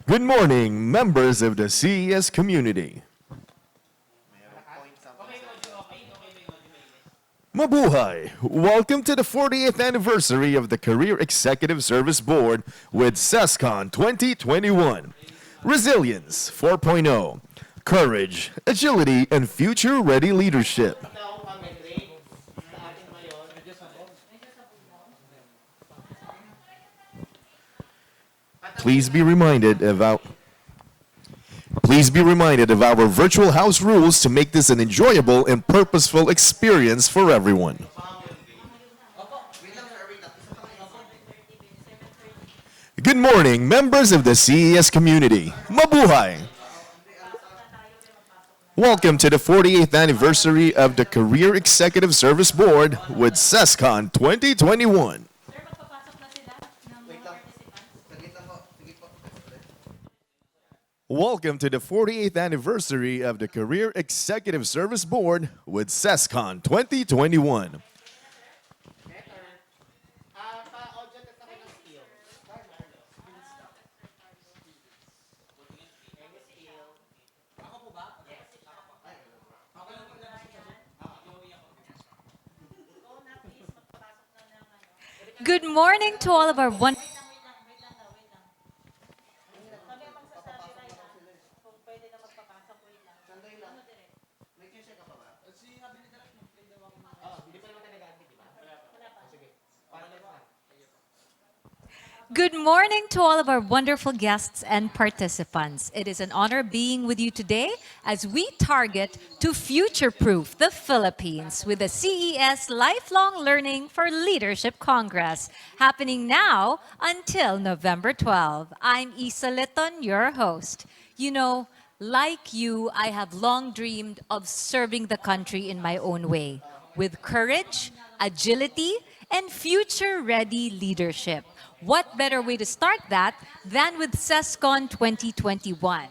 Good morning, members of the CES community. Mabuhay! Welcome to the 40th anniversary of the Career Executive Service Board with CESCON 2021. Resilience 4.0, courage, agility, and future-ready leadership. Please be reminded of our Please be reminded of our virtual house rules to make this an enjoyable and purposeful experience for everyone. Good morning, members of the CES community. Mabuhay! Welcome to the 48th anniversary of the Career Executive Service Board with CESCON 2021. Welcome to the 48th anniversary of the Career Executive Service Board with CESCON 2021. Good morning to all of our one. Good morning to all of our wonderful guests and participants. It is an honor being with you today as we target to future-proof the Philippines with the CES Lifelong Learning for Leadership Congress happening now until November 12. I'm Isa Liton, your host. You know, like you, I have long dreamed of serving the country in my own way with courage, agility, and future-ready leadership. What better way to start that than with CESCON 2021?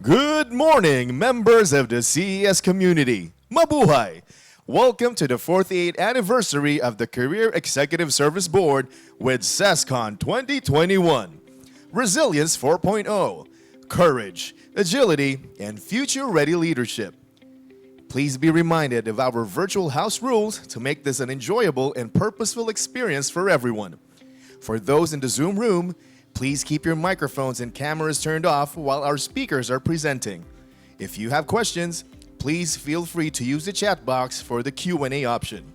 Good morning, members of the CES community. Mabuhay! Welcome to the 48th anniversary of the Career Executive Service Board with CESCon 2021. Resilience 4.0, courage, agility, and future-ready leadership. Please be reminded of our virtual house rules to make this an enjoyable and purposeful experience for everyone. For those in the Zoom room, please keep your microphones and cameras turned off while our speakers are presenting. If you have questions, please feel free to use the chat box for the Q&A option.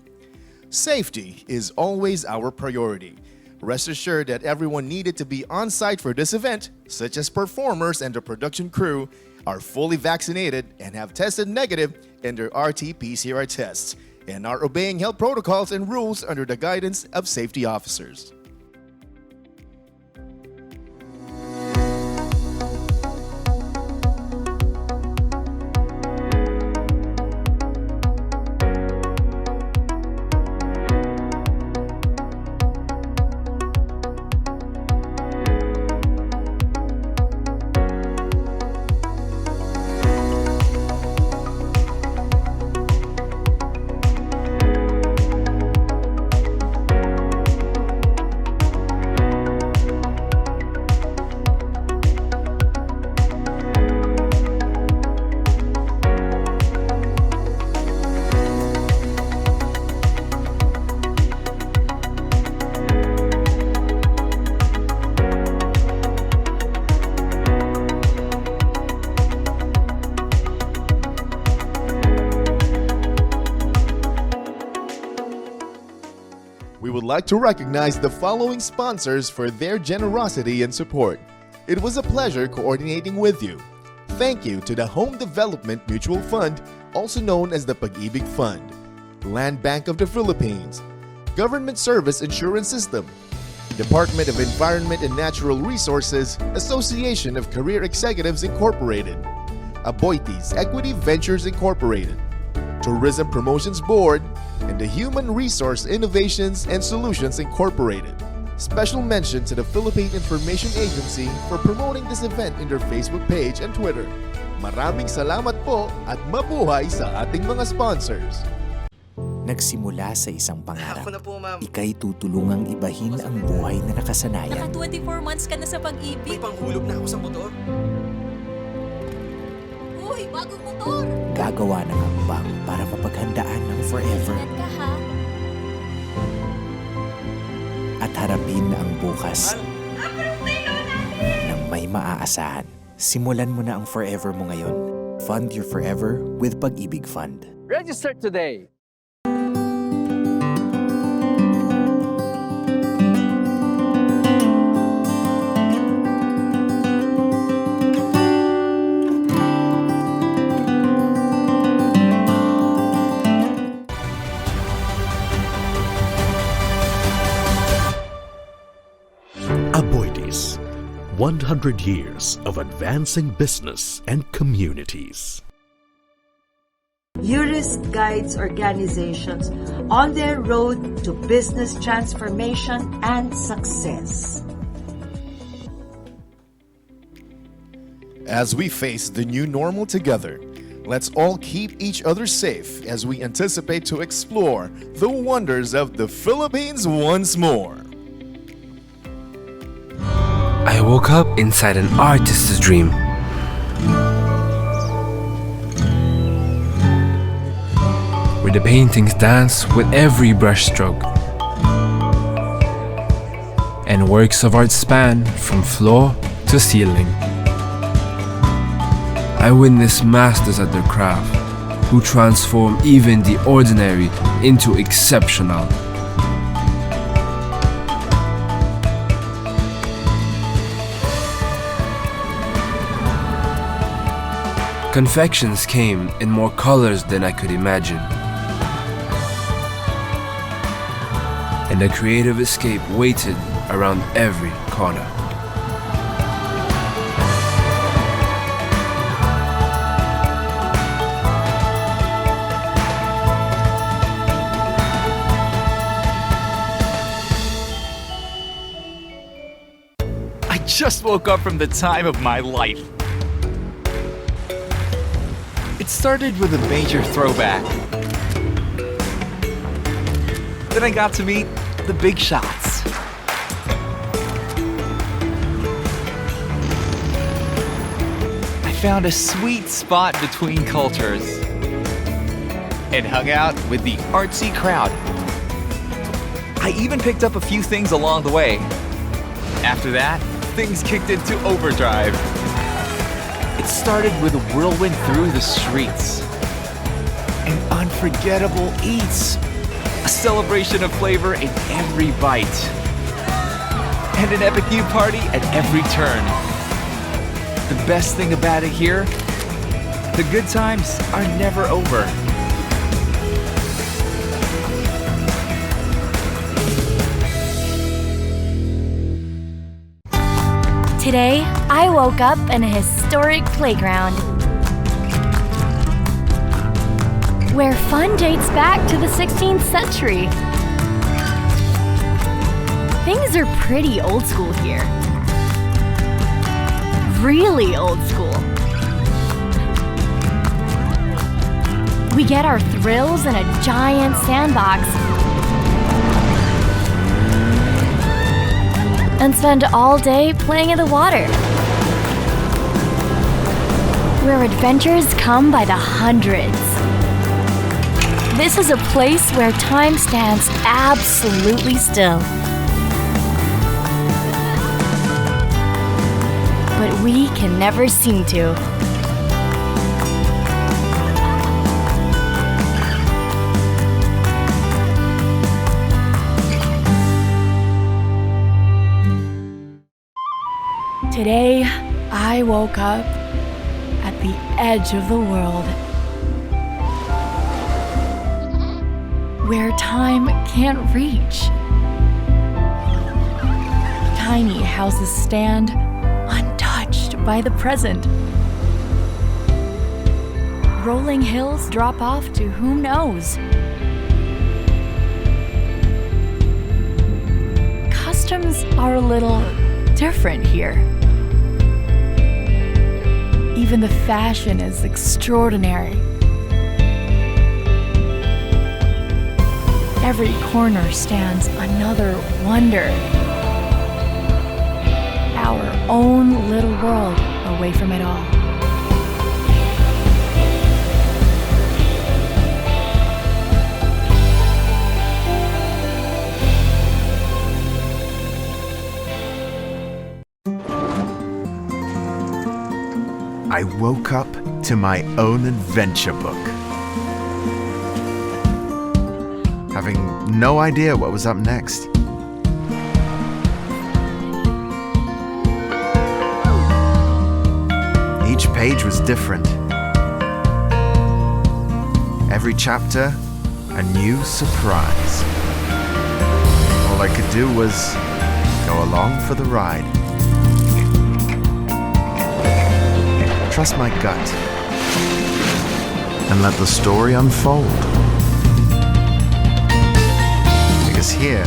Safety is always our priority. Rest assured that everyone needed to be on site for this event, such as performers and the production crew, are fully vaccinated and have tested negative in their RT-PCR tests and are obeying health protocols and rules under the guidance of safety officers. We would like to recognize the following sponsors for their generosity and support. It was a pleasure coordinating with you. Thank you to the Home Development Mutual Fund, also known as the Pag-ibig Fund, Land Bank of the Philippines, Government Service Insurance System, Department of Environment and Natural Resources, Association of Career Executives Incorporated, Aboitiz Equity Ventures Incorporated, Tourism Promotions Board, and the Human Resource Innovations and Solutions Incorporated. Special mention to the Philippine Information Agency for promoting this event in their Facebook page and Twitter. Maraming salamat po at mabuhay sa ating mga sponsors. Nagsimula sa isang pangarap. Ako na po, ma'am. Ika'y tutulungang ibahin ang buhay na nakasanayan. Naka 24 months ka na sa May pag-ibig. panghulog na ako sa motor. Uy, bagong motor! Gagawa ng hakbang para mapaghandaan ng forever. Ingat ka ha. At harapin ang bukas ng may maaasahan. Simulan mo na ang forever mo ngayon. Fund your forever with Pag-ibig Fund. Register today. Aboitiz, 100 years of advancing business and communities. URIS guides organizations on their road to business transformation and success. As we face the new normal together, let's all keep each other safe as we anticipate to explore the wonders of the Philippines once more. I woke up inside an artist's dream. Where the paintings dance with every brushstroke, and works of art span from floor to ceiling. I witness masters at their craft who transform even the ordinary into exceptional. Confections came in more colors than I could imagine. And a creative escape waited around every corner. I just woke up from the time of my life. It started with a major throwback. Then I got to meet the big shots. I found a sweet spot between cultures and hung out with the artsy crowd. I even picked up a few things along the way. After that, things kicked into overdrive. It started with a whirlwind through the streets. And unforgettable eats. A celebration of flavor in every bite. And an epic new party at every turn. The best thing about it here, the good times are never over. Today, I woke up in a historic playground where fun dates back to the 16th century. Things are pretty old school here. Really old school. We get our thrills in a giant sandbox and spend all day playing in the water, where adventures come by the hundreds. This is a place where time stands absolutely still. But we can never seem to. Today, I woke up at the edge of the world, where time can't reach. Tiny houses stand untouched by the present. Rolling hills drop off to whom knows. Customs are a little different here. Even the fashion is extraordinary. Every corner stands another wonder. Our own little world away from it all. I woke up to my own adventure book, having no idea what was up next. Each page was different. Every chapter, a new surprise. All I could do was go along for the ride. Trust my gut and let the story unfold. Because here,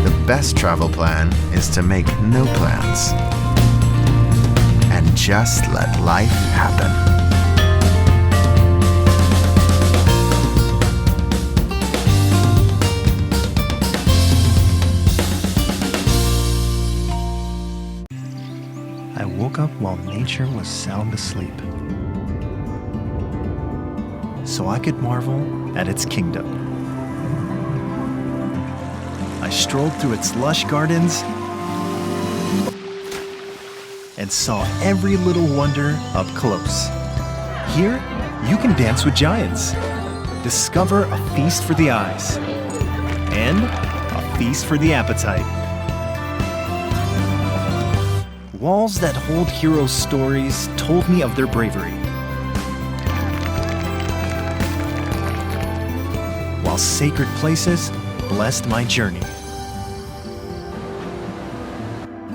the best travel plan is to make no plans and just let life happen. I woke up while nature was sound asleep, so I could marvel at its kingdom. I strolled through its lush gardens and saw every little wonder up close. Here, you can dance with giants, discover a feast for the eyes, and a feast for the appetite. Walls that hold heroes' stories told me of their bravery, while sacred places blessed my journey.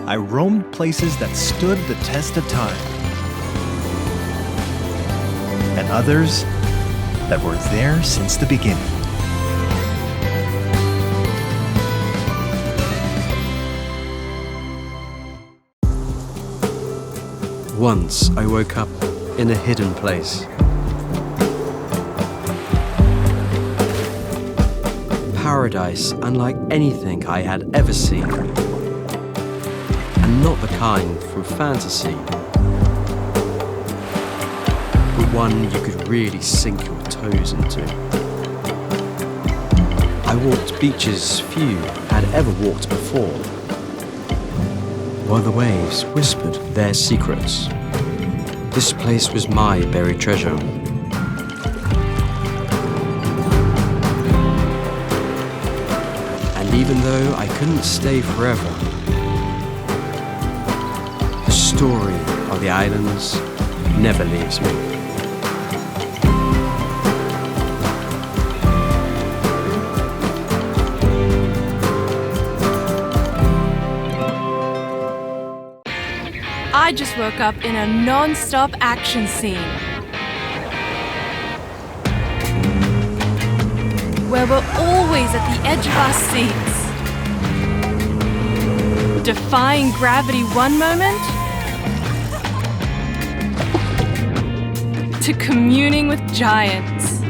I roamed places that stood the test of time, and others that were there since the beginning. Once I woke up in a hidden place, paradise unlike anything I had ever seen. And not the kind from fantasy, but one you could really sink your toes into. I walked beaches few had ever walked before, while the waves whispered their secrets. This place was my buried treasure. And even though I couldn't stay forever, the story of the islands never leaves me. I just woke up in a non-stop action scene where we're always at the edge of our seats, defying gravity one moment to communing with giants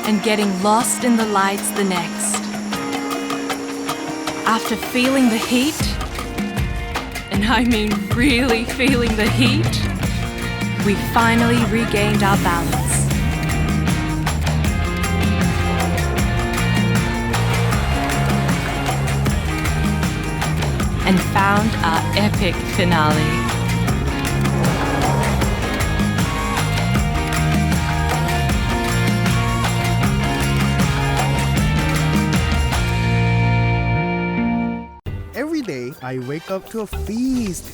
and getting lost in the lights the next. After feeling the heat, and I mean really feeling the heat, we finally regained our balance. And found our epic finale. Every day, I wake up to a feast.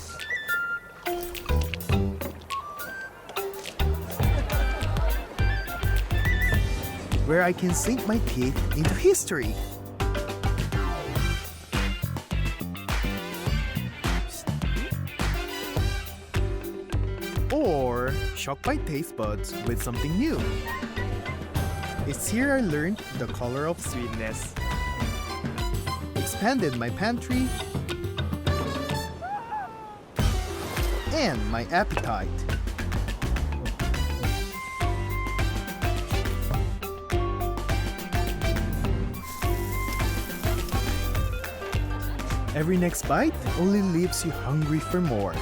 Where I can sink my teeth into history. Or shock my taste buds with something new. It's here I learned the color of sweetness. Expanded my pantry and my appetite. Every next bite only leaves you hungry for more.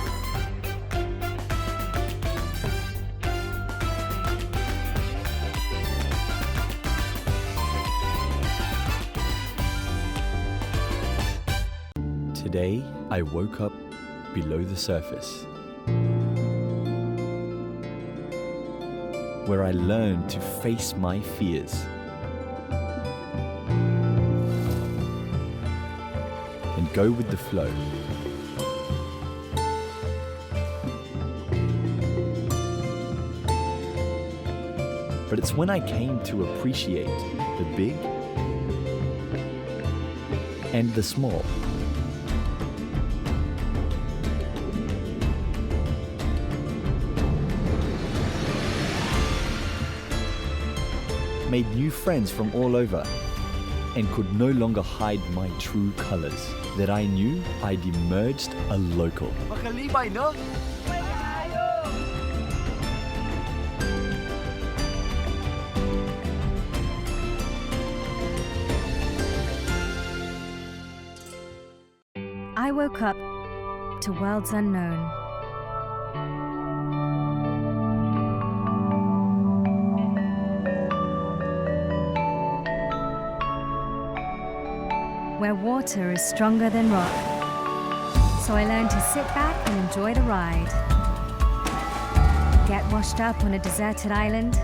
Today, I woke up below the surface, where I learned to face my fears and go with the flow. But it's when I came to appreciate the big and the small. Made new friends from all over, and could no longer hide my true colors, that I knew I'd emerged a local. Makalibay, no? I woke up to worlds unknown. Where water is stronger than rock. So I learned to sit back and enjoy the ride. Get washed up on a deserted island.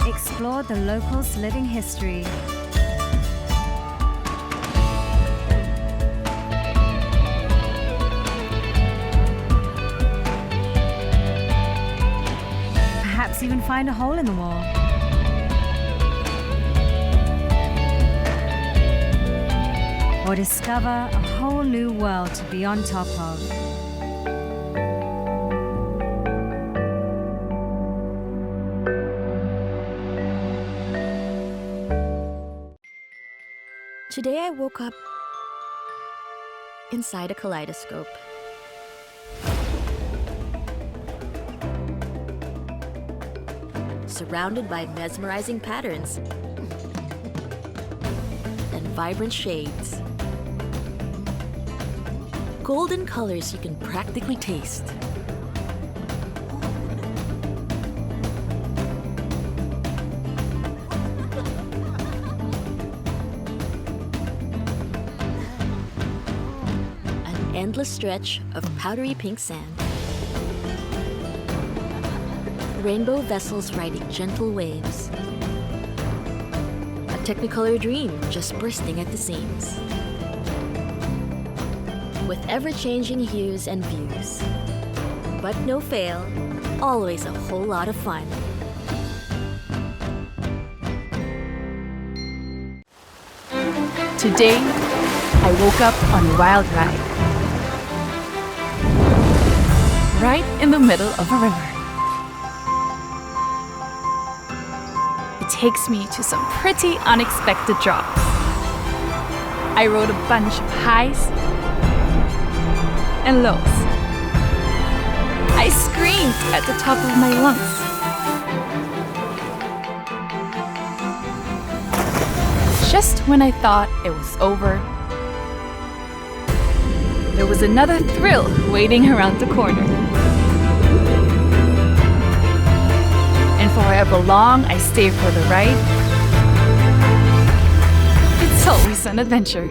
Explore the locals' living history. Perhaps even find a hole in the wall. Or discover a whole new world to be on top of. Today I woke up inside a kaleidoscope. surrounded by mesmerizing patterns and vibrant shades. Golden colors you can practically taste. An endless stretch of powdery pink sand. Rainbow vessels riding gentle waves. A Technicolor dream just bursting at the seams. With ever-changing hues and views. But no fail, always a whole lot of fun. Today, I woke up on a wild ride. Right in the middle of a river. It takes me to some pretty unexpected drops. I rode a bunch of highs and lows. I screamed at the top of my lungs. Just when I thought it was over, there was another thrill waiting around the corner. And for however long I stay for the ride, it's always an adventure.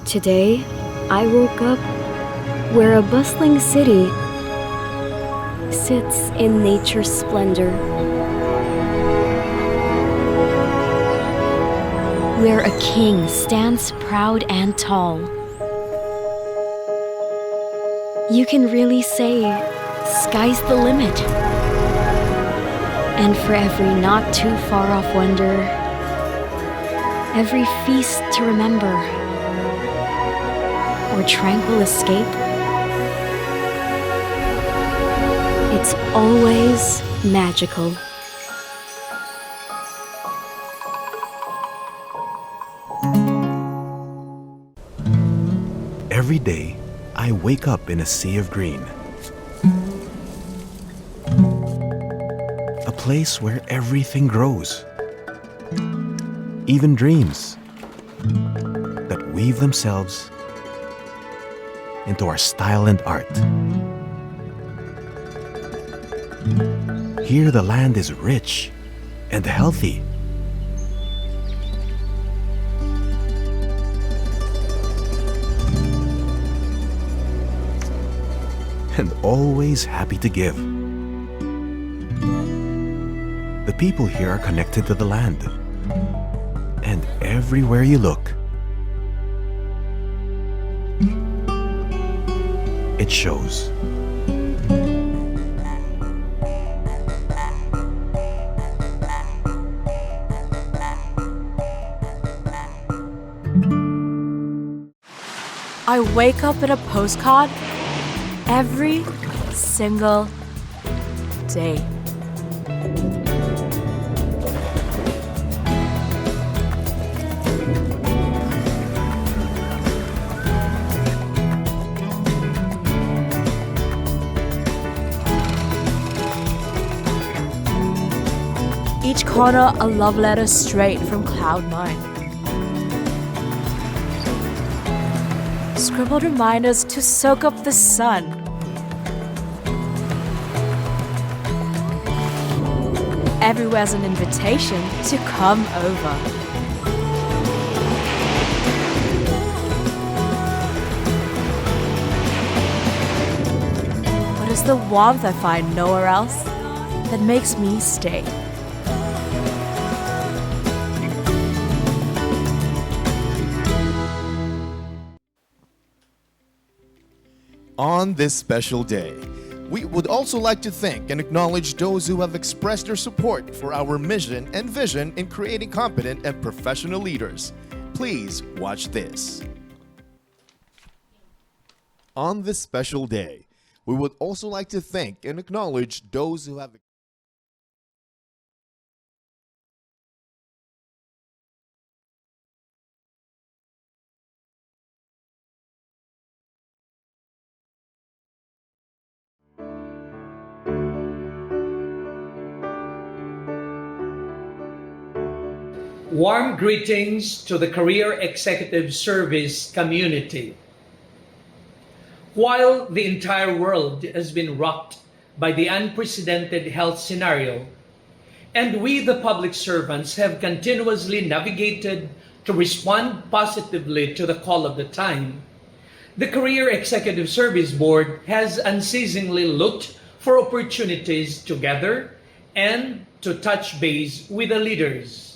Today, I woke up where a bustling city sits in nature's splendor. Where a king stands proud and tall. You can really say, sky's the limit. And for every not too far off wonder, every feast to remember, or tranquil escape, it's always magical. Every day, I wake up in a sea of green. A place where everything grows. Even dreams that weave themselves into our style and art. Here the land is rich and healthy. And always happy to give. The people here are connected to the land. And everywhere you look, it shows. I wake up in a postcard every single day. Each corner a love letter straight from Cloud9. Scribbled reminders to soak up the sun. Everywhere's an invitation to come over. But it's the warmth I find nowhere else that makes me stay. On this special day, we would also like to thank and acknowledge those who have expressed their support for our mission and vision in creating competent and professional leaders. Please watch this. On this special day, we would also like to thank and acknowledge those who have Warm greetings to the Career Executive Service community. While the entire world has been rocked by the unprecedented health scenario, and we, the public servants, have continuously navigated to respond positively to the call of the time, the Career Executive Service Board has unceasingly looked for opportunities to gather and to touch base with the leaders.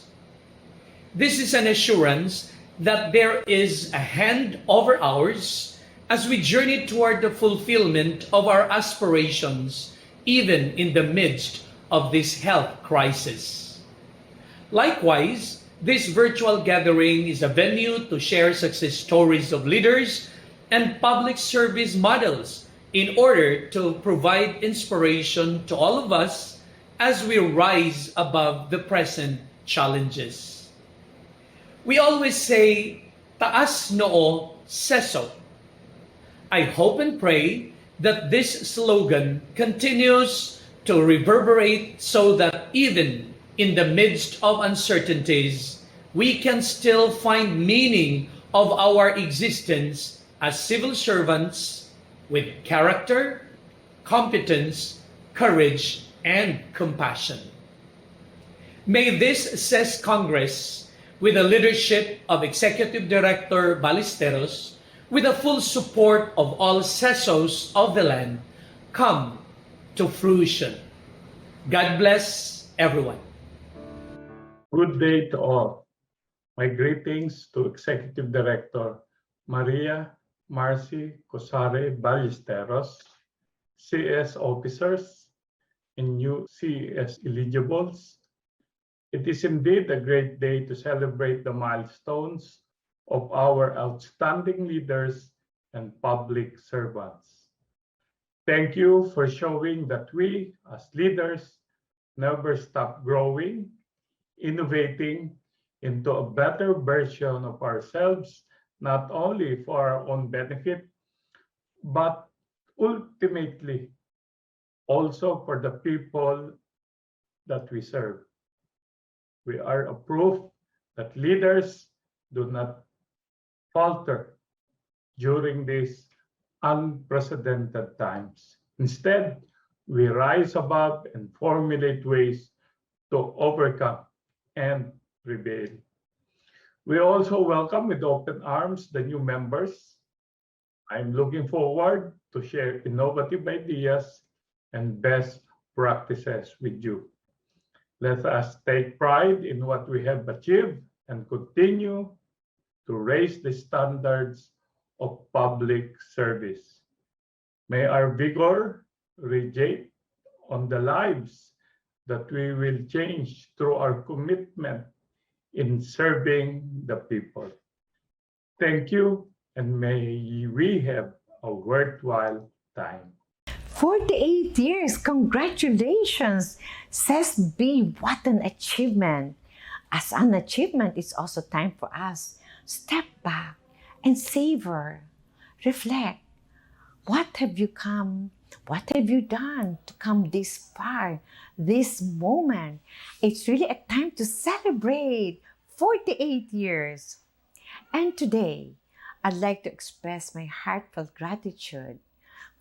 This is an assurance that there is a hand over ours as we journey toward the fulfillment of our aspirations, even in the midst of this health crisis. Likewise, this virtual gathering is a venue to share success stories of leaders and public service models in order to provide inspiration to all of us as we rise above the present challenges. We always say, taas noo, seso. I hope and pray that this slogan continues to reverberate so that even in the midst of uncertainties, we can still find meaning of our existence as civil servants with character, competence, courage, and compassion. May this CES Congress, with the leadership of Executive Director Ballesteros, with the full support of all CESOs of the land, come to fruition. God bless everyone. Good day to all. My greetings to Executive Director Maria Marcy Cosare Ballesteros, CES officers, and new CES eligibles. It is indeed a great day to celebrate the milestones of our outstanding leaders and public servants. Thank you for showing that we, as leaders, never stop growing, innovating into a better version of ourselves, not only for our own benefit, but ultimately also for the people that we serve. We are a proof that leaders do not falter during these unprecedented times. Instead, we rise above and formulate ways to overcome and prevail. We also welcome with open arms the new members. I'm looking forward to share innovative ideas and best practices with you. Let us take pride in what we have achieved and continue to raise the standards of public service. May our vigor radiate on the lives that we will change through our commitment in serving the people. Thank you, and may we have a worthwhile time. 48 years, congratulations! Says B, what an achievement. As an achievement, it's also time for us. Step back and savor, reflect. What have you come? What have you done to come this far, this moment? It's really a time to celebrate 48 years. And today, I'd like to express my heartfelt gratitude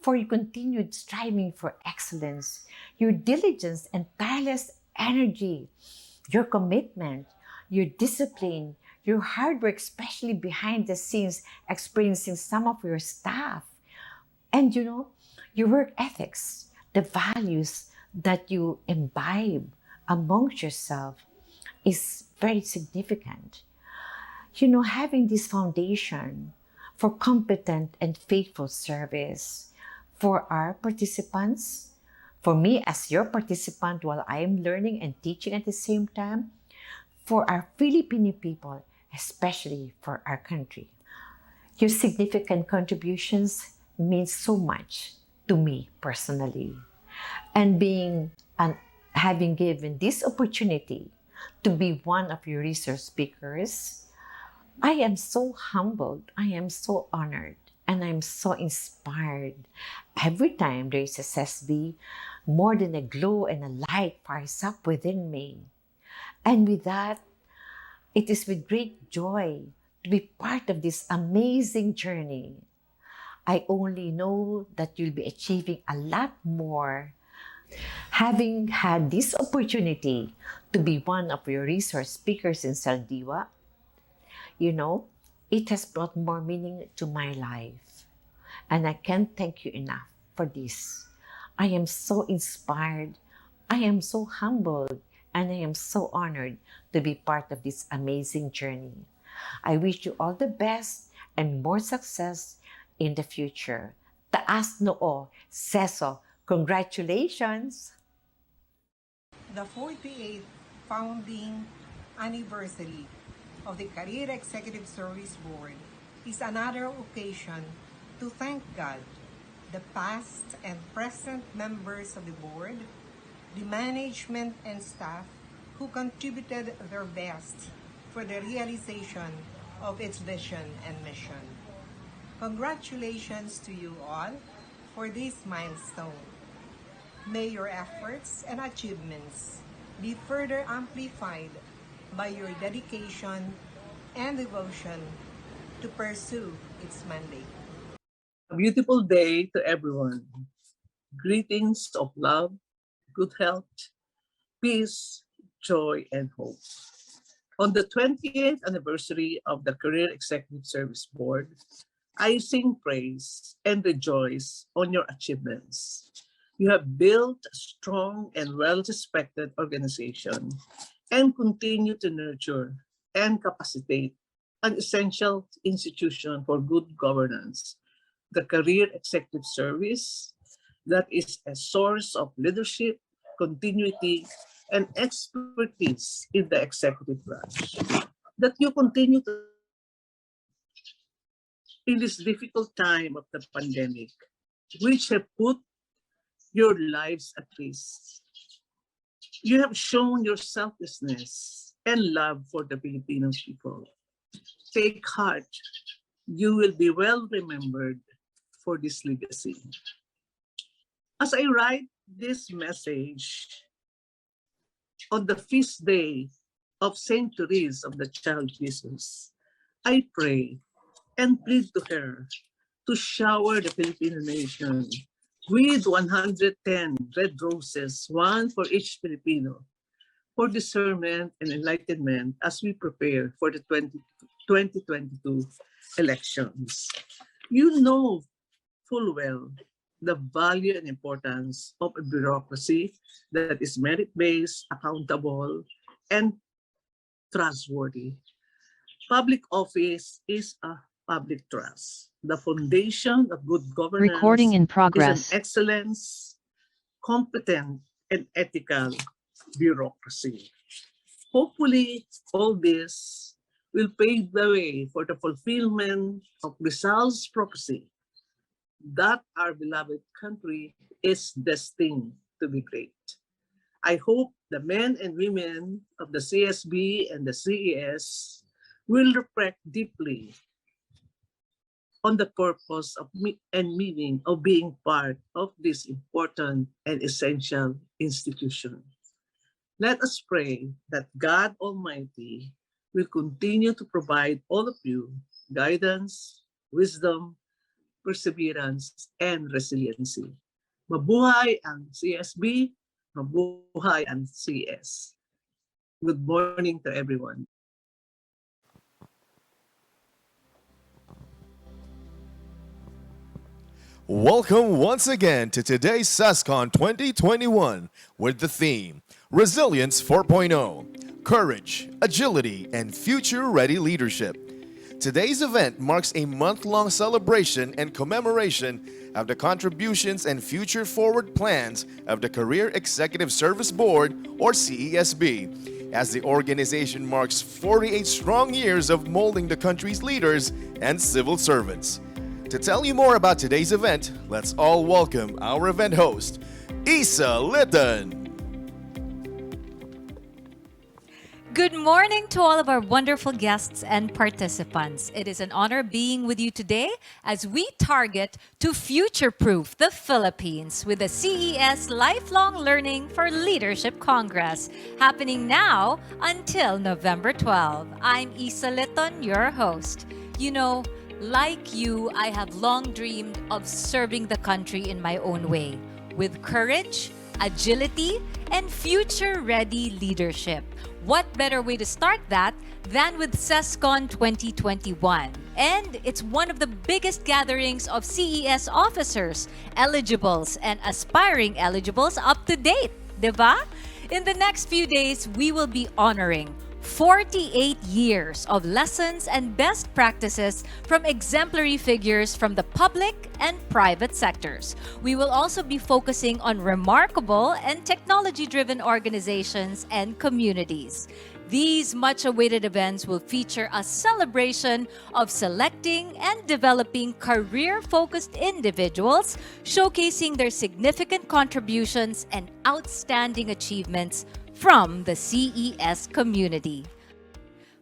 for your continued striving for excellence, your diligence and tireless energy, your commitment, your discipline, your hard work, especially behind the scenes, experiencing some of your staff. And your work ethics, the values that you imbibe amongst yourself is very significant. Having this foundation for competent and faithful service for our participants, for me as your participant while I am learning and teaching at the same time, for our Filipino people, especially for our country. Your significant contributions mean so much to me personally. And having given this opportunity to be one of your research speakers, I am so humbled, I am so honored, and I'm so inspired. Every time there is a SSB, more than a glow and a light fires up within me. And with that, It is with great joy to be part of this amazing journey. I only know that you'll be achieving a lot more. Having had this opportunity to be one of your resource speakers in Saldiwa, it has brought more meaning to my life. And I can't thank you enough for this. I am so inspired, I am so humbled, and I am so honored to be part of this amazing journey. I wish you all the best and more success in the future. Taas noo, Seso, congratulations! The 48th founding anniversary of the Career Executive Service Board is another occasion to thank God, the past and present members of the board, the management and staff who contributed their best for the realization of its vision and mission. Congratulations to you all for this milestone. May your efforts and achievements be further amplified by your dedication and devotion to pursue its mandate. A beautiful day to everyone. Greetings of love, good health, peace, joy, and hope. On the 20th anniversary of the Career Executive Service Board, I sing praise and rejoice on your achievements. You have built a strong and well-respected organization and continue to nurture and capacitate an essential institution for good governance, the Career Executive Service, that is a source of leadership, continuity, and expertise in the executive branch. That you continue to in this difficult time of the pandemic, which have put your lives at risk. You have shown your selflessness and love for the Filipino people. Take heart, you will be well remembered for this legacy. As I write this message on the feast day of Saint Therese of the Child Jesus, I pray and plead to her to shower the Filipino nation with 110 red roses, one for each Filipino, for discernment and enlightenment as we prepare for the 2022 elections. You know full well the value and importance of a bureaucracy that is merit-based, accountable, and trustworthy. Public office is a public trust. The foundation of good governance Recording in progress. is an excellence, competent, and ethical bureaucracy. Hopefully, all this will pave the way for the fulfillment of Rizal's prophecy that our beloved country is destined to be great. I hope the men and women of the CSB and the CES will reflect deeply on the purpose of and meaning of being part of this important and essential institution. Let us pray that God Almighty will continue to provide all of you guidance, wisdom, perseverance, and resiliency. Mabuhay ang CSB, mabuhay ang CS. Good morning to everyone. Welcome once again to today's CESCon 2021 with the theme Resilience 4.0, Courage, Agility, and Future-Ready Leadership. Today's event marks a month-long celebration and commemoration of the contributions and future-forward plans of the Career Executive Service Board, or CESB, as the organization marks 48 strong years of molding the country's leaders and civil servants. To tell you more about today's event, let's all welcome our event host, Isa Litton. Good morning to all of our wonderful guests and participants. It is an honor being with you today as we target to future-proof the Philippines with the CES Lifelong Learning for Leadership Congress, happening now until November 12. I'm Isa Liton, your host. You know, like you, I have long dreamed of serving the country in my own way, with courage, agility, and future-ready leadership. What better way to start that than with CESCon 2021? And it's one of the biggest gatherings of CES officers, eligibles, and aspiring eligibles up to date, diba? In the next few days, we will be honoring 48 years of lessons and best practices from exemplary figures from the public and private sectors. We will also be focusing on remarkable and technology-driven organizations and communities. These much-awaited events will feature a celebration of selecting and developing career-focused individuals, showcasing their significant contributions and outstanding achievements from the CES community.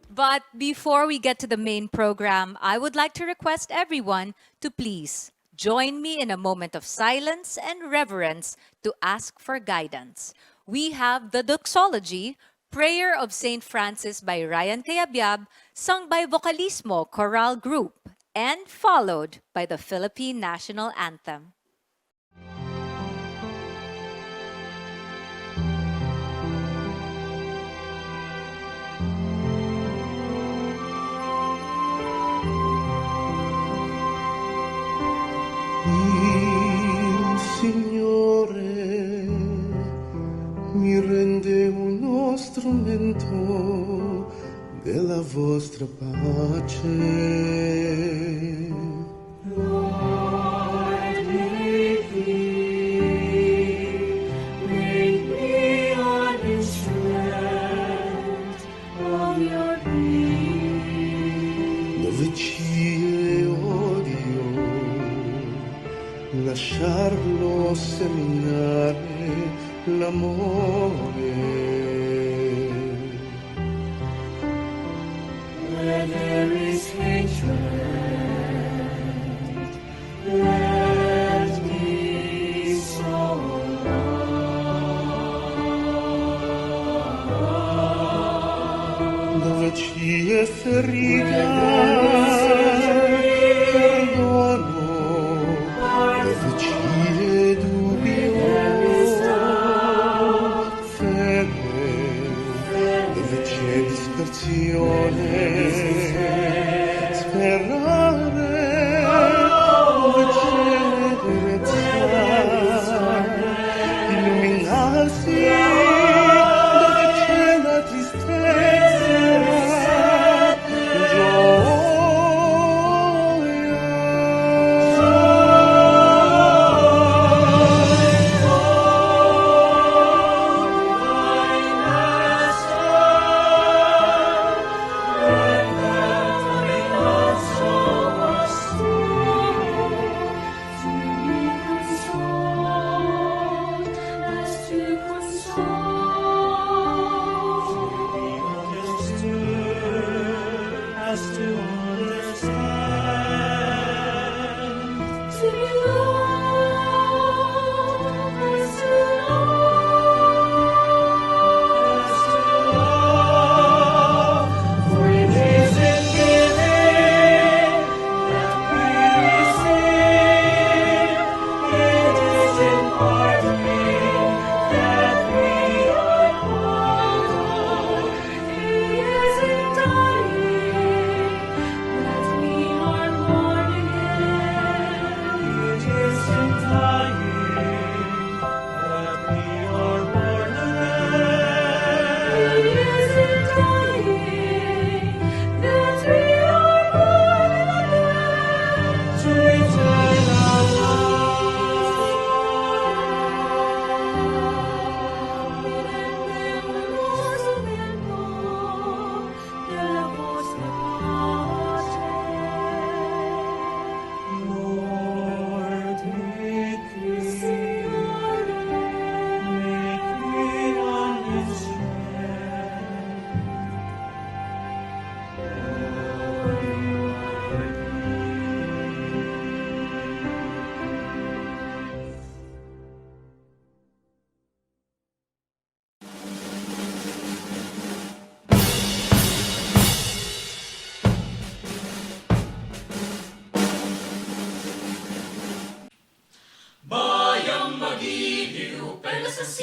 But before we get to the main program, I would like to request everyone to please join me in a moment of silence and reverence to ask for guidance. We have the doxology, Prayer of St. Francis by Ryan Cayabyab, sung by Vocalismo Choral Group, and followed by the Philippine National Anthem. Signore, mi rende uno strumento della vostra pace. Lord, make me an instrument of your peace. Dove ci odio, lasciarlo seminare l'amore. Where there is hatred, let me sow love. Dove ci è ferita, perdono. Dove ci è dubbio, dove c'è dispersione, sperare, dove c'è rezza, illuminarsi, dove c'è la tristezza,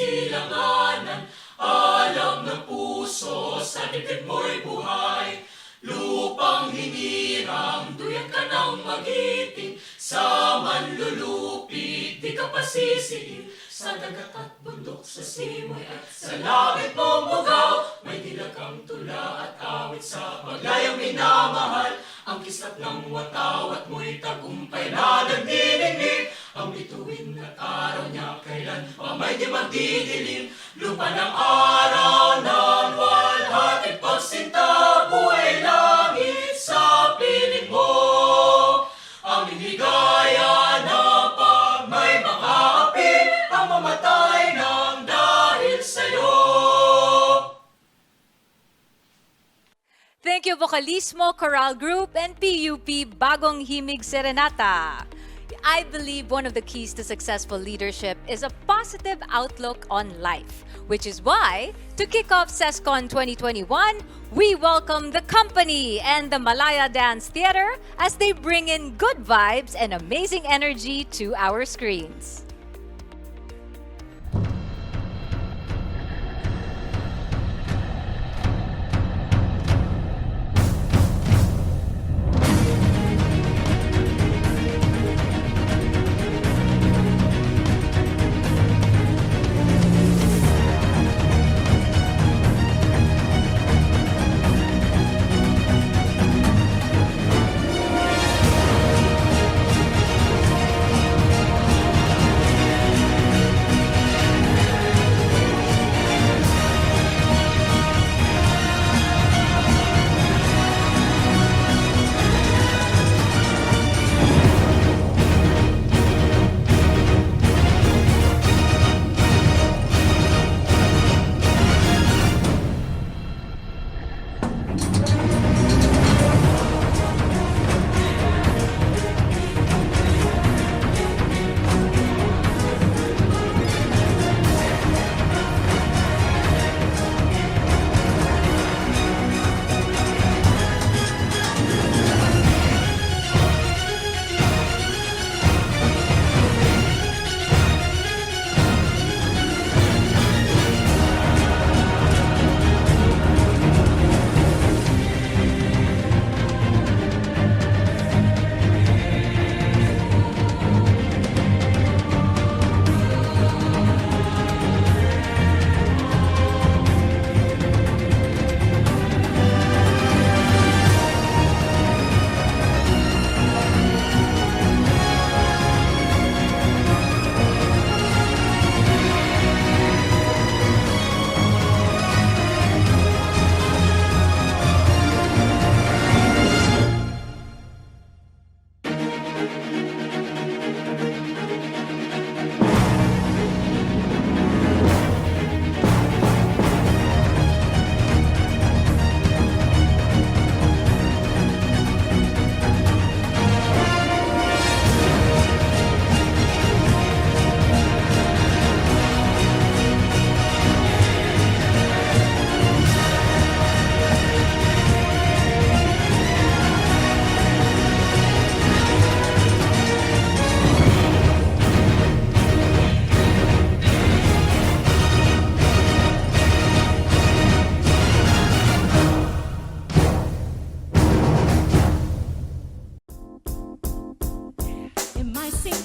silanganan. Alam ng puso, sa dibdib mo'y buhay. Lupang hinirang, duyan ka ng magiting. Sa manlulupit, di ka pasisiin. Sa dagat at bundok, sa simoy at sa langit mong bugaw. May dilagang tula at awit sa paglayang minamahal. Ang kislap ng watawat mo'y tagumpay na nagdiningning. Ang bituin at araw niya kailan pa may di magdidilim. Lupa ng araw ng walhati pagsinta. Buhay langit sa piling mo. Ang hinigaya na pag may makaapi. Ang mamatay ng dahil sa'yo. Thank you, Vocalismo, Choral Group, and PUP Bagong Himig Serenata. I believe one of the keys to successful leadership is a positive outlook on life, which is why, to kick off CESCON 2021, we welcome the company and the Malaya Dance Theater as they bring in good vibes and amazing energy to our screens.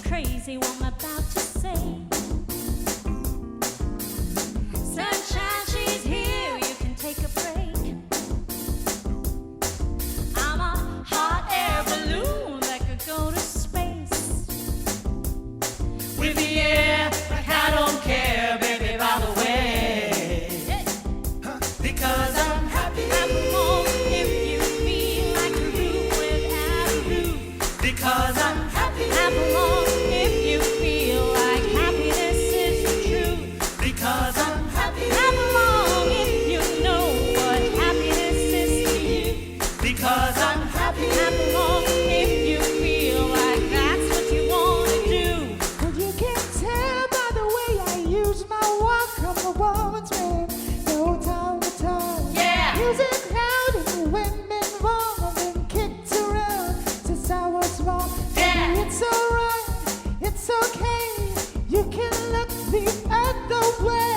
crazy what I'm about to say. Sunshine, she's here, you can take a break. I'm a hot air balloon that could go to space. With the air, like I don't care, baby, by the way. Because I'm happy. Clap along if you feel like a roof without a roof. Because I'm happy. Clap along if you feel like happiness is the truth. Because I'm happy. Clap along if you know what happiness is to you. Because I'm happy. Clap along if you feel like that's what you want to do. Well, you can tell by the way I use my walk. I'm a woman's man, no time to time. Yeah. Music loud and the women wrong. I've been kicked around since I was wrong. Yeah. Baby, it's alright, it's okay. You can look the other way.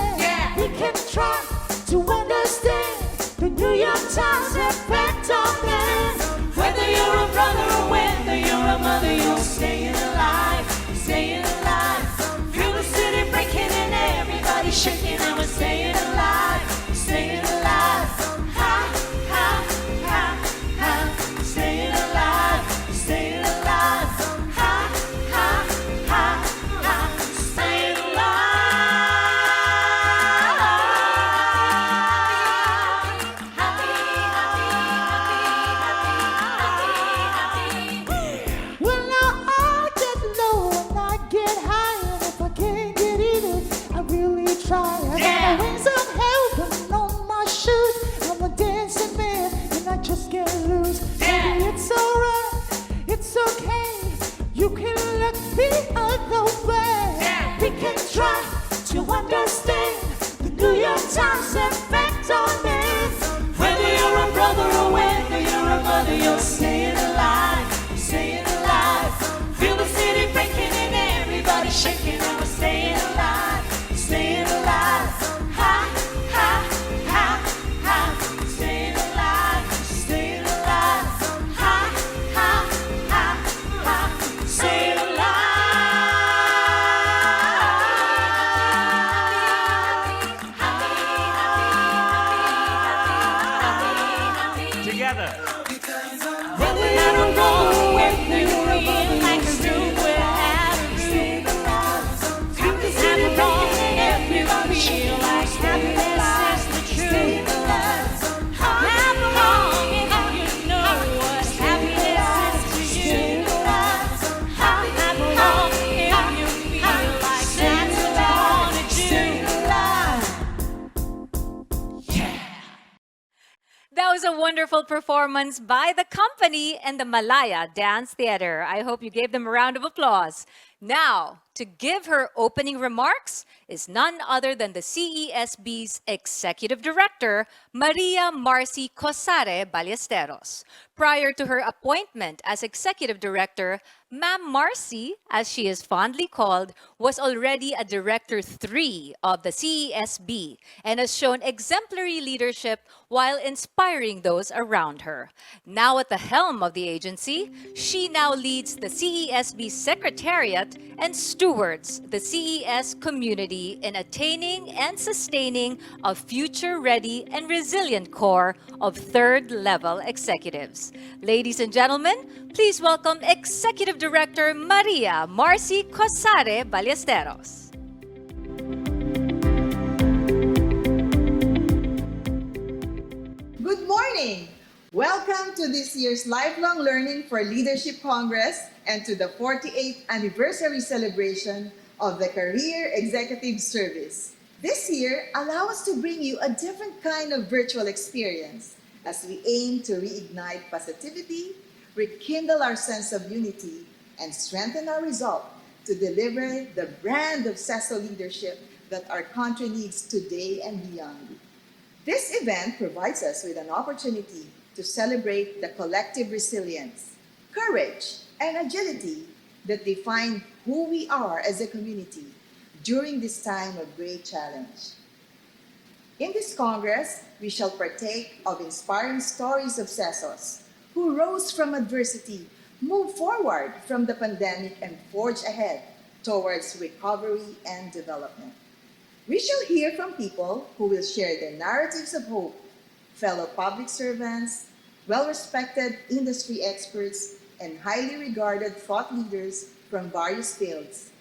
wonderful performance by the company and the Malaya Dance Theater. I hope you gave them a round of applause. Now, to give her opening remarks is none other than the CESB's Executive Director, Maria Marcy Cosare Ballesteros. Prior to her appointment as Executive Director, Ma'am Marcy, as she is fondly called, was already a Director 3 of the CESB and has shown exemplary leadership while inspiring those around her. Now at the helm of the agency, she now leads the CESB Secretariat and stewards the CES community in attaining and sustaining a future-ready and resilient core of third-level executives. Ladies and gentlemen, please welcome Executive Director Maria Marcy Cosare Ballesteros. Good morning! Welcome to this year's Lifelong Learning for Leadership Congress and to the 48th anniversary celebration of the Career Executive Service. This year, allow us to bring you a different kind of virtual experience as we aim to reignite positivity, rekindle our sense of unity, and strengthen our resolve to deliver the brand of CESO leadership that our country needs today and beyond. This event provides us with an opportunity to celebrate the collective resilience, courage, and agility that define who we are as a community during this time of great challenge. In this Congress, we shall partake of inspiring stories of CESOs who rose from adversity, moved forward from the pandemic, and forged ahead towards recovery and development. We shall hear from people who will share their narratives of hope, fellow public servants, well-respected industry experts, and highly regarded thought leaders from various fields,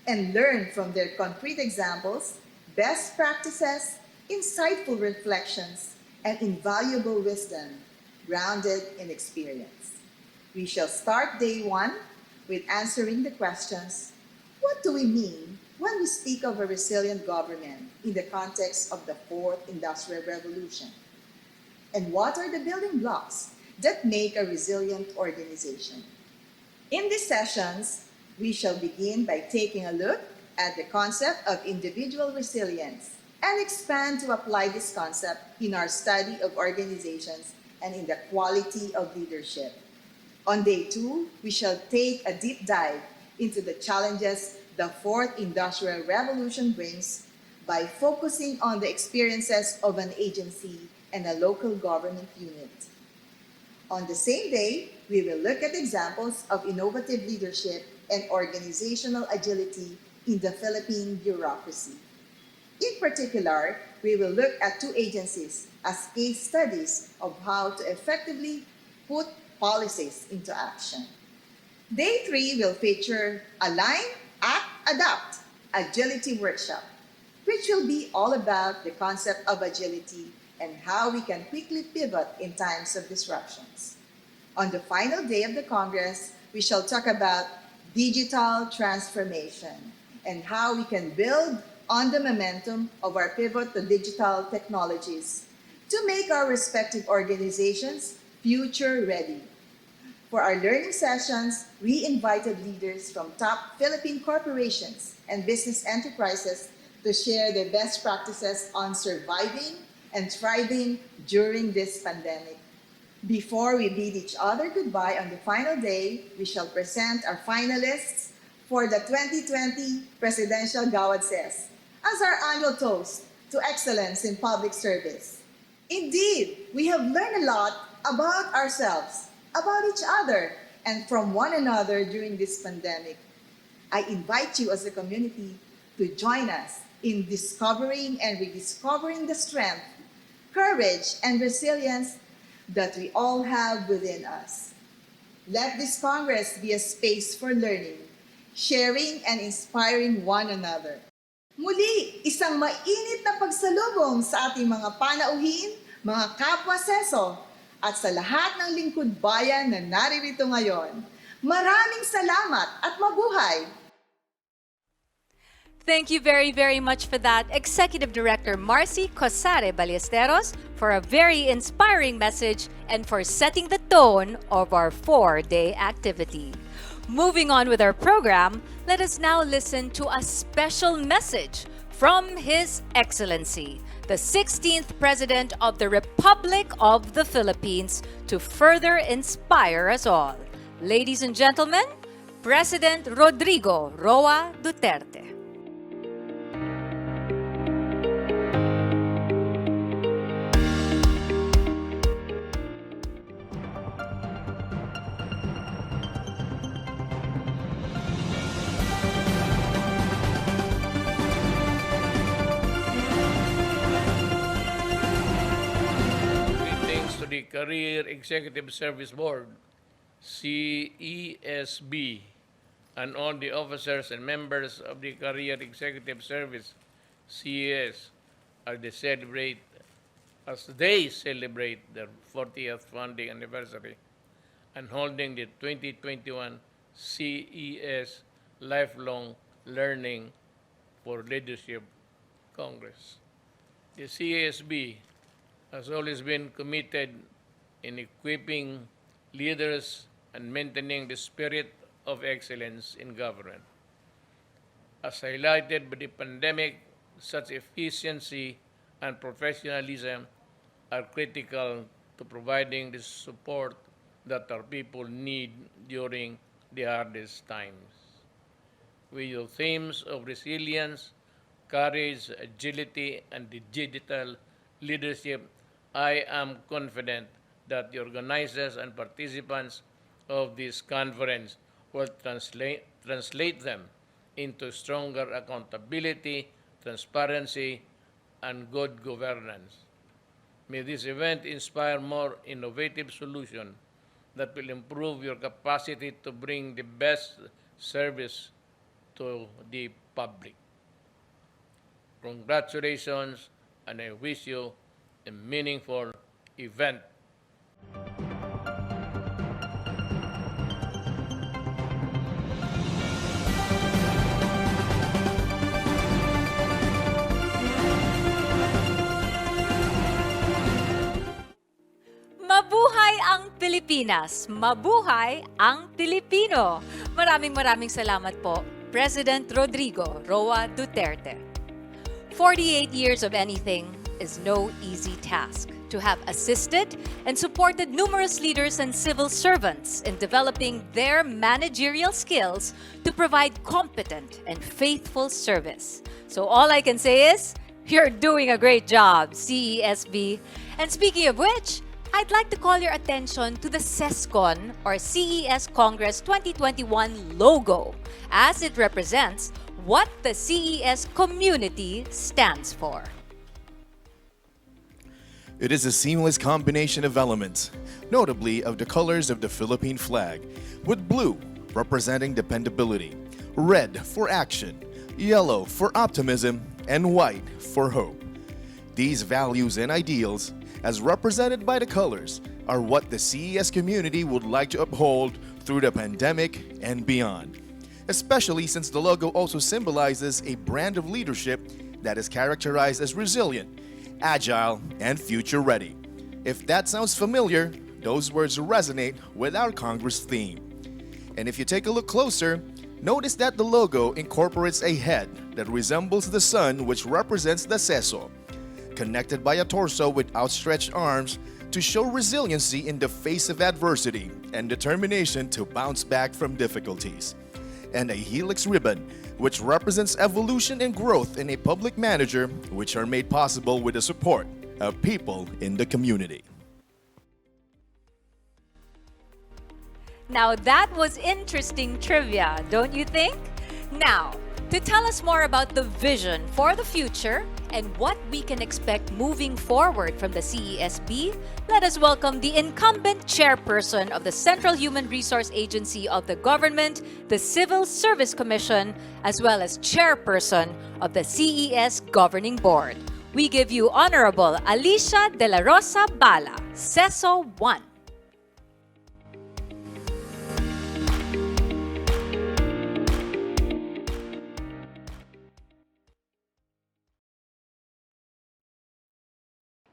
and learn from their concrete examples, best practices, insightful reflections, and invaluable wisdom grounded in experience. We shall start day one with answering the questions, what do we mean when we speak of a resilient government in the context of the fourth industrial revolution? And what are the building blocks that make a resilient organization? In these sessions, we shall begin by taking a look at the concept of individual resilience and expand to apply this concept in our study of organizations and in the quality of leadership. On day two, we shall take a deep dive into the challenges the fourth industrial revolution brings by focusing on the experiences of an agency and a local government unit. On the same day, we will look at examples of innovative leadership and organizational agility in the Philippine bureaucracy. In particular, we will look at two agencies as case studies of how to effectively put policies into action. Day 3 will feature Align, Act, Adapt, Agility Workshop, which will be all about the concept of agility and how we can quickly pivot in times of disruptions. On the final day of the Congress, we shall talk about digital transformation and how we can build on the momentum of our pivot to digital technologies to make our respective organizations future ready. For our learning sessions, we invited leaders from top Philippine corporations and business enterprises to share their best practices on surviving and thriving during this pandemic. Before we bid each other goodbye on the final day, we shall present our finalists for the 2020 Presidential Gawad Says as our annual toast to excellence in public service. Indeed, we have learned a lot about ourselves, about each other, and from one another during this pandemic. I invite you as a community to join us in discovering and rediscovering the strength, courage, and resilience that we all have within us. Let this Congress be a space for learning, sharing, and inspiring one another. Muli, isang mainit na pagsalubong sa ating mga panauhin, mga kapwa CESO, at sa lahat ng lingkod bayan na naririto ngayon. Maraming salamat at mabuhay! Thank you very, very much for that, Executive Director Marcy Cosare Ballesteros, for a very inspiring message and for setting the tone of our 4-day activity. Moving on with our program, let us now listen to a special message from His Excellency, the 16th President of the Republic of the Philippines, to further inspire us all. Ladies and gentlemen, President Rodrigo Roa Duterte. Greetings to the Career Executive Service Board, CESB, and all the officers and members of the Career Executive Service, CES, as they celebrate their 40th founding anniversary and holding the 2021 CES Lifelong Learning for Leadership Congress. The CESB has always been committed in equipping leaders and maintaining the spirit of excellence in government. As highlighted by the pandemic, such efficiency and professionalism are critical to providing the support that our people need during the hardest times. With your themes of resilience, courage, agility, and the digital leadership, I am confident that the organizers and participants of this conference will translate them into stronger accountability, transparency, and good governance. May this event inspire more innovative solutions that will improve your capacity to bring the best service to the public. Congratulations, and I wish you a meaningful event. Mabuhay ang Pilipinas! Mabuhay ang Pilipino! Maraming salamat po, President Rodrigo Roa Duterte. 48 years of anything is no easy task. To have assisted and supported numerous leaders and civil servants in developing their managerial skills to provide competent and faithful service. So all I can say is, you're doing a great job, CESB. And speaking of which, I'd like to call your attention to the CESCON or CES Congress 2021 logo, as it represents what the CES community stands for. It is a seamless combination of elements, notably of the colors of the Philippine flag, with blue representing dependability, red for action, yellow for optimism, and white for hope. These values and ideals, as represented by the colors, are what the CES community would like to uphold through the pandemic and beyond, especially since the logo also symbolizes a brand of leadership that is characterized as resilient, agile, and future-ready. If that sounds familiar, those words resonate with our Congress theme. And if you take a look closer, notice that the logo incorporates a head that resembles the sun, which represents the seso, connected by a torso with outstretched arms to show resiliency in the face of adversity and determination to bounce back from difficulties, and a helix ribbon, which represents evolution and growth in a public manager, which are made possible with the support of people in the community. Now that was interesting trivia, don't you think? Now, to tell us more about the vision for the future and what we can expect moving forward from the CESB, let us welcome the incumbent chairperson of the Central Human Resource Agency of the government, the Civil Service Commission, as well as chairperson of the CES Governing Board. We give you Honorable Alicia De La Rosa Bala, CESO 1.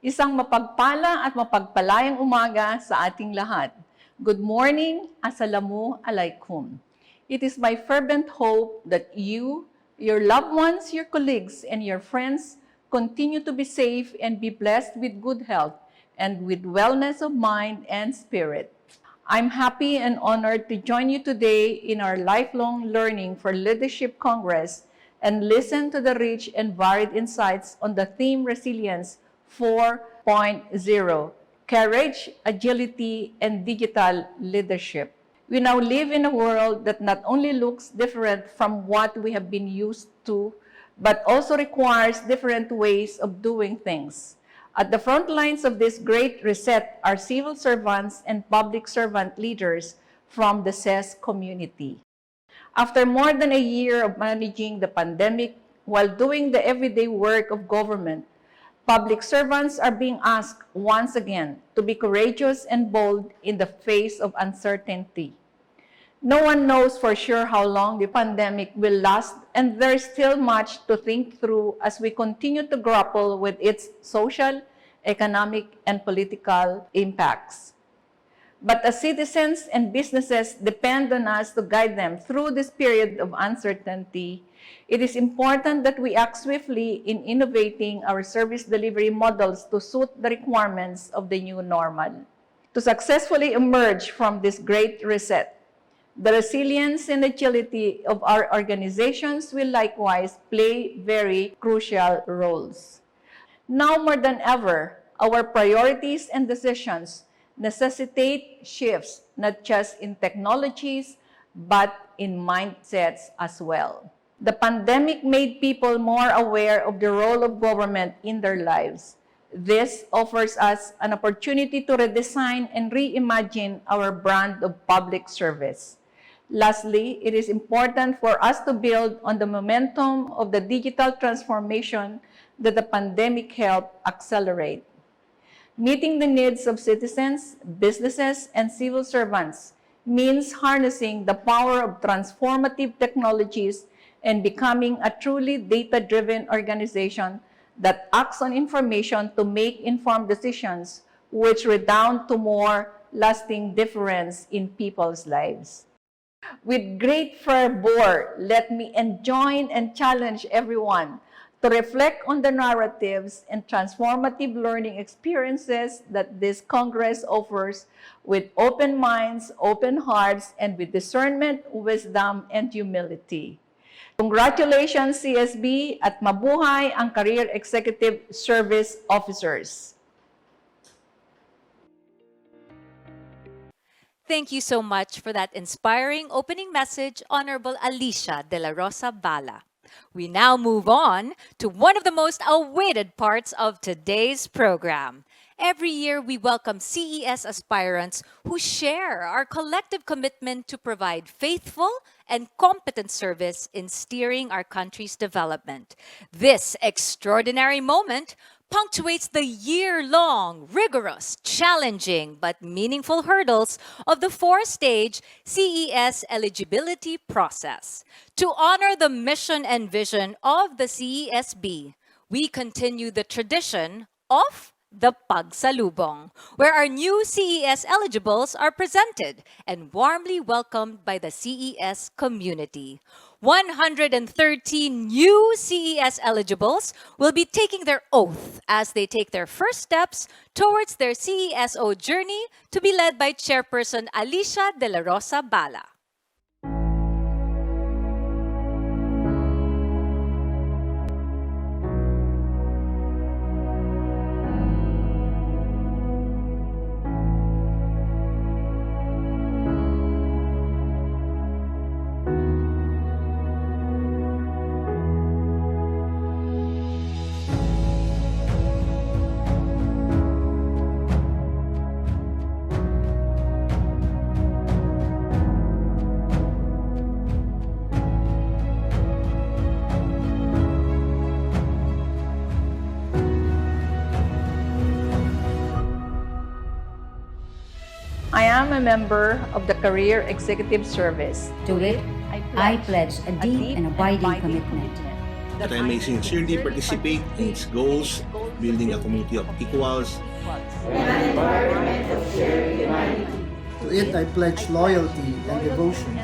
Isang mapagpala at mapagpalayang umaga sa ating lahat. Good morning, Assalamu alaikum. It is my fervent hope that you, your loved ones, your colleagues, and your friends continue to be safe and be blessed with good health and with wellness of mind and spirit. I'm happy and honored to join you today in our Lifelong Learning for Leadership Congress and listen to the rich and varied insights on the theme Resilience 4.0, Courage, Agility, and Digital Leadership. We now live in a world that not only looks different from what we have been used to, but also requires different ways of doing things. At the front lines of this great reset are civil servants and public servant leaders from the CES community. After more than a year of managing the pandemic while doing the everyday work of government, public servants are being asked once again to be courageous and bold in the face of uncertainty. No one knows for sure how long the pandemic will last, and there is still much to think through as we continue to grapple with its social, economic, and political impacts. But as citizens and businesses depend on us to guide them through this period of uncertainty, it is important that we act swiftly in innovating our service delivery models to suit the requirements of the new normal. To successfully emerge from this great reset, the resilience and agility of our organizations will likewise play very crucial roles. Now more than ever, our priorities and decisions necessitate shifts, not just in technologies, but in mindsets as well. The pandemic made people more aware of the role of government in their lives. This offers us an opportunity to redesign and reimagine our brand of public service. Lastly, it is important for us to build on the momentum of the digital transformation that the pandemic helped accelerate. Meeting the needs of citizens, businesses, and civil servants means harnessing the power of transformative technologies and becoming a truly data-driven organization that acts on information to make informed decisions which redound to more lasting difference in people's lives. With great fervor, let me enjoin and challenge everyone to reflect on the narratives and transformative learning experiences that this Congress offers with open minds, open hearts, and with discernment, wisdom, and humility. Congratulations, CSB, at mabuhay ang Career Executive Service Officers. Thank you so much for that inspiring opening message, Honorable Alicia de la Rosa Bala. We now move on to one of the most awaited parts of today's program. Every year, we welcome CES aspirants who share our collective commitment to provide faithful and competent service in steering our country's development. This extraordinary moment punctuates the year-long, rigorous, challenging, but meaningful hurdles of the four-stage CES eligibility process. To honor the mission and vision of the CESB, we continue the tradition of the Pagsalubong, where our new CES eligibles are presented and warmly welcomed by the CES community. 113 new CES eligibles will be taking their oath as they take their first steps towards their CESO journey, to be led by Chairperson Alicia de la Rosa Bala. I am a member of the Career Executive Service. To it, I pledge a deep and abiding commitment that I may sincerely participate in its goals building a community of equals. To it I pledge loyalty and devotion,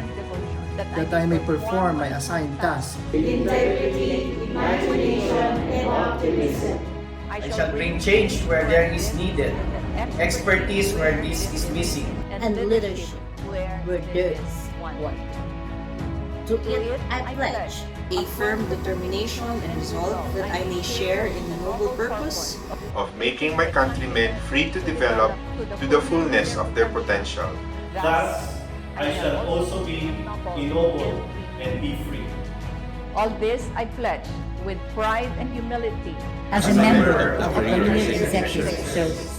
that I may perform my assigned task. I shall bring change where there is needed, expertise where this is missing, and leadership where there is one. To it I pledge a firm determination and resolve that I may share in the noble purpose of making my countrymen free to develop to the fullness of their potential. Thus, I shall also be ennobled and be free. All this I pledge with pride and humility as a member of the Career Executive Service.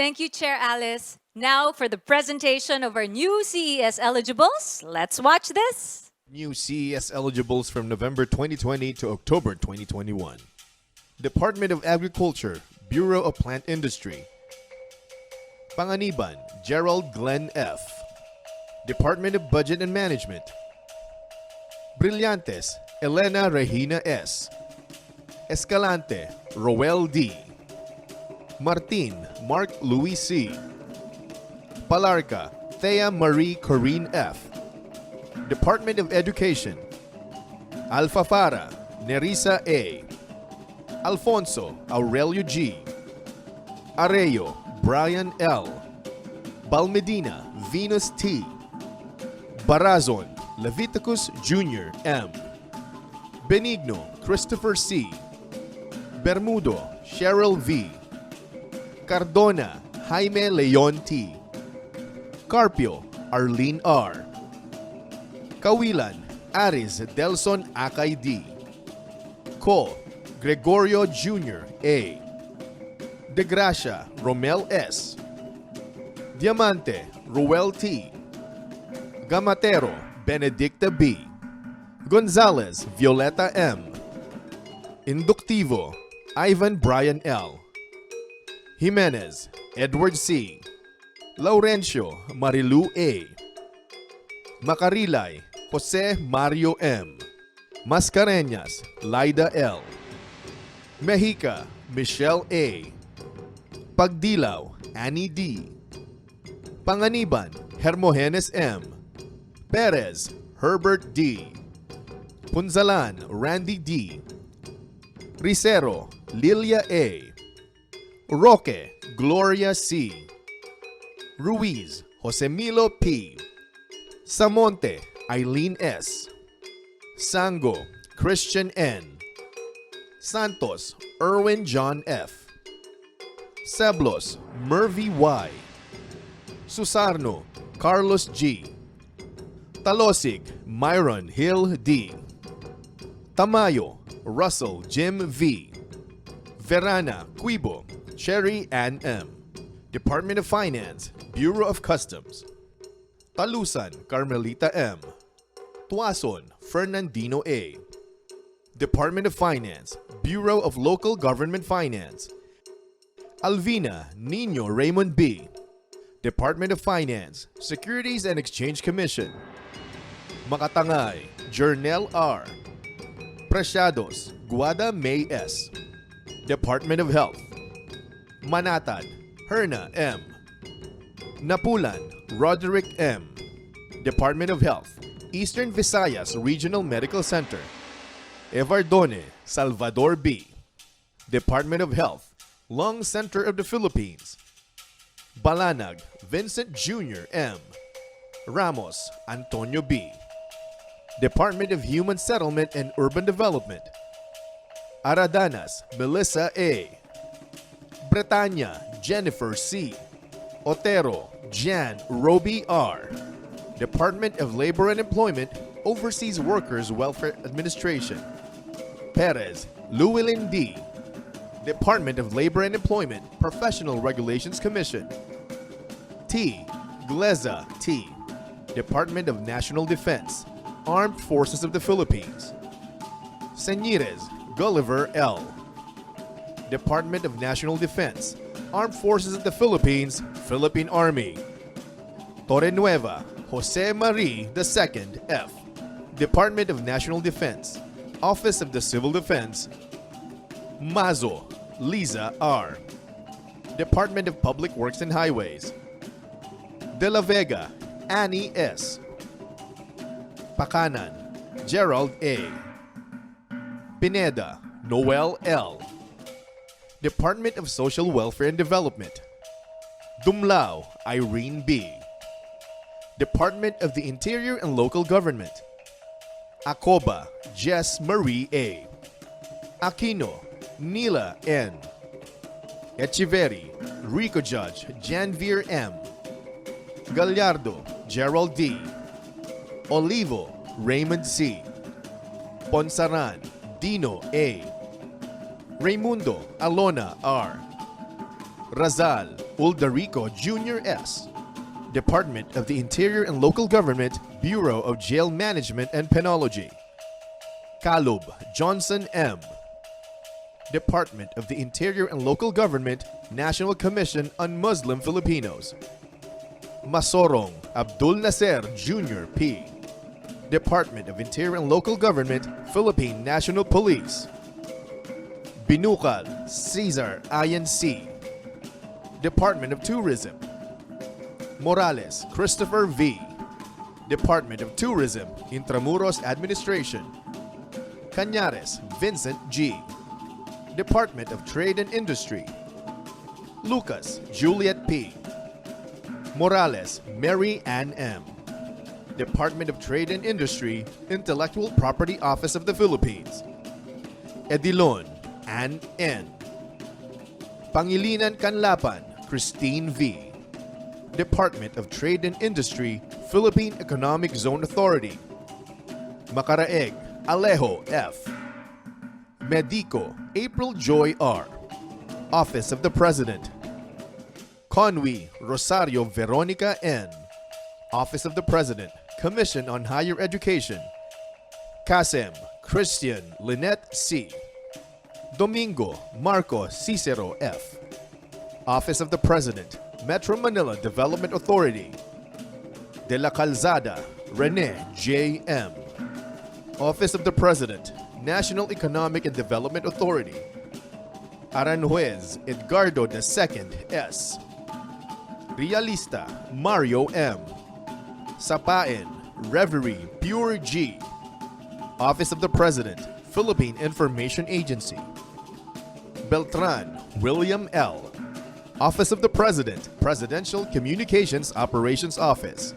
Thank you, Chair Alice. Now for the presentation of our new CES eligibles. Let's watch this. New CES eligibles from November 2020 to October 2021. Department of Agriculture, Bureau of Plant Industry. Panganiban, Gerald Glenn F. Department of Budget and Management. Brillantes, Elena Regina S. Escalante, Roel D. Martin, Mark Louis C. Palarca, Thea Marie Corrine F. Department of Education. Alfafara, Nerissa A. Alfonso, Aurelio G. Areo, Brian L. Balmedina, Venus T. Barazon, Leviticus Jr. M. Benigno, Christopher C. Bermudo, Cheryl V. Cardona, Jaime Leon T. Carpio, Arlene R. Kawilan, Aris Delson Akay D. Co, Gregorio Jr. A. De Gracia, Romel S. Diamante, Ruel T. Gamatero, Benedicta B. Gonzalez, Violeta M. Inductivo, Ivan Brian L. Jimenez, Edward C. Laurencio, Marilu A. Macarilay, Jose Mario M. Mascareñas, Laida L. Mexica, Michelle A. Pagdilaw, Annie D. Panganiban, Hermogenes M. Perez, Herbert D. Punzalan, Randy D. Ricero, Lilia A. Roque, Gloria C. Ruiz, Josemilo P. Samonte, Eileen S. Sango, Christian N. Santos, Erwin John F. Seblos, Mervy Y. Susarno, Carlos G. Talosig, Myron Hill D. Tamayo, Russell Jim V. Verana, Quibo, Cherry Ann M. Department of Finance, Bureau of Customs. Talusan, Carmelita M. Tuason, Fernandino A. Department of Finance, Bureau of Local Government Finance. Alvina, Nino Raymond B. Department of Finance, Securities and Exchange Commission. Makatangay, Jernel R. Preciados, Guada May S. Department of Health. Manatad, Herna M. Napulan, Roderick M. Department of Health, Eastern Visayas Regional Medical Center. Evardone, Salvador B. Department of Health, Lung Center of the Philippines. Balanag, Vincent Jr. M. Ramos, Antonio B. Department of Human Settlement and Urban Development. Aradanas, Melissa A. Bretaña, Jennifer C. Otero Jan Roby R. Department of Labor and Employment, Overseas Workers Welfare Administration. Perez Llewellyn D. Department of Labor and Employment, Professional Regulations Commission. T. Gleza T. Department of National Defense, Armed Forces of the Philippines. Señores Gulliver L. Department of National Defense, Armed Forces of the Philippines, Philippine Army. Torrenueva Jose Marie II F. Department of National Defense, Office of the Civil Defense. Mazo Liza R. Department of Public Works and Highways. De la Vega Annie S. Pakanan Gerald A. Pineda Noel L. Department of Social Welfare and Development. Dumlao Irene B. Department of the Interior and Local Government. Acoba Jess Marie A. Aquino Nila N. Echeverry Rico Judge Janvier M. Gallardo Gerald D. Olivo Raymond C. Ponsaran Dino A. Raimundo Alona R. Razal Uldarico Jr. S. Department of the Interior and Local Government, Bureau of Jail Management and Penology. Kalub Johnson M. Department of the Interior and Local Government, National Commission on Muslim Filipinos. Masorong Abdul Nasser Jr. P. Department of Interior and Local Government, Philippine National Police. Binukal Cesar Ian C. Department of Tourism. Morales Christopher V. Department of Tourism, Intramuros Administration. Cañares Vincent G. Department of Trade and Industry. Lucas Juliet P. Morales Mary Ann M. Department of Trade and Industry, Intellectual Property Office of the Philippines. Edilon Ann N. Pangilinan Canlapan Christine V. Department of Trade and Industry, Philippine Economic Zone Authority. Macaraeg Alejo F. Medico April Joy R. Office of the President. Conwy Rosario Veronica N. Office of the President, Commission on Higher Education. Kasem Christian Lynette C. Domingo Marco Cicero F. Office of the President, Metro Manila Development Authority. De la Calzada Rene J. M. Office of the President, National Economic and Development Authority. Aranjuez Edgardo II S. Realista Mario M. Sapain Reverie Pure G. Office of the President, Philippine Information Agency. Beltran William L. Office of the President, Presidential Communications Operations Office.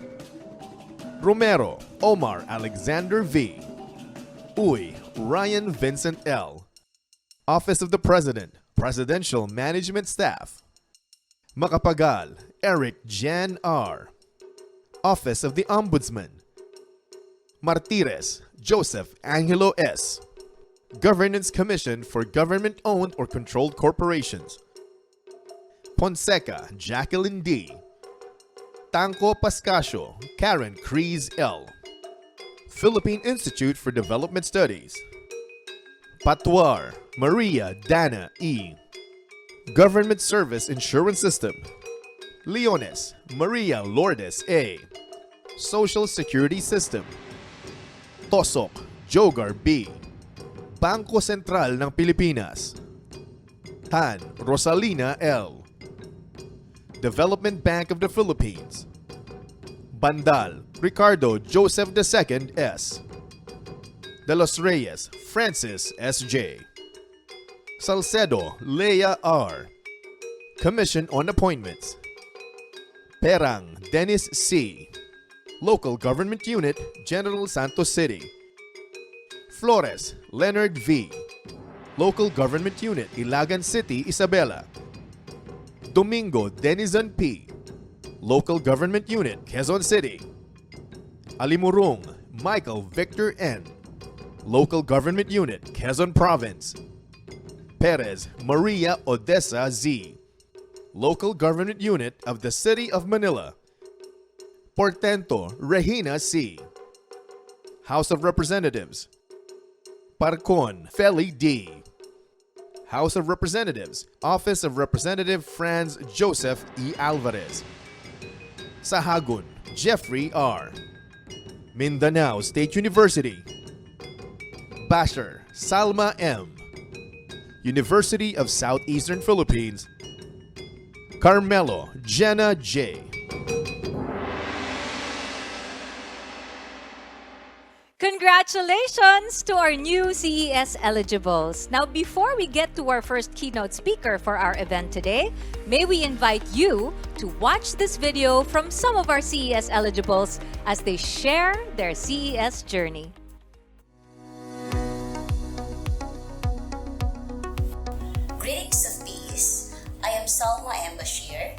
Romero Omar Alexander V. Uy Ryan Vincent L. Office of the President, Presidential Management Staff. Macapagal Eric Jan R. Office of the Ombudsman. Martires Joseph Angelo S. Governance Commission for Government-Owned or Controlled Corporations. Ponseca Jacqueline D. Tanco Pascasio Karen Crees L. Philippine Institute for Development Studies. Patuar Maria Dana E. Government Service Insurance System. Leones Maria Lourdes A. Social Security System. Tosok Jogar B. Bangko Sentral ng Pilipinas. Tan Rosalina L. Development Bank of the Philippines. Bandal Ricardo Joseph II S. De los Reyes Francis S.J. Salcedo Leah R. Commission on Appointments. Perang Dennis C. Local Government Unit, General Santos City. Flores Leonard V. Local Government Unit, Ilagan City, Isabela. Domingo Denizan P., Local Government Unit, Quezon City. Alimurong Michael Victor N., Local Government Unit, Quezon Province. Perez Maria Odessa Z., Local Government Unit of the City of Manila. Portento Regina C., House of Representatives. Parcon Feli D., House of Representatives, Office of Representative Franz Joseph E. Alvarez. Sahagun Jeffrey R., Mindanao State University. Basher Salma M., University of Southeastern Philippines. Carmelo Jenna J. Congratulations to our new CES eligibles. Now, before we get to our first keynote speaker for our event today, may we invite you to watch this video from some of our CES eligibles as they share their CES journey. Greetings of peace. I am Salma M. Bashir,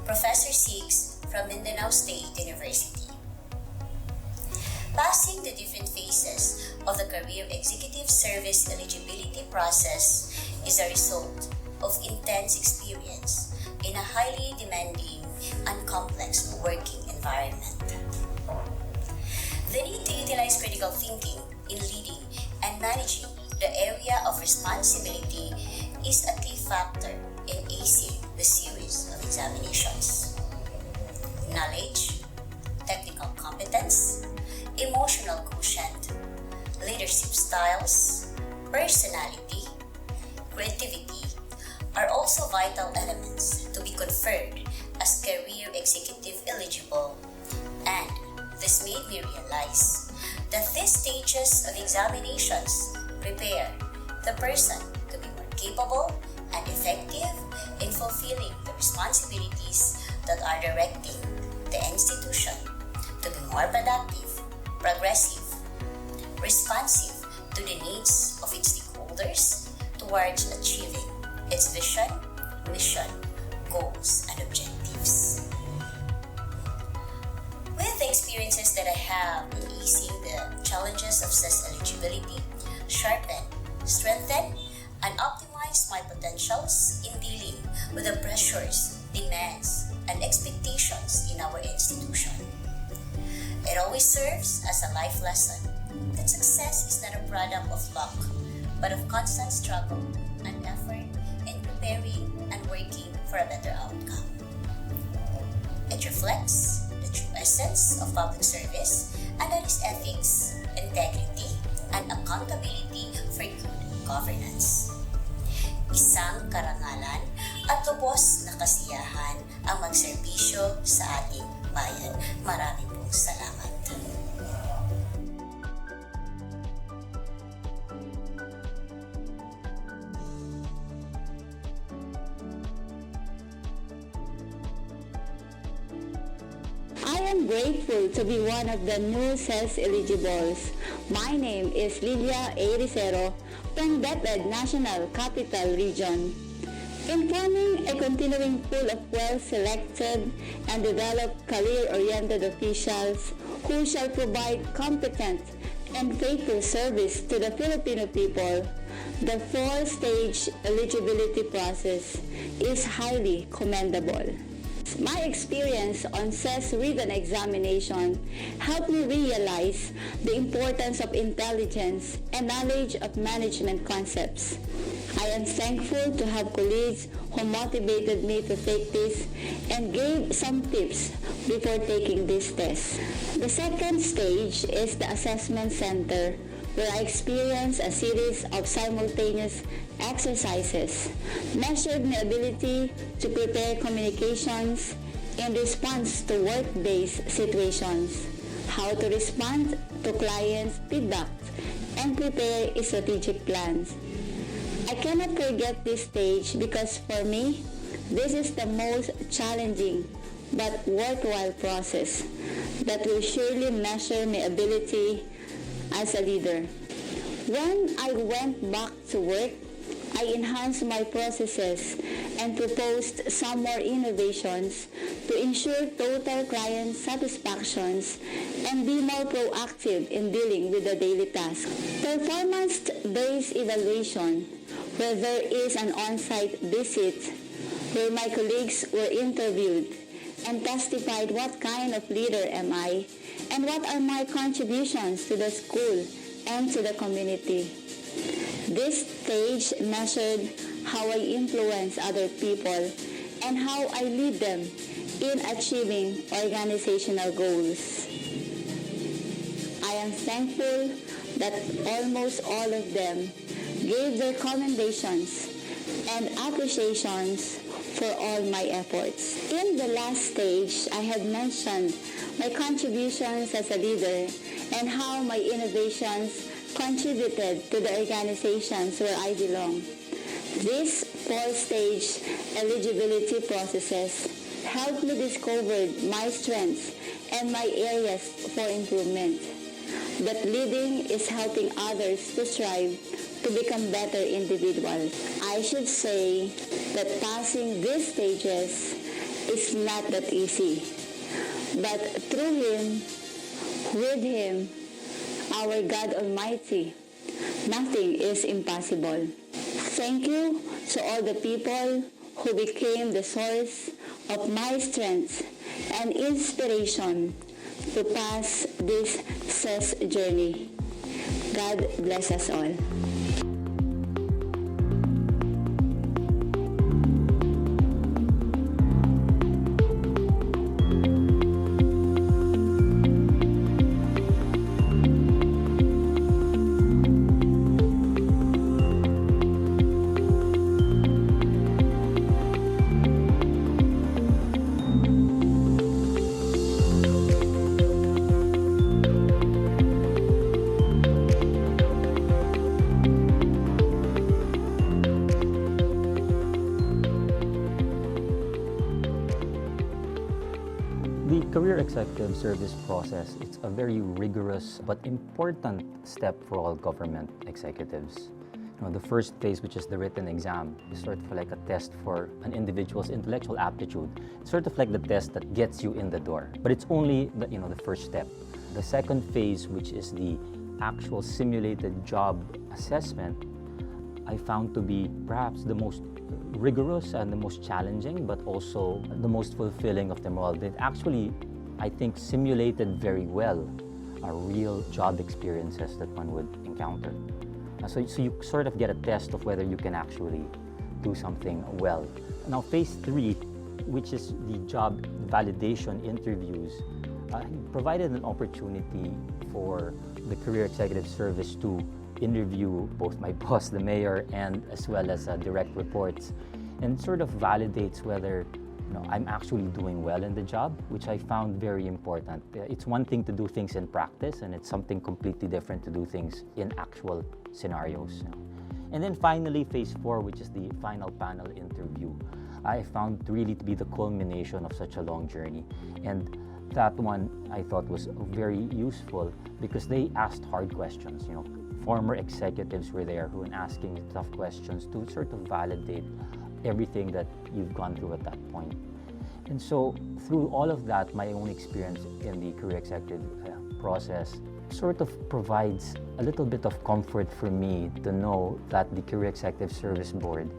Professor 6 from Mindanao State University. Passing the different phases of the Career Executive Service eligibility process is a result of intense experience in a highly demanding and complex working environment. The need to utilize critical thinking in leading and managing the area of responsibility is a key factor in acing the series of examinations. Knowledge, technical competence, emotional quotient, leadership styles, personality, creativity are also vital elements to be conferred as career executive eligible, and this made me realize that these stages of examinations prepare the person to be more capable and effective in fulfilling the responsibilities that are directing the institution to be more productive, progressive, responsive to the needs of its stakeholders towards achieving its vision, mission, goals, and objectives. With the experiences that I have in easing the challenges of CES eligibility, sharpen, strengthen, and optimize my potentials in dealing with the pressures, demands, and expectations in our institution. It always serves as a life lesson that success is not a product of luck, but of constant struggle and effort in preparing and working for a better outcome. It reflects the true essence of public service, and that is ethics, integrity, and accountability for good governance. Isang karangalan at lubos na kasiyahan ang magserbisyo sa ating bayan. Maraming pong salamat. I am grateful to be one of the new CES eligibles. My name is Lilia A. Ricero from DepEd National Capital Region. In forming a continuing pool of well-selected and developed career-oriented officials who shall provide competent and faithful service to the Filipino people, the four-stage eligibility process is highly commendable. My experience on CES written examination helped me realize the importance of intelligence and knowledge of management concepts. I am thankful to have colleagues who motivated me to take this and gave some tips before taking this test. The second stage is the assessment center, where I experienced a series of simultaneous exercises, measured my ability to prepare communications in response to work-based situations, how to respond to clients' feedback, and prepare strategic plans. I cannot forget this stage because for me, this is the most challenging but worthwhile process that will surely measure my ability as a leader. When I went back to work, I enhanced my processes and proposed some more innovations to ensure total client satisfactions and be more proactive in dealing with the daily task. Performance-based evaluation, where there is an on-site visit where my colleagues were interviewed and testified what kind of leader am I and what are my contributions to the school and to the community. This stage measured how I influence other people and how I lead them in achieving organizational goals. I am thankful that almost all of them gave their commendations and appreciations for all my efforts. In the last stage, I had mentioned my contributions as a leader and how my innovations contributed to the organizations where I belong. These 4-stage eligibility processes helped me discover my strengths and my areas for improvement. But leading is helping others to strive to become better individuals. I should say that passing these stages is not that easy. But through Him, with Him, our God Almighty, nothing is impossible. Thank you to all the people who became the source of my strength and inspiration to pass this CES journey. God bless us all. The Career Executive Service process, it's a very rigorous but important step for all government executives. The first phase, which is the written exam, is sort of like a test for an individual's intellectual aptitude. It's sort of like the test that gets you in the door, but it's only the first step. The second phase, which is the actual simulated job assessment, I found to be perhaps the most rigorous and the most challenging, but also the most fulfilling of them all. It actually, I think, simulated very well real job experiences that one would encounter. So you sort of get a test of whether you can actually do something well. Now, phase 3, which is the job validation interviews, provided an opportunity for the Career Executive Service to interview both my boss, the mayor, and as well as direct reports, and sort of validates whether I'm actually doing well in the job, which I found very important. It's one thing to do things in practice, and it's something completely different to do things in actual scenarios. And then finally, phase 4, which is the final panel interview, I found really to be the culmination of such a long journey. And that one I thought was very useful because they asked hard questions. Former executives were there who were asking tough questions to sort of validate everything that you've gone through at that point. And so through all of that, my own experience in the career executive process sort of provides a little bit of comfort for me to know that the Career Executive Service Board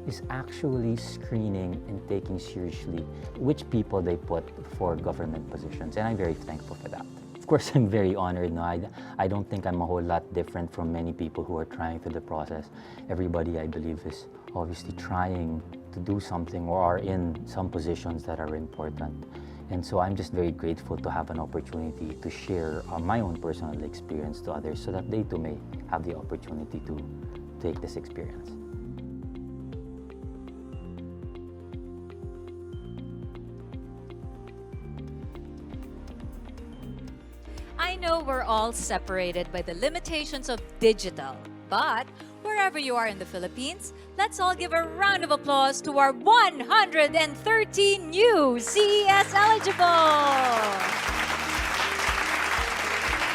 is actually screening and taking seriously which people they put for government positions. And I'm very thankful for that. Of course, I'm very honored. I don't think I'm a whole lot different from many people who are trying through the process. Everybody, I believe, is obviously trying to do something or are in some positions that are important. And so I'm just very grateful to have an opportunity to share my own personal experience to others so that they too may have the opportunity to take this experience. I know we're all separated by the limitations of digital, but wherever you are in the Philippines, let's all give a round of applause to our 130 new CES eligible!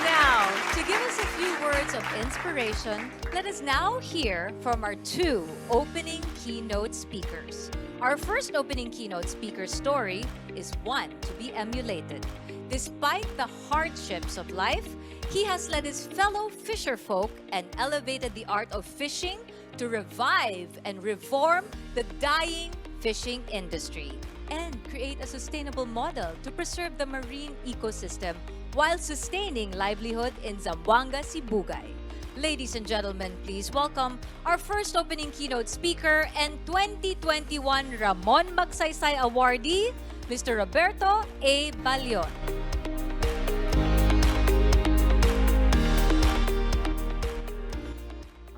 Now, to give us a few words of inspiration, let us now hear from our 2 opening keynote speakers. Our first opening keynote speaker's story is one to be emulated. Despite the hardships of life, he has led his fellow fisherfolk and elevated the art of fishing to revive and reform the dying fishing industry and create a sustainable model to preserve the marine ecosystem while sustaining livelihood in Zamboanga, Sibugay. Ladies and gentlemen, please welcome our first opening keynote speaker and 2021 Ramon Magsaysay awardee, Mr. Roberto A. Balion.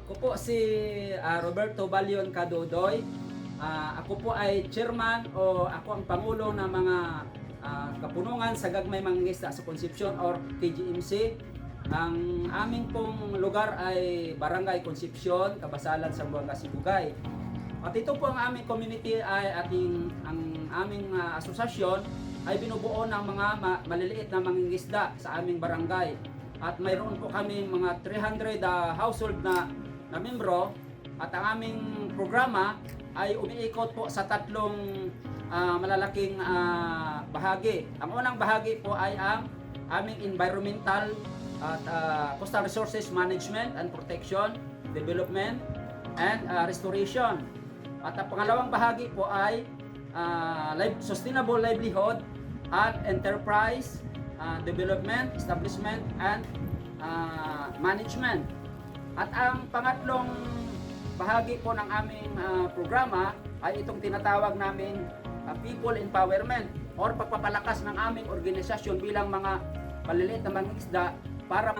Ako po si Roberto Balion Kadodoy. Ako po ay chairman o ako ang pangulo ng mga kapunungan sa Gagmay Mangingisda sa Concepcion or KGMC. Ang aming pong lugar ay Barangay Concepcion, Kabasalan, Zamboanga, Sibugay. At ito po ang aming community ay ang aming asosasyon ay binubuo ng mga maliliit na mangingisda sa aming barangay. At mayroon po kami mga 300 household na membro at ang aming programa ay umiikot po sa tatlong malalaking bahagi. Ang unang bahagi po ay ang aming environmental at coastal resources management and protection, development, and restoration. At ang pangalawang bahagi po ay sustainable livelihood and enterprise development, establishment, and management. At ang pangatlong bahagi po ng aming programa ay itong tinatawag namin people empowerment or pagpapalakas ng aming organisasyon bilang mga maliliit na mangingisda. Para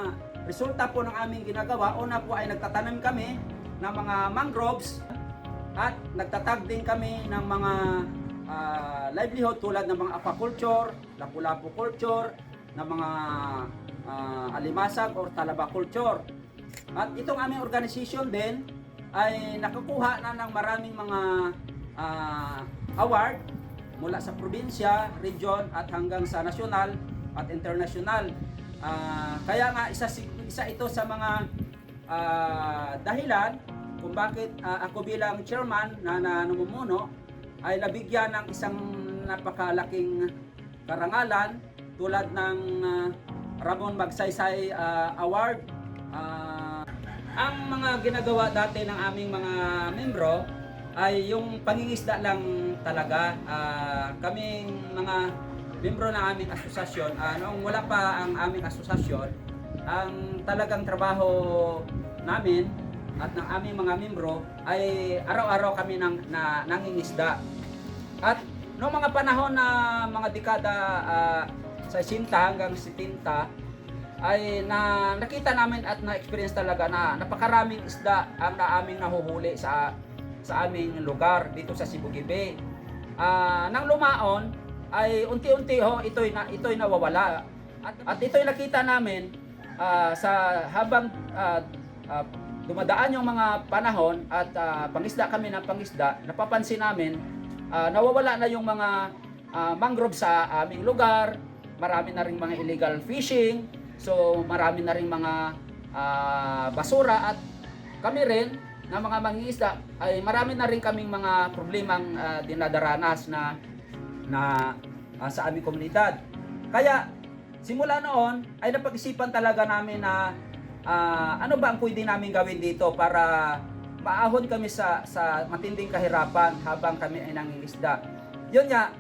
resulta po ng aming ginagawa, una po ay nagtatanim kami ng mga mangroves at nagtatag din kami ng mga livelihood tulad ng mga aquaculture, lapu-lapu culture, ng mga alimasag or talaba culture. At itong aming organization din ay nakakuha na ng maraming mga award mula sa probinsya, region at hanggang sa national at international. Kaya nga isa ito sa mga dahilan kung bakit ako bilang chairman na namumuno ay nabigyan ng isang napakalaking karangalan tulad ng Ramon Magsaysay Award. Ang mga ginagawa dati ng aming mga membro ay yung pangingisda lang talaga. Kaming mga membro ng aming asosasyon, noong wala pa ang aming asosasyon, ang talagang trabaho namin at ng aming mga membro ay araw-araw kami nangingisda. At noong mga panahon na mga dekada sa 60 hanggang 70 ay nakita namin at na-experience talaga na napakaraming isda ang aming nahuhuli sa aming lugar dito sa Sibugay Bay. Nang lumaon ay unti-unti ito'y nawawala. At ito'y nakita namin sa habang dumadaan yung mga panahon at pangisda kami ng pangisda, napapansin namin nawawala na yung mga mangrove sa aming lugar, marami na rin mga illegal fishing, so marami na rin mga basura at kami rin na mga mangingisda ay marami na rin kaming mga problemang dinadaranas na sa aming komunidad. Kaya simula noon ay napag-isipan talaga namin na ano ba ang pwede namin gawin dito para maahon kami sa matinding kahirapan habang kami ay nangingisda. Yun nga,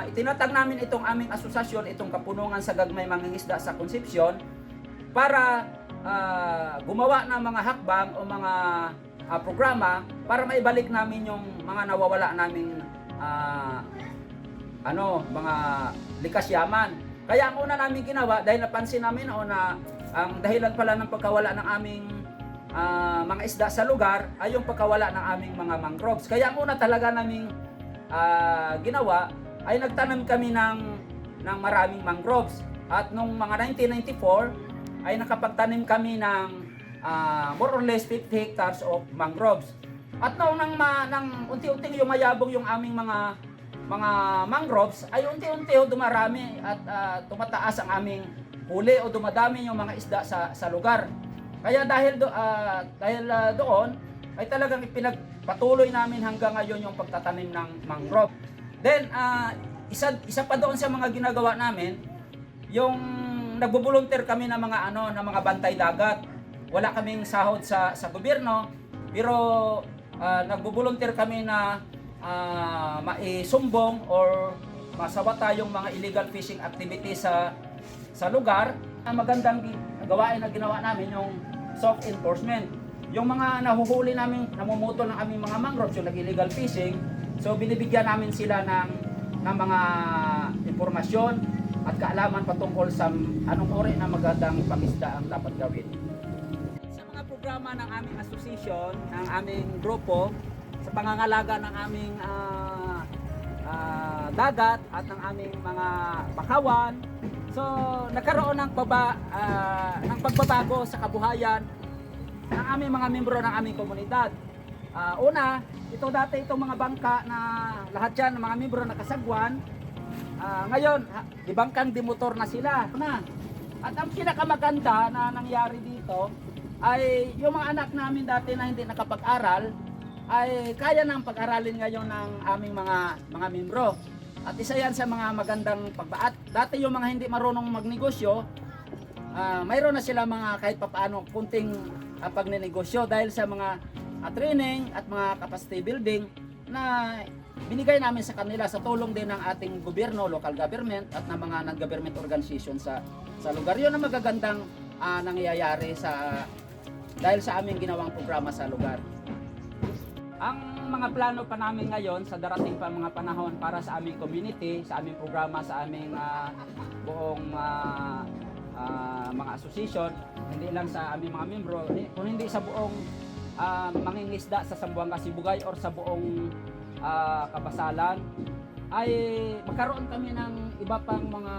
itinatag namin itong aming asosasyon, itong kapunungan sa Gagmay Mangingisda sa Concepcion para gumawa ng mga hakbang o mga programa para maibalik namin yung mga nawawala naming mga likas yaman. Kaya ang una namin ginawa, dahil napansin namin na ang dahilan pala ng pagkawala ng aming mga isda sa lugar ay yung pagkawala ng aming mga mangroves. Kaya ang una talaga naming ginawa ay nagtanim kami ng maraming mangroves. At nung mga 1994 ay nakapagtanim kami ng more or less 50 hectares of mangroves. At noong nang unti-unting yumayabong yung aming mga mangroves ay unti-unti dumarami at tumataas ang aming huli o dumadami yung mga isda sa lugar. Kaya dahil doon ay talagang ipinagpatuloy namin hanggang ngayon yung pagtatanim ng mangrove. Then, isa pa doon sa mga ginagawa namin, yung nagbo-volunteer kami ng mga ng mga bantay dagat. Wala kaming sahod sa gobyerno, pero nagbo-volunteer kami na maisumbong or masawata yung mga illegal fishing activity sa lugar. Ang magandang gawain na ginawa namin yung soft enforcement. Yung mga nahuhuli namin, namumutol ng aming mga mangroves, yung nag-illegal fishing, so binibigyan namin sila ng mga impormasyon at kaalaman patungkol sa anong uri na magandang pangisda ang dapat gawin. Sa mga programa ng aming association, ng aming grupo, sa pangangalaga ng aming dagat at ng aming mga bakawan, so nagkaroon ng pagbabago sa kabuhayan ng aming mga membro ng aming komunidad. Una, itong mga bangka na lahat yan ng mga membro nakasagwan, ngayon, ibangkang dimotor na sila. At ang pinakamaganda na nangyari dito ay yung mga anak namin dati na hindi nakapag-aral ay kaya nang pag-aralin ngayon ng aming mga membro. At isa yan sa mga magandang pagbaat. Dati yung mga hindi marunong magnegosyo, mayroon na sila mga kahit papaano kunting pagnenegosyo dahil sa mga training at mga capacity building na binigay namin sa kanila sa tulong din ng ating gobyerno, local government at ng mga non-government organization sa lugar. Yun ang magagandang nangyayari dahil sa aming ginawang programa sa lugar. Ang mga plano pa namin ngayon sa darating pa mga panahon para sa aming community, sa aming programa, sa aming buong mga association, hindi lang sa aming mga membro, kung hindi sa buong mangingisda sa Zamboanga Sibugay or sa buong Kabasalan, ay magkaroon kami ng iba pang mga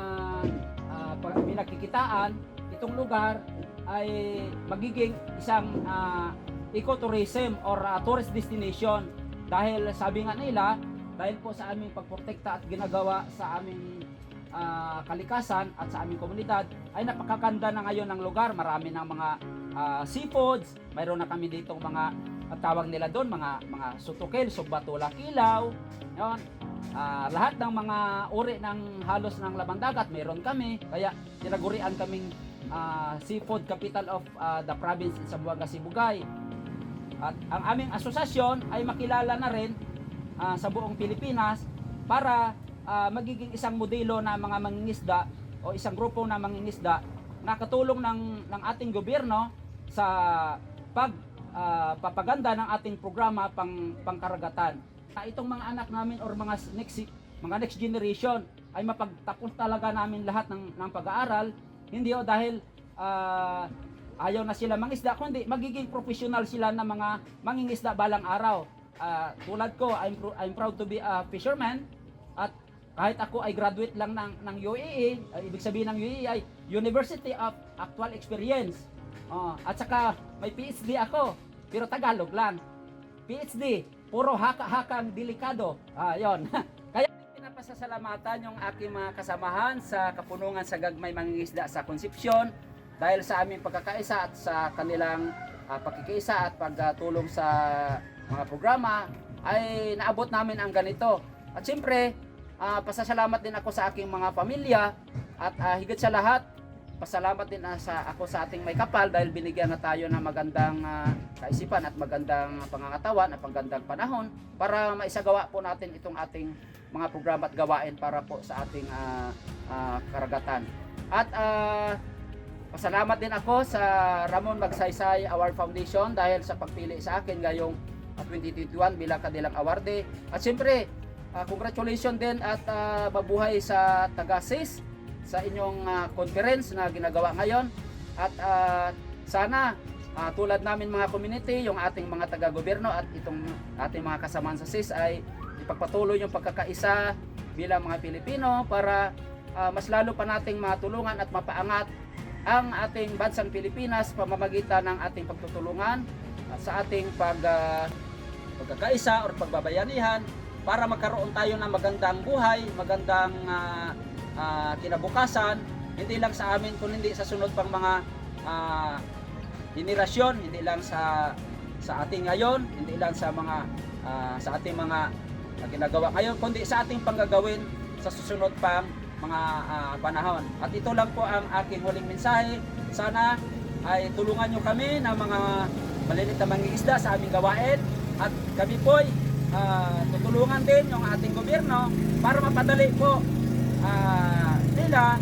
pinagkikitaan. Itong lugar ay magiging isang ecotourism or tourist destination dahil sabi nga nila, dahil po sa aming pagprotekta at ginagawa sa aming kalikasan at sa aming komunidad ay napakaganda na ngayon ng lugar. Marami ng mga seafoods, mayroon na kami ditong mga tawag nila doon, mga sutukil, subbatula, kilaw, yon. Lahat ng mga uri ng halos ng labang dagat mayroon kami, kaya tinagurian kaming seafood capital of the province in Zamboanga Sibugay. At ang aming asosasyon ay makilala na rin sa buong Pilipinas para magiging isang modelo na mga mangingisda o isang grupo na mangingisda na katulong ng ating gobyerno sa papaganda ng ating programa pangkaragatan. Itong mga anak namin or mga next generation ay mapagtapos talaga namin lahat ng pag-aaral, hindi dahil ayaw na sila mangisda, kundi magiging professional sila na mga mangingisda balang araw. Tulad ko, I'm proud to be a fisherman, at kahit ako ay graduate lang ng UAE, ibig sabihin ng UAE ay University of Actual Experience. At saka may PhD ako, pero Tagalog lang. PhD, puro haka-hakang delikado. Yon. Kaya pinapasasalamatan yung aking mga kasamahan sa kapunungan sa Gagmay Mangingisda sa Concepcion dahil sa aming pagkakaisa at sa kanilang pakikiisa at pagtulong sa mga programa ay naabot namin ang ganito. At siyempre, pasasalamat din ako sa aking mga pamilya at higit sa lahat, pasalamat din ako sa ating may kapal dahil binigyan na tayo ng magandang kaisipan at magandang pangangatawan at magandang panahon para maisagawa po natin itong ating mga programa at gawain para po sa ating karagatan. At pasalamat din ako sa Ramon Magsaysay Award Foundation dahil sa pagpili sa akin ngayong 2021 bilang kanilang awardee. At siyempre, congratulations din at mabuhay sa taga-CES sa inyong conference na ginagawa ngayon. At sana tulad namin mga community, yung ating mga taga-gobyerno at itong ating mga kasamahan sa CES ay ipagpatuloy yung pagkakaisa bilang mga Pilipino para mas lalo pa nating matulungan at mapaangat ang ating bansang Pilipinas pamamagitan ng ating pagtutulungan sa ating pagkakaisa o pagbabayanihan para magkaroon tayo ng magandang buhay, magandang kinabukasan, hindi lang sa amin kundi sa sunod pang mga henerasyon, hindi lang sa sa ating ngayon, hindi lang sa mga sa ating mga ginagawa ngayon, kundi sa ating panggagawin sa susunod pang mga panahon. At ito lang po ang aking huling mensahe. Sana ay tulungan nyo kami ng mga maliliit na mangingisda sa aming gawain at kami po ay tutulungan din yung ating gobyerno para mapadali po nila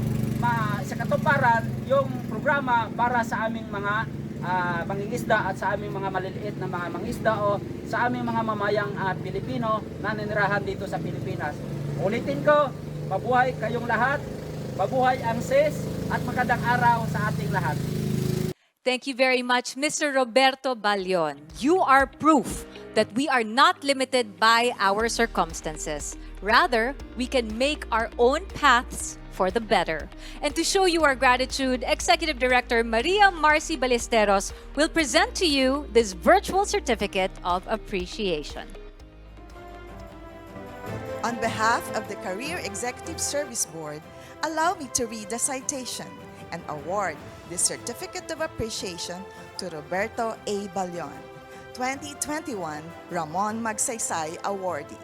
sa katuparan yung programa para sa aming mga mangingisda at sa aming mga maliliit na mga mangingisda o sa aming mga mamayang Pilipino na ninirahan dito sa Pilipinas. Ulitin ko, mabuhay kayong lahat, mabuhay ang CES at magandang araw sa ating lahat. Thank you very much, Mr. Roberto Balyon. You are proof that we are not limited by our circumstances. Rather, we can make our own paths for the better. And to show you our gratitude, Executive Director Maria Marcy Ballesteros will present to you this virtual certificate of appreciation. On behalf of the Career Executive Service Board, allow me to read the citation and award this Certificate of Appreciation to Roberto A. Balyon, 2021 Ramon Magsaysay Awardee,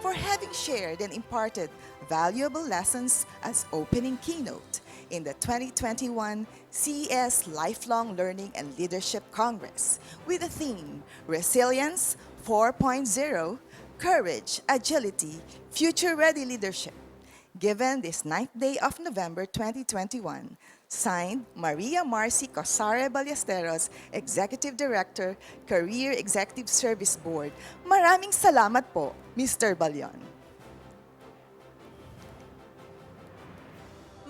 for having shared and imparted valuable lessons as opening keynote in the 2021 CES Lifelong Learning and Leadership Congress with the theme Resilience 4.0, Courage, Agility, Future-Ready Leadership, given this 9th day of November 2021. Signed, Maria Marcy Cosare Ballesteros, Executive Director, Career Executive Service Board. Maraming salamat po, Mr. Balyon.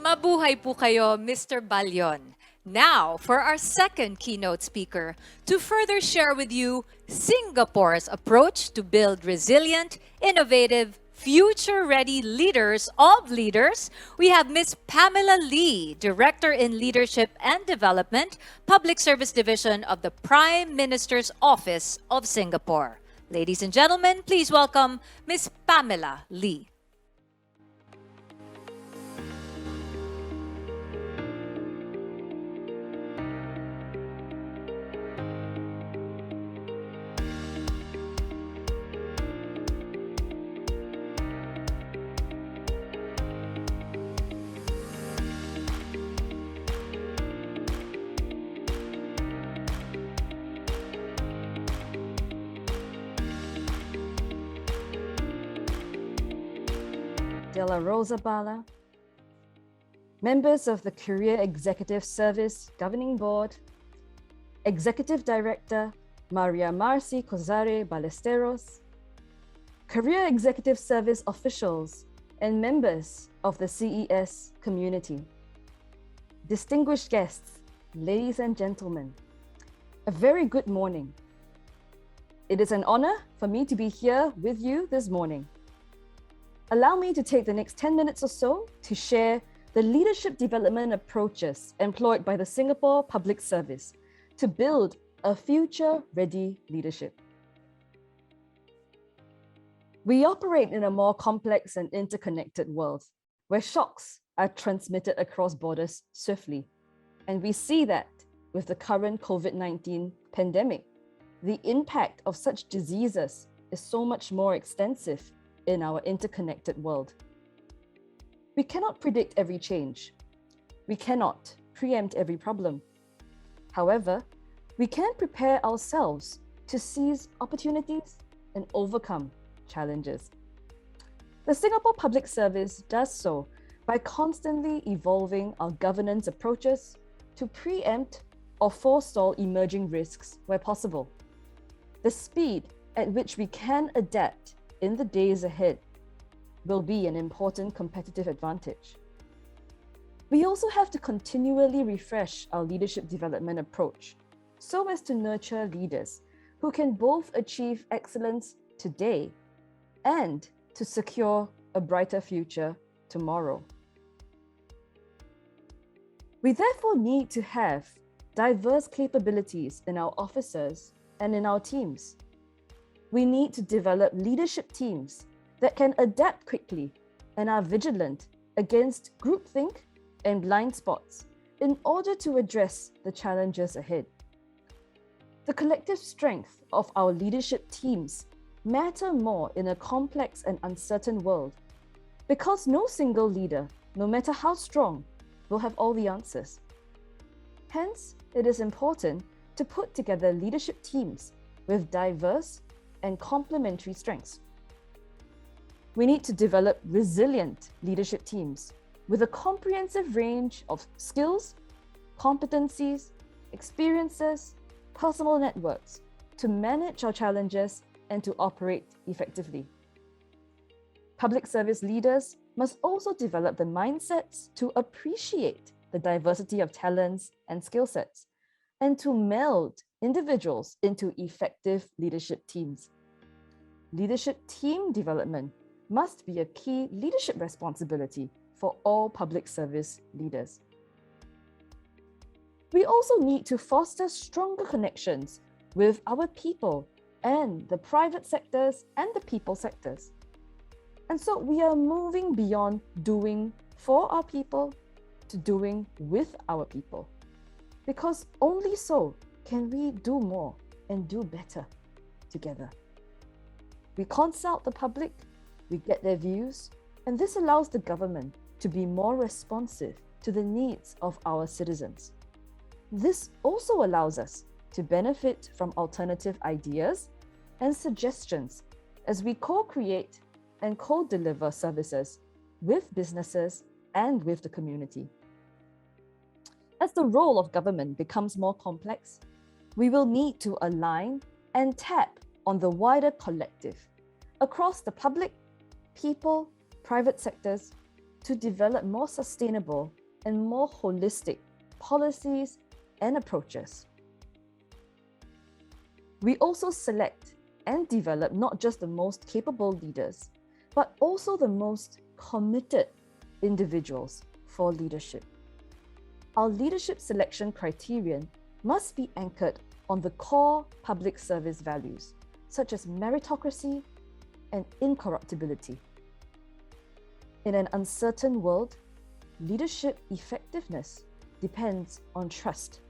Mabuhay po kayo, Mr. Balyon. Now, for our second keynote speaker, to further share with you Singapore's approach to build resilient, innovative, future-ready leaders of leaders, we have Ms. Pamela Lee, Director in Leadership and Development, Public Service Division of the Prime Minister's Office of Singapore. Ladies and gentlemen, please welcome Ms. Pamela Lee. De La Rosa Bala, members of the Career Executive Service Governing Board, Executive Director Maria Marcy Cosare Ballesteros, Career Executive Service officials and members of the CES community, distinguished guests, ladies and gentlemen, a very good morning. It is an honor for me to be here with you this morning. Allow me to take the next 10 minutes or so to share the leadership development approaches employed by the Singapore Public Service to build a future-ready leadership. We operate in a more complex and interconnected world where shocks are transmitted across borders swiftly. And we see that with the current COVID-19 pandemic, the impact of such diseases is so much more extensive in our interconnected world. We cannot predict every change. We cannot preempt every problem. However, we can prepare ourselves to seize opportunities and overcome challenges. The Singapore Public Service does so by constantly evolving our governance approaches to preempt or forestall emerging risks where possible. The speed at which we can adapt in the days ahead will be an important competitive advantage. We also have to continually refresh our leadership development approach so as to nurture leaders who can both achieve excellence today and to secure a brighter future tomorrow. We therefore need to have diverse capabilities in our officers and in our teams. We need to develop leadership teams that can adapt quickly and are vigilant against groupthink and blind spots in order to address the challenges ahead. The collective strength of our leadership teams matter more in a complex and uncertain world because no single leader, no matter how strong, will have all the answers. Hence, it is important to put together leadership teams with diverse and complementary strengths. We need to develop resilient leadership teams with a comprehensive range of skills, competencies, experiences, personal networks to manage our challenges and to operate effectively. Public service leaders must also develop the mindsets to appreciate the diversity of talents and skill sets and to meld individuals into effective leadership teams. Leadership team development must be a key leadership responsibility for all public service leaders. We also need to foster stronger connections with our people and the private sectors and the people sectors. And so we are moving beyond doing for our people to doing with our people, because only so can we do more and do better together. We consult the public, we get their views, and this allows the government to be more responsive to the needs of our citizens. This also allows us to benefit from alternative ideas and suggestions as we co-create and co-deliver services with businesses and with the community. As the role of government becomes more complex, we will need to align and tap on the wider collective across the public, people, private sectors to develop more sustainable and more holistic policies and approaches. We also select and develop not just the most capable leaders, but also the most committed individuals for leadership. Our leadership selection criterion must be anchored on the core public service values, such as meritocracy and incorruptibility. In an uncertain world, leadership effectiveness depends on trust.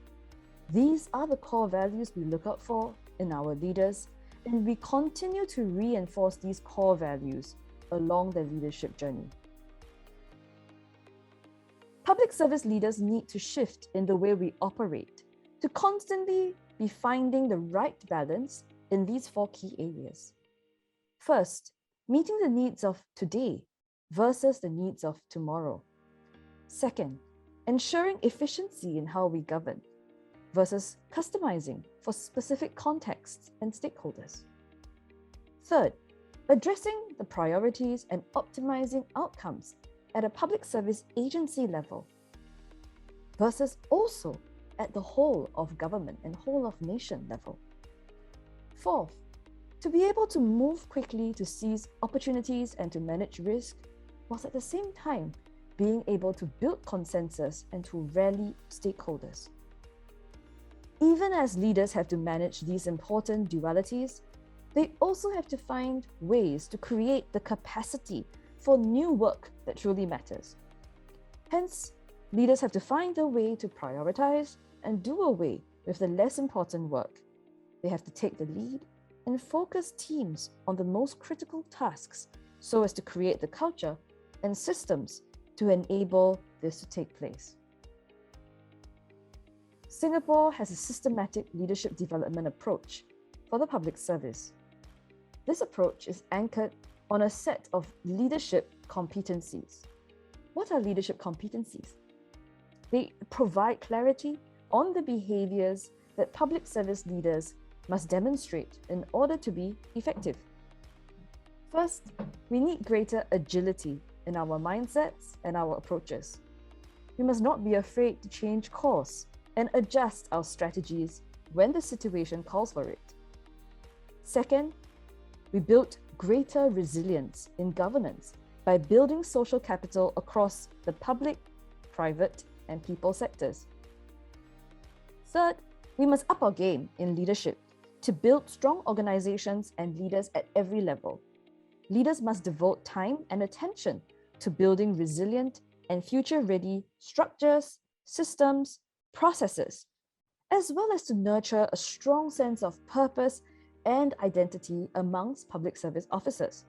These are the core values we look out for in our leaders, and we continue to reinforce these core values along their leadership journey. Public service leaders need to shift in the way we operate to constantly be finding the right balance in these 4 key areas. First, meeting the needs of today versus the needs of tomorrow. Second, ensuring efficiency in how we govern versus customizing for specific contexts and stakeholders. Third, addressing the priorities and optimizing outcomes at a public service agency level versus also at the whole of government and whole of nation level. Fourth, to be able to move quickly to seize opportunities and to manage risk, whilst at the same time being able to build consensus and to rally stakeholders. Even as leaders have to manage these important dualities, they also have to find ways to create the capacity for new work that truly matters. Hence, leaders have to find a way to prioritize and do away with the less important work. They have to take the lead and focus teams on the most critical tasks so as to create the culture and systems to enable this to take place. Singapore has a systematic leadership development approach for the public service. This approach is anchored on a set of leadership competencies. What are leadership competencies? They provide clarity on the behaviors that public service leaders must demonstrate in order to be effective. First, we need greater agility in our mindsets and our approaches. We must not be afraid to change course and adjust our strategies when the situation calls for it. Second, we build greater resilience in governance by building social capital across the public, private, and people sectors. Third, we must up our game in leadership to build strong organizations and leaders at every level. Leaders must devote time and attention to building resilient and future-ready structures, systems, processes, as well as to nurture a strong sense of purpose and identity amongst public service officers.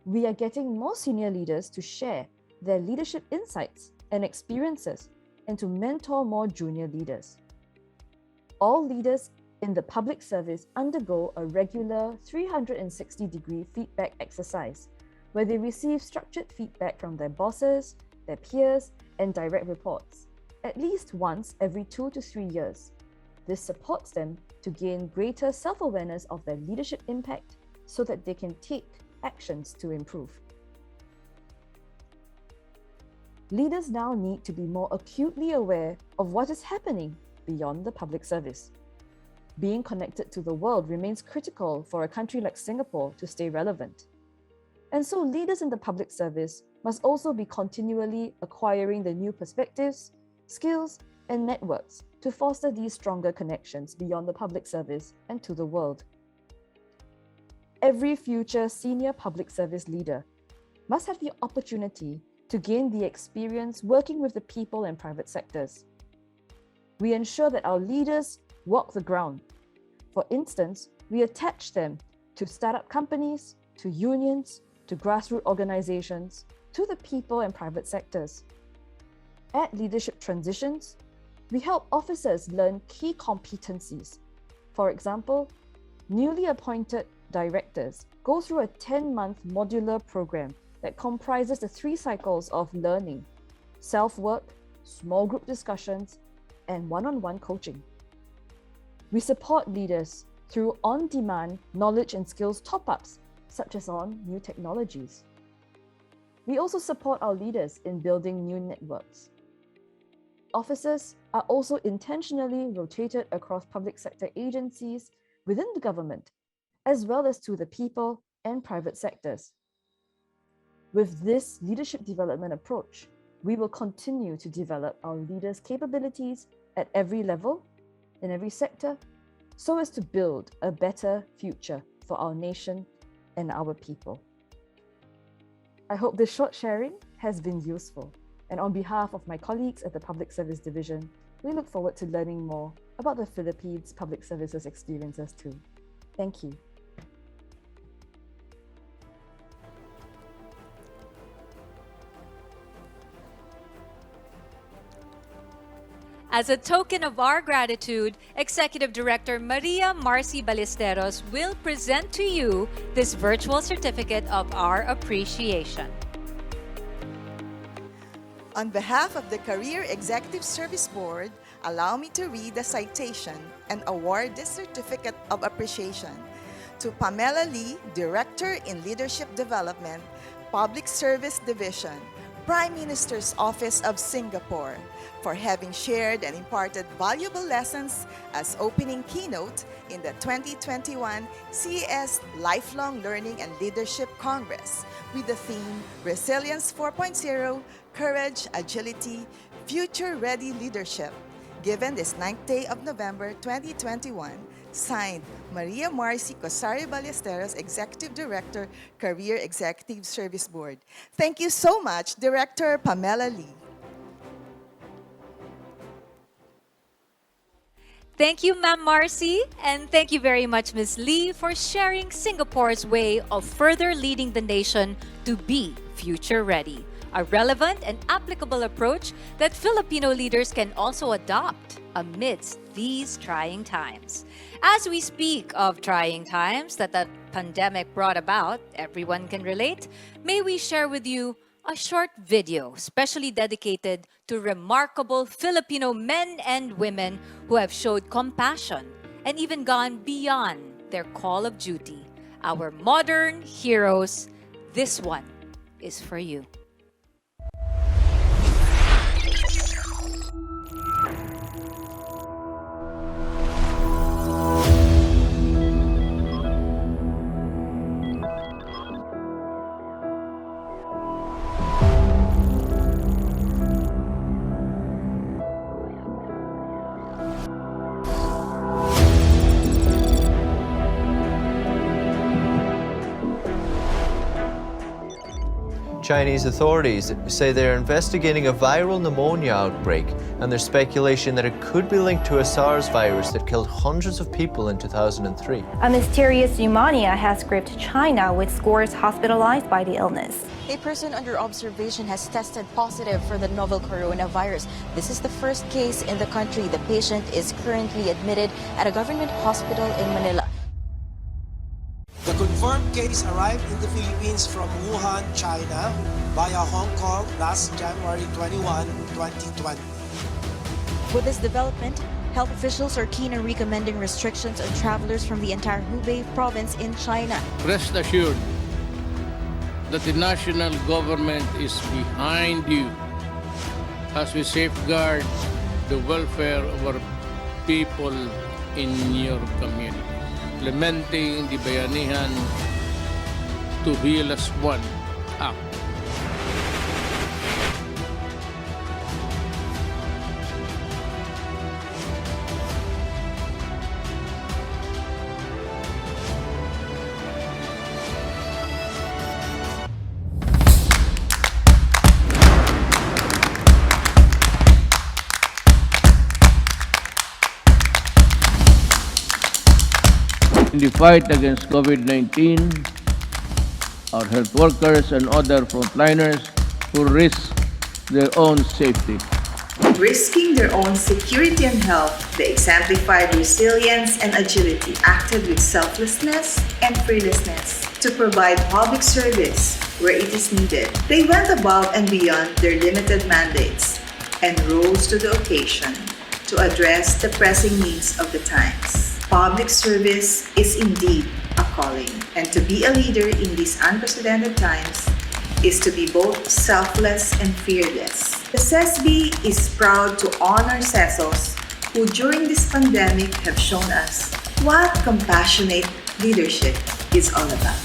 We are getting more senior leaders to share their leadership insights and experiences and to mentor more junior leaders. All leaders in the public service undergo a regular 360-degree feedback exercise where they receive structured feedback from their bosses, their peers, and direct reports, at least once every 2 to 3 years. This supports them to gain greater self-awareness of their leadership impact so that they can take actions to improve. Leaders now need to be more acutely aware of what is happening beyond the public service. Being connected to the world remains critical for a country like Singapore to stay relevant. And so leaders in the public service must also be continually acquiring the new perspectives, skills, and networks to foster these stronger connections beyond the public service and to the world. Every future senior public service leader must have the opportunity to gain the experience working with the people and private sectors. We ensure that our leaders walk the ground. For instance, we attach them to startup companies, to unions, to grassroots organizations, to the people and private sectors. At leadership transitions, we help officers learn key competencies. For example, newly appointed directors go through a 10-month modular program that comprises the 3 cycles of learning: self-work, small group discussions, and one-on-one coaching. We support leaders through on-demand knowledge and skills top-ups, such as on new technologies. We also support our leaders in building new networks. Officers are also intentionally rotated across public sector agencies within the government, as well as to the people and private sectors. With this leadership development approach, we will continue to develop our leaders' capabilities at every level, in every sector, so as to build a better future for our nation and our people. I hope this short sharing has been useful. And on behalf of my colleagues at the Public Service Division, we look forward to learning more about the Philippines Public Services experiences too. Thank you. As a token of our gratitude, Executive Director Maria Marcy Ballesteros will present to you this virtual certificate of our appreciation. On behalf of the Career Executive Service Board, allow me to read the citation and award this certificate of appreciation to Pamela Lee, Director in Leadership Development, Public Service Division, Prime Minister's Office of Singapore, for having shared and imparted valuable lessons as opening keynote in the 2021 CES Lifelong Learning and Leadership Congress with the theme Resilience 4.0, Courage, Agility, Future-Ready Leadership, given this 9th day of November 2021, signed Maria Marcy Cosario Ballesteros, Executive Director, Career Executive Service Board. Thank you so much, Director Pamela Lee. Thank you, Ma'am Marcy, and thank you very much, Ms. Lee, for sharing Singapore's way of further leading the nation to be future-ready, a relevant and applicable approach that Filipino leaders can also adopt amidst these trying times. As we speak of trying times that the pandemic brought about, everyone can relate, may we share with you a short video specially dedicated to remarkable Filipino men and women who have showed compassion and even gone beyond their call of duty. Our modern heroes, this one is for you. Chinese authorities say they're investigating a viral pneumonia outbreak, and there's speculation that it could be linked to a SARS virus that killed hundreds of people in 2003. A mysterious pneumonia has gripped China, with scores hospitalized by the illness. A person under observation has tested positive for the novel coronavirus. This is the first case in the country. The patient is currently admitted at a government hospital in Manila. The confirmed case arrived in the Philippines from Wuhan, China, via Hong Kong last January 21, 2020. With this development, health officials are keen on recommending restrictions on travelers from the entire Hubei province in China. Rest assured that the national government is behind you as we safeguard the welfare of our people in your community. Implementing the Bayanihan to Heal as One Act. In the fight against COVID-19, our health workers and other frontliners who risk their own safety. Risking their own security and health, they exemplified resilience and agility, acted with selflessness and fearlessness to provide public service where it is needed. They went above and beyond their limited mandates and rose to the occasion to address the pressing needs of the times. Public service is indeed a calling, and to be a leader in these unprecedented times is to be both selfless and fearless. The CESB is proud to honor CESOs who during this pandemic have shown us what compassionate leadership is all about.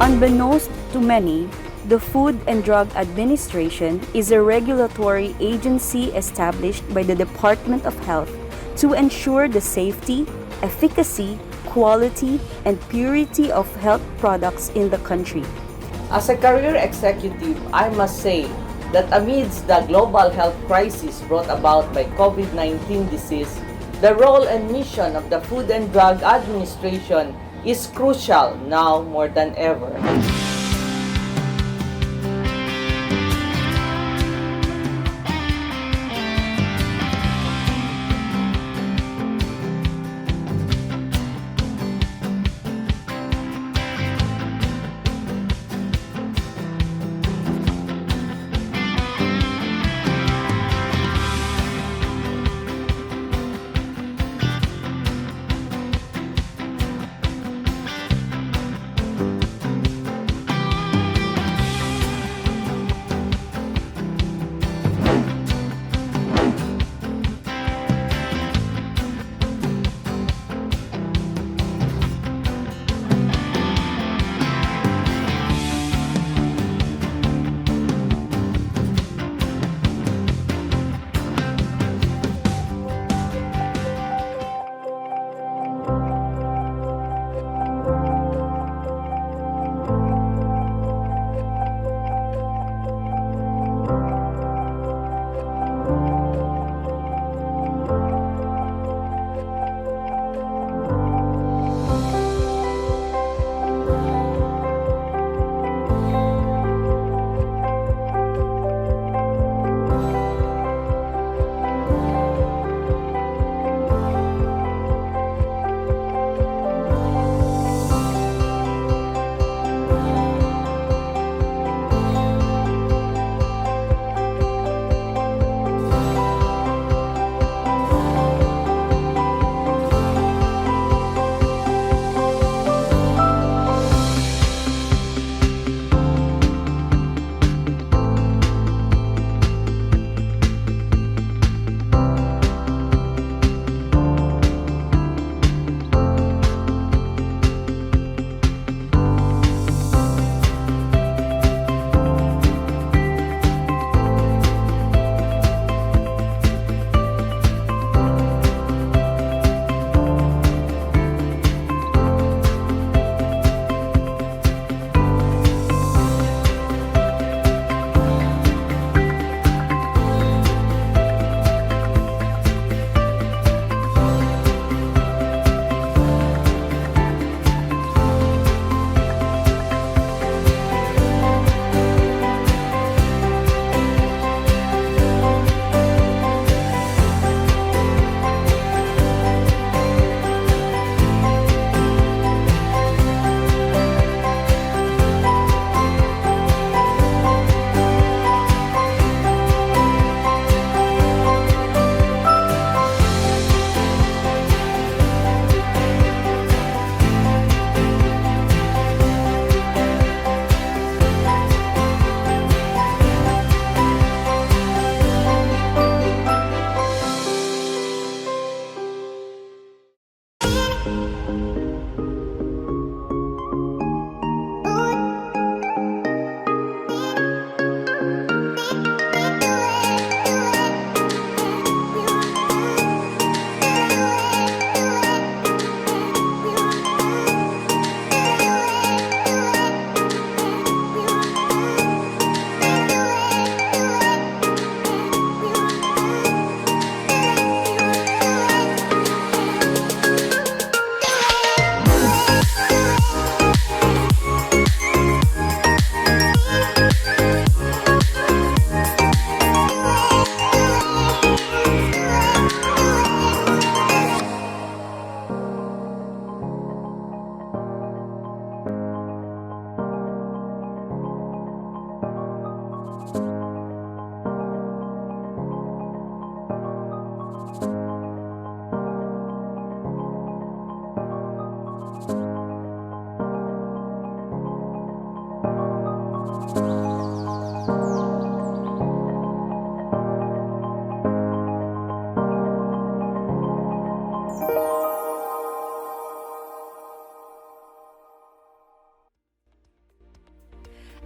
Unbeknownst to many, the Food and Drug Administration is a regulatory agency established by the Department of Health to ensure the safety, efficacy, quality, and purity of health products in the country. As a career executive, I must say that amidst the global health crisis brought about by COVID-19 disease, the role and mission of the Food and Drug Administration is crucial now more than ever.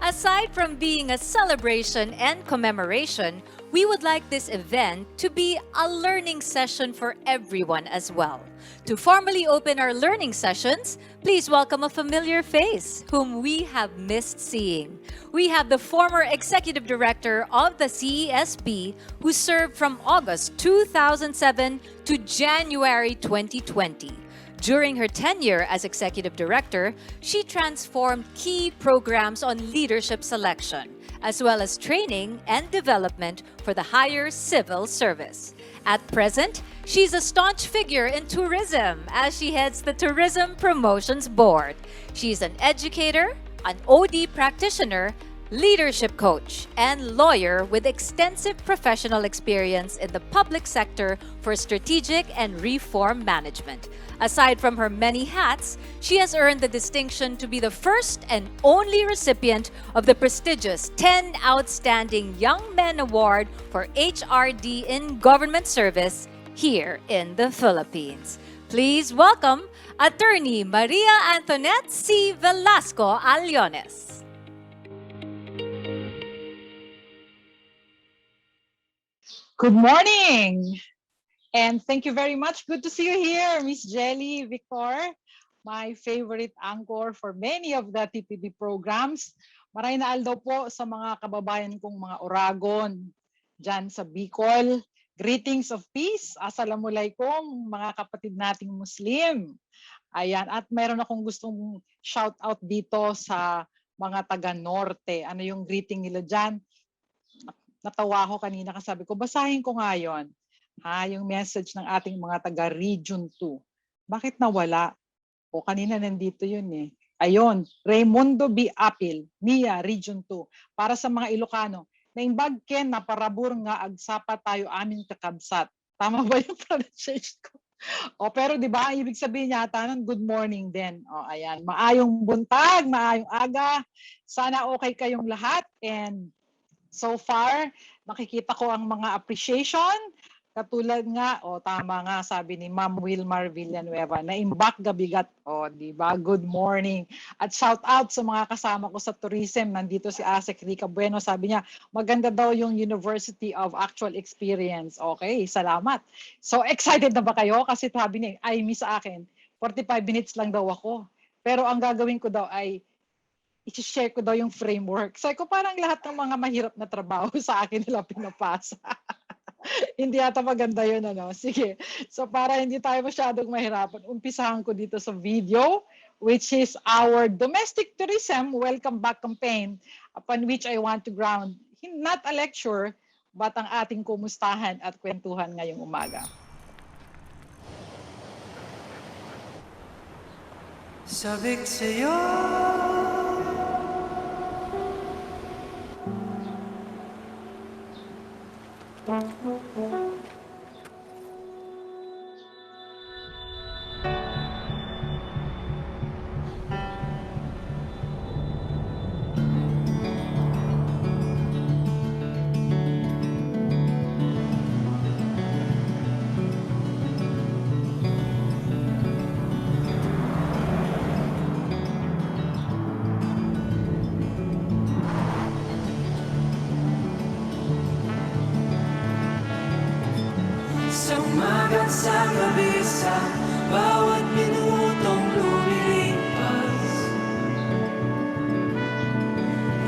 Aside from being a celebration and commemoration, we would like this event to be a learning session for everyone as well. To formally open our learning sessions, please welcome a familiar face whom we have missed seeing. We have the former executive director of the CESB who served from August 2007 to January 2020. During her tenure as executive director, she transformed key programs on leadership selection, as well as training and development for the higher civil service. At present, she's a staunch figure in tourism as she heads the Tourism Promotions Board. She's an educator, an OD practitioner, leadership coach, and lawyer with extensive professional experience in the public sector for strategic and reform management. Aside from her many hats, she has earned the distinction to be the first and only recipient of the prestigious 10 Outstanding Young Men Award for HRD in Government Service here in the Philippines. Please welcome Attorney Maria Antoinette C. Velasco Aliones. Good morning! And thank you very much. Good to see you here, Miss Jelly, Victor, my favorite anchor for many of the TPB programs. Maray na aldaw po sa mga kababayan kong mga Oragon dyan sa Bicol. Greetings of peace. Assalamualaikum, mga kapatid nating Muslim. Ayan, at mayroon akong gustong shout out dito sa mga taga-Norte. Ano yung greeting nila dyan? Natawa ako kanina kasi sabi ko, basahin ko nga yun. Yung message ng ating mga taga Region 2. Bakit nawala? O kanina nandito yun eh. Ayon, Raimundo B. Apil, Mia, Region 2. Para sa mga Ilocano, naimbag ken na parabur nga agsapa tayo amin kakabsat. Tama ba yung pronunciation ko? O pero di ba, ibig sabihin yata nun, good morning din. O ayan, maayong buntag, maayong aga. Sana okay kayong lahat. And so far, nakikita ko ang mga appreciation. Katulad nga, tama nga, sabi ni Ma'am Wilmar Villanueva, naimbak gabigat, di ba? Good morning. At shout out sa mga kasama ko sa tourism. Nandito si Asek Rica Bueno, sabi niya, maganda daw yung University of Actual Experience. Okay, salamat. So excited na ba kayo? Kasi sabi niya, ay miss sa akin, 45 minutes lang daw ako. Pero ang gagawin ko daw ay i-share ko daw yung framework. Sabi ko parang lahat ng mga mahirap na trabaho sa akin nila pinapasa. Hindi yata maganda yun, ano? Sige. So para hindi tayo masyadong mahirapan, umpisahan ko dito sa video, which is our domestic tourism welcome back campaign, upon which I want to ground, not a lecture, but ang ating kumustahan at kwentuhan ngayong umaga. Sabik sa'yo sa gabi sa bawat minutong lumilipas.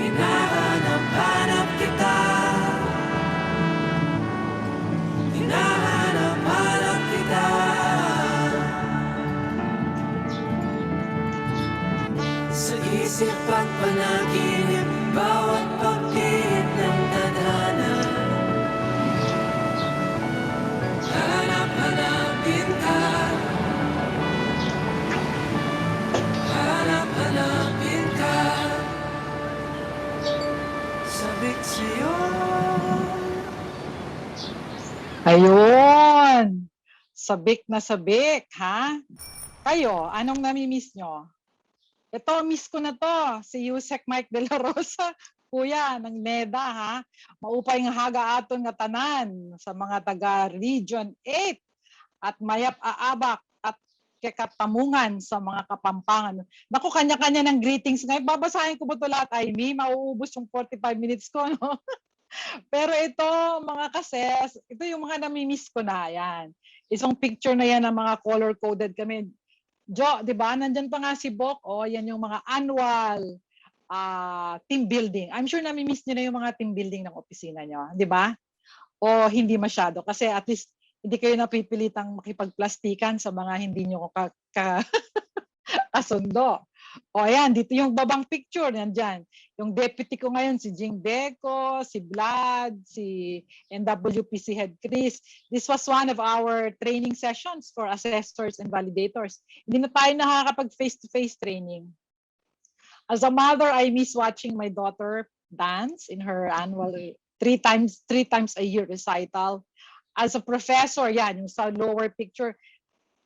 Hinahanap-hanap kita, hinahanap-hanap kita. Sa isip at panaginip, bawat pagpihit ng tadhana. Hanap-hanapin ka, hanap-hanapin ka. Sabik sa'yo. Ayun! Sabik na sabik, ha? Kayo, anong nami-miss nyo? Ito, miss ko na to. Si Yusek Mike de la Rosa. Kuya, ng NEDA, ha? Maupay nga haga aton nga tanan sa mga taga Region 8 at mayap aabak at kekatamungan sa mga Kapampangan. Naku, kanya-kanya ng greetings ngayon. Babasahin ko ba ito lahat? Ay, mauubos yung 45 minutes ko, no? Pero ito, mga kases, ito yung mga nami-miss ko na. Yan. Isang picture na yan ng mga color-coded kami. Jo, di ba? Nandyan pa nga si Bok. Oh, yan yung mga annual team building. I'm sure nami-miss niyo na yung mga team building ng opisina nyo. Di ba? O hindi masyado. Kasi at least hindi kayo napipilitang makipagplastikan sa mga hindi nyo kasundo. O ayan, dito yung babang picture, nandyan. Yung deputy ko ngayon, si Jing Deco, si Vlad, si NWPC Head Chris. This was one of our training sessions for assessors and validators. Hindi na tayo nakakapag face-to-face training. As a mother, I miss watching my daughter dance in her annual three times a year recital. As a professor, yan, yung sa lower picture,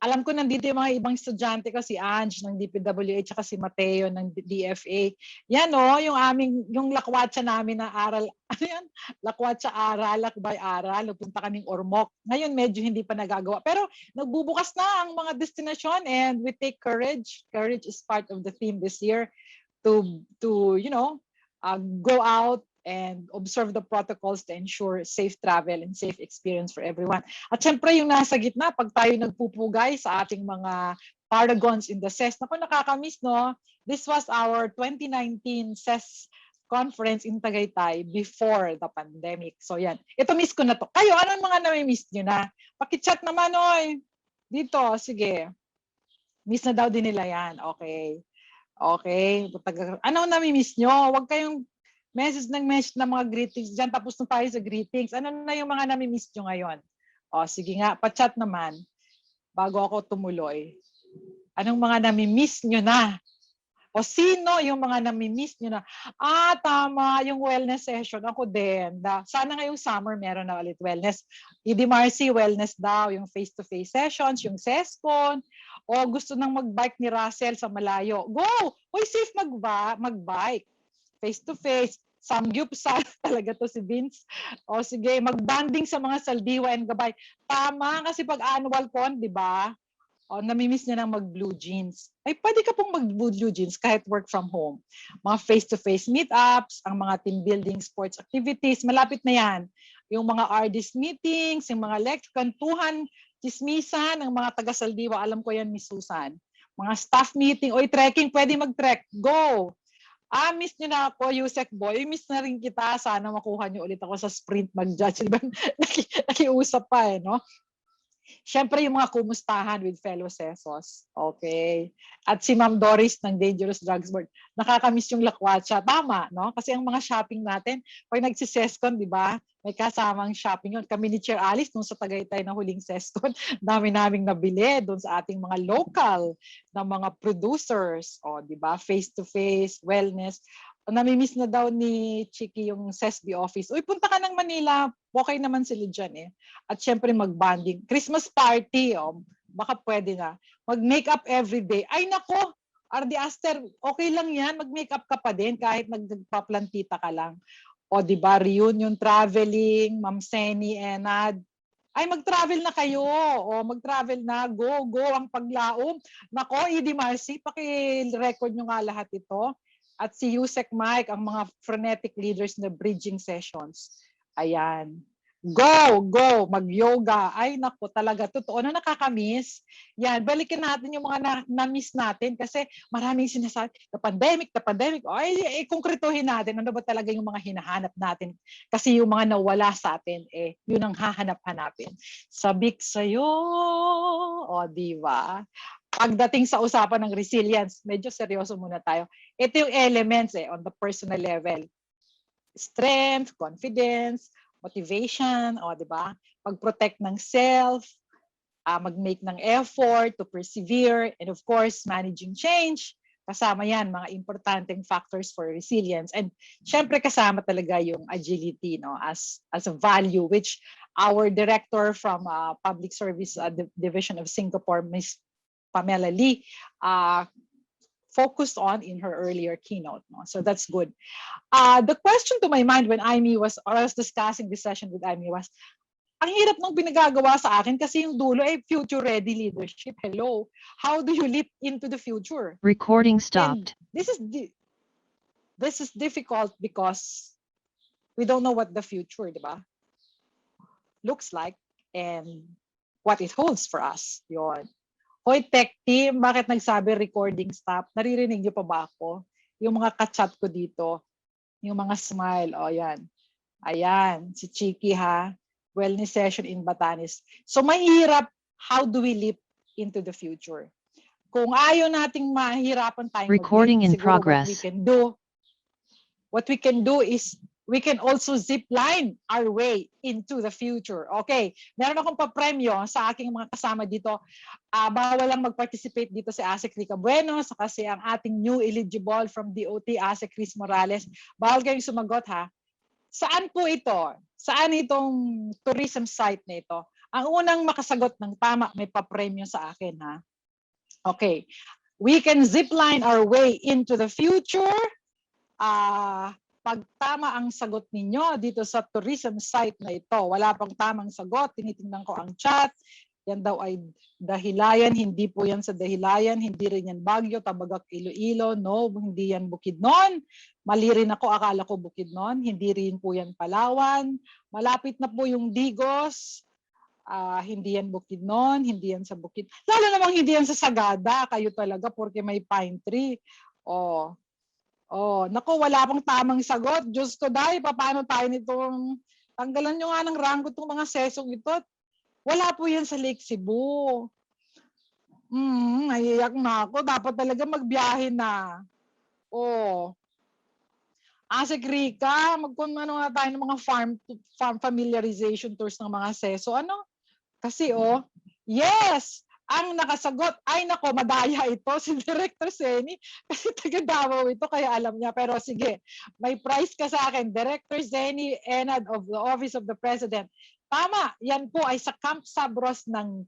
alam ko nandito yung mga ibang estudyante ko, si Ange ng DPWH, at si Mateo ng DFA. Yan o, yung lakwatsa namin na aral, ano yan? Lakwatsa aral, lakbay aral, punta kaming Ormoc. Ngayon medyo hindi pa nagagawa. Pero nagbubukas na ang mga destinasyon and we take courage. Courage is part of the theme this year to go out and observe the protocols to ensure safe travel and safe experience for everyone. At syempre yung nasa gitna, pag tayo nagpupugay sa ating mga paragons in the CES, naku, nakakamiss, no? This was our 2019 CES conference in Tagaytay before the pandemic. So yan, ito miss ko na to. Kayo, anong mga nami-miss nyo na? Pakichat naman, oy. Dito, sige. Miss na daw din nila yan. Okay. Okay. Ano nami-miss nyo? Huwag kayong message ng mga greetings dyan. Tapos na tayo sa greetings. Ano na yung mga nami-miss nyo ngayon? O, sige nga, pa-chat naman bago ako tumuloy. Anong mga nami-miss nyo na? O sino yung mga nami-miss nyo na? Tama, yung wellness session. Ako din. Sana ngayong summer meron na ulit wellness. ED wellness daw, yung face-to-face sessions, yung CESCON. O gusto nang mag-bike ni Russell sa malayo. Go! Uy, safe mag-bike. Face-to-face. Samgyupsal talaga to si Vince. O sige, mag-banding sa mga saldiwa and gabay. Tama, kasi pag annual con, di ba? O namimiss niya ng mag-blue jeans. Ay, pwede ka pong mag-blue jeans kahit work from home. Mga face-to-face meetups, ang mga team building sports activities, malapit na yan. Yung mga RDs meetings, yung mga lecture, kantuhan, chismisan, ng mga taga-saldiwa, alam ko yan, Miss Susan. Mga staff meeting, oy, trekking, pwede mag-trek. Go! Miss nyo na ako, Yusek Boy. Miss na rin kita. Sana makuha nyo ulit ako sa sprint mag-judge. Diba? Nakiusap pa no? Siyempre yung mga kumustahan with fellow sesos. Okay. At si Ma'am Doris ng Dangerous Drugs Board. Nakakamiss yung lakwatsa. Tama, no? Kasi ang mga shopping natin, pag nagsisescon, di ba? May kasamang shopping yun. Kami ni Chair Alice, nung sa Tagaytay na huling sescon, dami naming nabili doon sa ating mga local na mga producers. O, di ba? Face-to-face, wellness. Namimiss na daw ni Chiki yung CESB office. Uy, punta ka ng Manila. Okay naman sila dyan At syempre mag-bonding. Christmas party, baka pwede na. Mag-makeup everyday. Ay nako, RD Aster, okay lang yan. Mag-makeup ka pa din kahit nagpaplantita ka lang. O di ba reunion traveling, Ma'am Seni, Enad. Ay mag-travel na kayo. O mag-travel na. Go, go ang paglaom. Nako, Edie Marcy, paki-record nyo nga lahat ito. At si Yusek Mike, ang mga frenetic leaders na bridging sessions. Ayan. Go, mag-yoga. Ay, naku, talaga, totoo na nakakamiss. Yan, balikan natin yung mga na-miss natin kasi maraming sinasabi, the pandemic. Ay, konkretuhin natin, ano ba talaga yung mga hinahanap natin? Kasi yung mga nawala sa atin, yun ang hahanap-hanapin. Sabik sa'yo, o di ba? Pagdating sa usapan ng resilience, medyo seryoso muna tayo. Ito yung elements on the personal level. Strength, confidence, motivation, o di ba? Pag-protect ng self, mag-make ng effort to persevere, and of course, managing change. Kasama yan, mga importanteng factors for resilience. And syempre kasama talaga yung agility, no, as a value, which our director from Public Service Division of Singapore, Ms. Pamela Lee, focused on in her earlier keynote. No? So that's good. The question to my mind when I was discussing this session with Amy was, ang hirap nung pinagagawa sa akin kasi yung dulo future-ready leadership. Hello. How do you leap into the future? Recording stopped. And this is difficult because we don't know what the future, di ba, looks like and what it holds for us. Yon. Hoy, tech team, bakit nagsabi recording stop? Naririnig niyo pa ba ako? Yung mga ka-chat ko dito, yung mga smile, yan. Ayan, si Chiki ha. Wellness session in Batanes. So mahirap, how do we leap into the future? Kung ayaw nating mahirapan tayong Recording in siguro progress. what we can do is we can also zip line our way into the future. Okay, meron akong papremyo sa aking mga kasama dito. Bawal lang mag-participate dito si Ase Rica Bueno, kasi ang ating new eligible from DOT, Ase Chris Morales. Bawal kayong sumagot ha. Saan po ito? Saan itong tourism site na ito? Ang unang makasagot ng tama, may papremyo sa akin ha. Okay, we can zip line our way into the future. Pag tama ang sagot ninyo dito sa tourism site na ito, wala pang tamang sagot, tinitingnan ko ang chat, yan daw ay Dahilayan, hindi po yan sa Dahilayan, hindi rin yan Baguio, Tabagak, Iloilo, no, hindi yan Bukidnon, mali rin ako, akala ko Bukidnon, hindi rin po yan Palawan, malapit na po yung Digos, hindi yan Bukidnon, hindi yan sa Bukid, lalo namang hindi yan sa Sagada, kayo talaga porque may pine tree, naku, wala pang tamang sagot. Diyos ko dahil, paano tayo nitong, tanggalan nyo nga ng ranggo itong mga sesong ito. Wala po yan sa Lake Cebu. Naiiyak na ako. Dapat talaga magbiyahe na. Asik Rika, magkumano nga tayo ng mga farm familiarization tours ng mga seso. Ano? Kasi yes! Ang nakasagot, ay nako, madaya ito, si Director Zeni, kasi taga Davao ito, kaya alam niya. Pero sige, may prize ka sa akin, Director Zeni Enad of the Office of the President. Tama, yan po ay sa Camp Sabros ng,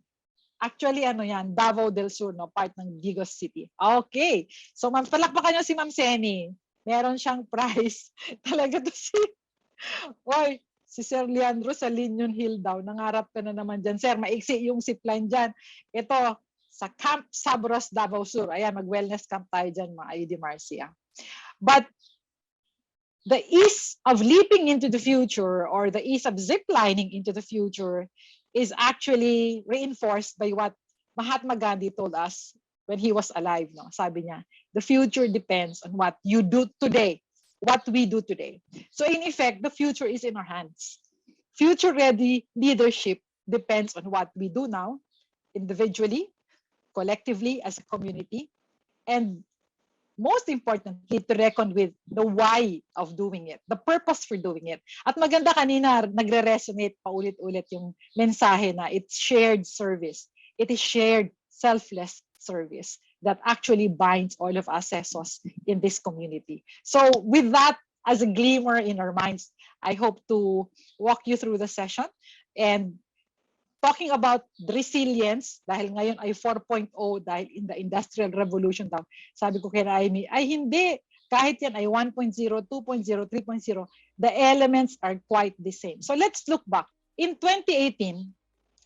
actually yan, Davao del Sur, no, part ng Digos City. Okay, so palakpakan niyo si Ma'am Zeni. Meron siyang prize. Talaga to si Sir Leandro sa Linion Hill daw. Nangarap ka na naman dyan. Sir, maiksi yung zipline dyan. Ito, sa Camp Sabros, Davao Sur. Ayan, mag-wellness camp tayo dyan, mga ID Marcia. But the ease of leaping into the future or the ease of ziplining into the future is actually reinforced by what Mahatma Gandhi told us when he was alive. No? Sabi niya, the future depends on what you do today. What we do today. So in effect, the future is in our hands. Future-ready leadership depends on what we do now, individually, collectively, as a community, and most importantly, to reckon with the why of doing it, the purpose for doing it. At maganda kanina, nagre-resonate paulit-ulit yung mensahe na it's shared service. It is shared selfless service that actually binds all of us sesos in this community. So with that as a glimmer in our minds, I hope to walk you through the session and talking about resilience, dahil ngayon ay 4.0 dahil in the Industrial Revolution daw. Sabi ko kay Amy, ay hindi, kahit yan ay 1.0, 2.0, 3.0, the elements are quite the same. So let's look back. In 2018,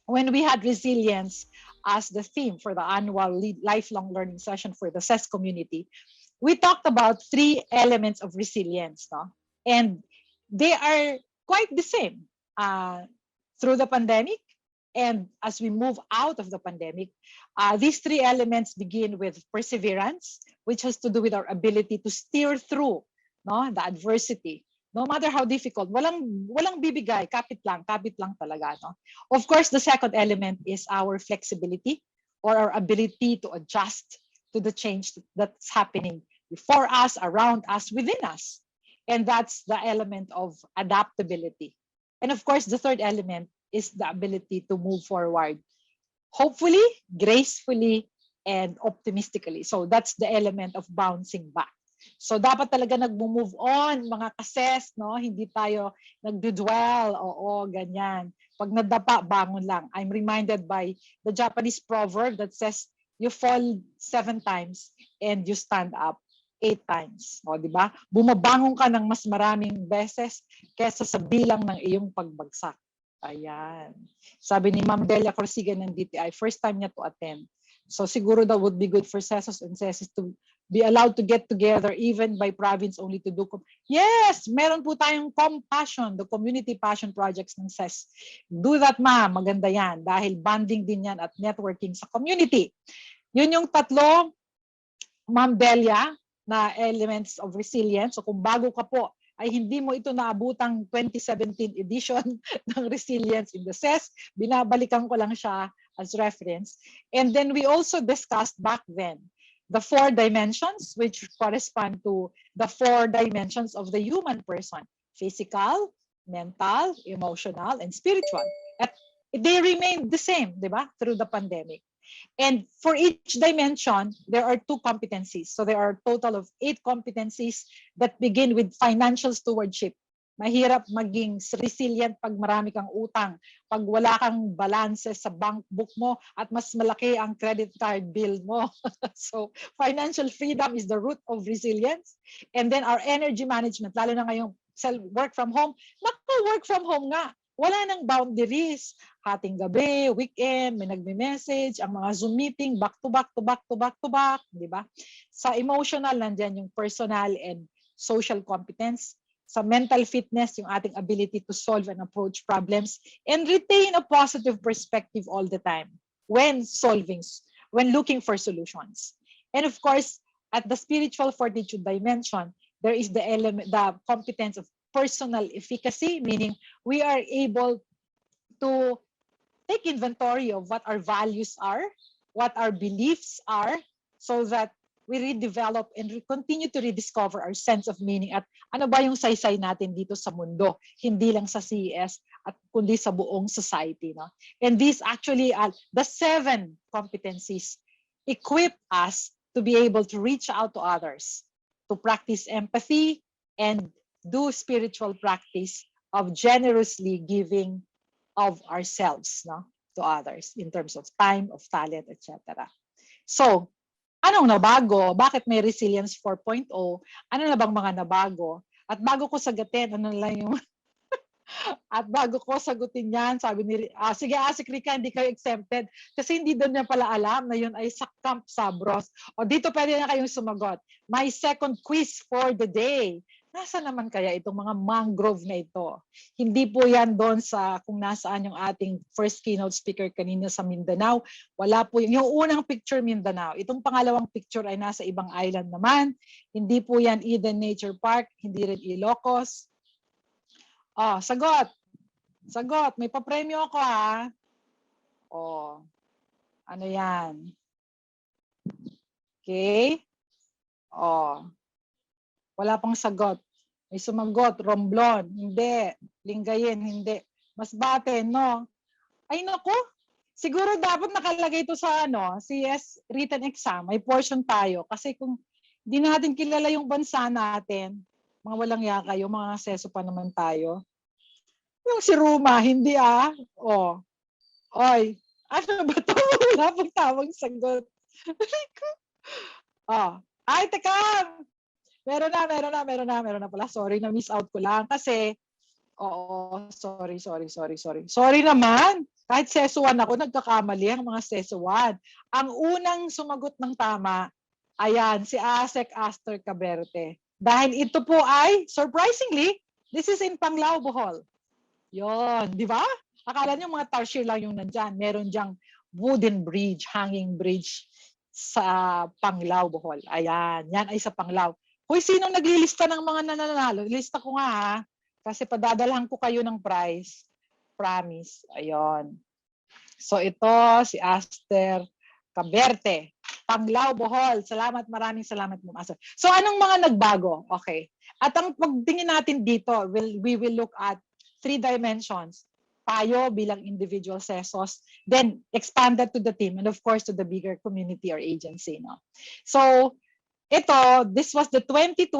when we had resilience as the theme for the annual lifelong learning session for the CES community, we talked about 3 elements of resilience, no? And they are quite the same. through the pandemic and as we move out of the pandemic. These three elements begin with perseverance, which has to do with our ability to steer through the adversity. No matter how difficult, walang bibigay, kapit lang talaga. No? Of course, the second element is our flexibility or our ability to adjust to the change that's happening before us, around us, within us. And that's the element of adaptability. And of course, the third element is the ability to move forward, hopefully, gracefully, and optimistically. So that's the element of bouncing back. So dapat talaga nag-move on, mga kases, no? Hindi tayo nagdudwell, oo, ganyan. Pag nadapa, bangon lang. I'm reminded by the Japanese proverb that says, you fall 7 times and you stand up 8 times. O, di ba? Bumabangon ka ng mas maraming beses kesa sa bilang ng iyong pagbagsak. Ayan. Sabi ni Ma'am Delia Corsigan ng DTI, first time niya to attend. So siguro that would be good for CESOs and CESIs to be allowed to get together even by province only to do. Yes, meron po tayong compassion, the community passion projects ng CES. Do that, ma'am. Maganda yan dahil bonding din yan at networking sa community. Yun yung tatlo, Ma'am Delia, na elements of resilience. So kung bago ka po, ay hindi mo ito naabutang 2017 edition ng Resilience in the CES. Binabalikan ko lang siya as reference. And then we also discussed back then the 4 dimensions which correspond to the 4 dimensions of the human person: physical, mental, emotional, and spiritual. At they remain the same, di ba, through the pandemic. And for each dimension, there are 2 competencies. So there are a total of 8 competencies that begin with financial stewardship. Mahirap maging resilient pag marami kang utang, pag wala kang balance sa bank book mo at mas malaki ang credit card bill mo. So financial freedom is the root of resilience. And then our energy management, lalo na ngayong work from home. Naku, work from home nga. Wala nang boundaries. Hating gabi, weekend, may nagme-message, ang mga Zoom meeting, back to back to back to back to back, di ba? Sa emotional, nandyan yung personal and social competence. Sa mental fitness, yung ating ability to solve and approach problems and retain a positive perspective all the time when looking for solutions. And of course, at the spiritual fortitude dimension, there is the competence of personal efficacy, meaning we are able to take inventory of what our values are, what our beliefs are, so that we redevelop and continue to rediscover our sense of meaning at ano ba yung saysay natin dito sa mundo, hindi lang sa CES at kundi sa buong society. No? And these actually are the 7 competencies equip us to be able to reach out to others, to practice empathy, and do spiritual practice of generously giving of ourselves, no, to others in terms of time, of talent, etc. So, anong nabago? Bakit may Resilience 4.0? Ano na bang mga nabago? At bago ko sagutin, at bago ko sagutin yan, sabi ni, sige, si Rika, hindi kayo exempted. Kasi hindi doon niya pala alam na yun ay sa Camp Sabros. O dito pwede na kayong sumagot. My second quiz for the day. Nasa naman kaya itong mga mangrove na ito? Hindi po yan doon sa kung nasaan yung ating first keynote speaker kanina sa Mindanao. Wala po yung unang picture Mindanao. Itong pangalawang picture ay nasa ibang island naman. Hindi po yan Eden Nature Park, hindi rin Ilocos. Sagot. Sagot. May papremyo ako ha. Ano yan? Okay. Wala pang sagot. May sumagot, Romblon, hindi. Lingayen, hindi. Masbate, no? Ay, naku. Siguro dapat nakalagay ito sa CES written exam. May portion tayo. Kasi kung hindi natin kilala yung bansa natin, mga walang yaka, yung mga seso pa naman tayo. Yung si Ruma, hindi Oy, ano ba ito? Wala pang tawang sagot. Ay, teka! Meron na pala. Sorry, na-miss out ko lang. Kasi, sorry. Sorry naman. Kahit seso 1 ako, nagkakamali ang mga seso 1. Ang unang sumagot ng tama, ayan, si Asek Aster Caberte. Dahil ito po ay, surprisingly, this is in Panglao, Bohol. Yon, di ba? Akala nyo mga tarsier lang yung nandyan. Meron dyang wooden bridge, hanging bridge sa Panglao, Bohol. Ayan, yan ay sa Panglao. Hoy, sinong naglilista ng mga nananalo? Lista ko nga ha. Kasi padadalhan ko kayo ng prize. Promise. Ayun. So ito, si Aster Caberte. Panglao, Bohol. Salamat, maraming salamat mo, Aster. So anong mga nagbago? Okay. At ang pagtingin natin dito, we will look at 3 dimensions. Tayo bilang individual CESOs, then expanded to the team, and of course to the bigger community or agency. No? So ito, this was the 2020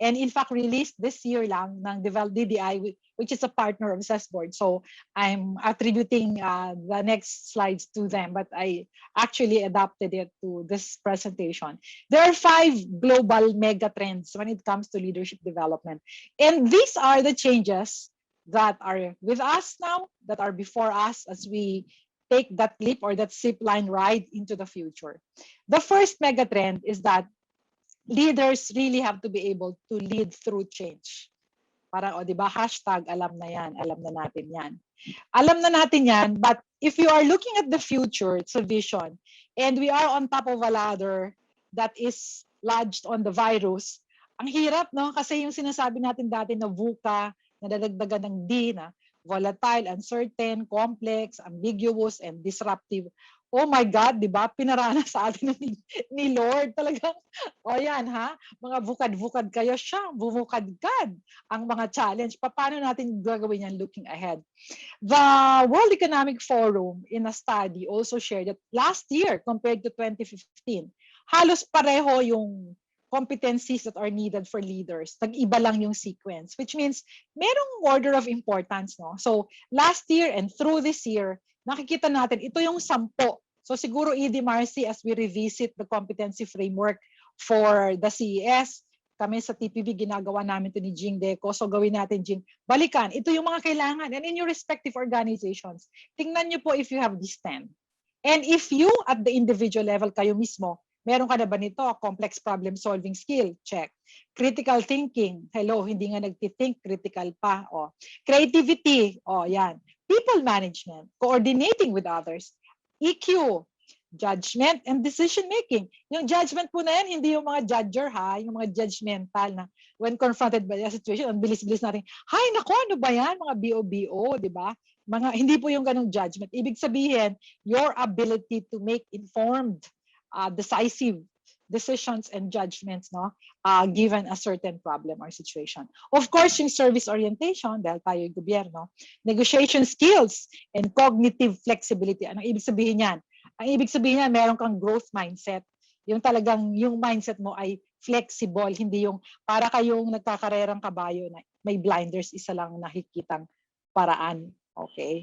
and in fact released this year lang ng DDI, which is a partner of CES Board. So I'm attributing the next slides to them, but I actually adapted it to this presentation. There are 5 global mega trends when it comes to leadership development. And these are the changes that are with us now, that are before us as we take that leap or that zip line ride into the future. The first mega trend is that leaders really have to be able to lead through change. Parang, o, di ba, hashtag, alam na yan, alam na natin yan. Alam na natin yan, but if you are looking at the future, it's a vision, and we are on top of a ladder that is lodged on the virus, ang hirap, no? Kasi yung sinasabi natin dati na VUCA, nadadagdagan ng D, na volatile, uncertain, complex, ambiguous, and disruptive. Oh my God, di ba? Pinarana sa atin ni Lord. Talagang, o yan ha, mga vukad-vukad kayo siya, bumukadkad ang mga challenge. Paano natin gagawin yan looking ahead? The World Economic Forum in a study also shared that last year compared to 2015, halos pareho yung competencies that are needed for leaders. Nag-iba lang yung sequence, which means merong order of importance. No? So last year and through this year, nakikita natin, ito yung 10. So siguro, ED Marcy, as we revisit the competency framework for the CES, kami sa TPB, ginagawa namin ito ni Jing Deco. So gawin natin, Jing, balikan. Ito yung mga kailangan. And in your respective organizations, tingnan nyo po if you have this 10. And if you, at the individual level, kayo mismo, meron ka na ba nito? Complex problem solving skill, check. Critical thinking, hello, hindi nga nagtithink, critical pa. O. Creativity, o yan. People management, coordinating with others, EQ, judgment and decision making. Yung judgment po na yan, hindi yung mga judger ha, yung mga judgmental na when confronted by a situation, ang bilis-bilis natin, hay nako, ano ba yan? Mga BO-BO, di ba? Hindi po yung ganong judgment. Ibig sabihin, your ability to make informed, decisive decisions and judgments, no, given a certain problem or situation. Of course, yung service orientation, dahil tayo yung gobyerno, negotiation skills and cognitive flexibility. Anong ibig sabihin yan? Ang ibig sabihin yan, meron kang growth mindset. Yung talagang, yung mindset mo ay flexible, hindi yung para kayong nagkakarerang kabayo na may blinders, isa lang nakikitang paraan. Okay?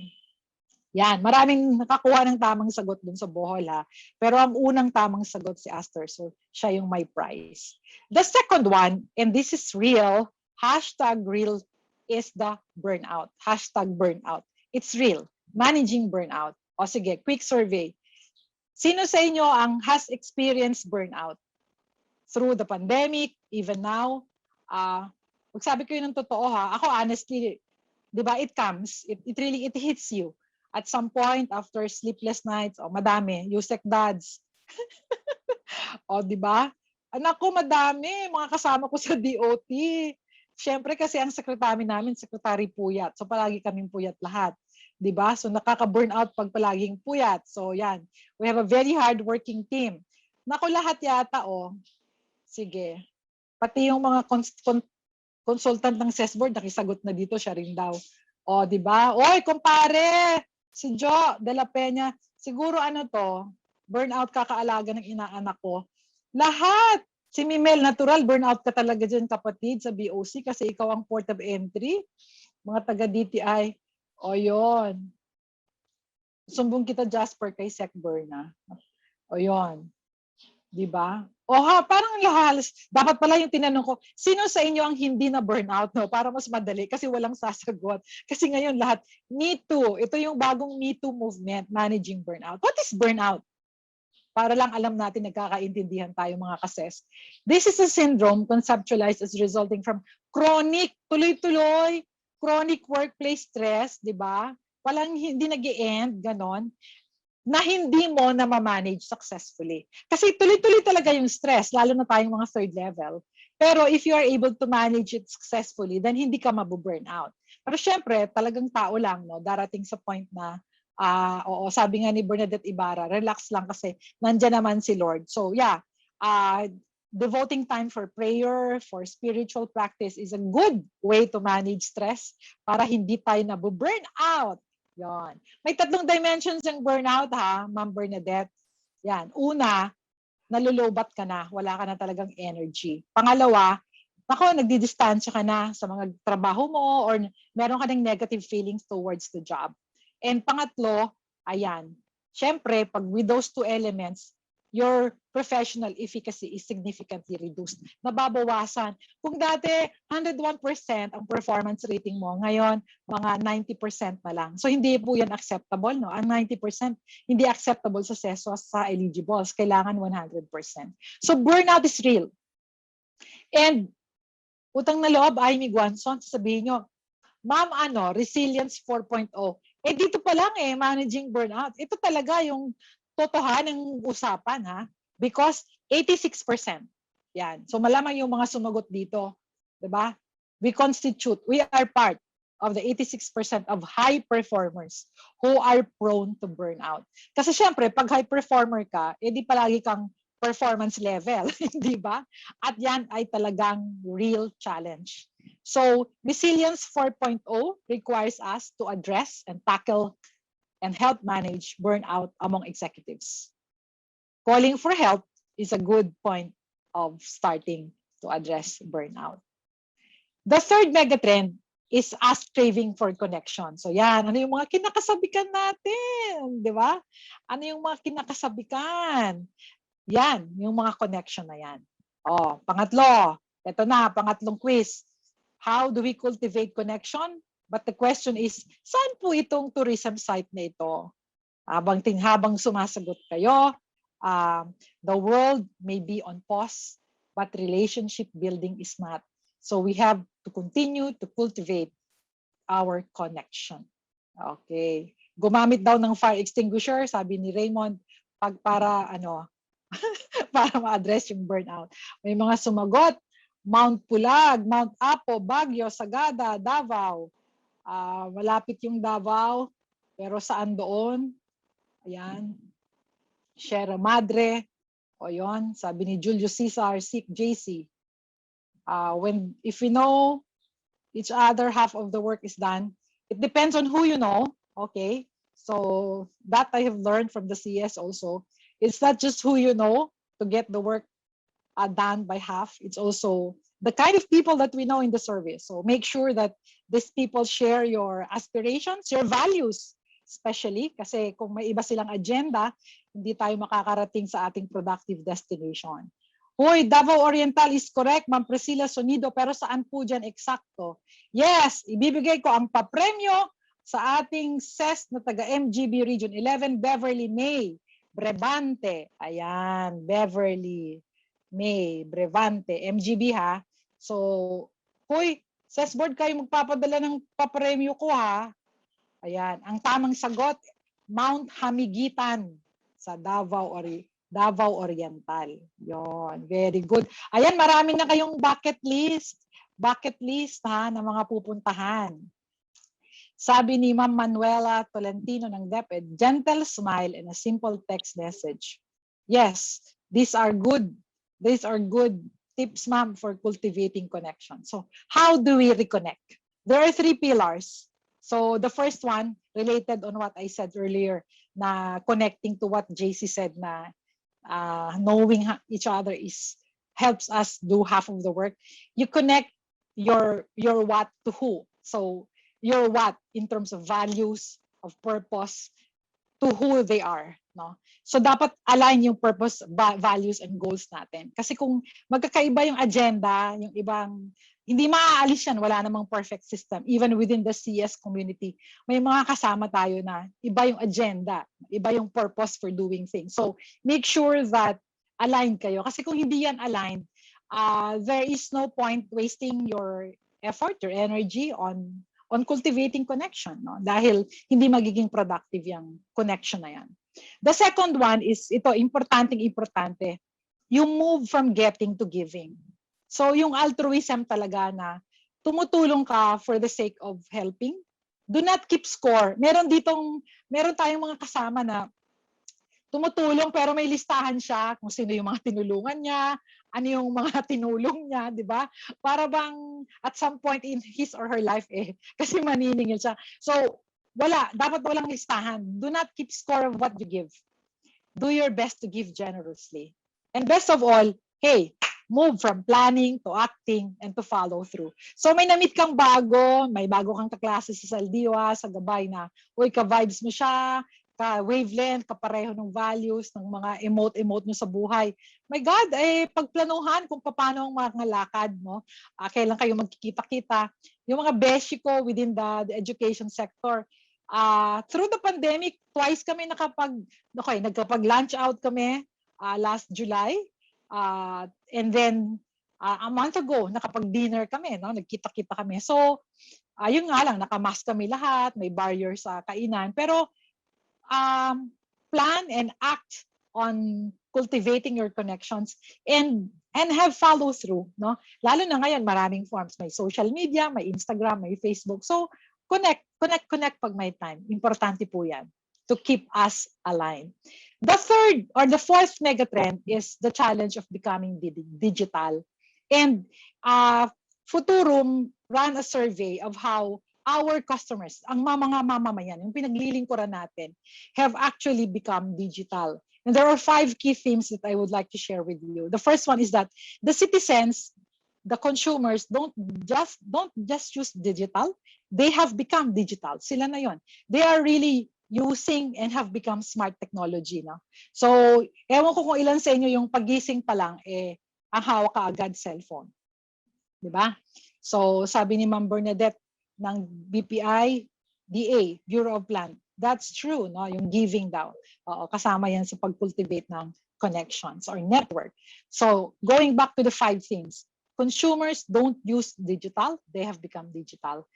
Yan, maraming nakakuha ng tamang sagot dun sa Bohol ha. Pero ang unang tamang sagot si Aster, so siya yung may prize. The second one, and this is real, hashtag real is the burnout. Hashtag burnout. It's real. Managing burnout. O sige, quick survey. Sino sa inyo ang has experienced burnout? Through the pandemic, even now? Magsabi ko yun ng totoo ha. Ako honestly, di ba, it comes, it hits you. At some point, after sleepless nights, madami, USEC dads. Di ba? Anak ko, madami, mga kasama ko sa DOT. Siyempre kasi ang sekretary namin, sekretary puyat. So palagi kaming puyat lahat. Di ba? So nakaka-burnout pag palaging puyat. So yan, we have a very hard-working team. Naku, lahat yata, sige. Pati yung mga consultant ng CES Board, nakisagot na dito, siya rin daw. Di ba? Oy, kumpare! Si Jo de la Peña, siguro burnout kakaalaga ng inaanak ko. Lahat! Si Mimel, natural, burnout ka talaga dyan kapatid sa BOC kasi ikaw ang port of entry. Mga taga-DTI. Yon. Sumbong kita, Jasper, kay Sec Berna. Yon. Diba? Parang halos, dapat pala yung tinanong ko, sino sa inyo ang hindi na burnout, no? Para mas madali, kasi walang sasagot. Kasi ngayon lahat, Me Too. Ito yung bagong Me Too movement, managing burnout. What is burnout? Para lang alam natin, nagkakaintindihan tayo mga kases. This is a syndrome conceptualized as resulting from chronic, tuloy-tuloy, chronic workplace stress, di ba? walang hindi nag-e-end, ganon, na hindi mo na ma-manage successfully. Kasi tuloy-tuloy talaga yung stress, lalo na tayong mga third level. Pero if you are able to manage it successfully, then hindi ka mabu-burn out. Pero syempre, talagang tao lang, no, darating sa point na, oo, sabi nga ni Bernadette Ibarra, relax lang kasi nandyan naman si Lord. So yeah, devoting time for prayer, for spiritual practice is a good way to manage stress para hindi tayo nabu-burn out. Yon. May 3 dimensions yung burnout ha, Ma'am Bernadette. Yan. Una, nalulobat ka na, wala ka na talagang energy. Pangalawa, nagdidistansya ka na sa mga trabaho mo or meron ka ng negative feelings towards the job. And pangatlo, ayan, syempre, pag with those 2 elements, your professional efficacy is significantly reduced. Nababawasan. Kung dati 101% ang performance rating mo, ngayon mga 90% na lang. So hindi po yan acceptable, no? Ang 90% hindi acceptable sa CESOS, sa eligibles. Kailangan 100%. So burnout is real. And utang na loob, ay ni Guanson, sabihin nyo, Ma'am, Resilience 4.0. Dito pa lang managing burnout. Ito talaga yung totohanang usapan, ha? Because 86%. Yan. So malamang yung mga sumagot dito, 'di ba? We are part of the 86% of high performers who are prone to burnout. Kasi syempre, pag high performer ka, di palagi kang performance level, di ba? At yan ay talagang real challenge. So, Resilience 4.0 requires us to address and tackle and help manage burnout among executives. Calling for help is a good point of starting to address burnout. The third megatrend is us craving for connection. So yan, ano yung mga kinakasabikan natin, di ba? Ano yung mga kinakasabikan? Yan, yung mga connection na yan. Pangatlo, ito na, pangatlong quiz. How do we cultivate connection? But the question is, saan po itong tourism site na ito? Habang sumasagot kayo, the world may be on pause, but relationship building is not. So we have to continue to cultivate our connection. Okay. Gumamit daw ng fire extinguisher, sabi ni Raymond, para para ma-address yung burnout. May mga sumagot, Mount Pulag, Mount Apo, Baguio, Sagada, Davao. Malapit yung Davao, pero saan doon? Ayan. Sierra Madre. O yon, sabi ni Julius Cesar, Sick JC. If we know each other, half of the work is done. It depends on who you know. Okay. So that I have learned from the CES also. It's not just who you know to get the work done by half. It's also the kind of people that we know in the service. So make sure that these people share your aspirations, your values, especially kasi kung may iba silang agenda, hindi tayo makakarating sa ating productive destination. Hoy, Davao Oriental is correct, Ma'am Priscilla Sonido, pero saan po dyan eksakto? Yes, ibibigay ko ang papremyo sa ating CES na taga MGB Region 11, Beverly May Brevante. Ayan, Beverly May Brevante, MGB ha. So, hoy, CES board kayo magpapadala ng papremyo ko ha. Ayan, ang tamang sagot, Mount Hamigitan sa Davao Oriental. Yon, very good. Ayan, marami na kayong bucket list ha, ng mga pupuntahan. Sabi ni Ma'am Manuela Tolentino ng DepEd, gentle smile and a simple text message. Yes, these are good tips, ma'am, for cultivating connection. So how do we reconnect? There are 3 pillars. So the first one, related on what I said earlier, na connecting to what JC said na knowing each other helps us do half of the work. You connect your what to who. So your what in terms of values, of purpose, to who they are. No? So dapat align yung purpose, values, and goals natin. Kasi kung magkakaiba yung agenda, yung ibang, hindi maaalis yan, wala namang perfect system. Even within the CES community, may mga kasama tayo na iba yung agenda, iba yung purpose for doing things. So make sure that aligned kayo. Kasi kung hindi yan aligned, there is no point wasting your effort, your energy on on cultivating connection, no? Dahil hindi magiging productive yung connection na yan. The second one is ito, importante, yung move from getting to giving. So yung altruism talaga na tumutulong ka for the sake of helping. Do not keep score. Meron tayong mga kasama na tumutulong pero may listahan siya kung sino yung mga tinulungan niya, ano yung mga tinulong niya, di ba? Para bang at some point in his or her life kasi maniningil siya. So, dapat walang listahan. Do not keep score of what you give. Do your best to give generously. And best of all, hey, move from planning to acting and to follow through. So may na-meet kang may bago kang kaklase sa Saldiwa, sa Gabay na, uy, ka-vibes mo siya, ka-wavelength, kapareho ng values, ng mga emote nyo sa buhay. My God, pagplanuhan kung paano ang mga lakad, no? Kailan kayo magkikita-kita. Yung mga beshi ko within the education sector, through the pandemic, twice kami nagkapag-lunch out kami last July. And then, a month ago, nakapag-dinner kami, no? Nagkita-kita kami. So, yun nga lang, nakamask kami lahat, may barrier sa kainan. Pero, plan and act on cultivating your connections and have follow through, no? Lalo na ngayon, maraming forms. May social media, may Instagram, may Facebook. So, connect pag may time. Importante po yan to keep us aligned. The third or the fourth megatrend is the challenge of becoming digital. And Futurum ran a survey of how our customers, ang mga mamamayan, yung pinaglilingkuran natin, have actually become digital. And there are 5 key themes that I would like to share with you. The first one is that the citizens, the consumers, don't just use digital. They have become digital. Sila na yon. They are really using and have become smart technology. No? So, ewan ko kung ilan sa inyo yung pagising pa lang, ang hawak ka agad cellphone. Diba? So, sabi ni Ma'am Bernadette ng BPI, DA, Bureau of Land, that's true, no? Yung giving daw. Kasama yan sa pag-cultivate ng connections or network. So, going back to the 5 things, consumers don't use digital, they have become digital.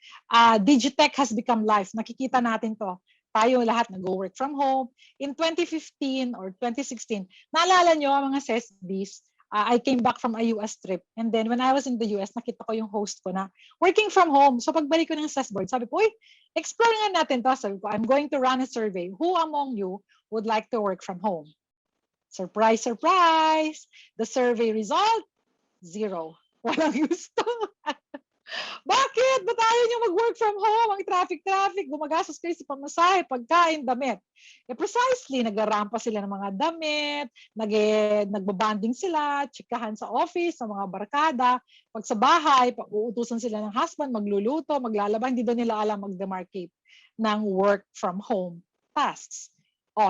Digitech has become life. Nakikita natin to. Tayo lahat nag-work from home. In 2015 or 2016, naalala nyo mga CESBs, I came back from a US trip. And then when I was in the US, nakita ko yung host ko na working from home. So pagbalik ko ng CES board, sabi ko, uy, explore nga natin to. Sabi ko, I'm going to run a survey. Who among you would like to work from home? Surprise, surprise! The survey result, 0. Walang gusto. Bakit? Ba't ayaw nyo mag-work from home? Ang traffic, gumagastos kayo sa pamasahe, pagkain, damit. Precisely, nag-rampa sila ng mga damit, nagbabanding sila, tsikahan sa office, sa mga barkada. Pag sa bahay, uutusan sila ng husband, magluluto, maglalaba, hindi daw nila alam mag-demarcate ng work from home tasks.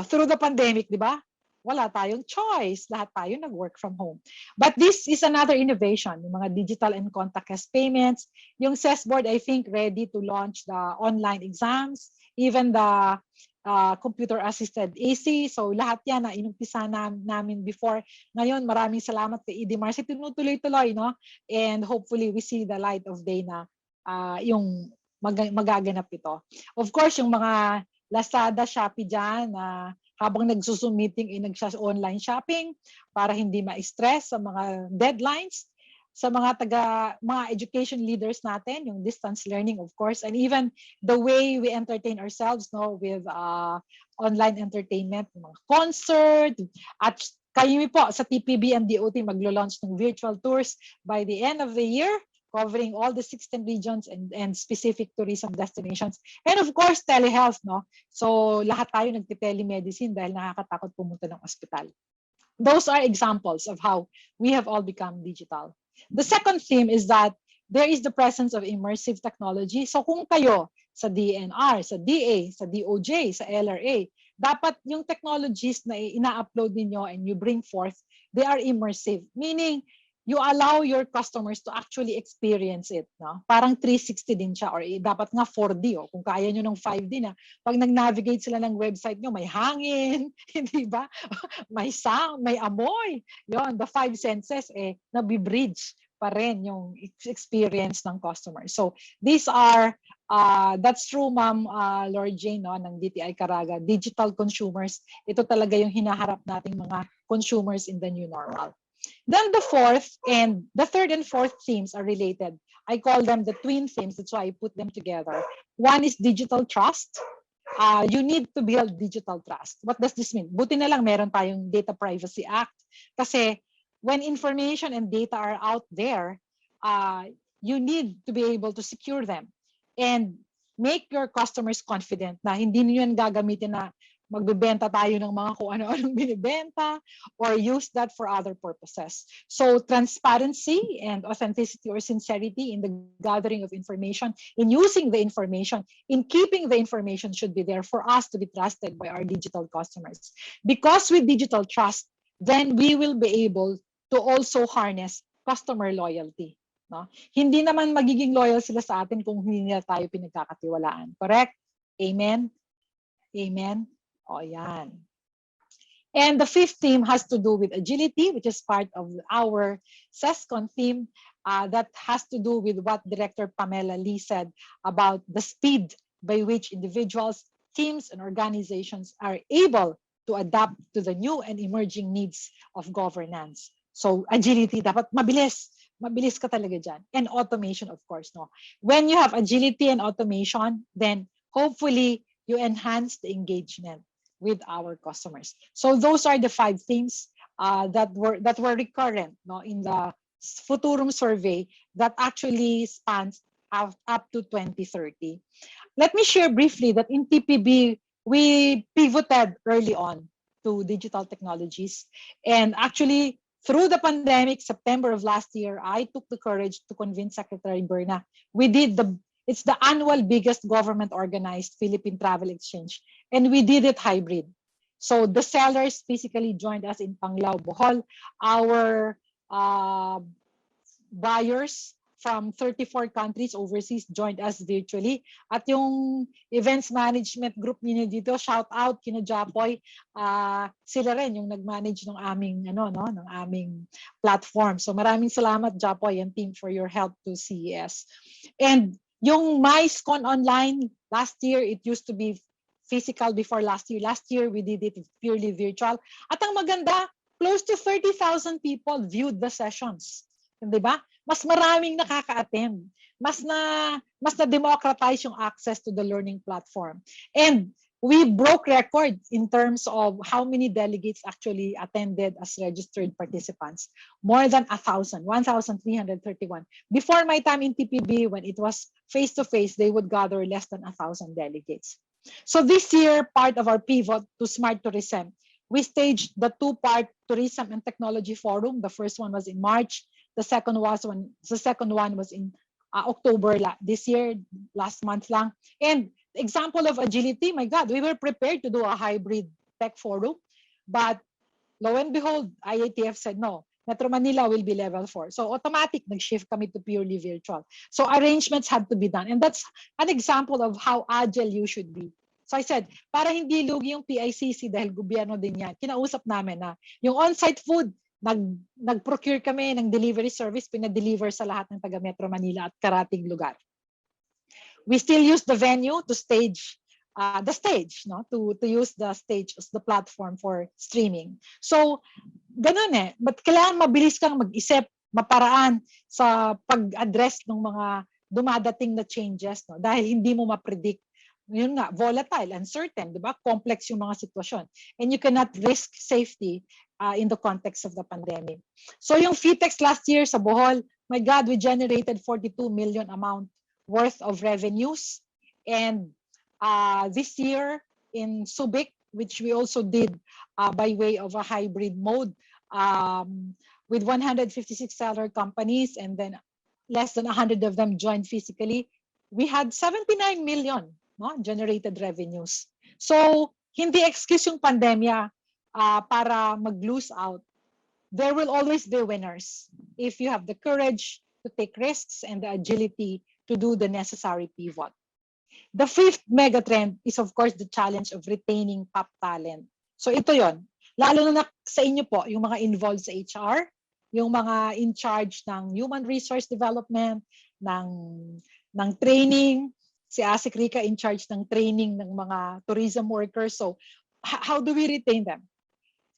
Through the pandemic, di ba? Wala tayong choice. Lahat tayo nag-work from home. But this is another innovation, yung mga digital and contactless payments. Yung CES board, I think, ready to launch the online exams, even the computer-assisted AC. So lahat yan na inumpisa namin before. Ngayon, maraming salamat kay Edimar. Si tinutuloy-tuloy, no? And hopefully, we see the light of day na yung magaganap ito. Of course, yung mga Lazada, Shopee dyan, habang nagsusum meeting, online shopping para hindi ma-stress sa mga deadlines. Sa mga education leaders natin, yung distance learning, of course, and even the way we entertain ourselves, no, with online entertainment, mga concert, at kayo po sa TPB and DOT maglo-launch ng virtual tours by the end of the year, covering all the 16 regions and specific tourism destinations. And of course, telehealth, no? So lahat tayo nagte-telemedicine dahil nakakatakot pumunta ng ospital. Those are examples of how we have all become digital. The second theme is that there is the presence of immersive technology. So kung kayo sa DNR, sa DA, sa DOJ, sa LRA, dapat yung technologies na ina-upload ninyo and you bring forth, they are immersive. Meaning, you allow your customers to actually experience it. No? Parang 360 din siya or dapat nga 4D. Kung kaya nyo ng 5D na, pag nag-navigate sila ng website nyo, may hangin, hindi ba? May sound, may amoy. Yon, the 5 senses nabibridge pa rin yung experience ng customer. So these are, that's true Ma'am Lord Jane, no, ng DTI Caraga, digital consumers. Ito talaga yung hinaharap nating mga consumers in the new normal. Then the fourth and the third and fourth themes are related. I call them the twin themes. That's why I put them together. One is digital trust. You need to build digital trust. What does this mean? Buti na lang meron tayong Data Privacy Act. Kasi when information and data are out there, you need to be able to secure them and make your customers confident na hindi niyo yan gagamitin na magbebenta tayo ng mga kung ano-anong binibenta or use that for other purposes. So transparency and authenticity or sincerity in the gathering of information, in using the information, in keeping the information should be there for us to be trusted by our digital customers. Because with digital trust, then we will be able to also harness customer loyalty. No? Hindi naman magiging loyal sila sa atin kung hindi nila tayo pinagkakatiwalaan. Correct? Amen? Amen? O yan. And the fifth theme has to do with agility, which is part of our CESCon theme that has to do with what Director Pamela Lee said about the speed by which individuals, teams, and organizations are able to adapt to the new and emerging needs of governance. So agility, dapat mabilis. Mabilis ka talaga dyan. And automation, of course. No? When you have agility and automation, then hopefully you enhance the engagement with our customers. So those are the 5 themes that were recurrent, no, in the Futurum survey that actually spans up to 2030. Let me share briefly that in TPB, we pivoted early on to digital technologies. And actually, through the pandemic, September of last year, I took the courage to convince Secretary Berna. It's the annual biggest government organized Philippine travel exchange. And we did it hybrid. So the sellers physically joined us in Panglao, Bohol. Our buyers from 34 countries overseas joined us virtually. At yung events management group niyo dito, shout out kina Japoy, sila rin yung nag-manage ng aming ng aming platform. So maraming salamat Japoy and team for your help to CES. And yung MySCon online, last year it used to be physical before last year. Last year we did it purely virtual. At ang maganda, close to 30,000 people viewed the sessions. Di ba? Mas maraming nakaka-attend. Mas na-democratize yung access to the learning platform. And we broke record in terms of how many delegates actually attended as registered participants. More than 1,000, 1,331. Before my time in TPB, when it was face-to-face, they would gather less than 1,000 delegates. So this year, part of our pivot to Smart Tourism, we staged the 2-part Tourism and Technology Forum. The first one was in March. The second one was in October this year, last month lang. And example of agility, my God, we were prepared to do a hybrid tech forum, but lo and behold, IATF said no. Metro Manila will be level 4. So automatic, nag-shift kami to purely virtual. So arrangements had to be done. And that's an example of how agile you should be. So I said, para hindi lugi yung PICC dahil gobyerno din yan, kinausap namin na yung on-site food, nag-procure kami ng delivery service, pinadeliver sa lahat ng taga Metro Manila at karating lugar. We still use the venue to stage the stage, no? To use the stage as the platform for streaming. So, ganun eh. But kailangan mabilis kang mag-isip, maparaan sa pag-address ng mga dumadating na changes, no? Dahil hindi mo ma-predict. Yun nga, volatile, uncertain, di ba? Complex yung mga sitwasyon. And you cannot risk safety in the context of the pandemic. So yung FITEX last year sa Bohol, my God, we generated 42 million amount worth of revenues. And this year in Subic, which we also did by way of a hybrid mode with 156 seller companies and then less than 100 of them joined physically, we had 79 million generated revenues. So hindi excuse yung pandemya para mag-lose out. There will always be winners if you have the courage to take risks and the agility to do the necessary pivot. The fifth megatrend is of course the challenge of retaining top talent. So ito yon. Lalo na sa inyo po, yung mga involved sa HR, yung mga in charge ng human resource development, ng training, si Asik Rica in charge ng training ng mga tourism workers. So, how do we retain them?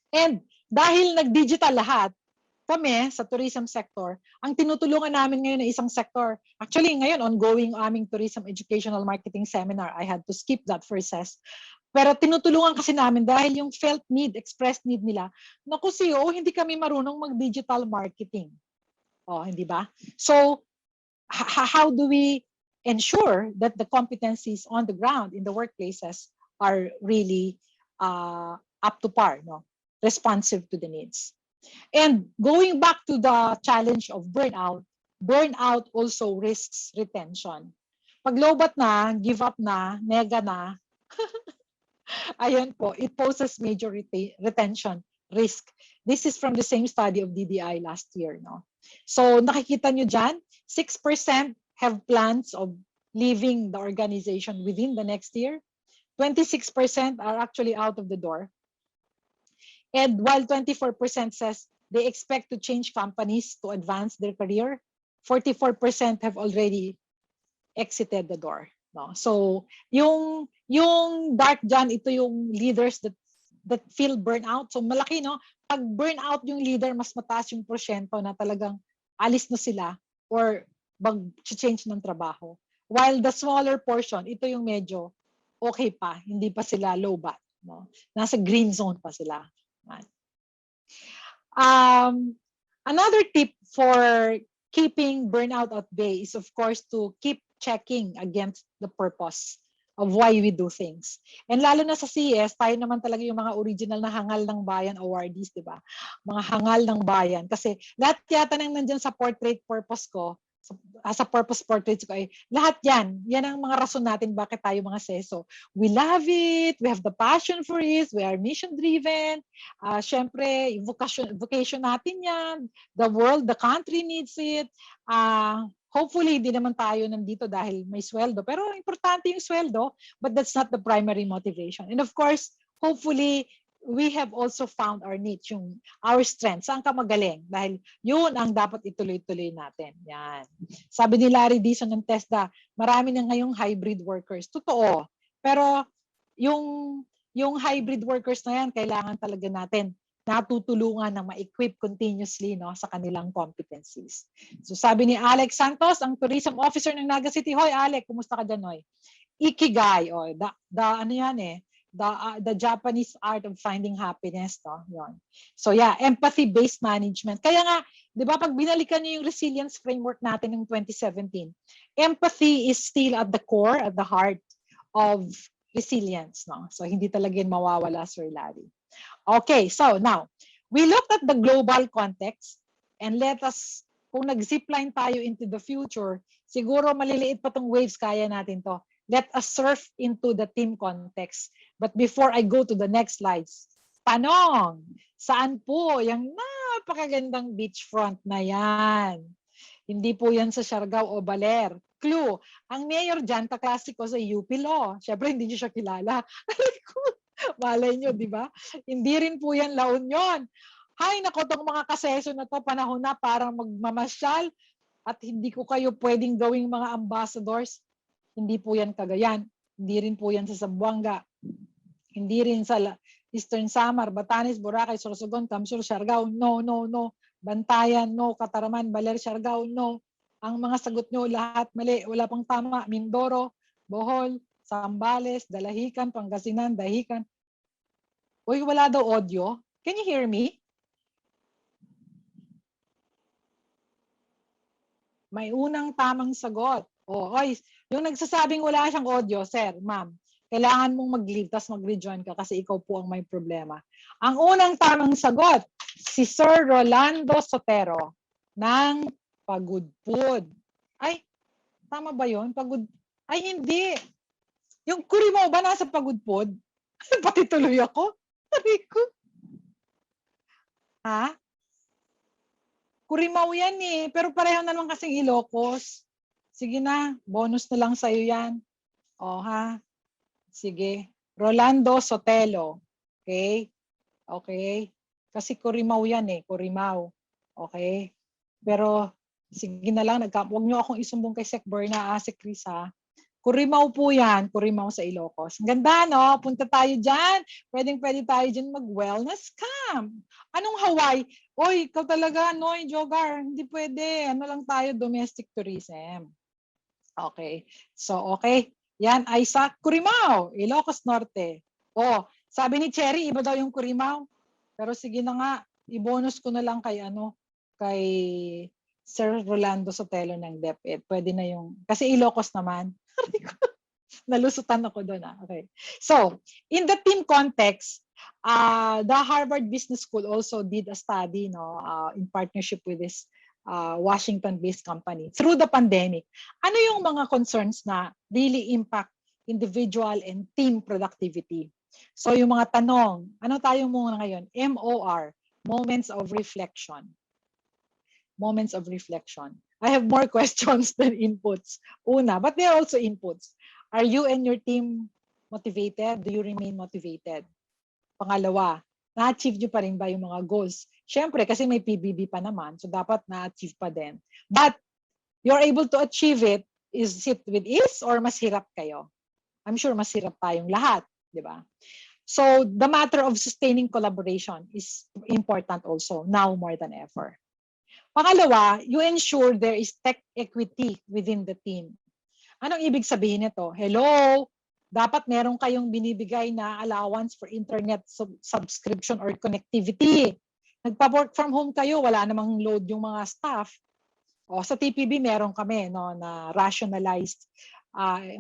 And dahil nag-digital lahat, kami sa tourism sector, ang tinutulungan namin ngayon na isang sector, actually ngayon ongoing aming tourism educational marketing seminar, I had to skip that for CES. Pero tinutulungan kasi namin dahil yung felt need, expressed need nila, naku CEO, hindi kami marunong mag-digital marketing. Oh, hindi ba? So, how do we ensure that the competencies on the ground in the workplaces are really up to par, no? Responsive to the needs. And going back to the challenge of burnout, burnout also risks retention. Pag lobat na, give up na, nega na, ayan po, it poses major retention risk. This is from the same study of DDI last year. No? So nakikita nyo dyan, 6% have plans of leaving the organization within the next year. 26% are actually out of the door. And while 24% says they expect to change companies to advance their career, 44% have already exited the door. No? So yung dark dyan, ito yung leaders that feel burnout. So malaki, no? Pag burnout yung leader, mas mataas yung porsyento na talagang alis na sila or mag-change ng trabaho. While the smaller portion, ito yung medyo okay pa, hindi pa sila low bat. No? Nasa green zone pa sila. Another tip for keeping burnout at bay is, of course, to keep checking against the purpose of why we do things. And lalo na sa CES, tayo naman talaga yung mga original na hangal ng bayan awardees, di ba? Mga hangal ng bayan. Kasi lahat yata nang nandyan sa portrait purpose ko, sa purpose portraits ko ay lahat yan. Yan ang mga rason natin bakit tayo mga CESO. We love it. We have the passion for it. We are mission driven. Syempre, vocation natin yan. The world, the country needs it. Hopefully, hindi naman tayo nandito dahil may sweldo. Pero importante yung sweldo, but that's not the primary motivation. And of course, hopefully, we have also found our niche, our strength. Saan ka magaling? Dahil yun ang dapat ituloy-tuloy natin. Yan. Sabi ni Larry Dizon ng TESDA, marami na ngayong hybrid workers. Totoo. Pero yung hybrid workers na yan, kailangan talaga natin natutulungan na ma-equip continuously, no, sa kanilang competencies. So sabi ni Alex Santos, ang tourism officer ng Naga City. Hoy, Alex, kumusta ka dyan, hoy? Ikigai, ano yan eh, the Japanese art of finding happiness, no? Yon. So yeah, empathy-based management. Kaya nga, 'di ba, pag binalikan niyo yung resilience framework natin ng 2017, empathy is still at the core, at the heart of resilience, no? So hindi talaga yun mawawala, Sir Larry. Okay, so now, we looked at the global context and kung nag-zipline tayo into the future, siguro maliliit pa tong waves, kaya natin to. Let us surf into the team context. But before I go to the next slides, tanong, saan po yung napakagandang beachfront na yan? Hindi po yan sa Siargao o Baler. Clue, ang mayor dyan, kaklase ko sa UP Law. Siyempre, hindi niyo siya kilala. Malay nyo, di ba? Hindi rin po yan La Union. Hay, nako, tong mga kaseso na to, panahon na para magmamasyal at hindi ko kayo pwedeng gawing mga ambassadors. Hindi po yan Cagayan. Hindi rin po yan sa Zamboanga. Hindi rin sa Eastern Samar, Batanes, Boracay, Sorsogon, Camsur, Siargao. No, no, no. Bantayan, no. Cataraman, Baler, Siargao, no. Ang mga sagot nyo, lahat mali. Wala pang tama. Mindoro, Bohol, Zambales, Dalahican, Pangasinan, Dahican. Uy, wala daw audio. Can you hear me? May unang tamang sagot. Oy, yung nagsasabing wala siyang audio, sir, ma'am, kailangan mong mag-leave tapos mag-rejoin ka kasi ikaw po ang may problema. Ang unang tamang sagot, si Sir Rolando Sotero ng Pagudpud. Ay, tama ba yun? Ay, hindi. Yung Curimaw ba nasa Pagudpud? Pati tuloy ako. Ha? Curimaw yan eh. Pero pareho naman kasing Ilocos. Sige na, bonus na lang sa'yo yan. O ha? Sige. Rolando Sotelo. Okay? Okay. Kasi Curimaw yan eh. Curimaw. Okay? Pero sige na lang, huwag nyo akong isumbong kay Sec Berna, Sec Chris ha. Curimaw po yan, Curimaw sa Ilocos. Ang ganda, no? Punta tayo dyan. Pwede tayo dyan mag-wellness camp. Anong Hawaii? Oy, ikaw talaga, Noy, Jogar. Hindi pwede. Ano lang tayo, domestic tourism. Okay. So, okay. Yan ay sa Curimaw, Ilocos Norte. Oh, sabi ni Cherry, iba daw yung Curimaw. Pero sige na nga, i-bonus ko na lang kay Sir Rolando Sotelo ng DepEd. Pwede na yung, kasi Ilocos naman. Nalusutan ako doon. Okay. So, in the team context, the Harvard Business School also did a study in partnership with this Washington-based company through the pandemic. Ano yung mga concerns na really impact individual and team productivity? So yung mga tanong, ano tayo muna ngayon? MOR, moments of reflection. Moments of reflection. I have more questions than inputs. Una, but they're also inputs. Are you and your team motivated? Do you remain motivated? Pangalawa, na-achieve nyo pa rin ba yung mga goals? Siyempre, kasi may PBB pa naman, so dapat na-achieve pa din. But you're able to achieve it, is it with ease or mas hirap kayo? I'm sure mas hirap tayong lahat, di ba? So the matter of sustaining collaboration is important also, now more than ever. Pangalawa, you ensure there is tech equity within the team. Anong ibig sabihin nito? Hello, dapat meron kayong binibigay na allowance for internet subscription or connectivity. Nagpa-work from home kayo, wala namang load yung mga staff. O sa TPB meron kami na rationalized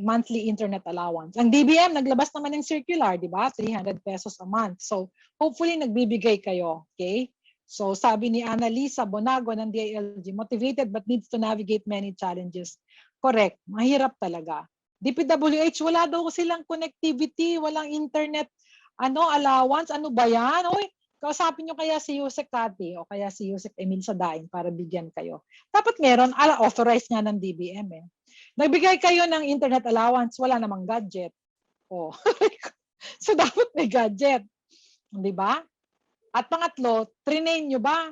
monthly internet allowance. Ang DBM naglabas naman ng circular, di ba? 300 pesos a month. So hopefully nagbibigay kayo, okay? So sabi ni Annalisa Bonago ng DILG, motivated but needs to navigate many challenges. Correct, mahirap talaga. DPWH, wala daw silang connectivity, walang internet allowance. Ano ba yan? Oy, kausapin nyo kaya si Yusek Kati o kaya si Yusek Emil Sadain para bigyan kayo. Dapat meron, authorized nga ng DBM eh. Nagbigay kayo ng internet allowance, wala namang gadget. Oh. So dapat may gadget. Di ba? At pangatlo, train nyo ba?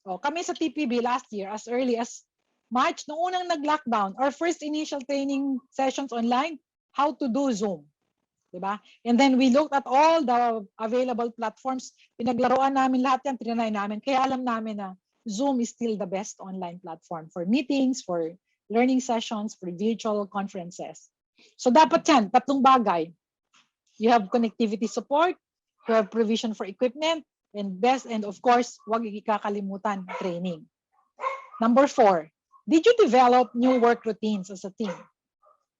O, kami sa TPB last year, as early as March, nung unang nag-lockdown, our first initial training sessions online, how to do Zoom. Diba? And then we looked at all the available platforms. Pinaglaruan namin lahat yan, trinay namin. Kaya alam namin na Zoom is still the best online platform for meetings, for learning sessions, for virtual conferences. So dapat yan, tatlong bagay. You have connectivity support, you have provision for equipment, and of course, huwag ikakalimutan, training. Number 4, did you develop new work routines as a team?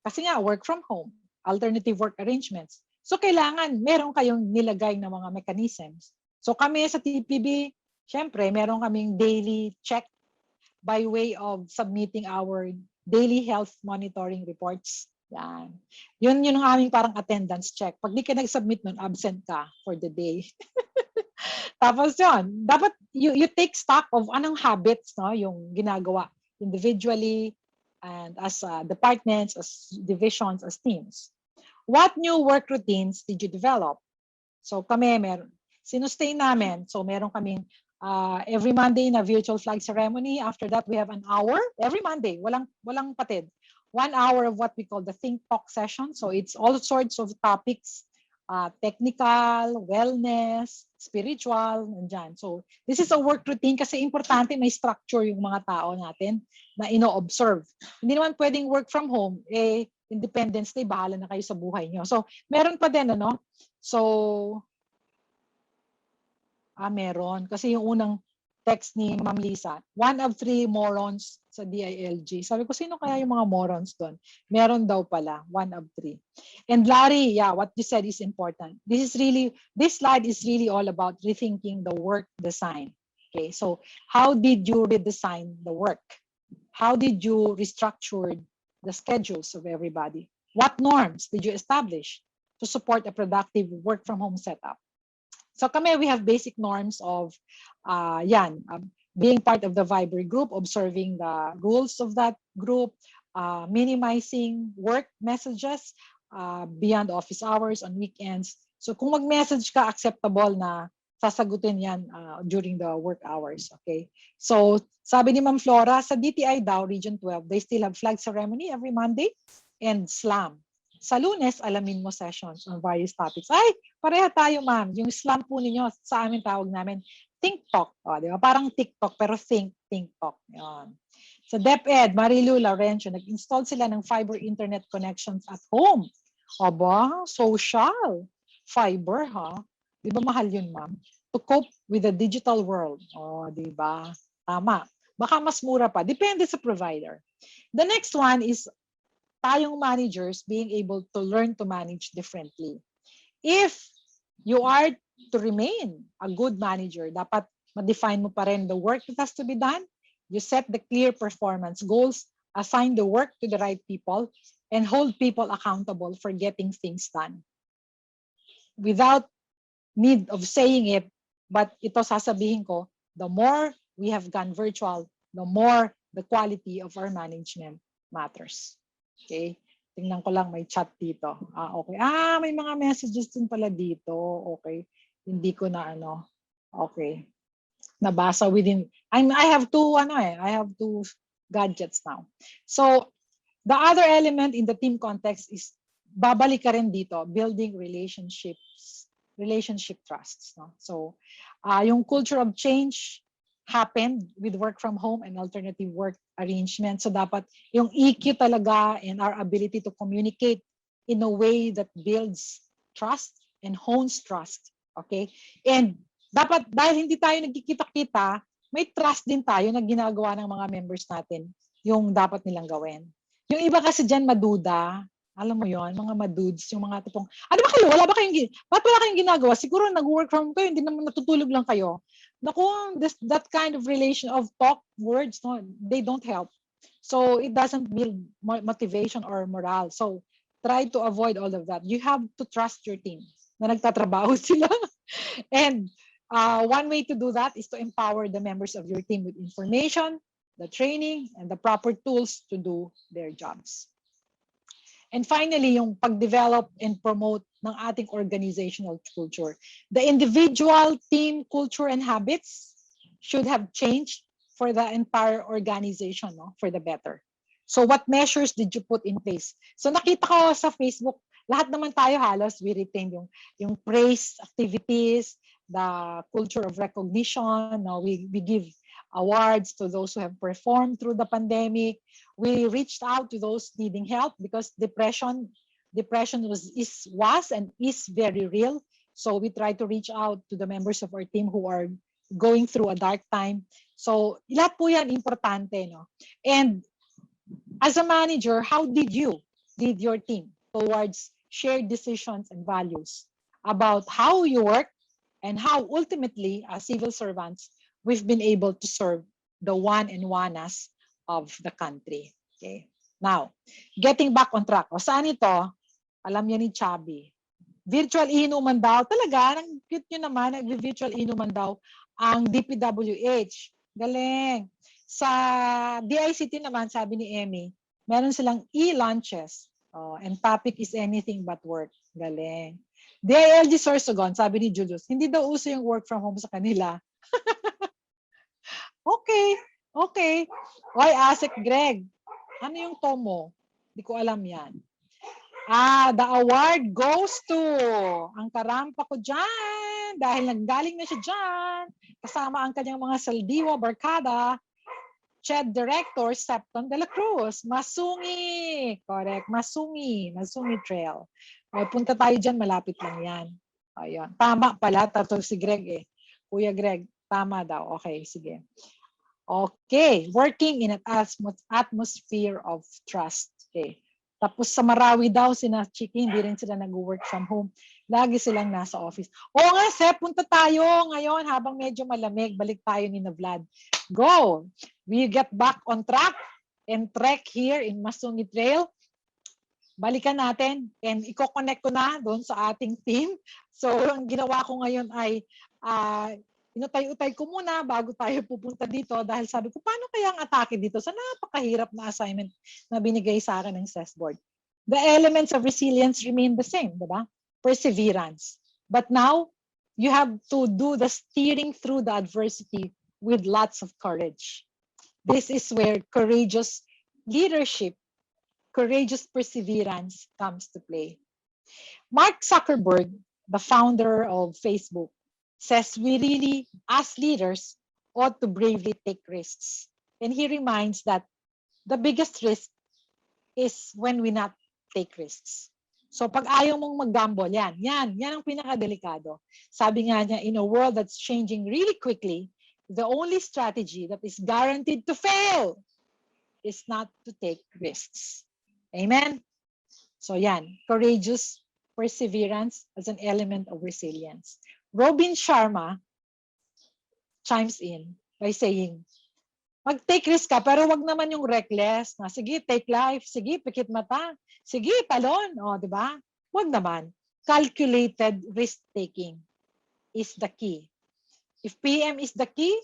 Kasi nga, work from home, alternative work arrangements. So kailangan, meron kayong nilagay na mga mechanisms. So kami sa TPB, syempre, meron kaming daily check by way of submitting our daily health monitoring reports. Yan. Yun ang aming parang attendance check. Pag di ka nag-submit nun, absent ka for the day. Tapos yun, dapat you take stock of anong habits yung ginagawa individually and as departments, as divisions, as teams. What new work routines did you develop? So kami sinustain namin. So meron kaming every Monday na virtual flag ceremony. After that, we have an hour every Monday. Walang patid. 1 hour of what we call the think talk session. So it's all sorts of topics. Technical, wellness, spiritual, nandyan. So, this is a work routine kasi importante may structure yung mga tao natin na ino-observe. Hindi naman pwedeng work from home, Independence Day, bahala na kayo sa buhay nyo. So, meron pa din, So, meron. Kasi yung unang text ni Ma'am Lisa, 1 of 3 morons sa DILG. Sabi ko, sino kaya yung mga morons doon? Meron daw pala, 1 of 3. And Larry, what you said is important. This slide is really all about rethinking the work design. Okay, so how did you redesign the work? How did you restructure the schedules of everybody? What norms did you establish to support a productive work from home setup? So kami, we have basic norms of being part of the Viber group, observing the rules of that group, minimizing work messages beyond office hours on weekends. So kung mag-message ka, acceptable na sasagutin yan during the work hours. Okay? So, sabi ni Ma'am Flora, sa DTI daw, Region 12, they still have flag ceremony every Monday and slam. Sa Lunes, alamin mo sessions on various topics. Ay, pareha tayo, ma'am. Yung slam po ninyo, sa amin tawag namin, Think Talk. O, di ba? Parang TikTok, pero Think Talk. Yan. Sa DepEd, Marilu Laurencio, nag-install sila ng fiber internet connections at home. Aba, social. Fiber, ha? Di ba mahal yun, ma'am? To cope with the digital world. O, di ba? Tama. Baka mas mura pa. Depende sa provider. The next one is tayong managers being able to learn to manage differently. If you are to remain a good manager, dapat ma-define mo pa rin the work that has to be done. You set the clear performance goals, assign the work to the right people, and hold people accountable for getting things done. Without need of saying it, but ito sasabihin ko, the more we have gone virtual, the more the quality of our management matters. Okay? Tingnan ko lang, may chat dito. Okay. May mga messages din pala dito. Okay. Hindi ko na ano. Okay. Nabasa within, I have two gadgets now. So, the other element in the team context is, babalik ka rin dito, building relationship trusts. No? So, yung culture of change happened with work from home and alternative work arrangement. So dapat yung EQ talaga and our ability to communicate in a way that builds trust and hones trust. Okay? And dapat dahil hindi tayo nagkikita-kita, may trust din tayo na ginagawa ng mga members natin yung dapat nilang gawin. Yung iba kasi dyan maduda, alam mo yon, mga madudes, yung mga tipong, ano ba kayo? Ba't wala kayong ginagawa? Siguro nag-work from kayo, hindi naman natutulog lang kayo. Naku, that kind of relation of talk, words, no, they don't help. So it doesn't build motivation or morale. So try to avoid all of that. You have to trust your team na nagtatrabaho sila. And one way to do that is to empower the members of your team with information, the training, and the proper tools to do their jobs. And finally, yung pag-develop and promote ng ating organizational culture. The individual, team, culture, and habits should have changed for the entire organization, no? For the better. So what measures did you put in place? So nakita ko sa Facebook, lahat naman tayo halos, we retain yung praise activities, the culture of recognition, no? We give awards to those who have performed through the pandemic. We reached out to those needing help because depression was and is very real. So we try to reach out to the members of our team who are going through a dark time. So lahat po yan importante, no? And as a manager, how did you lead your team towards shared decisions and values about how you work and how ultimately as civil servants we've been able to serve the one and oneas of the country. Okay. Now, getting back on track. O saan ito? Alam niya ni Chubby. Virtual inuman daw. Talaga, ang cute nyo naman, nag-virtual inuman daw ang DPWH. Galing. Sa DICT naman, sabi ni Emmy, meron silang e-lunches. And topic is anything but work. Galing. DILG Sorsogon, sabi ni Julius, hindi daw uso yung work from home sa kanila. Okay. Oy, Asik Greg. Ano yung Tomo? Hindi ko alam yan. The award goes to ang karampa ko dyan. Dahil nanggaling na siya dyan. Kasama ang kanyang mga saldiwa, barkada, CHED Director, Septon de la Cruz. Masungi. Correct. Masungi Trail. Punta tayo dyan, malapit lang yan. Ayan. Tama pala. Tato si Greg eh. Kuya Greg. Tama daw. Okay, sige. Okay. Working in an atmosphere of trust. Okay. Tapos sa Marawi daw, sina Chiki, hindi rin sila nag-work from home. Lagi silang nasa office. Oo nga, Sep, punta tayo ngayon habang medyo malamig. Balik tayo ni na Vlad. Go! We get back on track and trek here in Masungi Trail. Balikan natin and i-connect ko na doon sa ating team. So, ang ginawa ko ngayon ay inutay-utay ko muna bago tayo pupunta dito dahil sabi ko, paano kaya ang atake dito sa napakahirap na assignment na binigay sa akin ng CES board? The elements of resilience remain the same, diba? Perseverance. But now, you have to do the steering through the adversity with lots of courage. This is where courageous leadership, courageous perseverance comes to play. Mark Zuckerberg, the founder of Facebook, says we really, as leaders, ought to bravely take risks. And he reminds that the biggest risk is when we not take risks. So pag ayaw mong mag-gamble, yan ang pinakadelikado. Sabi nga niya, in a world that's changing really quickly, the only strategy that is guaranteed to fail is not to take risks. Amen? So yan, courageous perseverance as an element of resilience. Robin Sharma chimes in by saying, mag-take risk ka, pero wag naman yung reckless na, sige, take life, sige, pikit mata, sige, talon, o, di ba? Wag naman. Calculated risk-taking is the key. If PM is the key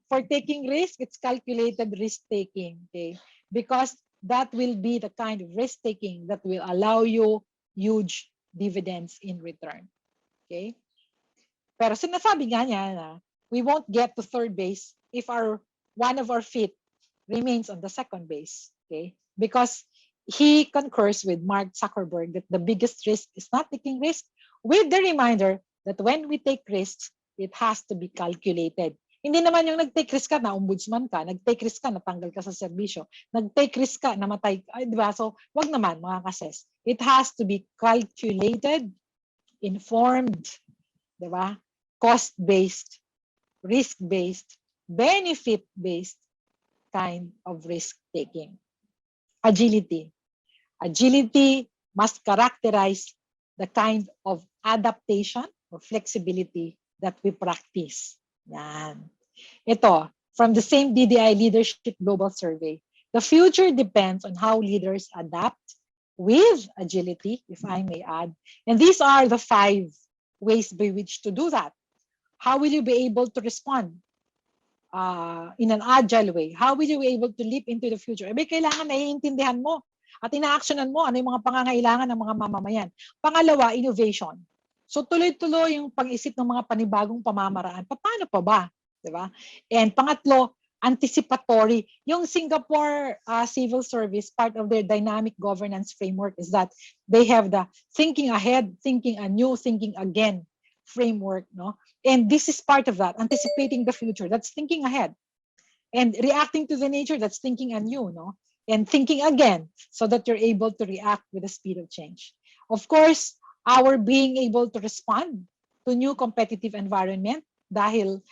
for taking risk, it's calculated risk-taking, okay? Because that will be the kind of risk-taking that will allow you huge dividends in return, okay? Pero sinasabi nga niya na we won't get to third base if one of our feet remains on the second base, okay? Because he concurs with Mark Zuckerberg that the biggest risk is not taking risk, with the reminder that when we take risks, it has to be calculated. Hindi naman yung nag-take risk ka na ombudsman ka, nag-take risk ka na tanggal ka sa serbisyo, nag-take risk ka na matay, di ba? So, wag naman mga kases. It has to be calculated, informed, di ba? Cost-based, risk-based, benefit-based kind of risk-taking. Agility. Agility must characterize the kind of adaptation or flexibility that we practice. Yan. Ito, from the same DDI Leadership Global Survey, the future depends on how leaders adapt with agility, if I may add. And these are the 5 ways by which to do that. How will you be able to respond in an agile way? How will you be able to leap into the future? Kailangan naiintindihan mo at ina-actionan mo ano yung mga pangangailangan ng mga mamamayan. Pangalawa, innovation. So tuloy-tuloy yung pag-isip ng mga panibagong pamamaraan. Paano pa ba? Diba? And pangatlo, anticipatory. Yung Singapore Civil Service, part of their dynamic governance framework is that they have the thinking ahead, thinking anew, thinking again framework. No? And this is part of that, anticipating the future. That's thinking ahead. And reacting to the nature, that's thinking anew. No? And thinking again, so that you're able to react with the speed of change. Of course, our being able to respond to new competitive environment dahil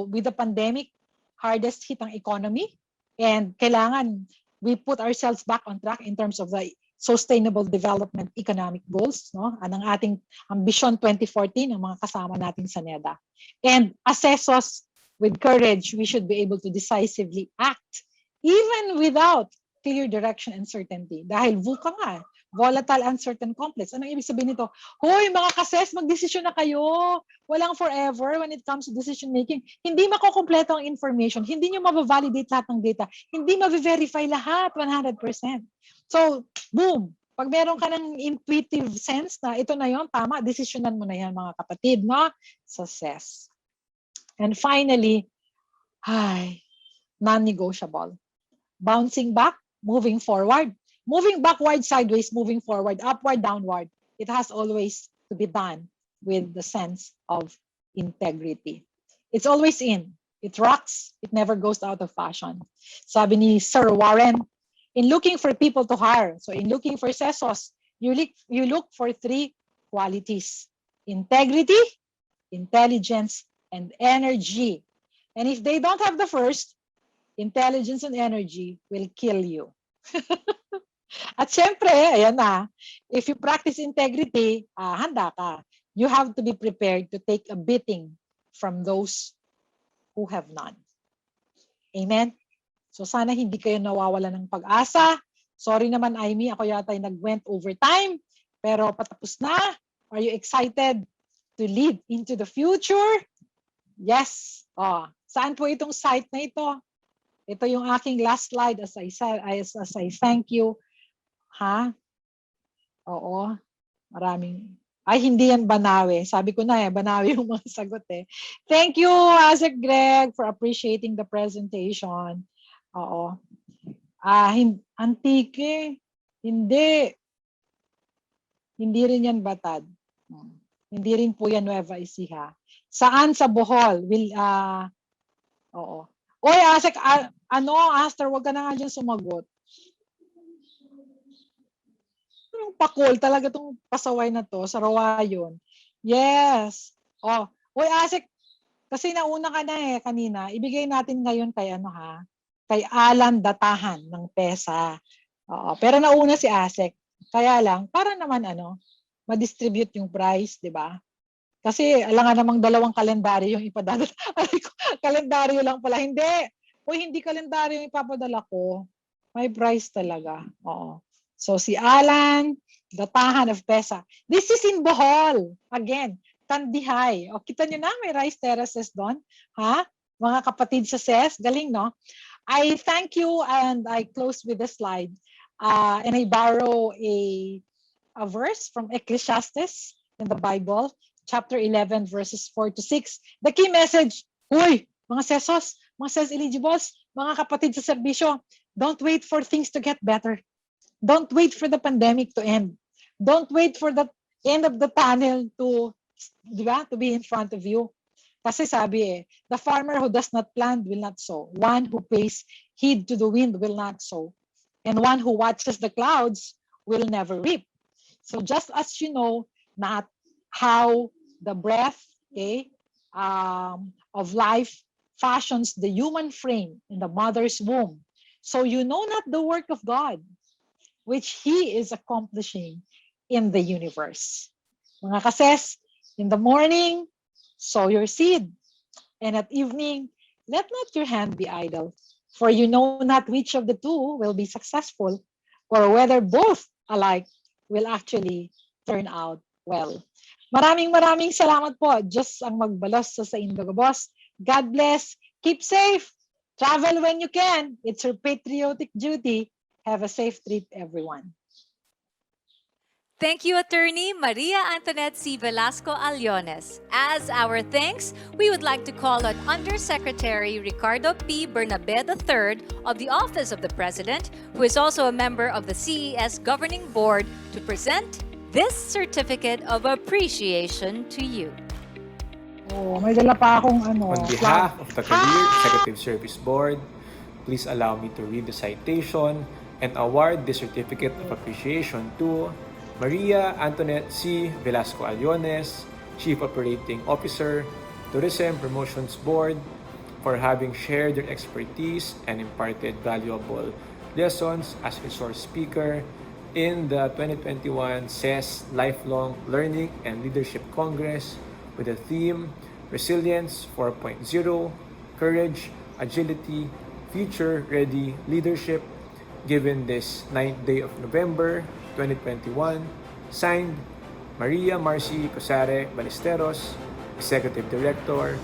with the pandemic, hardest hit ang economy, and kailangan we put ourselves back on track in terms of the sustainable development economic goals, no? Anong ating Ambition 2014 ang mga kasama natin sa NEDA. And assess us with courage, we should be able to decisively act even without clear direction and certainty. Dahil VUCA nga, volatile, uncertain, complex. Anong ibig sabihin nito? Hoy, mga kases, magdesisyon na kayo. Walang forever when it comes to decision making. Hindi makukompleto ang information. Hindi nyo mabavalidate lahat ng data. Hindi mabe-verify lahat 100%. So, boom. Pag meron ka ng intuitive sense na ito na yon, tama, desisyonan mo na yan, mga kapatid, no? Success. And finally, non-negotiable. Bouncing back, moving forward. Moving backward, sideways, moving forward, upward, downward. It has always to be done with the sense of integrity. It's always in. It rocks. It never goes out of fashion. Sabi ni Sir Warren, in looking for people to hire, so in looking for CESOs, you look for 3 qualities: integrity, intelligence, and energy. And if they don't have the first, intelligence and energy will kill you. At syempre, ayan na, if you practice integrity, handa ka. You have to be prepared to take a beating from those who have none. Amen? So sana hindi kayo nawawala ng pag-asa. Sorry naman, Aimee, ako yata ay nag-went overtime, pero patapos na. Are you excited to lead into the future? Yes. Saan po itong site na ito? Ito yung aking last slide as I thank you. Oo. Maraming. Ay, hindi yan Banawe. Sabi ko na Banawe yung mga sagot eh. Thank you, Asek Greg, for appreciating the presentation. Oo. Antique. Hindi. Hindi rin yan Batad. Hindi rin po yan Nueva Ecija. Saan sa Bohol? Oo. Oy, Asek, Aster, wag ka na nga dyan sumagot. Yung pakol, talaga tong pasaway na to, sa Rawayon. Yes. Oh, oy, Asek, kasi nauna ka na kanina. Ibigay natin ngayon kay kay Alan Datahan ng PESA. Oo, pero nauna si Asek. Kaya lang, para naman ma-distribute yung prize, di ba? Kasi alam nga namang dalawang kalendaryo yung ipadala. Kalendaryo lang pala. Hindi. Uy, hindi kalendaryo yung ipapadala ko. May prize talaga. Oo. So si Alan, Datahan of PESA. This is in Bohol. Again, Kandihay. O, kita nyo na, may rice terraces doon. Ha? Mga kapatid sa CES. Galing, no? I thank you and I close with the slide. And I borrow a verse from Ecclesiastes in the Bible, chapter 11, verses 4 to 6. The key message, uy, mga sesos, mga CES eligibles, mga kapatid sa serbisyo, don't wait for things to get better. Don't wait for the pandemic to end. Don't wait for the end of the tunnel to be in front of you. Kasi sabi the farmer who does not plant will not sow. One who pays heed to the wind will not sow. And one who watches the clouds will never reap. So just as you know not how the breath of life fashions the human frame in the mother's womb, so you know not the work of God, which He is accomplishing in the universe. Mga kases, in the morning, sow your seed. And at evening, let not your hand be idle. For you know not which of the two will be successful, or whether both alike will actually turn out well. Maraming salamat po. Diyos ang magbalos sa Indogabos. God bless. Keep safe. Travel when you can. It's your patriotic duty. Have a safe trip, everyone. Thank you, Attorney Maria Antoinette C. Velasco Aliones. As our thanks, we would like to call on Undersecretary Ricardo P. Bernabe III of the Office of the President, who is also a member of the CES Governing Board, to present this Certificate of Appreciation to you. Oh, may dala pa akong On behalf of the Career Executive Service Board, please allow me to read the citation and award the Certificate of Appreciation to Maria Antoinette C. Velasco Aliones, Chief Operating Officer, Tourism Promotions Board, for having shared their expertise and imparted valuable lessons as resource speaker in the 2021 CES Lifelong Learning and Leadership Congress with the theme Resilience 4.0, Courage, Agility, Future-Ready Leadership, given this 9th day of November 2021, signed Maria Marcy Cosare Ballesteros, Executive Director,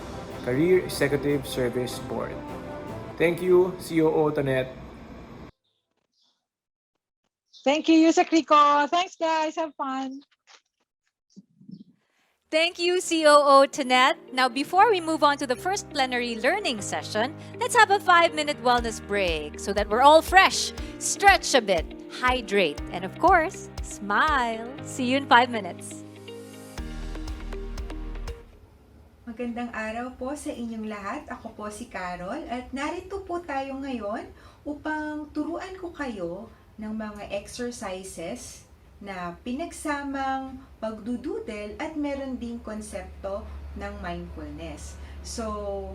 Career Executive Service Board. Thank you, COO Tonette. Thank you, Yusek Rico. Thanks, guys. Have fun. Thank you, COO Tonette. Now, before we move on to the first plenary learning session, let's have a 5-minute wellness break so that we're all fresh, stretch a bit, hydrate, and of course, smile. See you in 5 minutes. Magandang araw po sa inyong lahat. Ako po si Carol at narito po tayo ngayon upang turuan ko kayo ng mga exercises na pinagsamang pagdududel at meron ding konsepto ng mindfulness. So,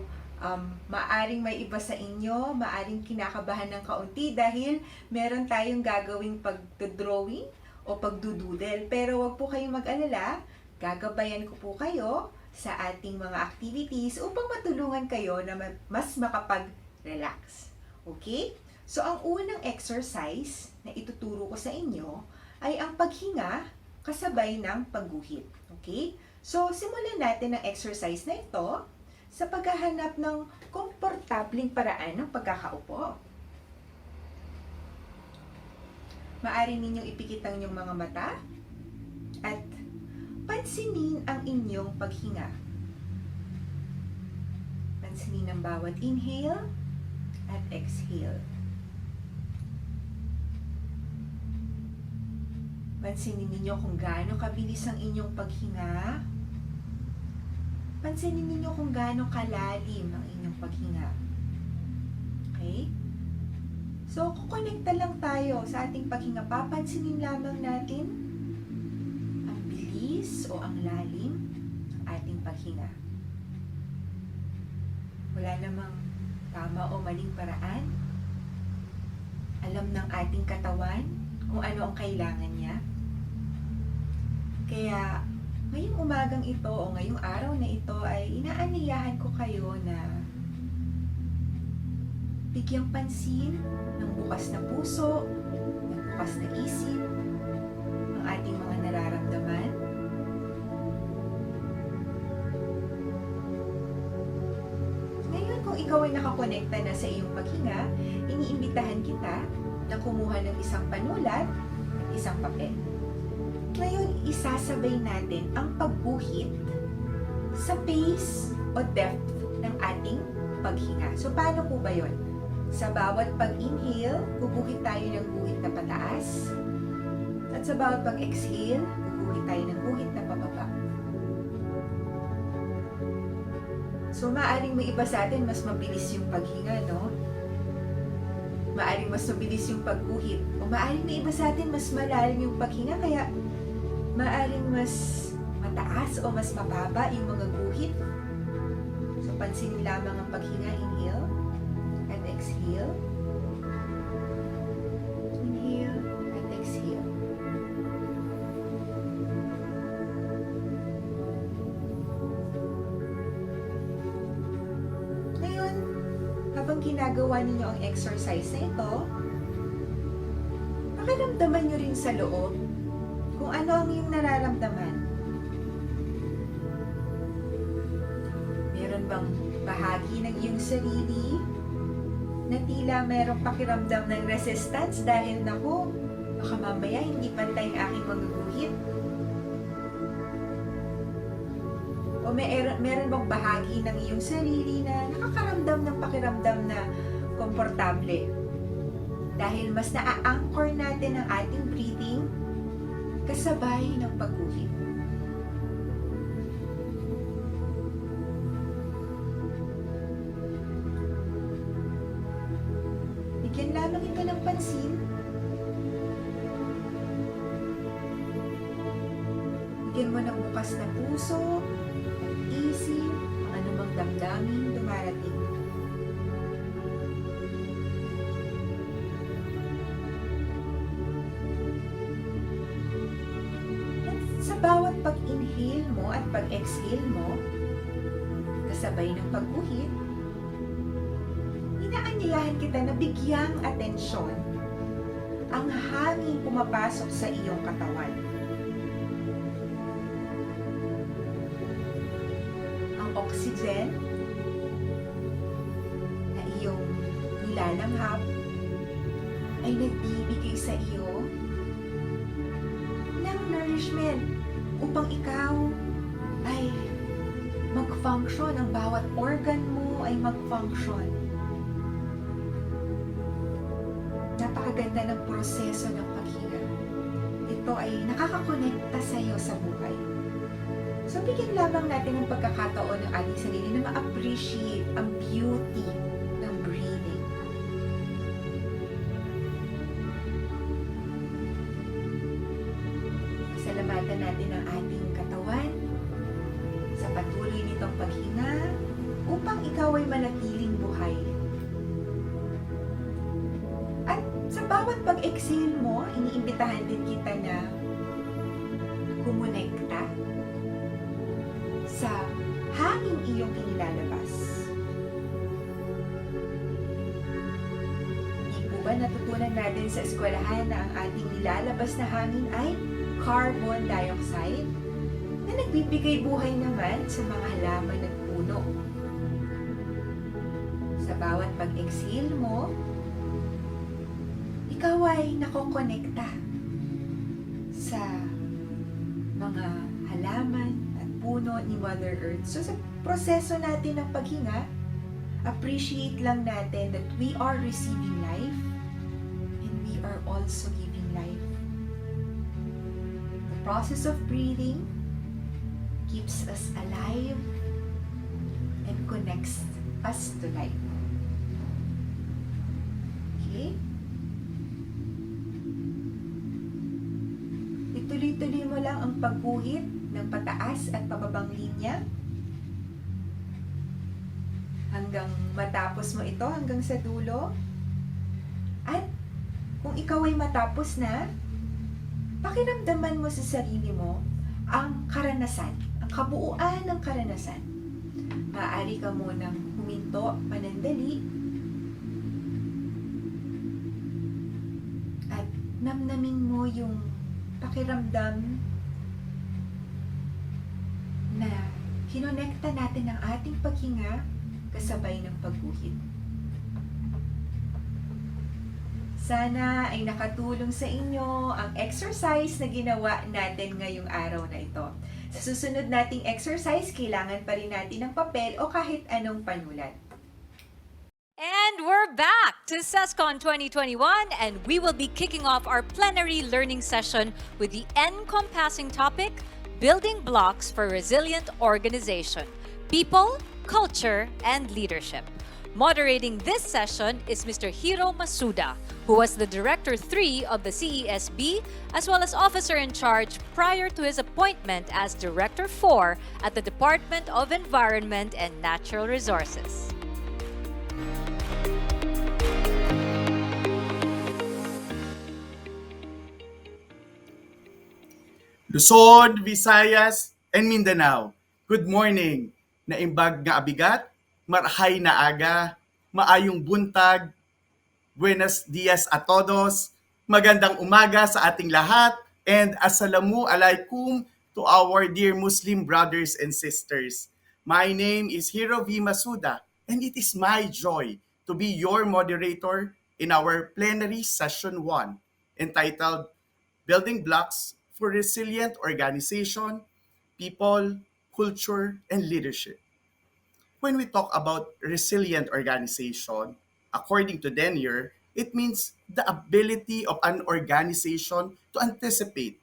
maaring may iba sa inyo, maaring kinakabahan ng kaunti dahil meron tayong gagawing pagdodrawing o pagdududel. Pero wag po kayong mag-alala, gagabayan ko po kayo sa ating mga activities upang matulungan kayo na mas makapag-relax. Okay? So, ang unang exercise na ituturo ko sa inyo ay ang paghinga kasabay ng pagguhit. Okay? So, simulan natin ang exercise na ito sa paghahanap ng komportabling paraan ng pagkakaupo. Maaari ninyong ipikit ang inyong mga mata at pansinin ang inyong paghinga. Pansinin ang bawat inhale at exhale. Pansinin ninyo kung gaano kabilis ang inyong paghinga. Pansinin ninyo kung gaano kalalim ang inyong paghinga. Okay? So, kukonekta lang tayo sa ating paghinga. Papansinin lamang natin ang bilis o ang lalim ng ating paghinga. Wala namang tama o maling paraan. Alam ng ating katawan kung ano ang kailangan niya. Kaya, ngayong umagang ito o ngayong araw na ito ay inaanyayahan ko kayo na bigyang pansin ng bukas na puso, ng bukas na isip, ang ating mga nararamdaman. Ngayon, kung ikaw ay nakakonekta na sa iyong paghinga, iniimbitahan kita na kumuha ng isang panulat at isang papel. Ngayon, isasabay natin ang pagguhit sa pace o depth ng ating paghinga. So, paano po ba yun? Sa bawat pag-inhale, guguhit tayo ng guhit na pataas. At sa bawat pag-exhale, guguhit tayo ng guhit na pababa. So, maaaring may iba sa atin mas mabilis yung paghinga, no? Maaaring mas mabilis yung pagguhit. O maaaring may iba sa atin mas malalim yung paghinga, kaya maaaring mas mataas o mas mababa yung mga guhit. So, pansinin lamang ang paghinga. Inhale and exhale. Inhale and exhale. Ngayon, habang ginagawa ninyo ang exercise na ito, pakiramdaman nyo rin sa loob kung ano ang iyong nararamdaman. Meron bang bahagi ng iyong sarili na tila merong pakiramdam ng resistance dahil naku, baka mamaya hindi pantay ang aking mga guhit? O meron bang bahagi ng iyong sarili na nakakaramdam ng pakiramdam na komportable? Dahil mas na-anchor natin ang ating breathing kasabay ng pagguhit. Bigyan lamang ito ng pansin. Bigyan mo ng bukas na puso, isip, ang anumang damdamin dumarating. Sa bawat pag-inhale mo at pag-exhale mo, kasabay ng pagguhit, inaanyayahan kita na bigyang atensyon ang hangin pumapasok sa iyong katawan. Ang oxygen na iyong nilalanghap ay nagbibigay sa iyo ng nourishment upang ikaw ay mag-function, ang bawat organ mo ay mag-function. Napakaganda ng proseso ng paghinga. Ito ay nakakakonekta sa iyo sa buhay. So, bigyan lamang natin ang pagkakataon ng ating sarili na ma-appreciate ang beauty ng breathing. Salamatan natin ang ating katawan sa patuloy nitong paghinga upang ikaw ay manatiling buhay. At sa bawat pag-exhale mo, iniimbitahan din kita na kumonekta sa hangin iyong inilalabas. Hindi po ba natutunan natin sa eskwelahan na ang ating nilalabas na hangin ay carbon dioxide na nagbibigay buhay naman sa mga halaman at puno. Sa bawat pag-exhale mo, ikaw ay nakokonekta sa mga halaman at puno ni Mother Earth. So sa proseso natin ng paghinga, appreciate lang natin that we are receiving life and we are also giving life. The process of breathing keeps us alive and connects us to life. Okay? Ituloy-tuloy mo lang ang pagguhit ng pataas at pababang linya hanggang matapos mo ito, hanggang sa dulo. At kung ikaw ay matapos na, pakiramdaman mo sa sarili mo ang karanasan, ang kabuuan ng karanasan. Maaari ka munang huminto panandali at namnamin mo yung pakiramdam na kinonekta natin ang ating paghinga kasabay ng pagguhit. Sana ay nakatulong sa inyo ang exercise na ginawa natin ngayong araw na ito. Sa susunod nating exercise, kailangan pa rin natin ng papel o kahit anong panulat. And we're back to CESCon 2021, and we will be kicking off our plenary learning session with the encompassing topic, Building Blocks for Resilient Organization, People, Culture, and Leadership. Moderating this session is Mr. Hiro Masuda, who was the Director 3 of the CESB, as well as Officer in Charge prior to his appointment as Director 4 at the Department of Environment and Natural Resources. Luzon, Visayas, and Mindanao. Good morning. Naimbag nga abigat, marahay na aga, maayong buntag, buenos dias a todos, magandang umaga sa ating lahat, and assalamu alaikum to our dear Muslim brothers and sisters. My name is Hiro V. Masuda, and it is my joy to be your moderator in our plenary session 1, entitled Building Blocks for Resilient Organization, People, Culture, and Leadership. When we talk about resilient organization, according to Denier, it means the ability of an organization to anticipate,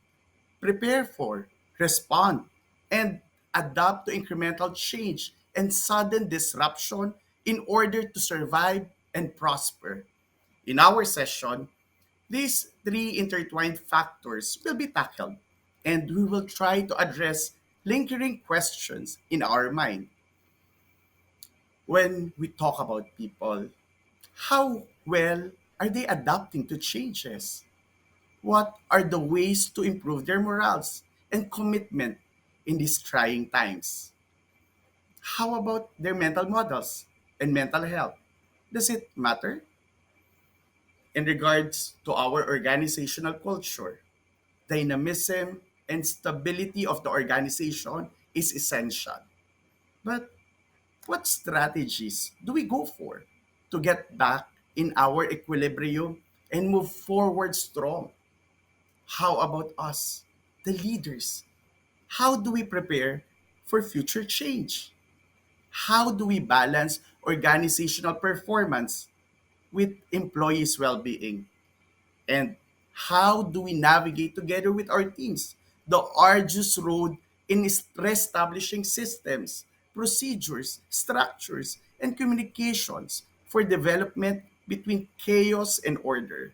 prepare for, respond, and adapt to incremental change and sudden disruption in order to survive and prosper. In our session, these three intertwined factors will be tackled, and we will try to address lingering questions in our mind. When we talk about people, how well are they adapting to changes? What are the ways to improve their morals and commitment in these trying times? How about their mental models and mental health? Does it matter? In regards to our organizational culture, dynamism and stability of the organization is essential. But what strategies do we go for to get back in our equilibrium and move forward strong? How about us, the leaders? How do we prepare for future change? How do we balance organizational performance with employees' well being? And how do we navigate together with our teams the arduous road in establishing systems, procedures, structures, and communications for development between chaos and order?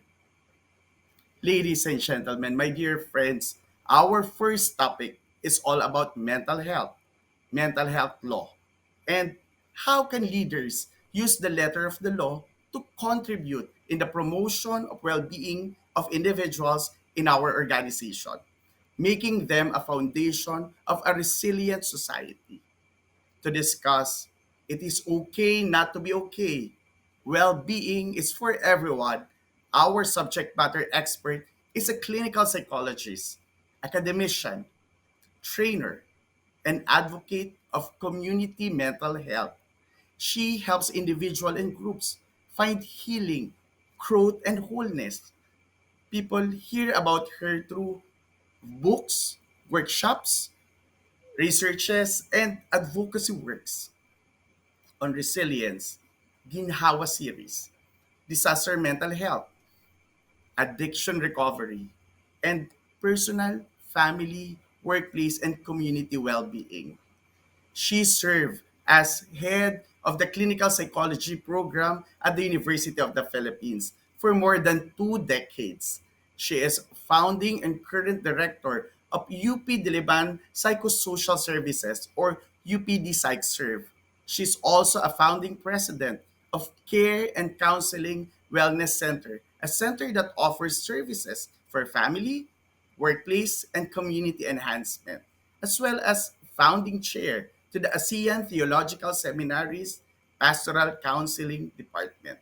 Ladies and gentlemen, my dear friends, our first topic is all about mental health law, and how can leaders use the letter of the law to contribute in the promotion of well-being of individuals in our organization, making them a foundation of a resilient society. To discuss, it is okay not to be okay. Well-being is for everyone. Our subject matter expert is a clinical psychologist, academician, trainer, and advocate of community mental health. She helps individuals and groups find healing, growth, and wholeness. People hear about her through books, workshops, researches, and advocacy works on resilience, Ginhawa series, disaster mental health, addiction recovery, and personal, family, workplace, and community well-being. She served as head of the clinical psychology program at the University of the Philippines for more than 2 decades. She is founding and current director of UP Diliman Psychosocial Services or UPD PsychServe. She's also a founding president of Care and Counseling Wellness Center, a center that offers services for family, workplace, and community enhancement, as well as founding chair to the ASEAN Theological Seminary's Pastoral Counseling Department.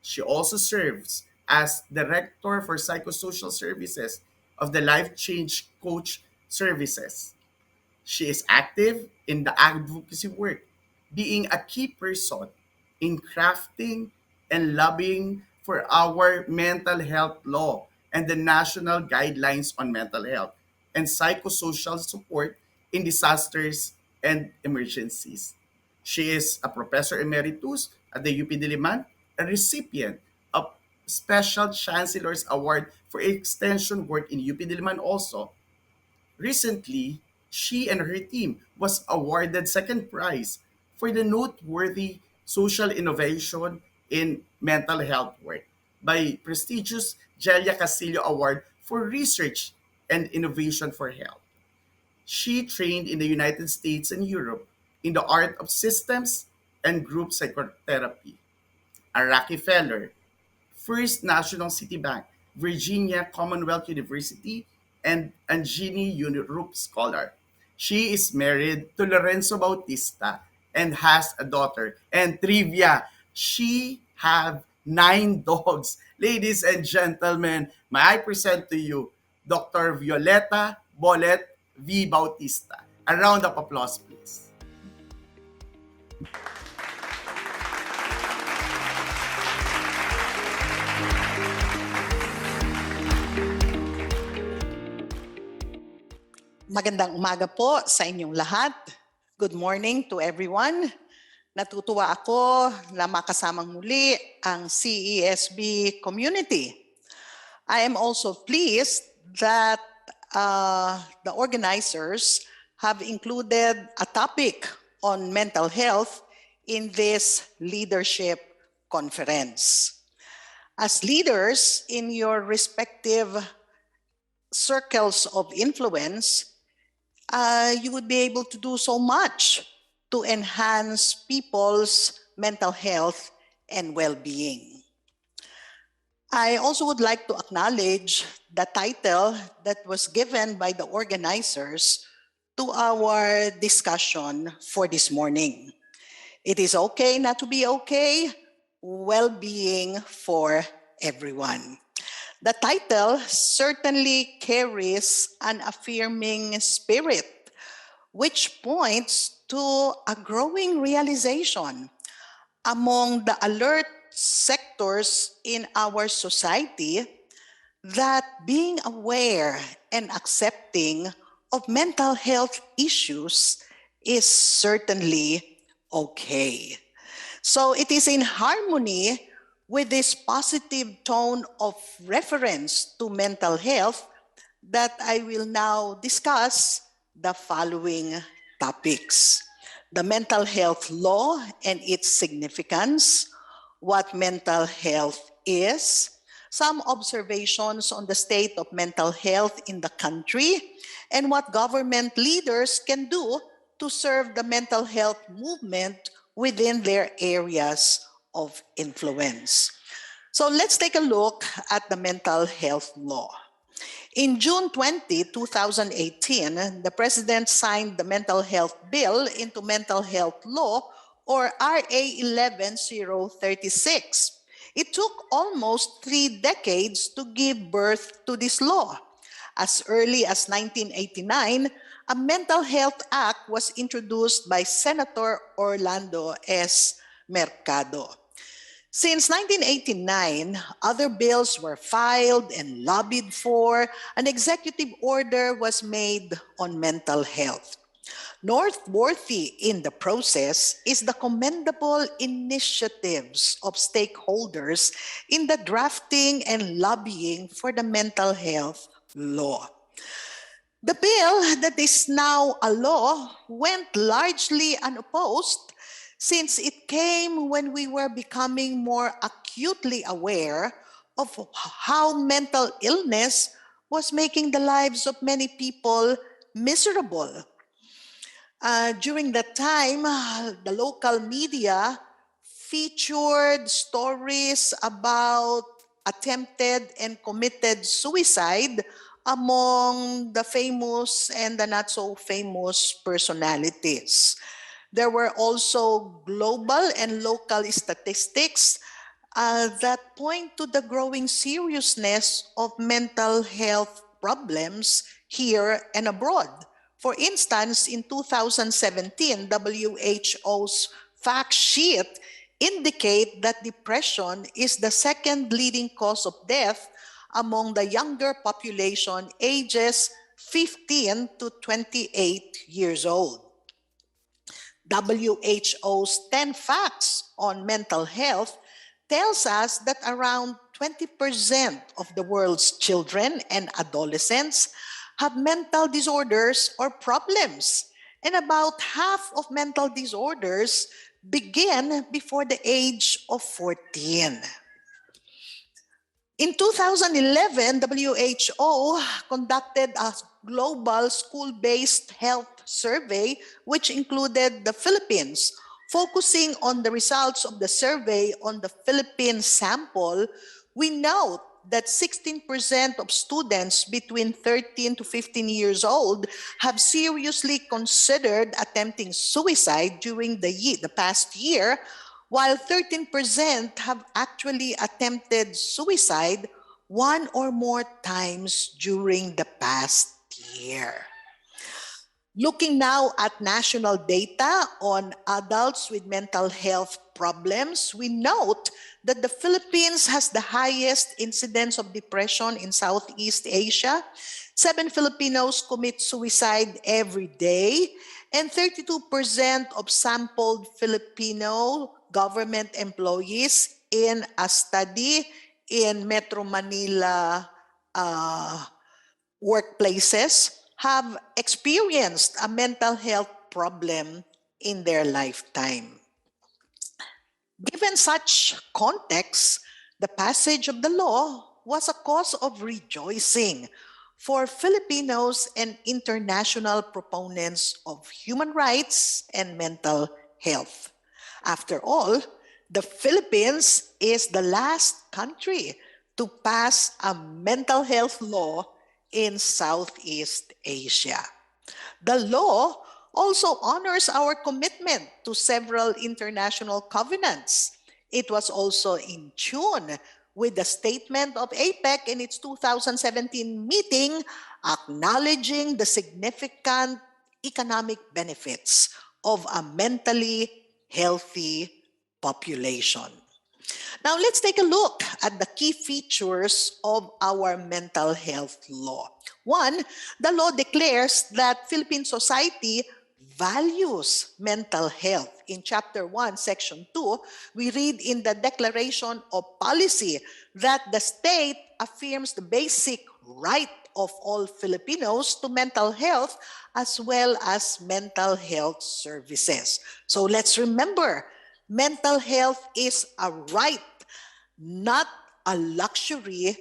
She also serves as Director for Psychosocial Services of the Life Change Coach Services. She is active in the advocacy work, being a key person in crafting and lobbying for our mental health law and the national guidelines on mental health and psychosocial support in disasters and emergencies. She is a professor emeritus at the UP Diliman, a recipient of Special Chancellor's Award for Extension work in UP Diliman also. Recently, she and her team was awarded second prize for the noteworthy social innovation in mental health work by prestigious Jelia Castillo Award for Research and Innovation for Health. She trained in the United States and Europe in the art of systems and group psychotherapy. A Rockefeller, First National City Bank, Virginia Commonwealth University, and Angini Europe Scholar. She is married to Lorenzo Bautista and has a daughter. And trivia, she have 9 dogs. Ladies and gentlemen, may I present to you Dr. Violeta Bolet V. Bautista. A round of applause, please. Magandang umaga po sa inyong lahat. Good morning to everyone. Natutuwa ako na makasamang muli ang CESB community. I am also pleased that the organizers have included a topic on mental health in this leadership conference. As leaders in your respective circles of influence, you would be able to do so much to enhance people's mental health and well-being. I also would like to acknowledge the title that was given by the organizers to our discussion for this morning. It is okay not to be okay, well-being for everyone. The title certainly carries an affirming spirit, which points to a growing realization among the alert sectors in our society that being aware and accepting of mental health issues is certainly okay. So it is in harmony with this positive tone of reference to mental health that I will now discuss the following topics: the mental health law and its significance, what mental health is, some observations on the state of mental health in the country, and what government leaders can do to serve the mental health movement within their areas of influence. So let's take a look at the mental health law. In June 20, 2018, the President signed the Mental Health Bill into Mental Health Law, or RA 11036. It took almost 3 decades to give birth to this law. As early as 1989, a Mental Health Act was introduced by Senator Orlando S. Mercado. Since 1989, other bills were filed and lobbied for. An executive order was made on mental health. Noteworthy in the process is the commendable initiatives of stakeholders in the drafting and lobbying for the mental health law. The bill that is now a law went largely unopposed since it came when we were becoming more acutely aware of how mental illness was making the lives of many people miserable. During that time, the local media featured stories about attempted and committed suicide among the famous and the not so famous personalities. There were also global and local statistics that point to the growing seriousness of mental health problems here and abroad. For instance, in 2017, WHO's fact sheet indicate that depression is the second leading cause of death among the younger population ages 15 to 28 years old. WHO's 10 facts on mental health tells us that around 20% of the world's children and adolescents have mental disorders or problems, and about half of mental disorders begin before the age of 14. In 2011, WHO conducted a global school-based health survey, which included the Philippines. Focusing on the results of the survey on the Philippine sample, we note that 16% of students between 13 to 15 years old have seriously considered attempting suicide during the past year, while 13% have actually attempted suicide one or more times during the past year. Looking now at national data on adults with mental health problems, we note that the Philippines has the highest incidence of depression in Southeast Asia. 7 Filipinos commit suicide every day, and 32% of sampled Filipino government employees in a study in Metro Manila workplaces have experienced a mental health problem in their lifetime. Given such context, the passage of the law was a cause of rejoicing for Filipinos and international proponents of human rights and mental health. After all, the Philippines is the last country to pass a mental health law in Southeast Asia. The law also honors our commitment to several international covenants. It was also in tune with the statement of APEC in its 2017 meeting, acknowledging the significant economic benefits of a mentally healthy population. Now let's take a look at the key features of our mental health law. One, the law declares that Philippine society values mental health. In Chapter 1, Section 2, we read in the Declaration of Policy that the state affirms the basic right of all Filipinos to mental health as well as mental health services. So let's remember, mental health is a right, not a luxury,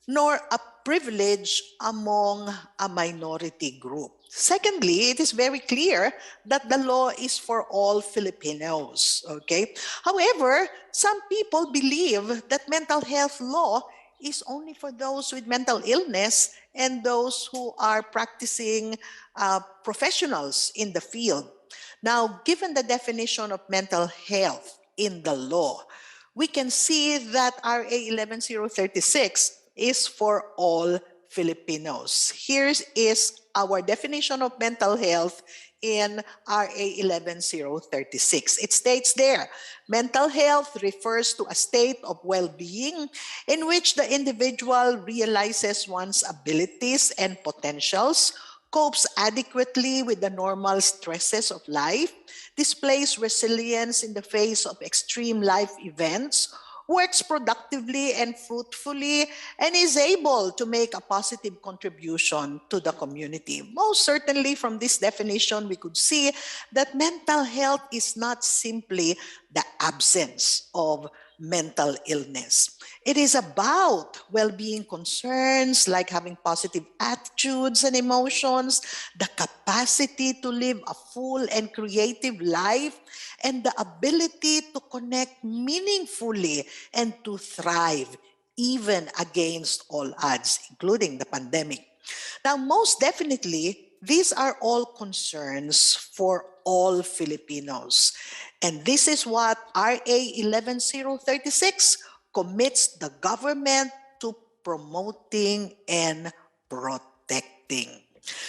nor a privilege among a minority group. Secondly, it is very clear that the law is for all Filipinos, okay? However, some people believe that mental health law is only for those with mental illness and those who are practicing professionals in the field. Now, given the definition of mental health in the law, we can see that RA 11036 is for all Filipinos. Here is our definition of mental health in RA 11036. It states there, mental health refers to a state of well-being in which the individual realizes one's abilities and potentials, copes adequately with the normal stresses of life, displays resilience in the face of extreme life events, works productively and fruitfully, and is able to make a positive contribution to the community. Most certainly, from this definition, we could see that mental health is not simply the absence of mental illness. It is about well-being concerns like having positive attitudes and emotions, the capacity to live a full and creative life, and the ability to connect meaningfully and to thrive even against all odds, including the pandemic. Now, most definitely, these are all concerns for all Filipinos. And this is what RA 11036 commits the government to promoting and protecting.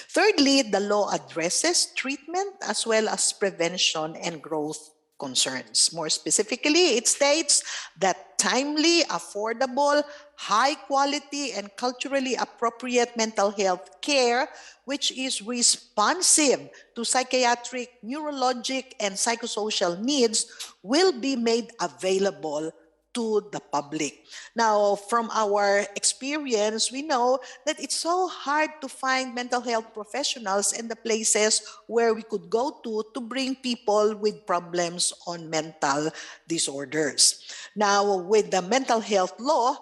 Thirdly, the law addresses treatment as well as prevention and growth concerns. More specifically, it states that timely, affordable, high quality, and culturally appropriate mental health care, which is responsive to psychiatric, neurologic, and psychosocial needs, will be made available to the public. Now, from our experience, we know that it's so hard to find mental health professionals in the places where we could go to bring people with problems on mental disorders. Now, with the mental health law,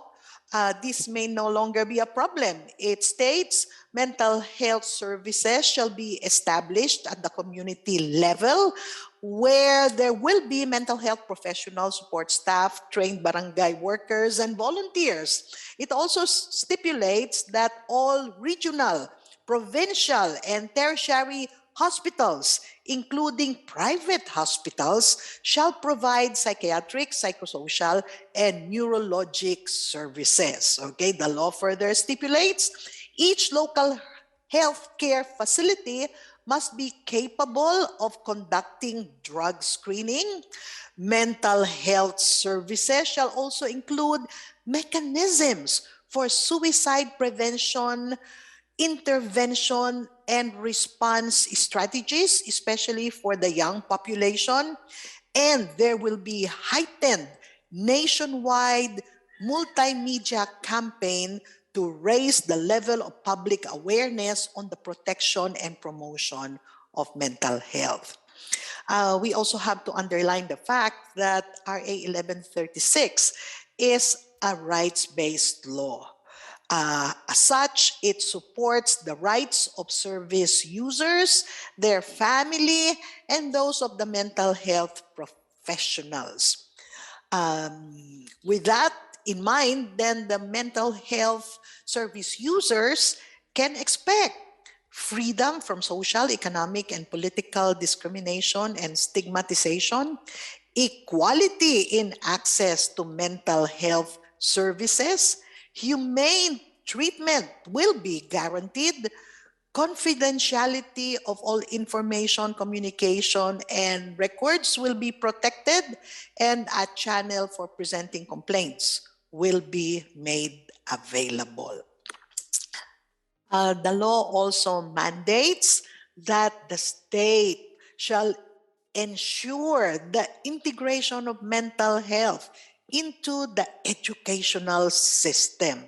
this may no longer be a problem. It states mental health services shall be established at the community level where there will be mental health professionals, support staff, trained barangay workers, and volunteers. It also stipulates that all regional, provincial, and tertiary hospitals, including private hospitals, shall provide psychiatric, psychosocial, and neurologic services. Okay, the law further stipulates each local healthcare facility must be capable of conducting drug screening. Mental health services shall also include mechanisms for suicide prevention, intervention, and response strategies, especially for the young population. And there will be heightened nationwide multimedia campaign to raise the level of public awareness on the protection and promotion of mental health. We also have to underline the fact that RA 1136 is a rights-based law. As such, it supports the rights of service users, their family, and those of the mental health professionals. With that in mind, then the mental health service users can expect freedom from social, economic, and political discrimination and stigmatization, equality in access to mental health services, humane treatment will be guaranteed, confidentiality of all information, communication, and records will be protected, and a channel for presenting complaints will be made available. The law also mandates that the state shall ensure the integration of mental health into the educational system.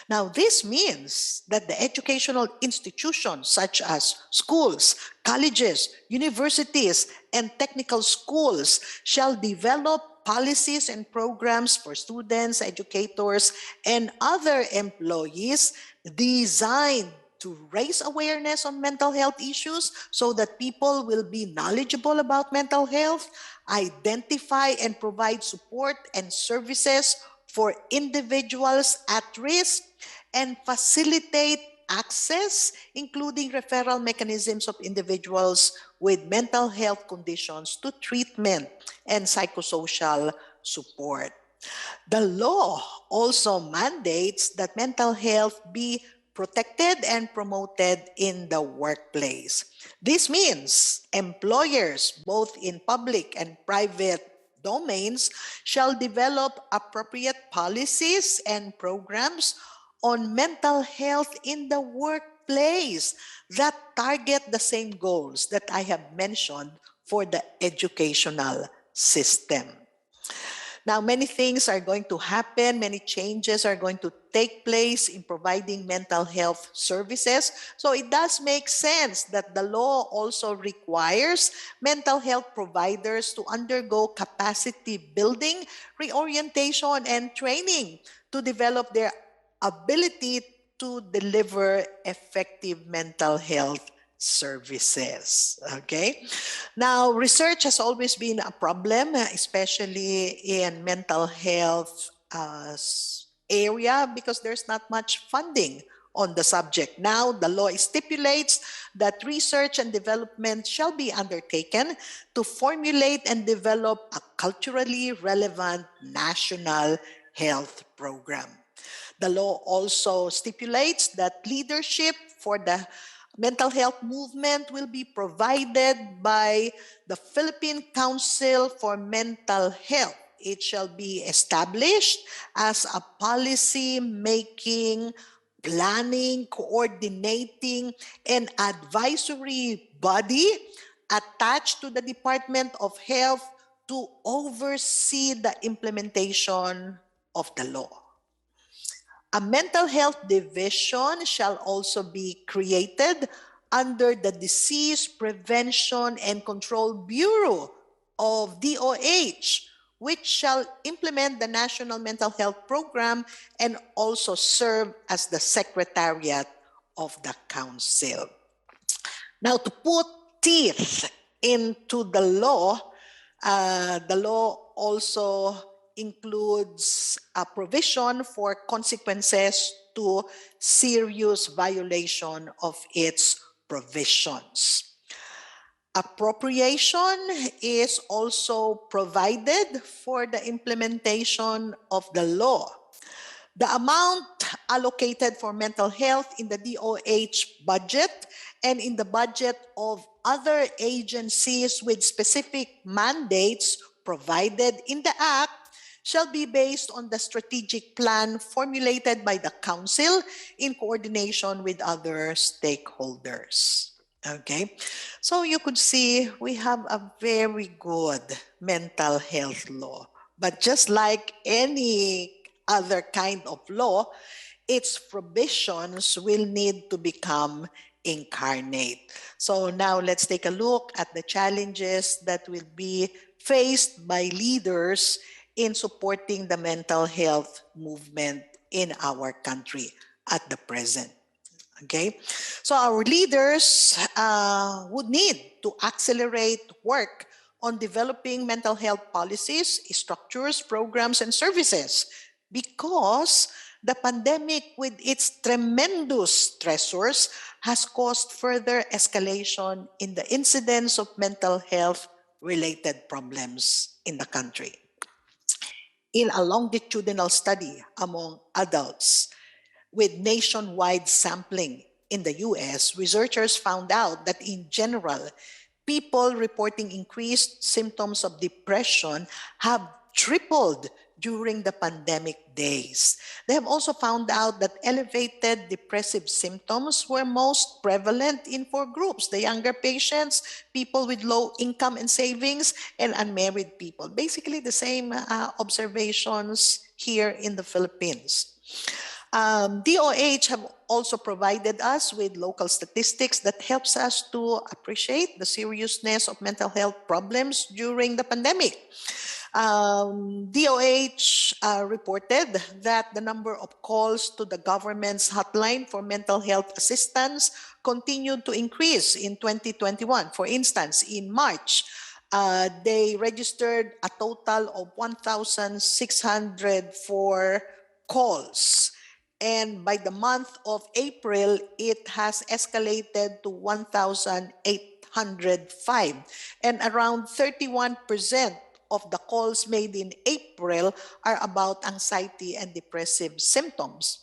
Now, this means that the educational institutions such as schools, colleges, universities, and technical schools shall develop policies and programs for students, educators, and other employees designed to raise awareness on mental health issues so that people will be knowledgeable about mental health, identify and provide support and services for individuals at risk, and facilitate access, including referral mechanisms of individuals with mental health conditions to treatment and psychosocial support. The law also mandates that mental health be protected and promoted in the workplace. This means employers, both in public and private domains, shall develop appropriate policies and programs on mental health in the workplace place that target the same goals that I have mentioned for the educational system. Now, many things are going to happen, many changes are going to take place in providing mental health services. So it does make sense that the law also requires mental health providers to undergo capacity building, reorientation, and training to develop their ability to deliver effective mental health services. Okay. Now, research has always been a problem, especially in mental health area, because there's not much funding on the subject. Now, the law stipulates that research and development shall be undertaken to formulate and develop a culturally relevant national health program. The law also stipulates that leadership for the mental health movement will be provided by the Philippine Council for Mental Health. It shall be established as a policy making, planning, coordinating, and advisory body attached to the Department of Health to oversee the implementation of the law. A mental health division shall also be created under the Disease Prevention and Control Bureau of DOH, which shall implement the National Mental Health Program and also serve as the secretariat of the council. Now, to put teeth into the law also includes a provision for consequences to serious violation of its provisions. Appropriation is also provided for the implementation of the law. The amount allocated for mental health in the DOH budget and in the budget of other agencies with specific mandates provided in the Act shall be based on the strategic plan formulated by the Council in coordination with other stakeholders. Okay, so you could see we have a very good mental health law. But just like any other kind of law, its provisions will need to become incarnate. So now let's take a look at the challenges that will be faced by leaders in supporting the mental health movement in our country at the present. Okay, so our leaders would need to accelerate work on developing mental health policies, structures, programs, and services because the pandemic, with its tremendous stressors, has caused further escalation in the incidence of mental health related problems in the country. In a longitudinal study among adults, with nationwide sampling in the US, researchers found out that in general, people reporting increased symptoms of depression have tripled during the pandemic days. They have also found out that elevated depressive symptoms were most prevalent in four groups: the younger patients, people with low income and savings, and unmarried people. Basically the same observations here in the Philippines. DOH have also provided us with local statistics that helps us to appreciate the seriousness of mental health problems during the pandemic. DOH reported that the number of calls to the government's hotline for mental health assistance continued to increase in 2021. For instance, in March, they registered a total of 1,604 calls. And by the month of April, it has escalated to 1,805. And around 31% of the calls made in April are about anxiety and depressive symptoms.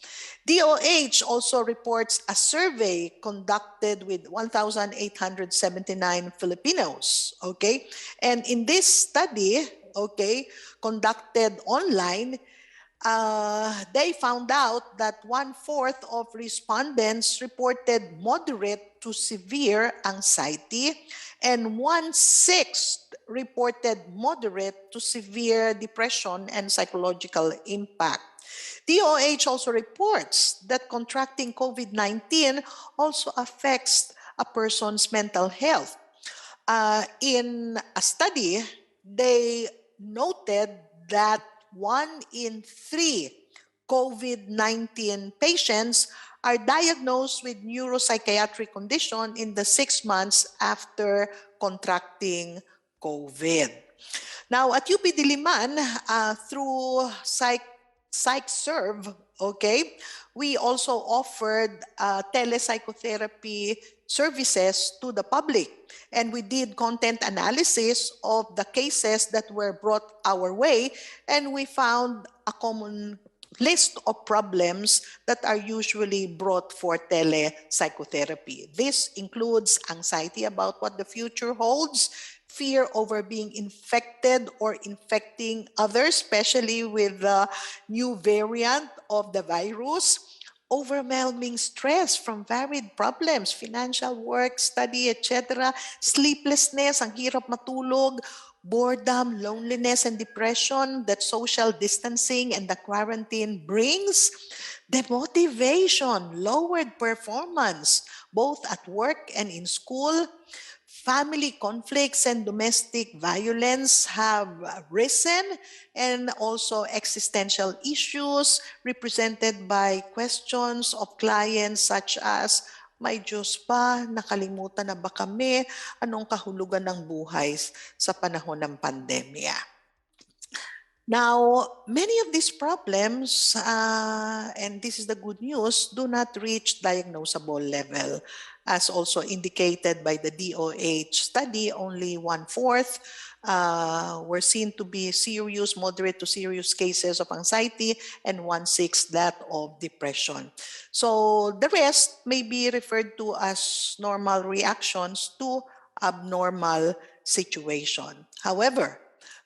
DOH also reports a survey conducted with 1,879 Filipinos, okay? And in this study, okay, conducted online, they found out that 1/4 of respondents reported moderate to severe anxiety, and 1/6 reported moderate to severe depression and psychological impact. DOH also reports that contracting COVID-19 also affects a person's mental health. In a study, they noted that 1 in 3 COVID-19 patients are diagnosed with neuropsychiatric condition in the 6 months after contracting COVID. Now, at UP Diliman, through PsychServe, okay, we also offered telepsychotherapy services to the public. And we did content analysis of the cases that were brought our way, and we found a common list of problems that are usually brought for telepsychotherapy. This includes anxiety about what the future holds, fear over being infected or infecting others, especially with the new variant of the virus, overwhelming stress from varied problems, financial, work, study, etc., sleeplessness, ang hirap matulog, boredom, loneliness, and depression that social distancing and the quarantine brings, demotivation, lowered performance, both at work and in school. Family conflicts and domestic violence have risen, and also existential issues represented by questions of clients such as, may Diyos ba? Nakalimutan na ba kami? Anong kahulugan ng buhay sa panahon ng pandemya? Now, many of these problems, and this is the good news, do not reach diagnosable level. As also indicated by the DOH study, only 1/4 were seen to be serious, moderate to serious cases of anxiety, and 1/6 that of depression. So the rest may be referred to as normal reactions to abnormal situation. However,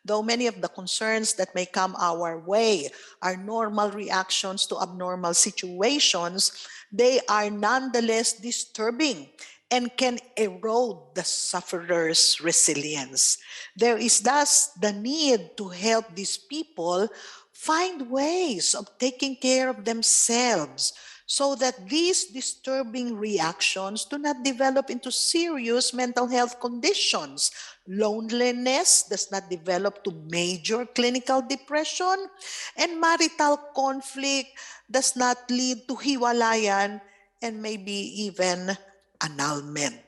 though many of the concerns that may come our way are normal reactions to abnormal situations, they are nonetheless disturbing and can erode the sufferer's resilience. There is thus the need to help these people find ways of taking care of themselves so that these disturbing reactions do not develop into serious mental health conditions. Loneliness does not develop to major clinical depression, and marital conflict does not lead to hiwalayan and maybe even annulment.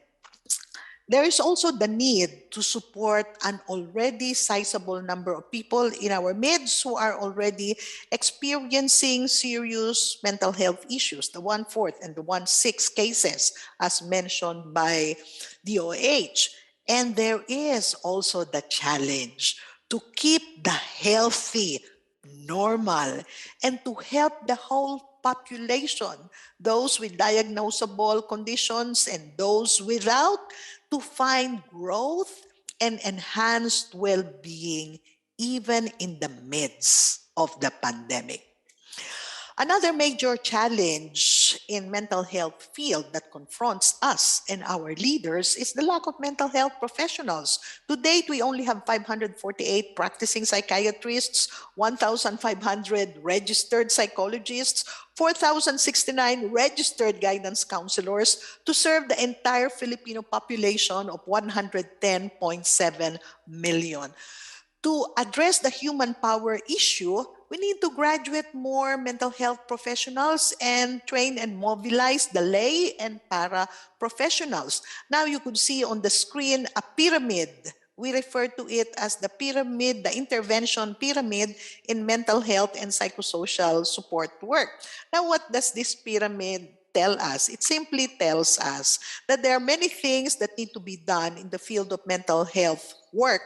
There is also the need to support an already sizable number of people in our midst who are already experiencing serious mental health issues, the 1/4 and the 1/6 cases as mentioned by DOH. And there is also the challenge to keep the healthy normal and to help the whole population, those with diagnosable conditions and those without, to find growth and enhanced well-being even in the midst of the pandemic. Another major challenge in mental health field that confronts us and our leaders is the lack of mental health professionals. To date, we only have 548 practicing psychiatrists, 1,500 registered psychologists, 4,069 registered guidance counselors to serve the entire Filipino population of 110.7 million. To address the human power issue, we need to graduate more mental health professionals and train and mobilize the lay and para professionals. Now you could see on the screen a pyramid. We refer to it as the pyramid, the intervention pyramid in mental health and psychosocial support work. Now, what does this pyramid tell us? It simply tells us that there are many things that need to be done in the field of mental health work,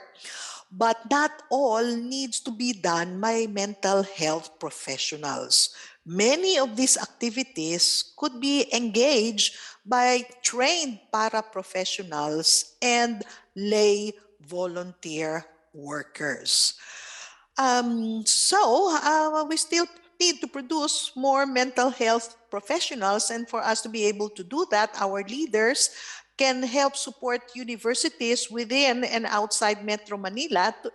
but not all needs to be done by mental health professionals. Many of these activities could be engaged by trained paraprofessionals and lay volunteer workers. We still need to produce more mental health professionals, and for us to be able to do that, our leaders can help support universities within and outside Metro Manila to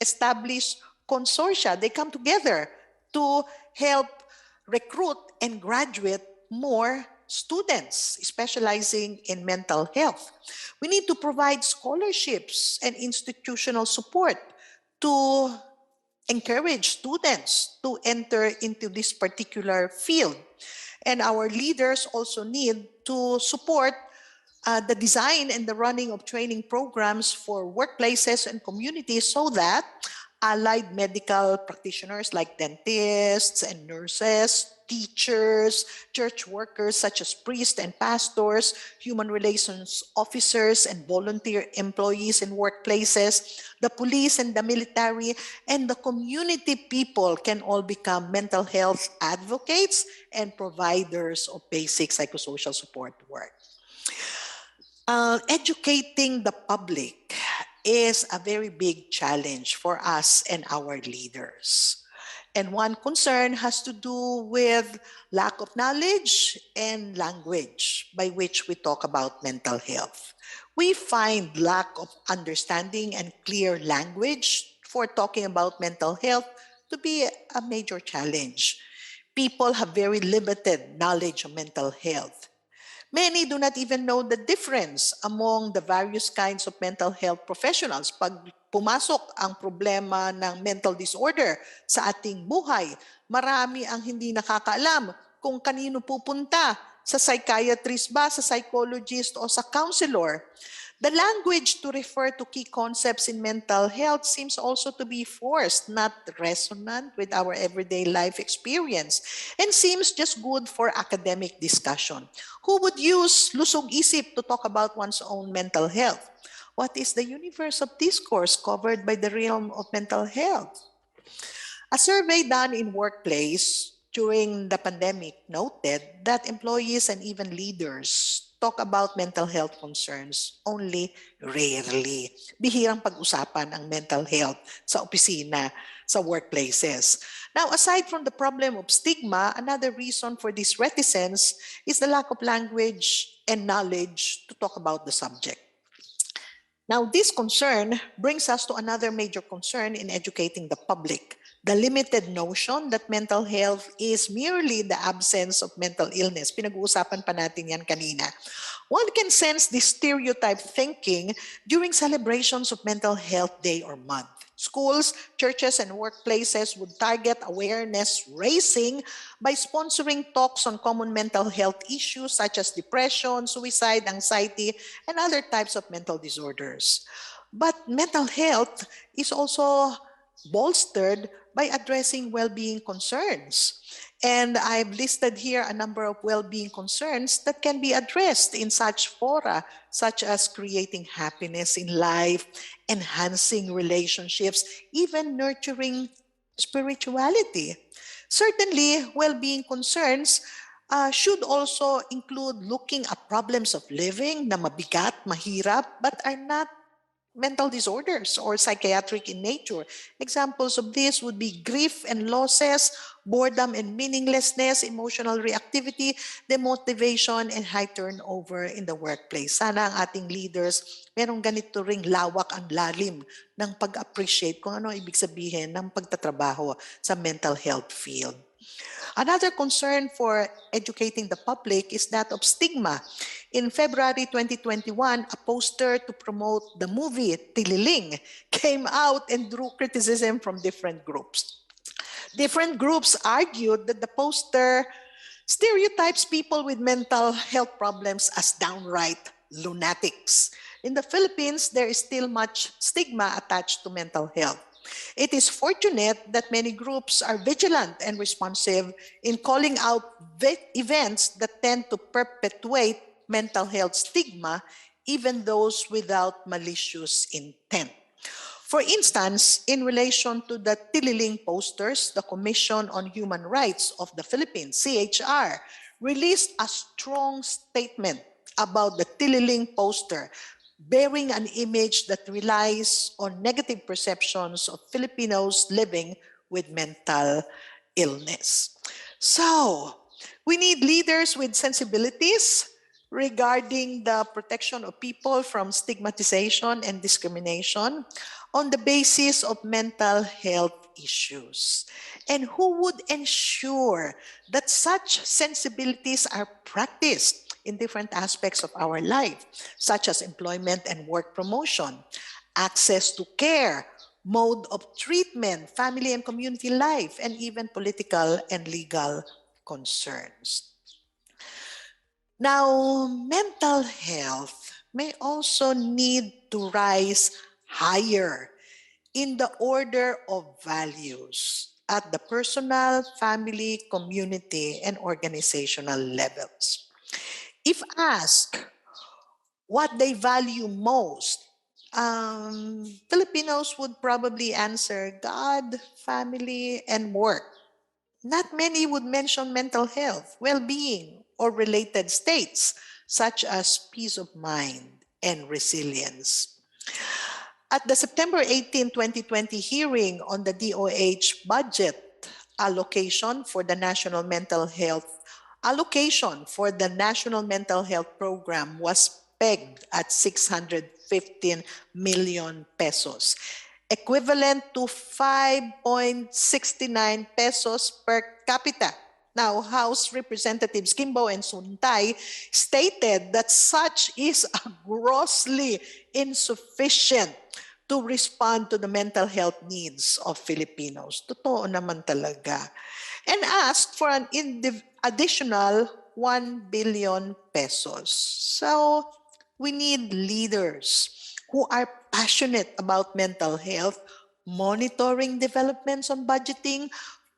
establish consortia. They come together to help recruit and graduate more students specializing in mental health. We need to provide scholarships and institutional support to encourage students to enter into this particular field. And our leaders also need to support the design and the running of training programs for workplaces and communities so that allied medical practitioners like dentists and nurses, teachers, church workers such as priests and pastors, human relations officers and volunteer employees in workplaces, the police and the military, and the community people can all become mental health advocates and providers of basic psychosocial support work. Educating the public is a very big challenge for us and our leaders. And one concern has to do with lack of knowledge and language by which we talk about mental health. We find lack of understanding and clear language for talking about mental health to be a major challenge. People have very limited knowledge of mental health. Many do not even know the difference among the various kinds of mental health professionals. Pag pumasok ang problema ng mental disorder sa ating buhay, marami ang hindi nakakaalam kung kanino pupunta, sa psychiatrist ba, sa psychologist o sa counselor. The language to refer to key concepts in mental health seems also to be forced, not resonant with our everyday life experience, and seems just good for academic discussion. Who would use lusog isip to talk about one's own mental health? What is the universe of discourse covered by the realm of mental health? A survey done in workplace during the pandemic noted that employees and even leaders talk about mental health concerns only rarely. Bihirang pag-usapan ang mental health sa opisina, sa workplaces. Now, aside from the problem of stigma, another reason for this reticence is the lack of language and knowledge to talk about the subject. Now, this concern brings us to another major concern in educating the public: the limited notion that mental health is merely the absence of mental illness. Pinag-uusapan pa natin yan kanina. One can sense this stereotype thinking during celebrations of Mental Health Day or month. Schools, churches, and workplaces would target awareness raising by sponsoring talks on common mental health issues such as depression, suicide, anxiety, and other types of mental disorders. But mental health is also bolstered by addressing well-being concerns. And I've listed here a number of well-being concerns that can be addressed in such fora, such as creating happiness in life, enhancing relationships, even nurturing spirituality. Certainly, well-being concerns should also include looking at problems of living na mabigat, mahirap, but are not mental disorders or psychiatric in nature. Examples of this would be grief and losses, boredom and meaninglessness, emotional reactivity, demotivation, and high turnover in the workplace. Sana ang ating leaders merong ganito ring lawak ang lalim ng pag-appreciate kung ano ibig sabihin ng pagtatrabaho sa mental health field. Another concern for educating the public is that of stigma. In February 2021, a poster to promote the movie Tililing came out and drew criticism from different groups. Different groups argued that the poster stereotypes people with mental health problems as downright lunatics. In the Philippines, there is still much stigma attached to mental health. It is fortunate that many groups are vigilant and responsive in calling out events that tend to perpetuate mental health stigma, even those without malicious intent. For instance, in relation to the Tililing posters, the Commission on Human Rights of the Philippines, CHR, released a strong statement about the Tililing poster. bearing an image that relies on negative perceptions of Filipinos living with mental illness. So, we need leaders with sensibilities regarding the protection of people from stigmatization and discrimination on the basis of mental health issues, and who would ensure that such sensibilities are practiced in different aspects of our life, such as employment and work promotion, access to care, mode of treatment, family and community life, and even political and legal concerns. Now, mental health may also need to rise higher in the order of values at the personal, family, community, and organizational levels. If asked what they value most, Filipinos would probably answer God, family, and work. Not many would mention mental health, well-being, or related states, such as peace of mind and resilience. At the September 18, 2020 hearing on the DOH budget allocation for the National Mental Health Program was pegged at 615 million pesos, equivalent to 5.69 pesos per capita. Now, House Representatives Kimbo and Suntay stated that such is a grossly insufficient to respond to the mental health needs of Filipinos. Totoo naman talaga. And asked for an additional 1 billion pesos. So, we need leaders who are passionate about mental health, monitoring developments on budgeting,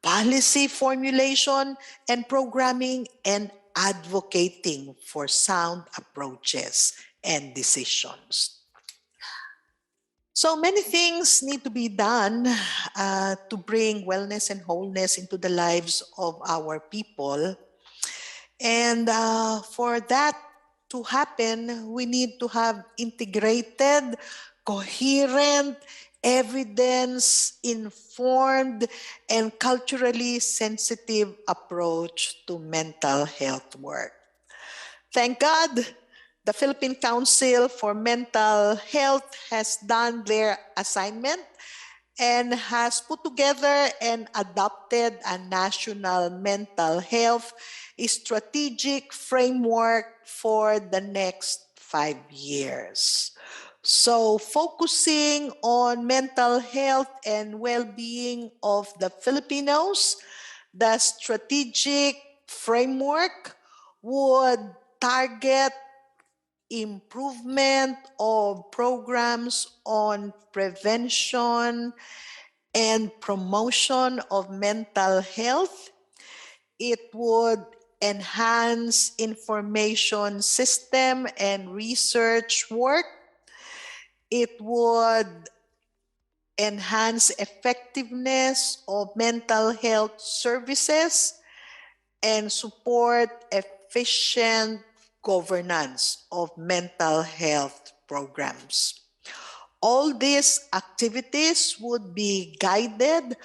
policy formulation and programming, and advocating for sound approaches and decisions. So many things need to be done to bring wellness and wholeness into the lives of our people. And for that to happen, we need to have integrated, coherent, evidence-informed, and culturally sensitive approach to mental health work. Thank God, the Philippine Council for Mental Health has done their assignment and has put together and adopted a national mental health strategic framework for the next 5 years. So, focusing on mental health and well-being of the Filipinos, the strategic framework would target improvement of programs on prevention and promotion of mental health. It would enhance information system and research work. It would enhance effectiveness of mental health services and support efficient governance of mental health programs. All these activities would be guided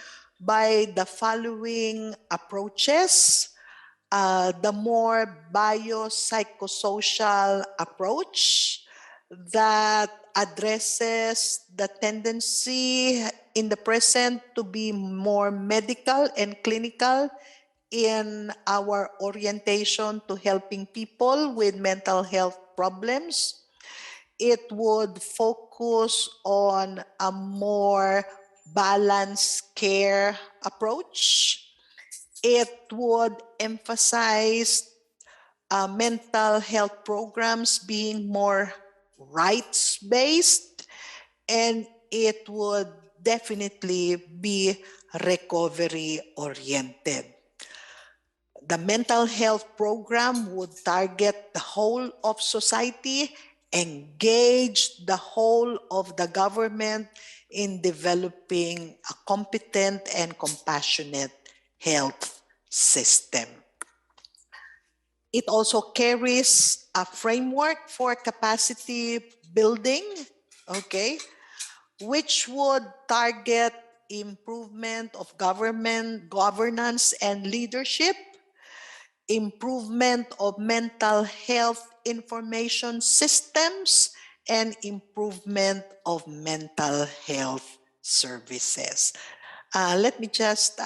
by the following approaches. The more biopsychosocial approach that addresses the tendency in the present to be more medical and clinical in our orientation to helping people with mental health problems. It would focus on a more balanced care approach. It would emphasize mental health programs being more rights-based, and it would definitely be recovery-oriented. The mental health program would target the whole of society, engage the whole of the government in developing a competent and compassionate health system. It also carries a framework for capacity building, okay, which would target improvement of government governance and leadership, improvement of mental health information systems, and improvement of mental health services. Let me just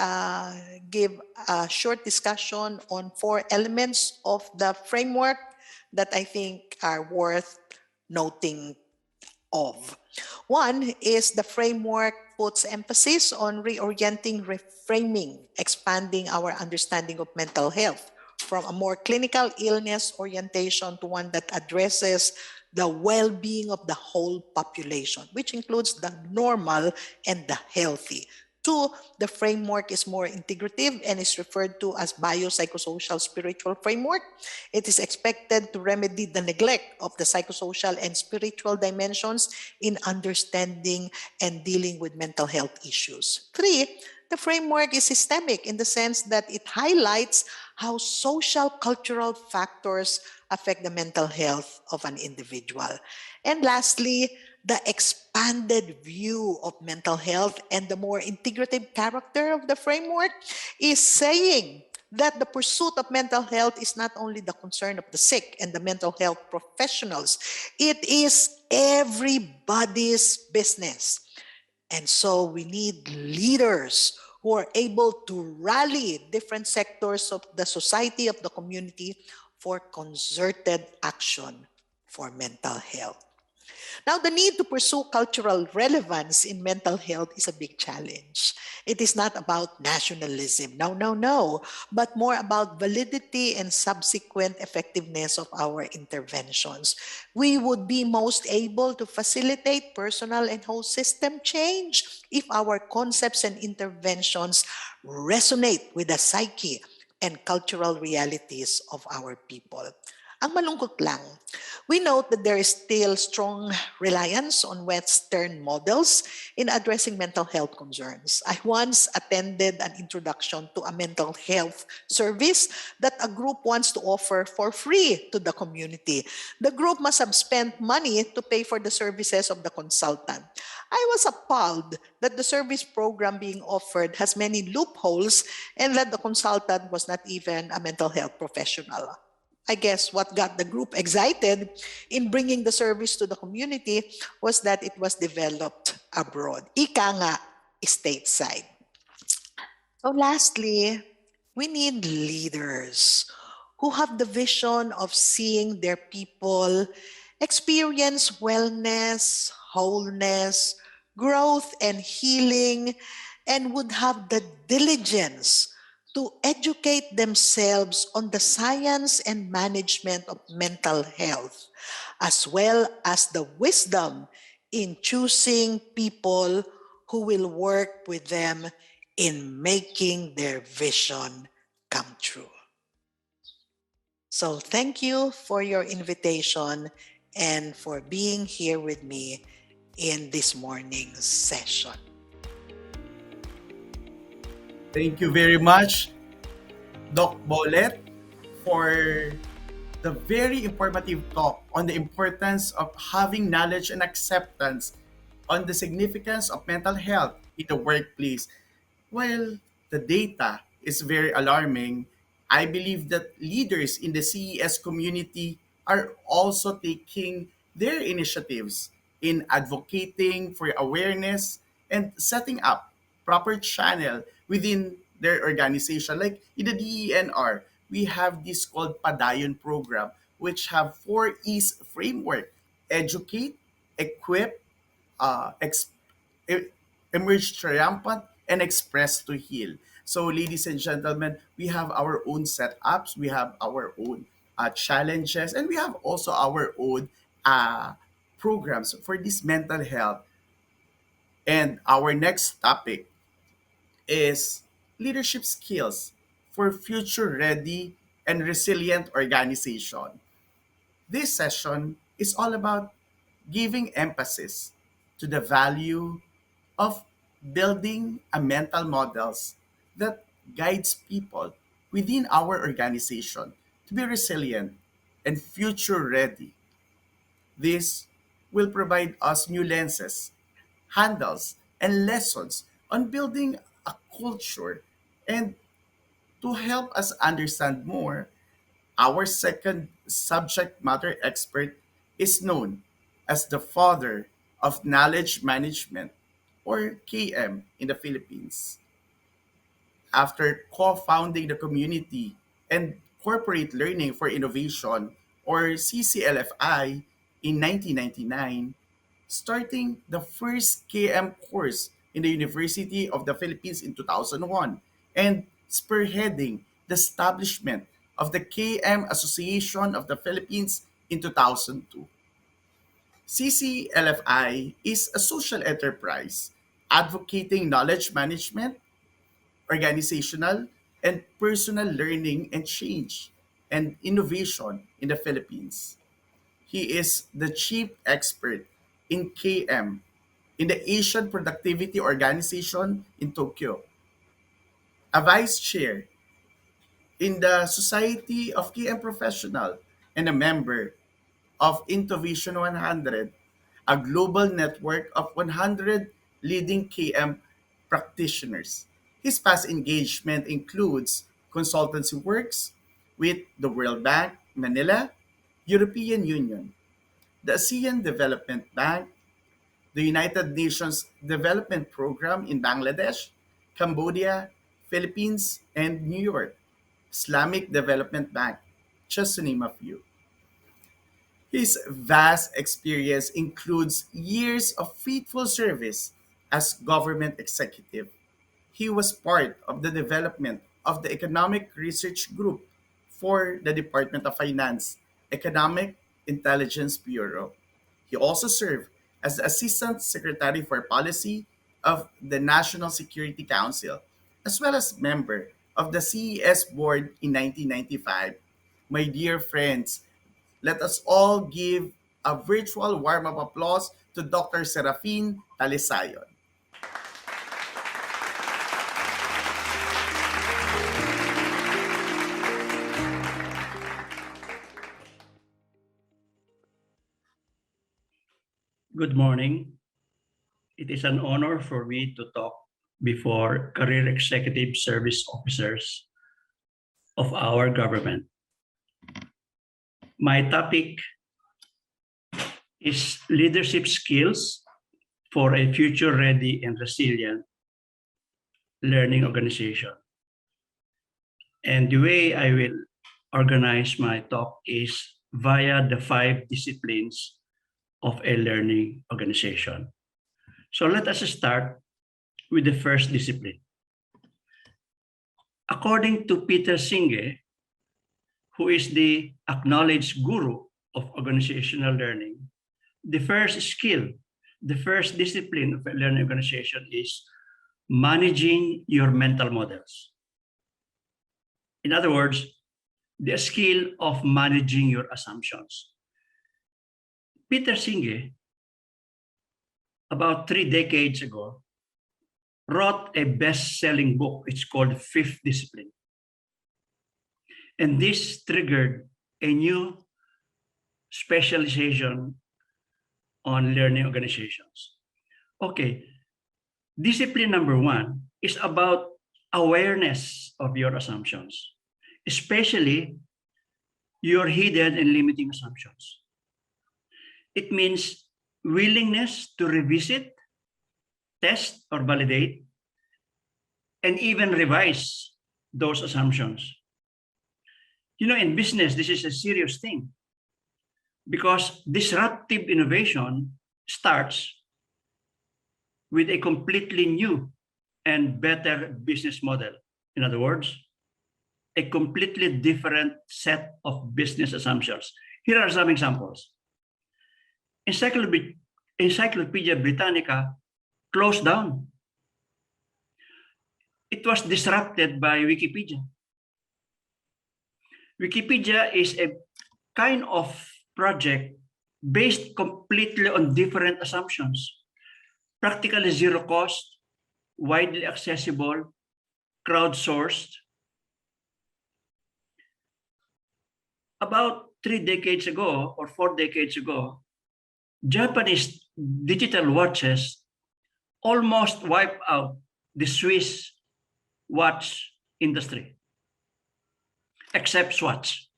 give a short discussion on four elements of the framework that I think are worth noting of. One is the framework puts emphasis on reorienting, reframing, expanding our understanding of mental health from a more clinical illness orientation to one that addresses the well-being of the whole population, which includes the normal and the healthy. Two, the framework is more integrative and is referred to as biopsychosocial spiritual framework. It is expected to remedy the neglect of the psychosocial and spiritual dimensions in understanding and dealing with mental health issues. Three, the framework is systemic in the sense that it highlights how social cultural factors affect the mental health of an individual. And lastly, the expanded view of mental health and the more integrative character of the framework is saying that the pursuit of mental health is not only the concern of the sick and the mental health professionals, it is everybody's business. And so we need leaders who are able to rally different sectors of the society, of the community, for concerted action for mental health. Now, the need to pursue cultural relevance in mental health is a big challenge. It is not about nationalism, no, no, no, but more about validity and subsequent effectiveness of our interventions. We would be most able to facilitate personal and whole system change if our concepts and interventions resonate with the psyche and cultural realities of our people. Ang malungkot lang, we note that there is still strong reliance on Western models in addressing mental health concerns. I once attended an introduction to a mental health service that a group wants to offer for free to the community. The group must have spent money to pay for the services of the consultant. I was appalled that the service program being offered has many loopholes and that the consultant was not even a mental health professional. I guess what got the group excited in bringing the service to the community was that it was developed abroad. Ika nga, stateside. So lastly, we need leaders who have the vision of seeing their people experience wellness, wholeness, growth, and healing, and would have the diligence to educate themselves on the science and management of mental health, as well as the wisdom in choosing people who will work with them in making their vision come true. So thank you for your invitation and for being here with me in this morning's session. Thank you very much, Doc Bolet, for the very informative talk on the importance of having knowledge and acceptance on the significance of mental health in the workplace. While the data is very alarming, I believe that leaders in the CES community are also taking their initiatives in advocating for awareness and setting up proper channel within their organization. Like in the DENR, we have this called Padayon program, which have 4 E's framework: educate, equip, ex- e- emerge triumphant, and express to heal. So, ladies and gentlemen, we have our own setups, we have our own challenges, and we have also our own programs for this mental health. And our next topic is leadership skills for future ready and resilient organization. This session is all about giving emphasis to the value of building a mental models that guides people within our organization to be resilient and future ready. This will provide us new lenses, handles, and lessons on building a culture. And to help us understand more, our second subject matter expert is known as the father of knowledge management, or KM, in the Philippines. After co-founding the Community and Corporate Learning for Innovation, or CCLFI, in 1999, starting the first KM course in the University of the Philippines in 2001, and spearheading the establishment of the KM Association of the Philippines in 2002. CCLFI is a social enterprise advocating knowledge management, organizational, and personal learning and change and innovation in the Philippines. He is the chief expert in KM in the Asian Productivity Organization in Tokyo, a vice chair in the Society of KM Professional, and a member of Intovision 100, a global network of 100 leading KM practitioners. His past engagement includes consultancy works with the World Bank, Manila, European Union, the ASEAN Development Bank, the United Nations Development Program in Bangladesh, Cambodia, Philippines, and New York, Islamic Development Bank, just to name a few. His vast experience includes years of faithful service as government executive. He was part of the development of the Economic Research Group for the Department of Finance, Economic Intelligence Bureau. He also served as the Assistant Secretary for Policy of the National Security Council, as well as member of the CES board in 1995. My dear friends, let us all give a virtual warm up applause to Dr. Serafin Talisayon. Good morning. It is an honor for me to talk before career executive service officers of our government. My topic is leadership skills for a future-ready and resilient learning organization. And the way I will organize my talk is via the 5 disciplines of a learning organization. So let us start with the first discipline. According to Peter Singh, who is the acknowledged guru of organizational learning, the first skill, the first discipline of a learning organization is managing your mental models. In other words, the skill of managing your assumptions. Peter Singh, about 3 decades ago, wrote a best-selling book. It's called Fifth Discipline. And this triggered a new specialization on learning organizations. Okay, discipline number 1 is about awareness of your assumptions, especially your hidden and limiting assumptions. It means willingness to revisit, test or validate, and even revise those assumptions. You know, in business, this is a serious thing because disruptive innovation starts with a completely new and better business model. In other words, a completely different set of business assumptions. Here are some examples. Encyclopedia Britannica closed down. It was disrupted by Wikipedia. Wikipedia is a kind of project based completely on different assumptions. Practically zero cost, widely accessible, crowdsourced. About 3 decades ago or 4 decades ago, Japanese digital watches almost wipe out the Swiss watch industry, except Swatch.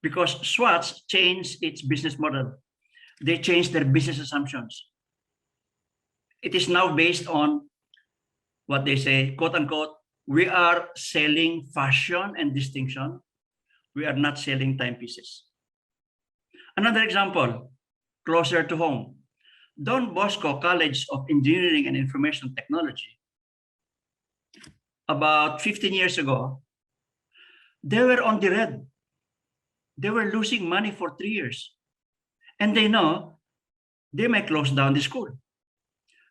Because Swatch changed its business model. They changed their business assumptions. It is now based on what they say, quote unquote, we are selling fashion and distinction. We are not selling timepieces. Another example, closer to home, Don Bosco College of Engineering and Information Technology, about 15 years ago, they were on the red. They were losing money for 3 years. And they know they might close down the school.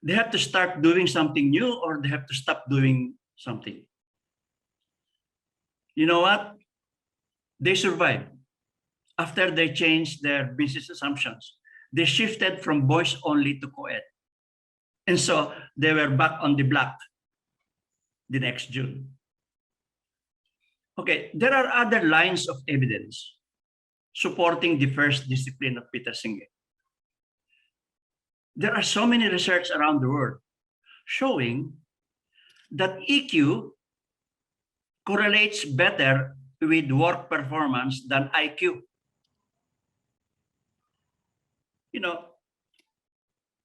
They have to start doing something new or they have to stop doing something. You know what? They survived. After they changed their business assumptions, they shifted from boys only to co-ed. And so they were back on the block the next June. Okay, there are other lines of evidence supporting the first discipline of Peter Senge. There are so many research around the world showing that EQ correlates better with work performance than IQ. You know,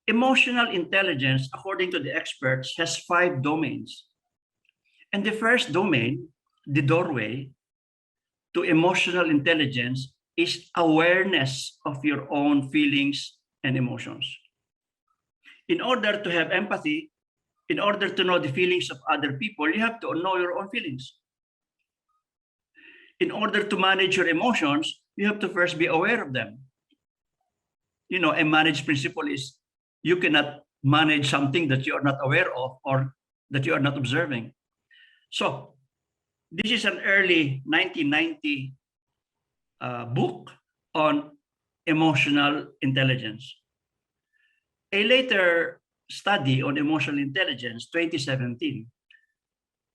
emotional intelligence, according to the experts, has 5 domains. And the first domain, the doorway to emotional intelligence, is awareness of your own feelings and emotions. In order to have empathy, in order to know the feelings of other people, you have to know your own feelings. In order to manage your emotions, you have to first be aware of them. You know, a managed principle is you cannot manage something that you are not aware of or that you are not observing. So this is an early 1990 book on emotional intelligence. A later study on emotional intelligence, 2017,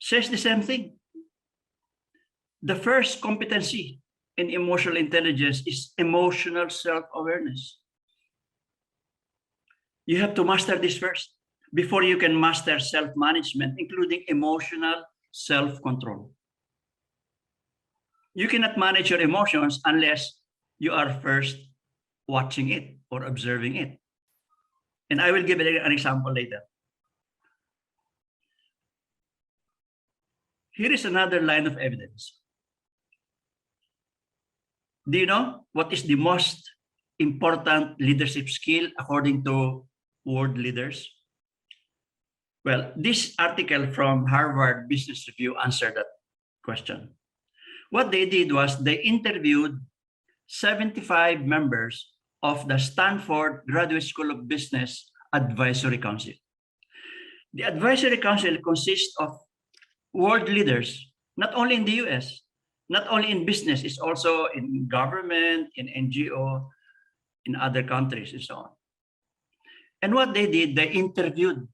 says the same thing. The first competency in emotional intelligence is emotional self-awareness. You have to master this first before you can master self-management, including emotional self-control. You cannot manage your emotions unless you are first watching it or observing it. And I will give an example later. Here is another line of evidence. Do you know what is the most important leadership skill according to world leaders? Well, this article from Harvard Business Review answered that question. What they did was they interviewed 75 members of the Stanford Graduate School of Business Advisory Council. The Advisory Council consists of world leaders, not only in the US, not only in business, it's also in government, in NGO, in other countries, and so on. And what they did, they interviewed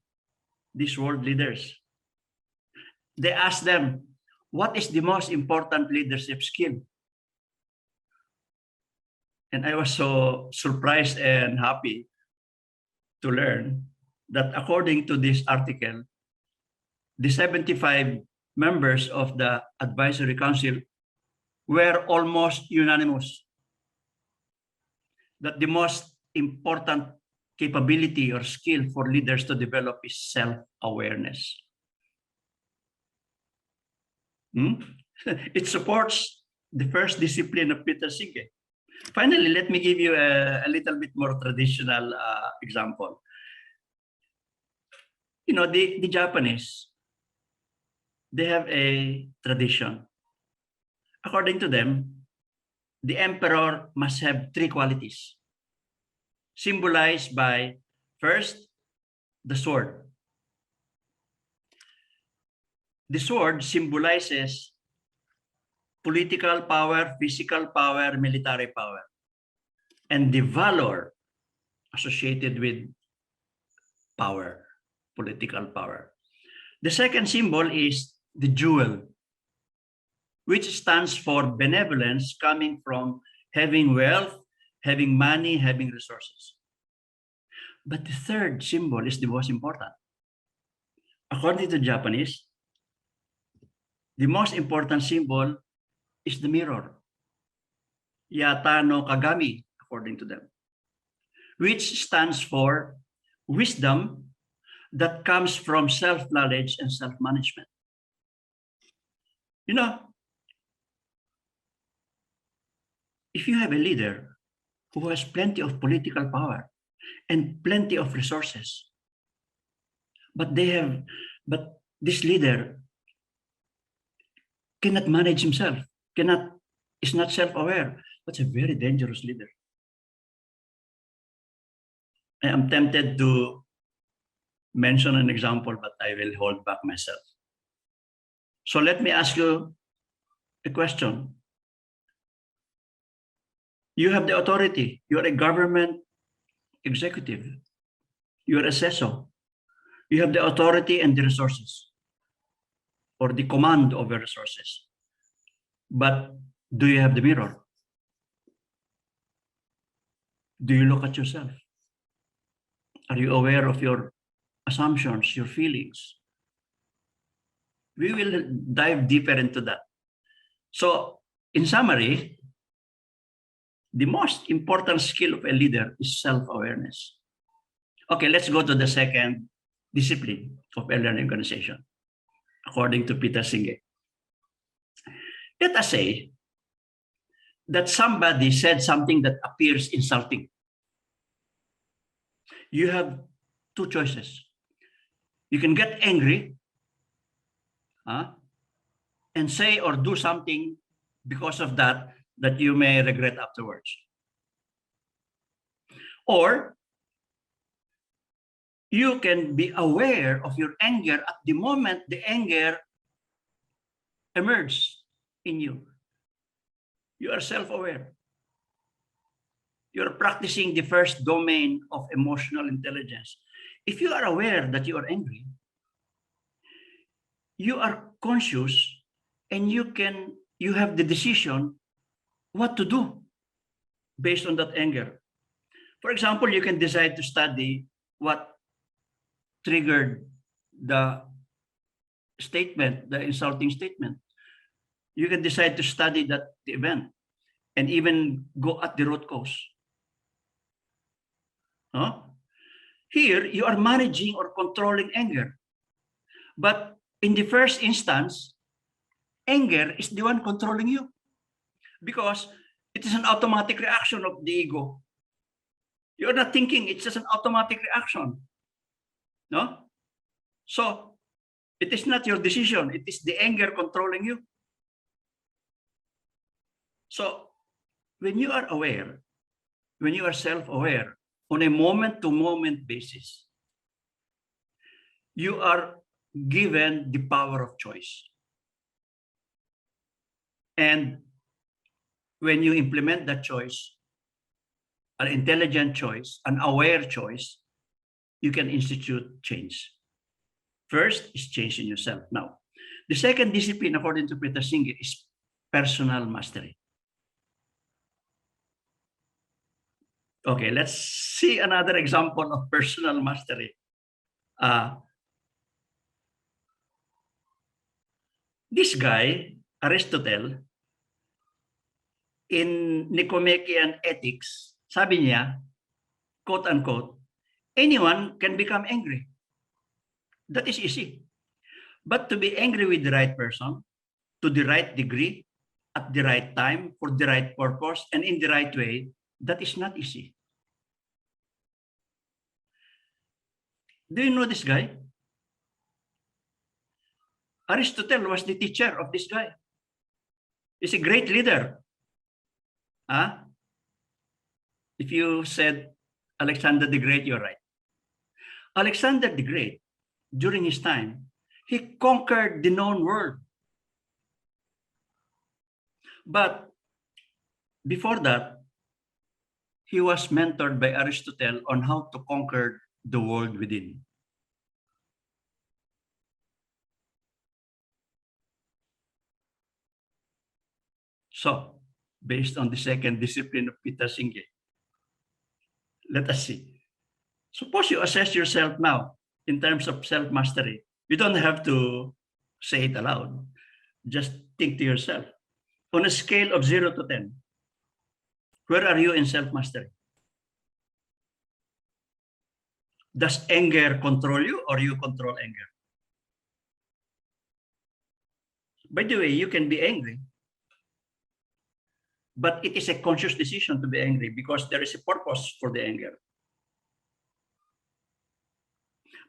these world leaders. They asked them, what is the most important leadership skill? And I was so surprised and happy to learn that according to this article, the 75 members of the Advisory Council were almost unanimous that the most important capability or skill for leaders to develop is self-awareness. It supports the first discipline of Peter Senge. Finally, let me give you a little bit more traditional example. You know, the Japanese, they have a tradition. According to them, the emperor must have 3 qualities, symbolized by, first, the sword. The sword symbolizes political power, physical power, military power, and the valor associated with power, political power. The second symbol is the jewel, which stands for benevolence coming from having wealth, having money, having resources. But the third symbol is the most important. According to Japanese, the most important symbol is the mirror. Yata no Kagami, according to them, which stands for wisdom that comes from self-knowledge and self-management. You know, if you have a leader who has plenty of political power and plenty of resources, but this leader cannot manage himself, is not self-aware, that's a very dangerous leader. I am tempted to mention an example, but I will hold back myself. So let me ask you a question. You have the authority. You are a government executive. You are a CESO. You have the authority and the resources, or the command over resources. But do you have the mirror? Do you look at yourself? Are you aware of your assumptions, your feelings? We will dive deeper into that. So, in summary, the most important skill of a leader is self-awareness. Okay, let's go to the second discipline of a learning organization, according to Peter Singh. Let us say that somebody said something that appears insulting. You have two choices. You can get angry and say or do something because of that you may regret afterwards. Or you can be aware of your anger at the moment the anger emerges in you. You are self-aware. You're practicing the first domain of emotional intelligence. If you are aware that you are angry, you are conscious and you have the decision what to do based on that anger. For example, you can decide to study what triggered the statement, the insulting statement. You can decide to study the event and even go at the root cause. Here, you are managing or controlling anger. But in the first instance, anger is the one controlling you because it is an automatic reaction of the ego. You're not thinking, it's just an automatic reaction. No? So, it is not your decision. It is the anger controlling you. So, when you are aware, when you are self-aware on a moment-to-moment basis, you are given the power of choice. And when you implement that choice, an intelligent choice, an aware choice, you can institute change. First is change in yourself. Now, the second discipline, according to Peter Singh, is personal mastery. Okay, let's see another example of personal mastery. This guy, Aristotle, in Nicomachean Ethics, sabi niya, quote unquote, anyone can become angry. That is easy. But to be angry with the right person, to the right degree, at the right time, for the right purpose, and in the right way, that is not easy. Do you know this guy? Aristotle was the teacher of this guy. He's a great leader. If you said Alexander the Great, you're right. Alexander the Great, during his time, he conquered the known world. But before that, he was mentored by Aristotle on how to conquer the world within. So, based on the second discipline of Peter Singh, let us see. Suppose you assess yourself now in terms of self-mastery. You don't have to say it aloud. Just think to yourself. On a scale of 0 to 10, where are you in self-mastery? Does anger control you or you control anger? By the way, you can be angry, but it is a conscious decision to be angry because there is a purpose for the anger.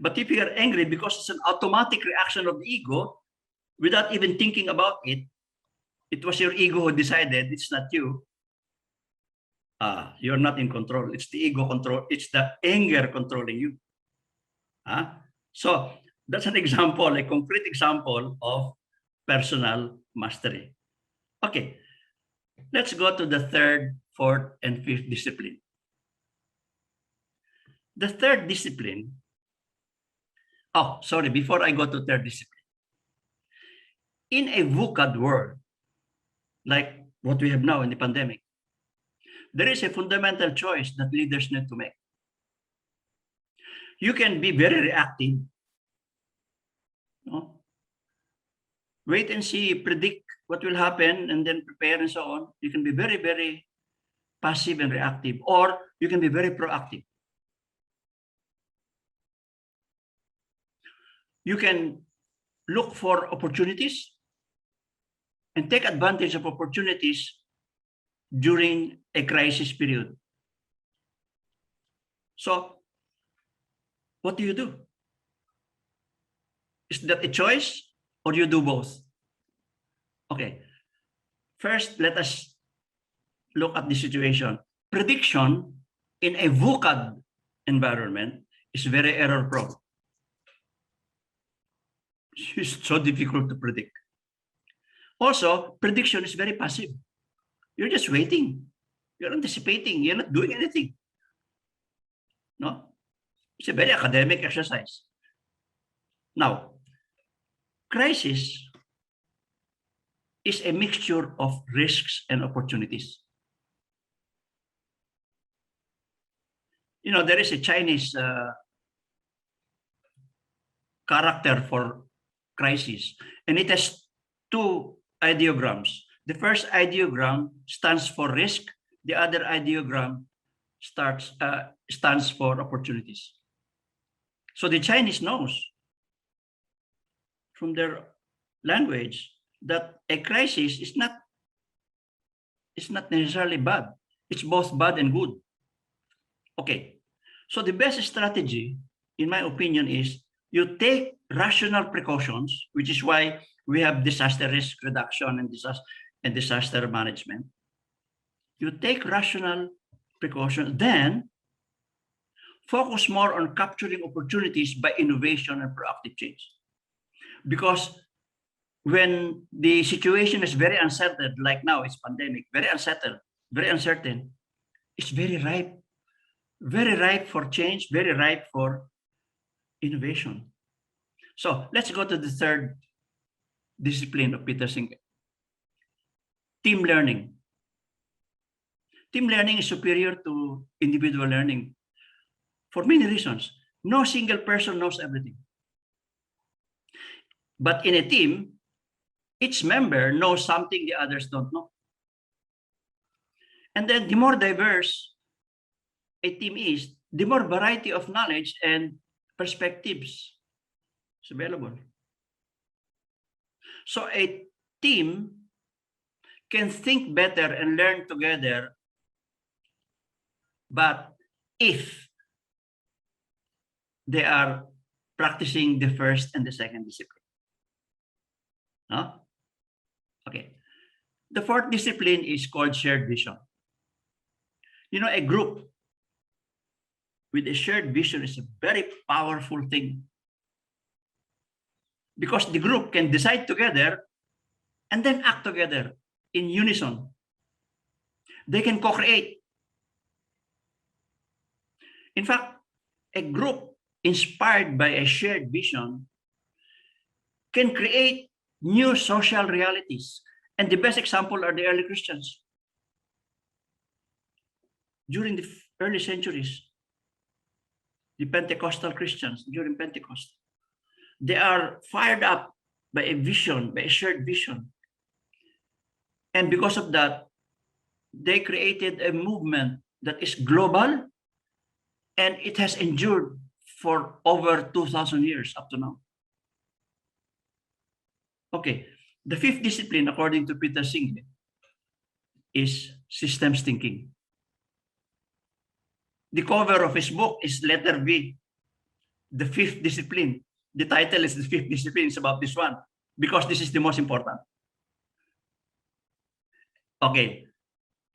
But if you are angry because it's an automatic reaction of the ego, without even thinking about it, it was your ego who decided, it's not you. You're not in control. It's the ego control. It's the anger controlling you. So that's an example, a concrete example of personal mastery. Okay, let's go to the third, fourth, and fifth discipline. The third discipline, before I go to third discipline. In a VUCAD world, like what we have now in the pandemic, there is a fundamental choice that leaders need to make. You can be very reactive, no? Wait and see, predict what will happen, and then prepare and so on. You can be very, very passive and reactive, or you can be very proactive. You can look for opportunities and take advantage of opportunities during a crisis period. So, what do? Is that a choice or you do both? Okay, first let us look at the situation. Prediction in a VUCAD environment is very error prone. It's so difficult to predict. Also, prediction is very passive. You're just waiting. You're anticipating. You're not doing anything. No? It's a very academic exercise. Now, crisis is a mixture of risks and opportunities. You know, there is a Chinese character for crisis, and it has two ideograms. The first ideogram stands for risk. The other ideogram stands for opportunities. So the Chinese knows from their language that a crisis is not necessarily bad. It's both bad and good. Okay, so the best strategy, in my opinion, is you take rational precautions, which is why we have disaster risk reduction and disaster management. You take rational precautions, then focus more on capturing opportunities by innovation and proactive change. Because when the situation is very uncertain, like now it's pandemic, very uncertain, it's very ripe for change, very ripe for innovation. So let's go to the third discipline of Peter Singer. Team learning. Team learning is superior to individual learning for many reasons. No single person knows everything. But in a team, each member knows something the others don't know. And then the more diverse a team is, the more variety of knowledge and perspectives is available. So a team can think better and learn together, but if they are practicing the first and the second discipline. No? Okay. The fourth discipline is called shared vision. You know, a group with a shared vision is a very powerful thing, because the group can decide together and then act together in unison. They can co-create. In fact, a group inspired by a shared vision can create new social realities. And the best example are the early Christians. During the early centuries, the Pentecostal Christians during Pentecost. They are fired up by a vision, by a shared vision. And because of that, they created a movement that is global, and it has endured for over 2,000 years up to now. Okay, the fifth discipline, according to Peter Singer, is systems thinking. The cover of his book is letter V, the fifth discipline. The title is the fifth discipline. It's about this one because this is the most important. Okay,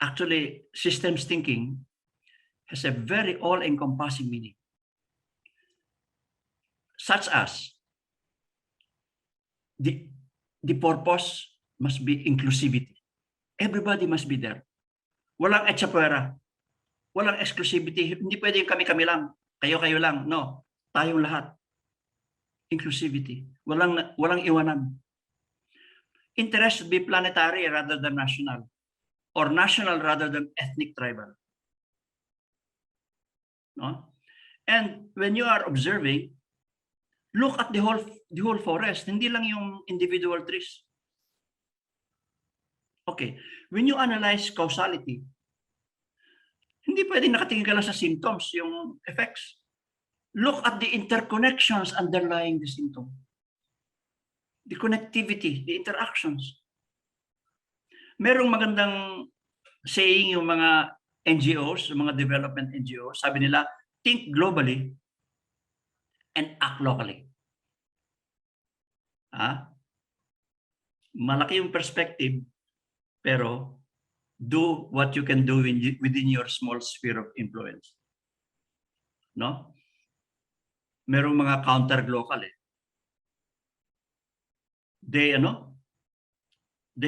actually, systems thinking has a very all-encompassing meaning, such as the purpose must be inclusivity. Everybody must be there. Walang etsapuera. Walang exclusivity. Hindi pwedeng kami-kami lang. Kayo-kayo lang. No. Tayong lahat. Inclusivity. Walang iwanan. Interest should be planetary rather than national, or national rather than ethnic tribal. No? And when you are observing, look at the whole forest, hindi lang yung individual trees. Okay, when you analyze causality, hindi pwedeng nakatingin ka lang sa symptoms, yung effects. Look at the interconnections underlying the symptom. The connectivity, the interactions. Merong magandang saying yung mga NGOs, yung mga development NGOs, sabi nila, think globally and act locally. Malaki yung perspective, pero do what you can do within your small sphere of influence. No? Merong mga counter-local eh. They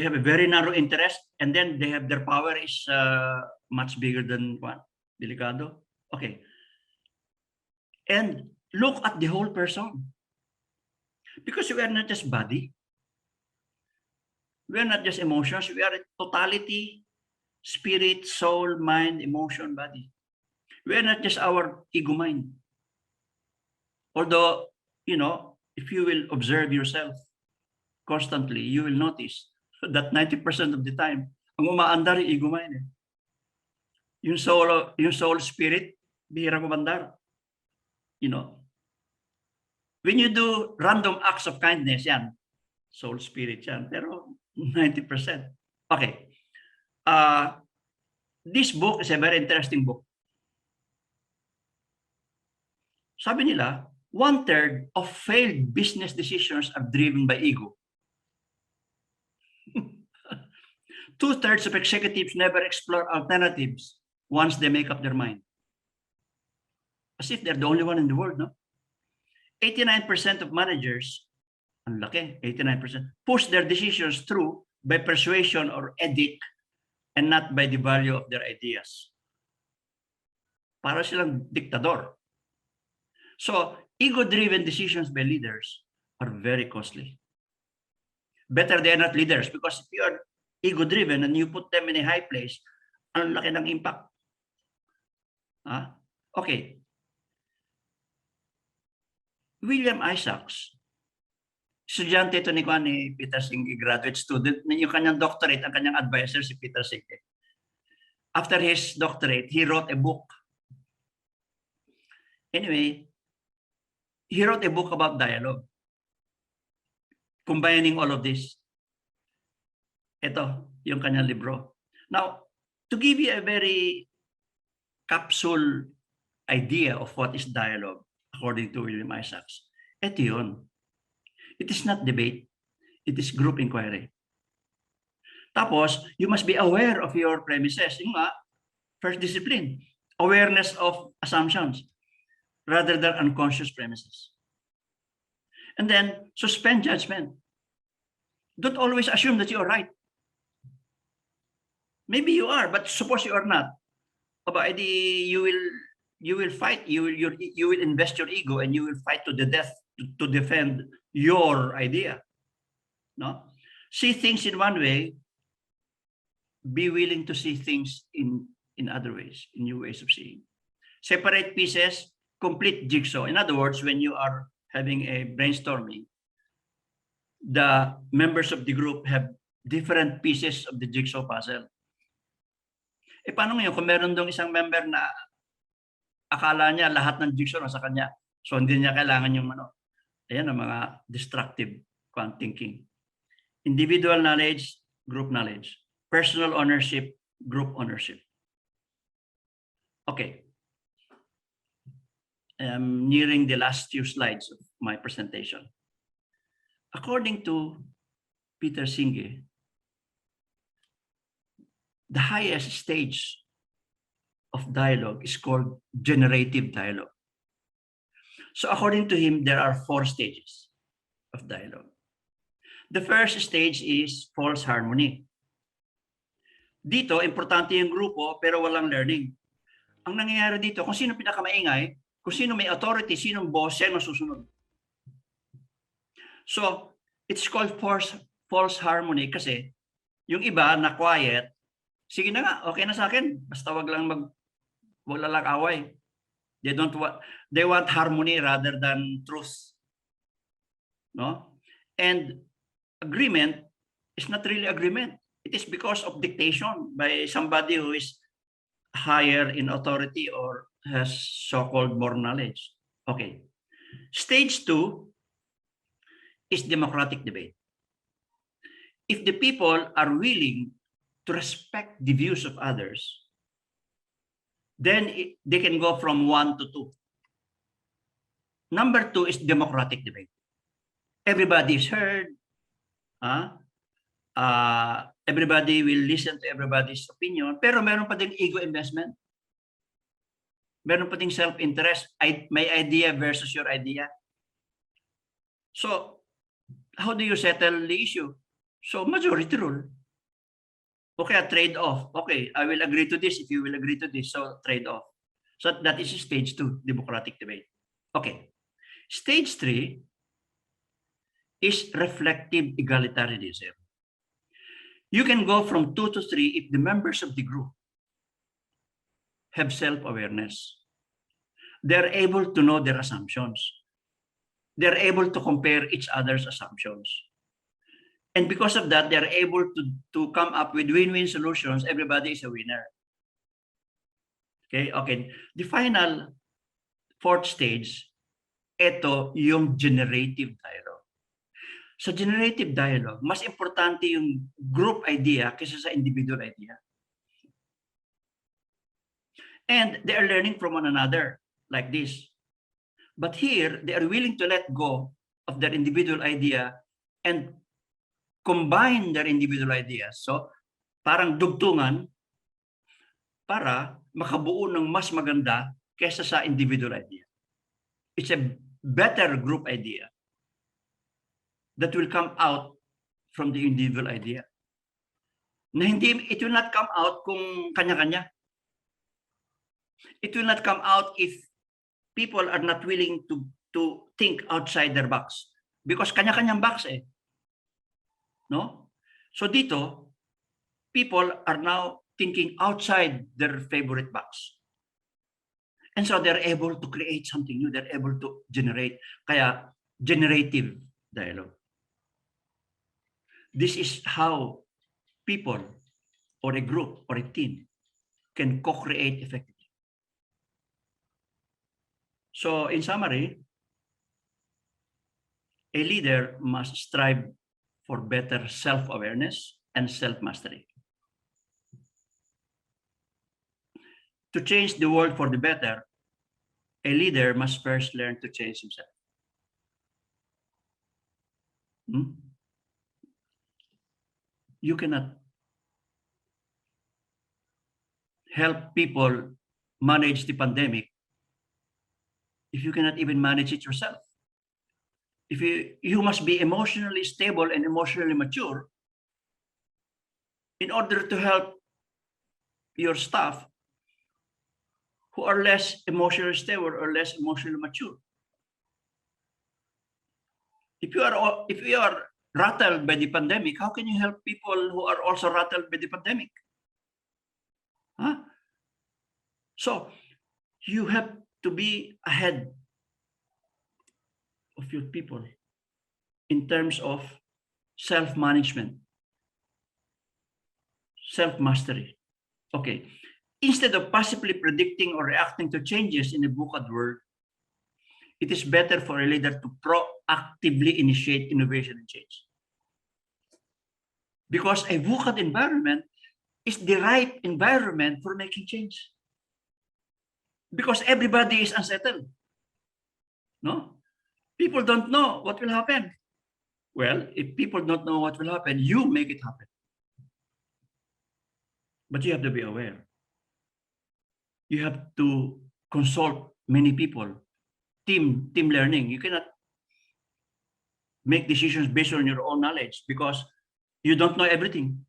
have a very narrow interest, and then they have their power is much bigger than what? Delicado? Okay. And look at the whole person. Because we are not just body. We are not just emotions. We are totality, spirit, soul, mind, emotion, body. We are not just our ego mind. Although, if you will observe yourself constantly, you will notice that 90% of the time, ang umaandar yung ego mind. Eh. Yung soul spirit, bihira kumandar. When you do random acts of kindness, yan, soul spirit yan. Pero 90%. Okay. This book is a very interesting book. Sabi nila, 1/3 of failed business decisions are driven by ego. 2/3 of executives never explore alternatives once they make up their mind. As if they're the only one in the world, no? 89% of managers, ang laki, 89%, push their decisions through by persuasion or edict and not by the value of their ideas. Para silang diktador. So, ego-driven decisions by leaders are very costly. Better they are not leaders, because if you are ego-driven and you put them in a high place, ang laki ng impact. Okay. William Isaacs, estudyante ito ni Peter Singh, graduate student, yung kanyang doctorate, ang kanyang advisor si Peter Singh. After his doctorate, he wrote a book. Anyway, he wrote a book about dialogue, combining all of this. Ito, yung kanyang libro. Now, to give you a very capsule idea of what is dialogue, according to William Isaacs, ito yun. It is not debate. It is group inquiry. Tapos, you must be aware of your premises. Yung first discipline, awareness of assumptions rather than unconscious premises. And then, suspend judgment. Don't always assume that you are right. Maybe you are, but suppose you are not. You will fight. You will invest your ego and you will fight to the death to defend your idea. No? See things in one way. Be willing to see things in other ways, in new ways of seeing. Separate pieces complete jigsaw. In other words, when you are having a brainstorming, the members of the group have different pieces of the jigsaw puzzle. Eh paano ngayon kung meron dong isang member na akala niya lahat ng jigsaw nasa kanya, so hindi niya kailangan yung ano. Ayan ang mga destructive thinking. Individual knowledge, group knowledge. Personal ownership, group ownership. Okay. I'm nearing the last few slides of my presentation. According to Peter Singh, the highest stage of dialogue is called generative dialogue. So according to him, there are 4 stages of dialogue. The first stage is false harmony. Dito, importante yung grupo pero walang learning. Ang nangyayari dito, kung sino pinakamaingay, kung sino may authority, sinong boss, siya masusunod. So, it's called false harmony kasi yung iba na quiet, sige na nga, okay na sa akin, basta wala lang away. They want harmony rather than truth. No? And agreement is not really agreement. It is because of dictation by somebody who is higher in authority or has so-called more knowledge. Okay. Stage 2 is democratic debate. If the people are willing to respect the views of others, then they can go from 1 to 2. Number 2 is democratic debate. Everybody is heard. Everybody will listen to everybody's opinion, pero meron pa din ego investment. Meron pa din self-interest. My idea versus your idea. So, how do you settle the issue? So, majority rule. Okay, a trade-off. Okay, I will agree to this if you will agree to this. So, trade-off. So, that is stage 2, democratic debate. Okay. Stage 3 is reflective egalitarianism. You can go from 2 to 3 if the members of the group have self-awareness. They're able to know their assumptions. They're able to compare each other's assumptions. And because of that, they're able to come up with win-win solutions. Everybody is a winner. Okay. The final 4th stage, ito yung generative dialogue. Sa generative dialogue, mas importante yung group idea kaysa sa individual idea. And they are learning from one another like this. But here, they are willing to let go of their individual idea and combine their individual ideas. So, parang dugtungan para makabuo ng mas maganda kaysa sa individual idea. It's a better group idea that will come out from the individual idea. Na it will not come out kung kanya-kanya. It will not come out if people are not willing to think outside their box. Because kanya-kanyang box eh. No? So dito, people are now thinking outside their favorite box. And so they're able to create something new. They're able to generate. Kaya, generative dialogue. This is how people or a group or a team can co-create effectively. So in summary, a leader must strive for better self-awareness and self-mastery. To change the world for the better, a leader must first learn to change himself. You cannot help people manage the pandemic if you cannot even manage it yourself. If you must be emotionally stable and emotionally mature in order to help your staff who are less emotionally stable or less emotionally mature. If you are rattled by the pandemic, how can you help people who are also rattled by the pandemic? So you have to be ahead of your people in terms of self-management, self-mastery. Okay. Instead of passively predicting or reacting to changes in a VUCAD world, it is better for a leader to proactively initiate innovation and change. Because a VUCAD environment is the right environment for making change. Because everybody is unsettled. No? People don't know what will happen. Well, if people don't know what will happen, you make it happen. But you have to be aware. You have to consult many people. Team learning. You cannot make decisions based on your own knowledge because you don't know everything.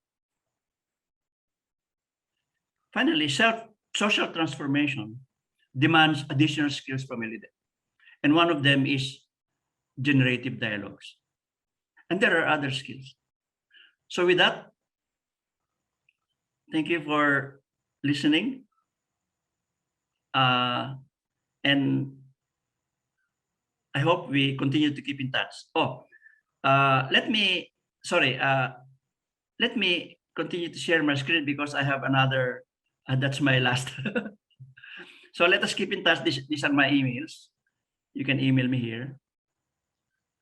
Finally, social transformation demands additional skills from a leader. And one of them is generative dialogues. And there are other skills. So with that, thank you for listening. And I hope we continue to keep in touch. Let me continue to share my screen because I have another, that's my last. So let us keep in touch. These are my emails. You can email me here.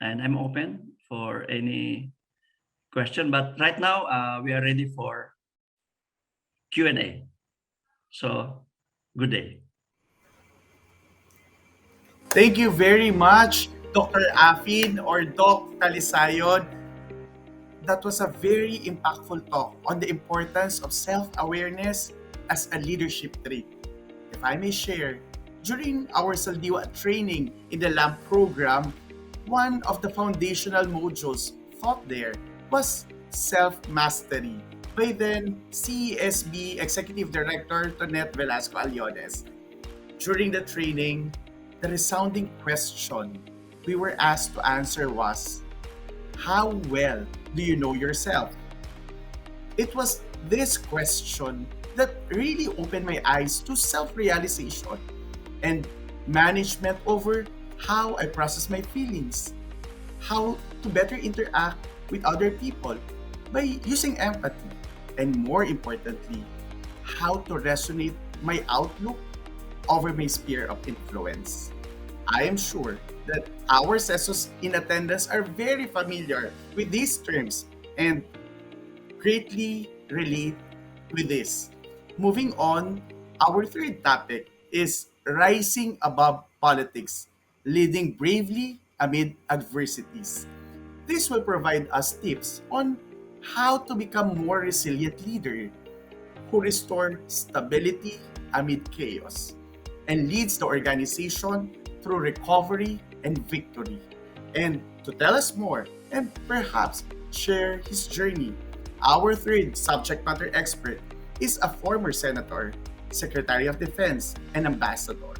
And I'm open for any question. But right now, we are ready for Q&A. So good day. Thank you very much, Dr. Afin or Doc Talisayon. That was a very impactful talk on the importance of self-awareness as a leadership trait. If I may share, during our Saldiwa training in the LAMP program, one of the foundational modules taught there was self-mastery by then CESB Executive Director Tonette Velasco Aliones. During the training, the resounding question we were asked to answer was, how well do you know yourself? It was this question that really opened my eyes to self-realization and management over how I process my feelings, how to better interact with other people by using empathy, and more importantly, how to resonate my outlook over my sphere of influence. I am sure that our sessions in attendance are very familiar with these terms and greatly relate with this. Moving on, our third topic is rising above politics, leading bravely amid adversities. This will provide us tips on how to become more resilient leader who restore stability amid chaos and leads the organization through recovery and victory. And to tell us more and perhaps share his journey, our third subject matter expert is a former senator, secretary of defense, and ambassador.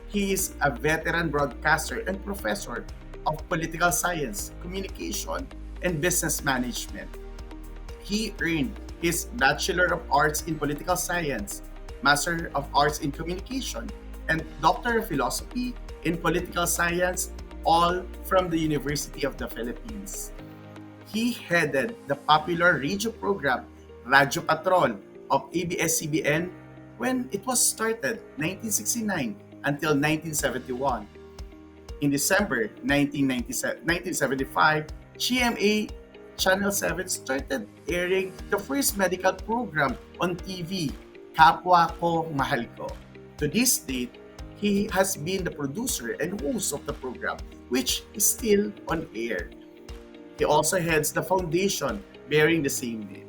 He is a veteran broadcaster and professor of political science, communication, and business management. He earned his Bachelor of Arts in Political Science, Master of Arts in Communication, and Doctor of Philosophy in Political Science, all from the University of the Philippines. He headed the popular radio program Radyo Patrol of ABS-CBN when it was started 1969 until 1971. In December 1975, GMA Channel 7 started airing the first medical program on TV, Kapwa Ko Mahal Ko. To this date, he has been the producer and host of the program, which is still on air. He also heads the foundation bearing the same name.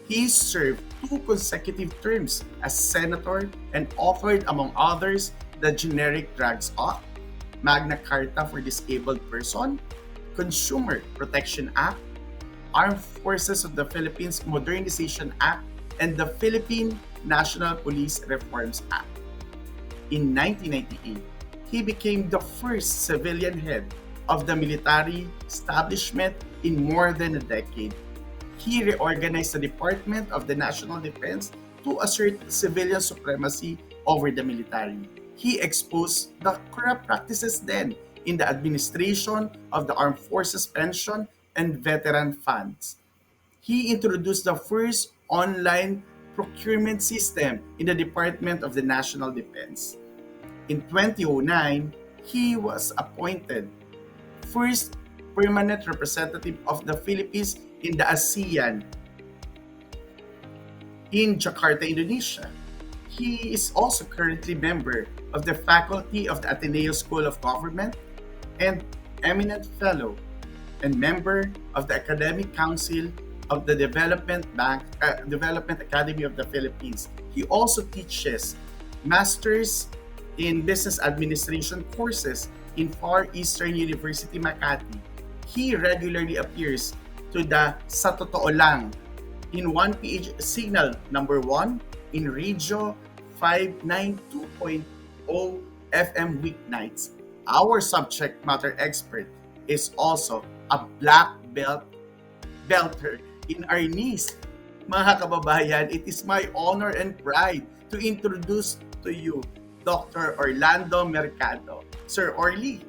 He served 2 consecutive terms as senator and authored, among others, the Generic Drugs Act, Magna Carta for Disabled Person, Consumer Protection Act, Armed Forces of the Philippines Modernization Act, and the Philippine National Police Reforms Act. In 1998, he became the first civilian head of the military establishment in more than a decade. He reorganized the Department of the National Defense to assert civilian supremacy over the military. he exposed the corrupt practices then in the administration of the Armed Forces Pension and Veteran Funds. He introduced the first online procurement system in the Department of the National Defense. In 2009, he was appointed first permanent representative of the Philippines in the ASEAN in Jakarta, Indonesia. He is also currently member of the faculty of the Ateneo School of Government and eminent fellow and member of the Academic Council of the Development Academy of the Philippines. He also teaches masters in business administration courses in Far Eastern University Makati. He regularly appears to the Sa Totoo Lang in 1PH Signal number 1 in Radio 592.0 FM weeknights. Our subject matter expert is also a black belter in our niche. Mga kababayan, it is my honor and pride to introduce to you Dr. Orlando Mercado. Sir Orly.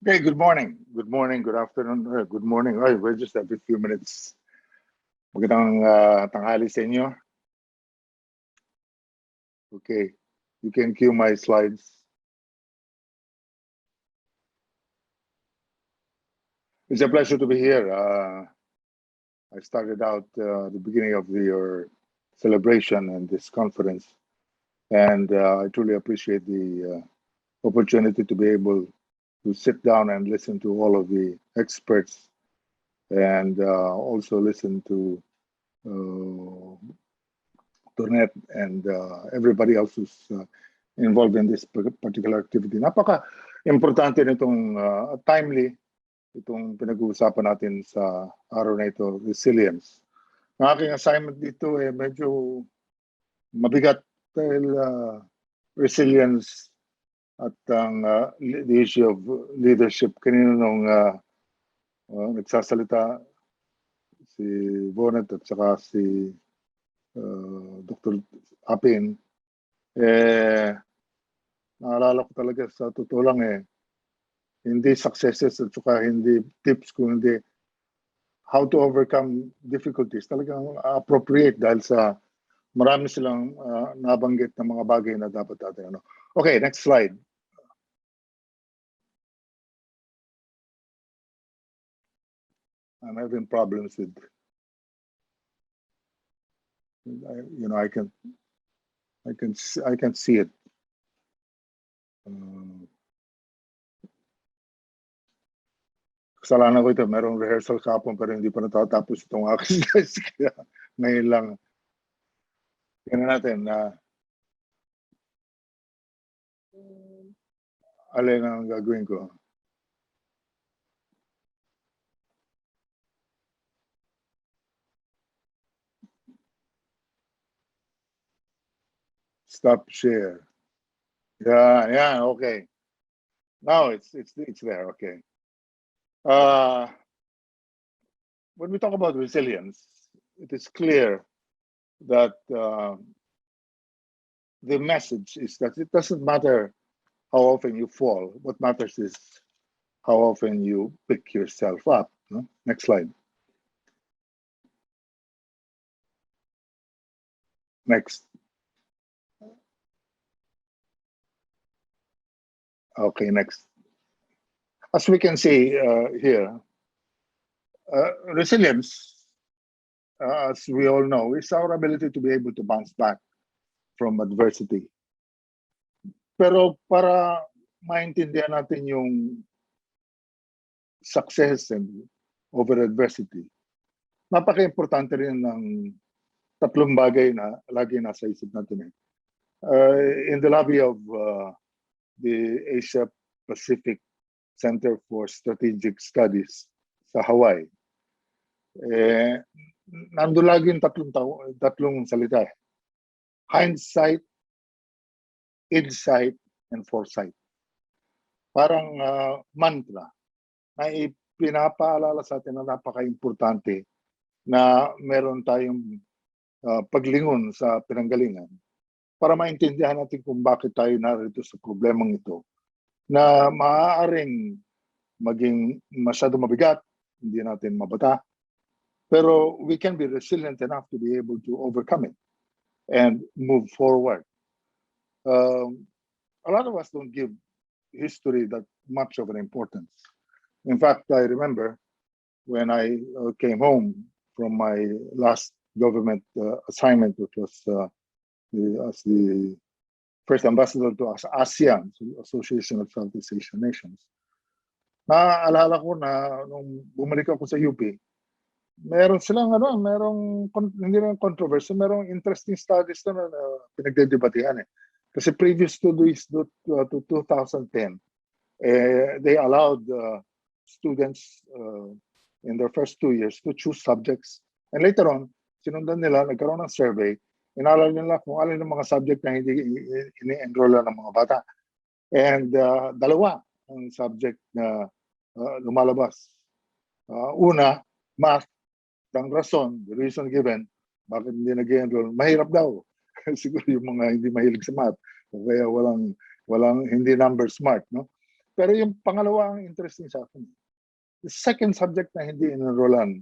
Okay, good morning. Good morning, good afternoon, good morning. Ay, we're just every few minutes. Magandang tanghali sa inyo. Okay, you can cue my slides. It's a pleasure to be here. I started out the beginning of your celebration and this conference, and I truly appreciate the opportunity to be able to sit down and listen to all of the experts and also listen to Tonet and everybody else who's involved in this particular activity. Napaka-importante nitong timely, itong pinag-uusapan natin sa araw na ito, resilience. Ang aking assignment dito medyo mabigat dahil resilience at ang the issue of leadership. Kanina nung nagsasalita si Bonet at saka si Dr. Apin, naalala ko talaga sa totoo lang hindi successes at saka hindi tips kung hindi how to overcome difficulties. Talagang appropriate dahil sa marami silang nabanggit na mga bagay na dapat natin. Okay, next slide. I'm having problems with, I can see it. Kasalanan ko ito, merong rehearsal kapon pero hindi pa natatapos itong aking guys. Kaya ngayon lang. Tingnan natin na alin ang gagawin ko. Stop share. Yeah, okay. Now it's there, okay. When we talk about resilience, it is clear that the message is that it doesn't matter how often you fall. What matters is how often you pick yourself up. No? Next slide. Next. Okay, next. As we can see here, resilience, as we all know, is our ability to be able to bounce back from adversity. Pero para maintindihan natin yung success and over adversity, napaka-importante rin ng tatlong bagay na lagi nasa isip natin. In the lobby of the Asia Pacific Center for Strategic Studies sa Hawaii, nandun lagi yung tatlong salita. Hindsight, insight, and foresight. parang mantra na ipinapaalala sa atin na napaka-importante na meron tayong paglingon sa pinanggalingan para maintindihan natin kung bakit tayo narito sa problemang ito na maaaring maging masyado mabigat, hindi natin mabata, pero we can be resilient enough to be able to overcome it and move forward. A lot of us don't give history that much of an importance. In fact, I remember when I came home from my last government assignment, which was as the first ambassador to ASEAN, Association of Southeast Asian Nations. Naaalala ko na nung bumalik ako sa UP, meron silang hindi lang controversy, merong interesting studies na pinagdedebatehan eh. Kasi previous to 2010, they allowed students in their first 2 years to choose subjects. And later on, sinundan nila, nagkaroon ng survey, inaalala nila kung alin ng mga subject na hindi ini-enroll ng mga bata. And dalawa ang subject na lumalabas. Una, math. Ang rason, the reason given, bakit hindi nag-enroll, mahirap daw. Siguro yung mga hindi mahilig sa math, o kaya walang hindi number smart, no? Pero yung pangalawa ang interesting sa akin. The second subject na hindi enrollan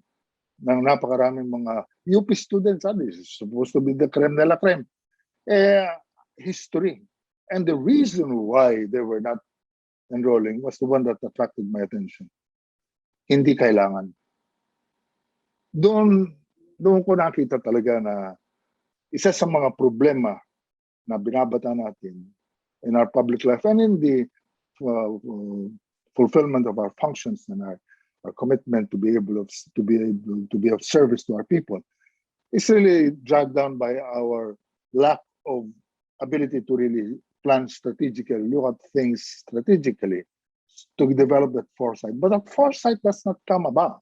ng napakaraming mga UP students, this is supposed to be the creme de la creme, history. And the reason why they were not enrolling was the one that attracted my attention. Hindi kailangan. Doon ko nakita talaga na isa sa mga problema na binabata natin in our public life and in the fulfillment of our functions and our commitment to be able to be of service to our people is really dragged down by our lack of ability to really plan strategically, look at things strategically, to develop that foresight. But that foresight does not come about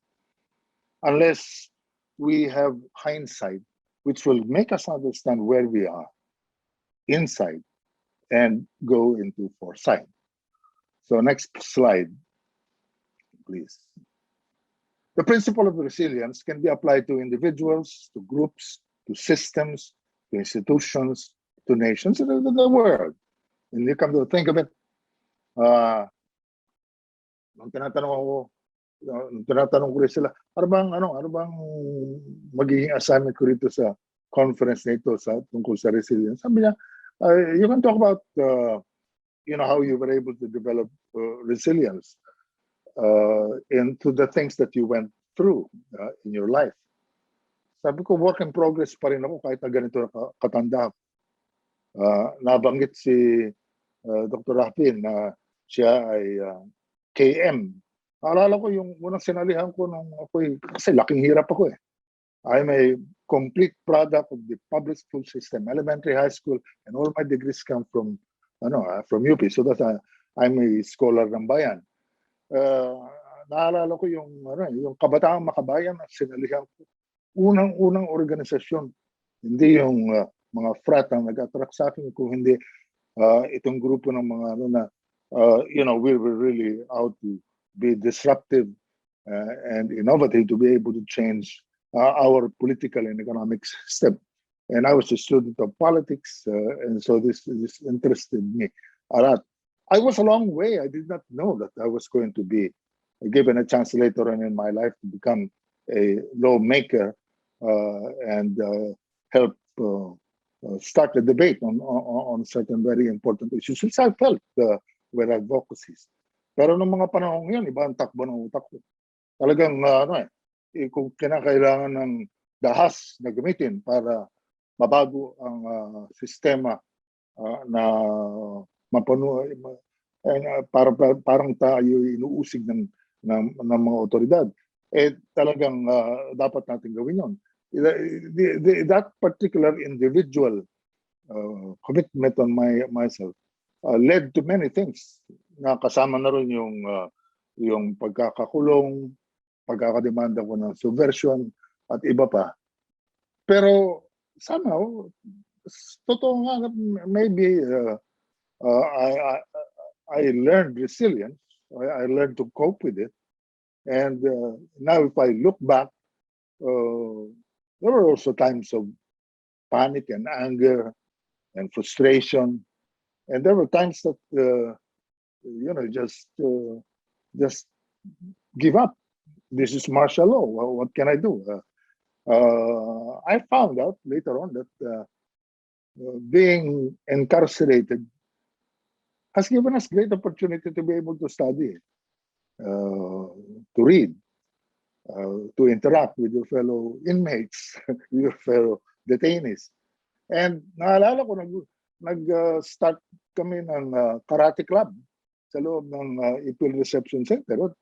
unless we have hindsight, which will make us understand where we are inside and go into foresight. So next slide, please. The principle of resilience can be applied to individuals, to groups, to systems, to institutions, to nations, and to the world. And you come to think of it, nung tinatanong ko rin sila, ano bang magiging assignment ko rito sa conference na ito tungkol sa resilience? Sabi niya, you can talk about how you were able to develop resilience into the things that you went through in your life. Sabi ko, work in progress pa rin ako kahit na ganito katanda. Nabanggit si Dr. Rapin na siya ay KM. Naalala ko yung unang sinalihan ko nung kasi laking hirap ako eh. I'm a complete product of the public school system, elementary, high school, and all my degrees come from UP. So that I'm a scholar ng bayan. Naalala ko yung Kabataang Makabayan na sinalihan ko. Unang organisasyon. Hindi yung mga frat ang nag-attract sa akin, kung hindi itong grupo ng mga we were really out to be disruptive and innovative to be able to change our political and economic system. And I was a student of politics, and so this interested me a lot. I was a long way. I did not know that I was going to be given a chance later on in my life to become a lawmaker and help start a debate on certain very important issues, which I felt were advocacies. Pero nung mga panahon yan, iba ang takbo ng utak ko. Talagang kung kinakailangan ng dahas na gamitin para mabago ang sistema na parang tayo inuusig ng mga otoridad, talagang dapat natin gawin yun. That particular individual commitment on myself led to many things. Na kasama na rin yung pagkakakulong, pagkakademanda ko ng subversion at iba pa. Pero somehow, totoo nga, maybe I learned resilience. I learned to cope with it. And now, if I look back, there were also times of panic and anger and frustration, and there were times that just give up. This is martial law. Well, what can I do? I found out later on that being incarcerated has given us great opportunity to be able to study, to read, to interact with your fellow inmates, your fellow detainees. And naalala ko, nag-start kami ng karate club sa loob ng Ipil Reception Center. At,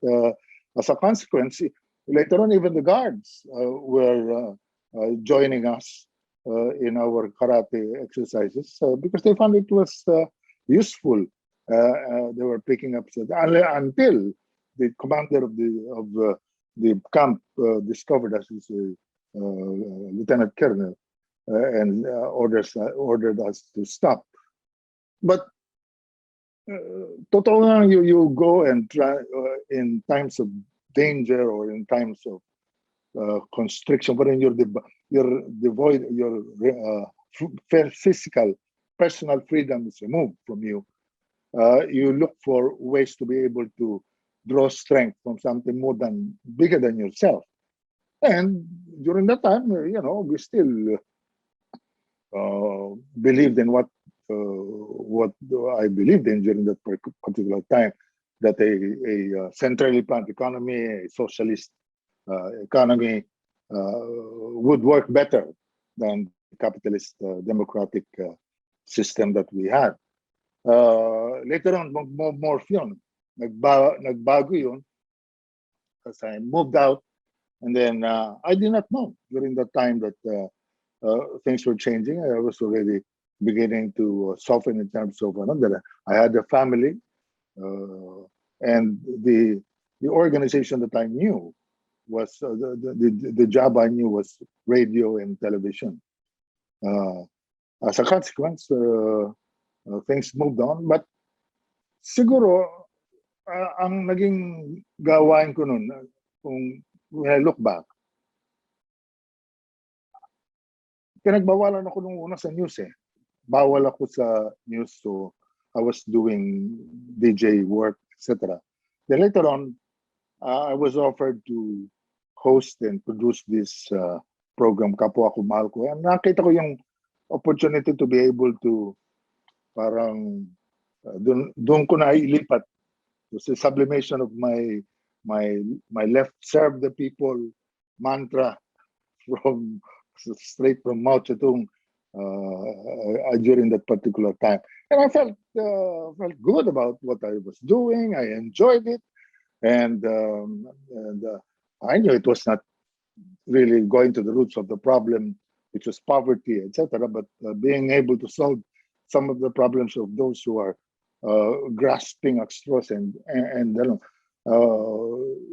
as a consequence, later on, even the guards were joining us in our karate exercises because they found it was useful. They were picking up until the commander of the camp discovered us as a lieutenant colonel and ordered us to stop. But totoo lang, you go and try in times of danger or in times of constriction, wherein you're devoid, your physical, personal freedom is removed from you. You look for ways to be able to draw strength from something bigger than yourself. And during that time, we still believed in what I believed in during that particular time, that a centrally planned economy, a socialist economy would work better than the capitalist democratic system that we had. Later on, morph yun. Nagbago yun as I moved out. And then I did not know during that time that things were changing. I was already beginning to soften in terms of that I had a family, and the organization that I knew was the job I knew was radio and television. As a consequence, things moved on. But siguro, ang naging gawain ko nun, when I look back, pinagbawalan ako nung una sa news eh. Bawal ako sa news, so I was doing DJ work, etc. Then later on, I was offered to host and produce this program, Kapwa Ko Mahal Ko. And nakita ko yung opportunity to be able to parang doon ko na ilipat. It was a sublimation of my left serve the people mantra straight from Mao Zedong during that particular time. And I felt good about what I was doing. I enjoyed it. And I knew it was not really going to the roots of the problem, which was poverty, etc. But being able to solve some of the problems of those who are grasping at straws, and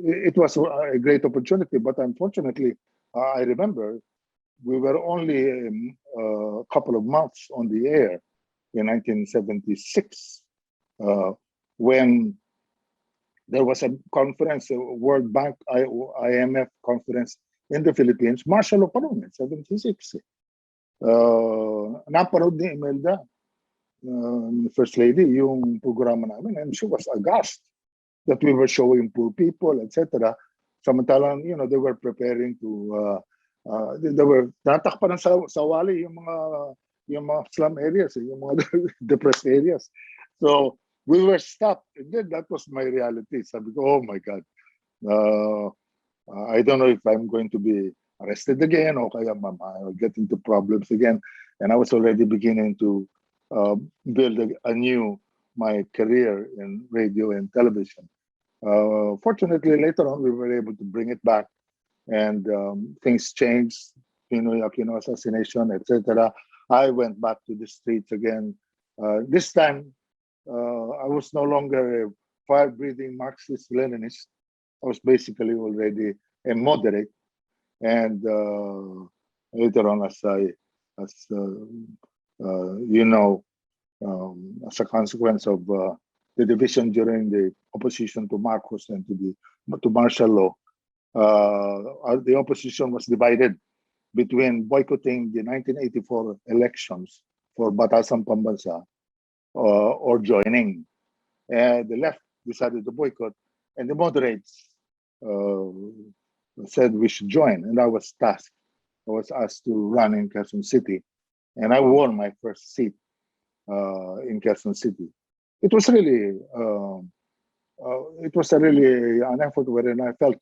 it was a great opportunity. But unfortunately, I remember we were only a couple of months on the air in 1976 when there was a conference, a World Bank, IMF conference in the Philippines. Martial law pa noon, 76. Napanood ni Imelda, First Lady, yung programa namin, and she was aghast that we were showing poor people, etc. Samantalang, they were preparing to, they were tatakpan ng sawali yung mga slum areas, yung mga depressed areas. So we were stopped. And then that was my reality. Sabi ko, oh my God, I don't know if I'm going to be arrested again or kaya I'll get into problems again. And I was already beginning to build anew my career in radio and television. Fortunately, later on, we were able to bring it back, and things changed. Pinoy Aquino assassination, etc. I went back to the streets again. This time, I was no longer a fire-breathing Marxist-Leninist. I was basically already a moderate, and later on, as a consequence of the division during the opposition to Marcos and to martial law, the opposition was divided between boycotting the 1984 elections for Batasan Pambansa or joining. The left decided to boycott, and the moderates said we should join, and I was tasked. I was asked to run in Quezon City, and I won my first seat in Quezon City. It was really an effort wherein I felt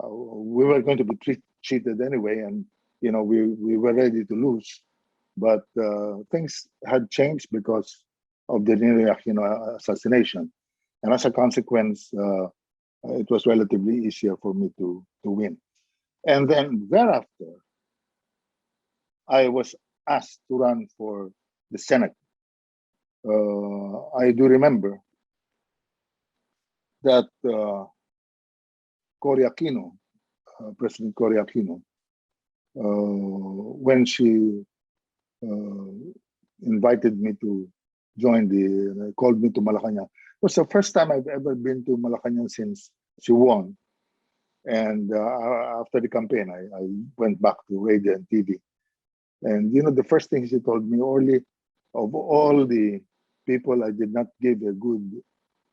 we were going to be cheated anyway, and we were ready to lose. But things had changed because of the Ninoy Aquino assassination, and as a consequence, it was relatively easier for me to win. And then thereafter, I was asked to run for the Senate. I do remember that Cory Aquino, President Cory Aquino, when she invited me to join called me to Malacanang. It was the first time I've ever been to Malacanang since she won. And after the campaign, I went back to radio and TV. And the first thing she told me, Orly, of all the people I did not give a good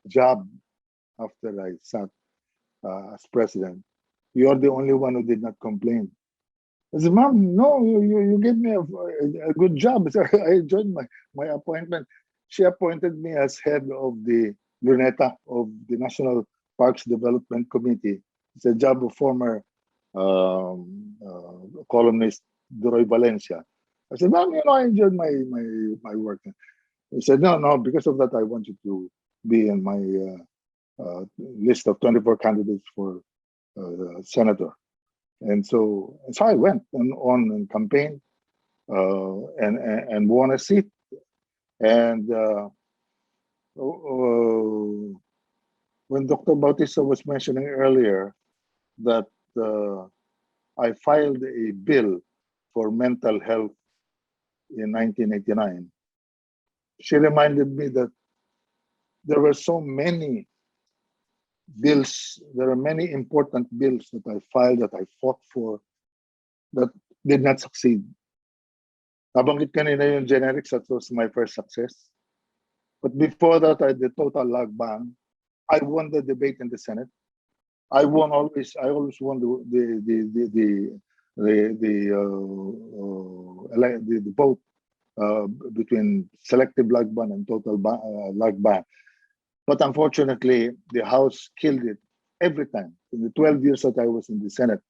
job after I sat as president, you're the only one who did not complain. I said, Mom, no, you gave me a good job. So I enjoyed my appointment. She appointed me as head of the Luneta of the National Parks Development Committee. It's a job of former columnist Duroy Valencia. I said, Mom, I enjoyed my work. He said, no, because of that, I want you to be in my list of 24 candidates for senator. And so I went on and campaigned and won a seat. And when Dr. Bautista was mentioning earlier that I filed a bill for mental health in 1989, she reminded me that there were so many bills, there are many important bills that I filed, that I fought for, that did not succeed. Nabanggit kanina yung generics, that was my first success. But before that, I did total lag ban. I won the debate in the Senate. I always won the vote between selective lag ban and total lag ban. But unfortunately, the House killed it every time in the 12 years that I was in the Senate.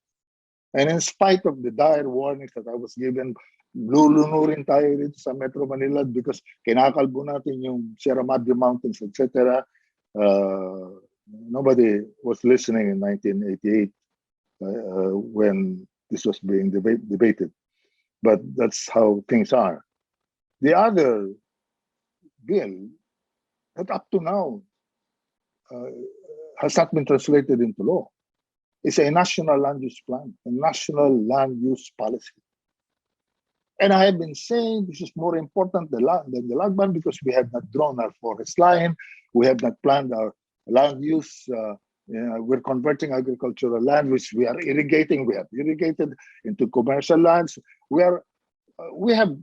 And in spite of the dire warnings that I was given, lulunurin tayo dito sa Metro Manila because kinakalbo natin yung Sierra Madre Mountains, etc. Nobody was listening in 1988 when this was being debated. But that's how things are. The other bill that up to now has not been translated into law is a national land use plan, a national land use policy. And I have been saying this is more important than the lag ban because we have not drawn our forest line, we have not planned our land use. We're converting agricultural land, which we are irrigating. We have irrigated into commercial lands. We have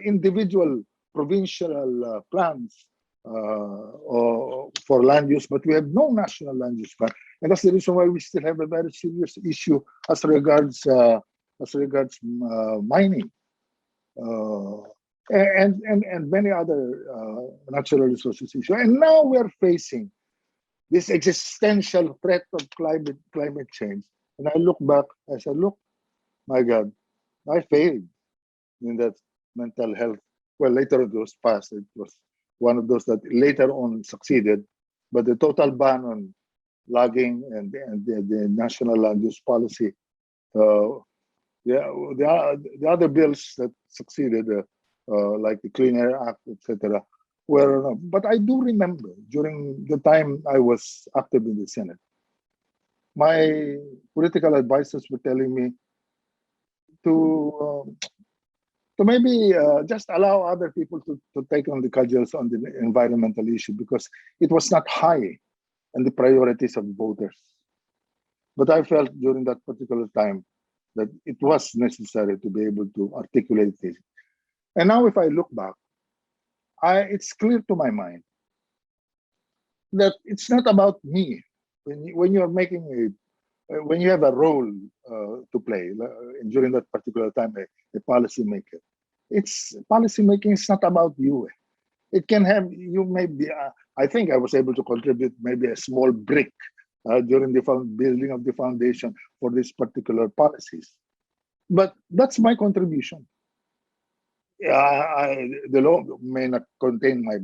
individual provincial plans for land use, but we have no national land use plan, and that's the reason why we still have a very serious issue as regards mining and many other natural resources issues. And now we're facing this existential threat of climate change. And I look back, I said, look, my God, I failed in that mental health. Well, later it was passed. It was one of those that later on succeeded. But the total ban on logging and the national land use policy, the other bills that succeeded, like the Clean Air Act, etc., were. But I do remember during the time I was active in the Senate, my political advisors were telling me to to maybe just allow other people to take on the cudgels on the environmental issue, because it was not high in the priorities of voters. But I felt during that particular time that it was necessary to be able to articulate this. And now if I look back, it's clear to my mind that it's not about me. When you're making when you have a role to play during that particular time, a policy maker, policy making is not about you. It can have, you may be, I think I was able to contribute maybe a small brick during the building of the foundation for these particular policies. But that's my contribution. The law may not contain my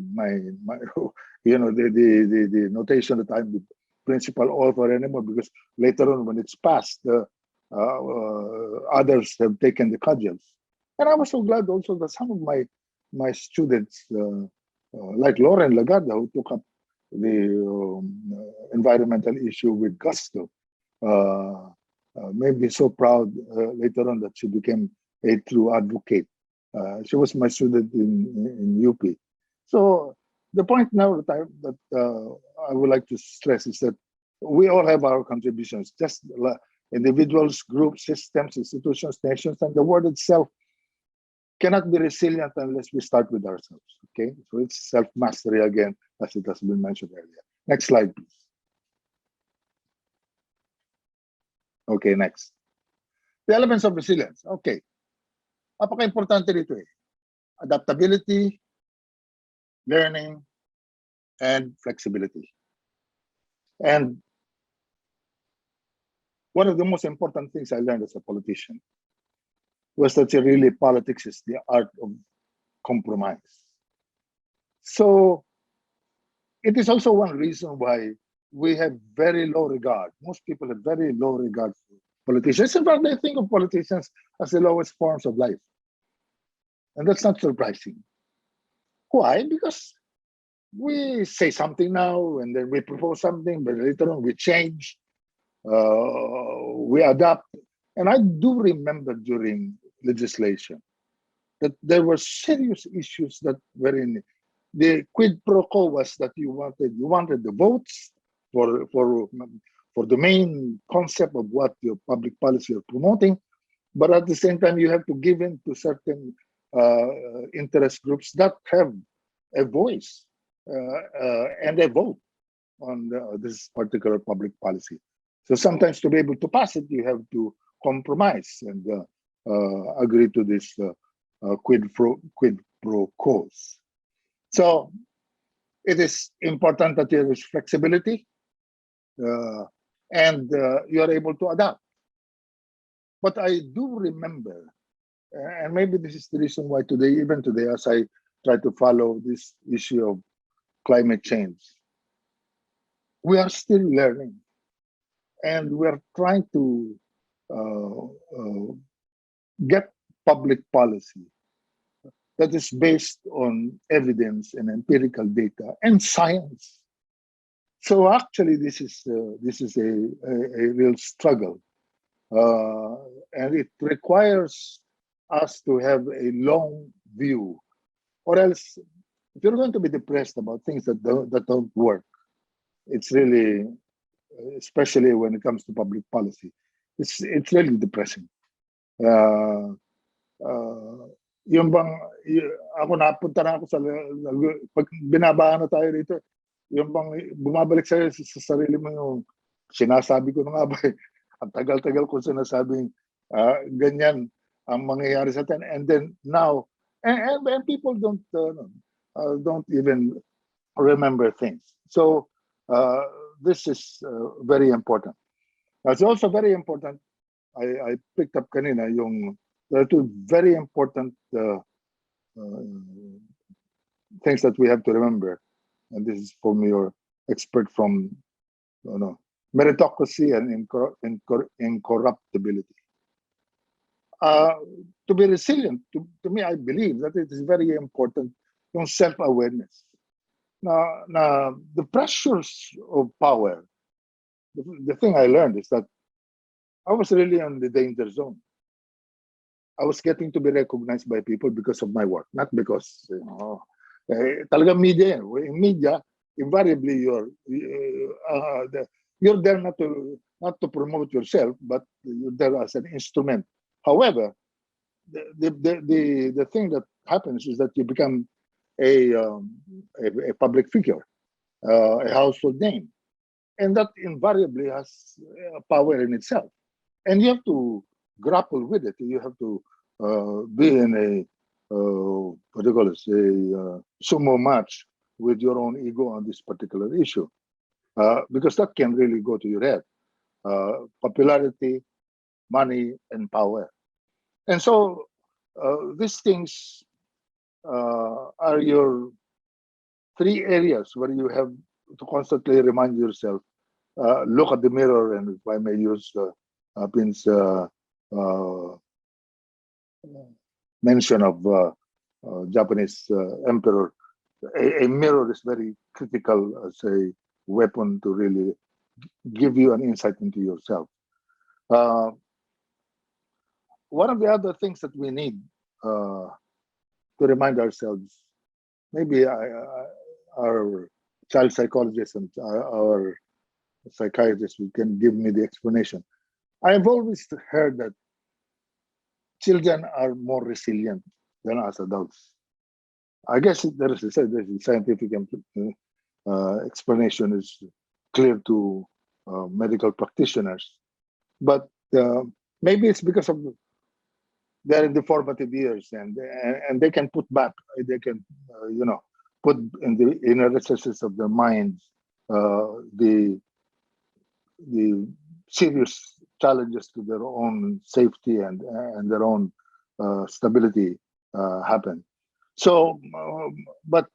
the notation that I'm the principal author anymore, because later on when it's passed, others have taken the cudgels. And I was so glad also that some of my students, like Lauren Lagarda, who took up the environmental issue with gusto, made me so proud later on that she became a true advocate. She was my student in UP. So the point now that I would like to stress is that we all have our contributions, just individuals, groups, systems, institutions, nations, and the world itself cannot be resilient unless we start with ourselves. Okay, so it's self-mastery again, as it has been mentioned earlier. Next slide, please. Okay, next. The elements of resilience. Okay. Napaka-importante dito eh. Adaptability, learning, and flexibility. And one of the most important things I learned as a politician was that really politics is the art of compromise. So it is also one reason why we have very low regard. Most people have very low regard for politicians. In fact, they think of politicians as the lowest forms of life. And that's not surprising. Why? Because we say something now and then we propose something, but later on we change, we adapt. And I do remember during legislation that there were serious issues that were in the quid pro quo was that you wanted the votes for the main concept of what your public policy are promoting, but at the same time you have to give in to certain interest groups that have a voice and a vote on this particular public policy. So sometimes to be able to pass it, you have to compromise and agree to this quid pro quos. So it is important that there is flexibility and you are able to adapt. But I do remember, and maybe this is the reason why even today, as I try to follow this issue of climate change, we are still learning. And we're trying to get public policy that is based on evidence and empirical data and science. So actually, this is a real struggle, and it requires us to have a long view, or else, if you're going to be depressed about things that don't work, it's really, especially when it comes to public policy, it's really depressing. Yung bang, ako napunta na ako sa, pag binabaan na tayo rito, yung bang bumabalik sa sarili mo yung sinasabi ko na nga ba, ang tagal-tagal ko sinasabing ganyan ang mangyayari sa atin. And then now, and people don't even remember things. So this is very important. It's also very important, I picked up kanina yung, there are two very important things that we have to remember. And this is from your expert from meritocracy and incorruptibility. To be resilient, to me, I believe that it is very important yung self-awareness. Now, the pressures of power, the thing I learned is that I was really on the danger zone. I was getting to be recognized by people because of my work, not because, talagang media yan. In media, invariably you're there not to promote yourself, but you're there as an instrument. However, the thing that happens is that you become a public figure, a household name, and that invariably has power in itself, and you have to grapple with it. You have to be in a what do you call it, a sumo match with your own ego on this particular issue, because that can really go to your head. Popularity, money, and power. And so these things are your three areas where you have to constantly remind yourself, look at the mirror, and if I may use Pin's mention of Japanese emperor, a mirror is very critical as a weapon to really give you an insight into yourself. One of the other things that we need to remind ourselves, maybe our child psychologists and our psychiatrists can give me the explanation. I've always heard that children are more resilient than us adults. I guess there's a scientific explanation is clear to medical practitioners, but maybe it's because of they're in the formative years, and they can put back, they can put in the inner recesses of their minds the serious challenges to their own safety and their own stability happen. So, but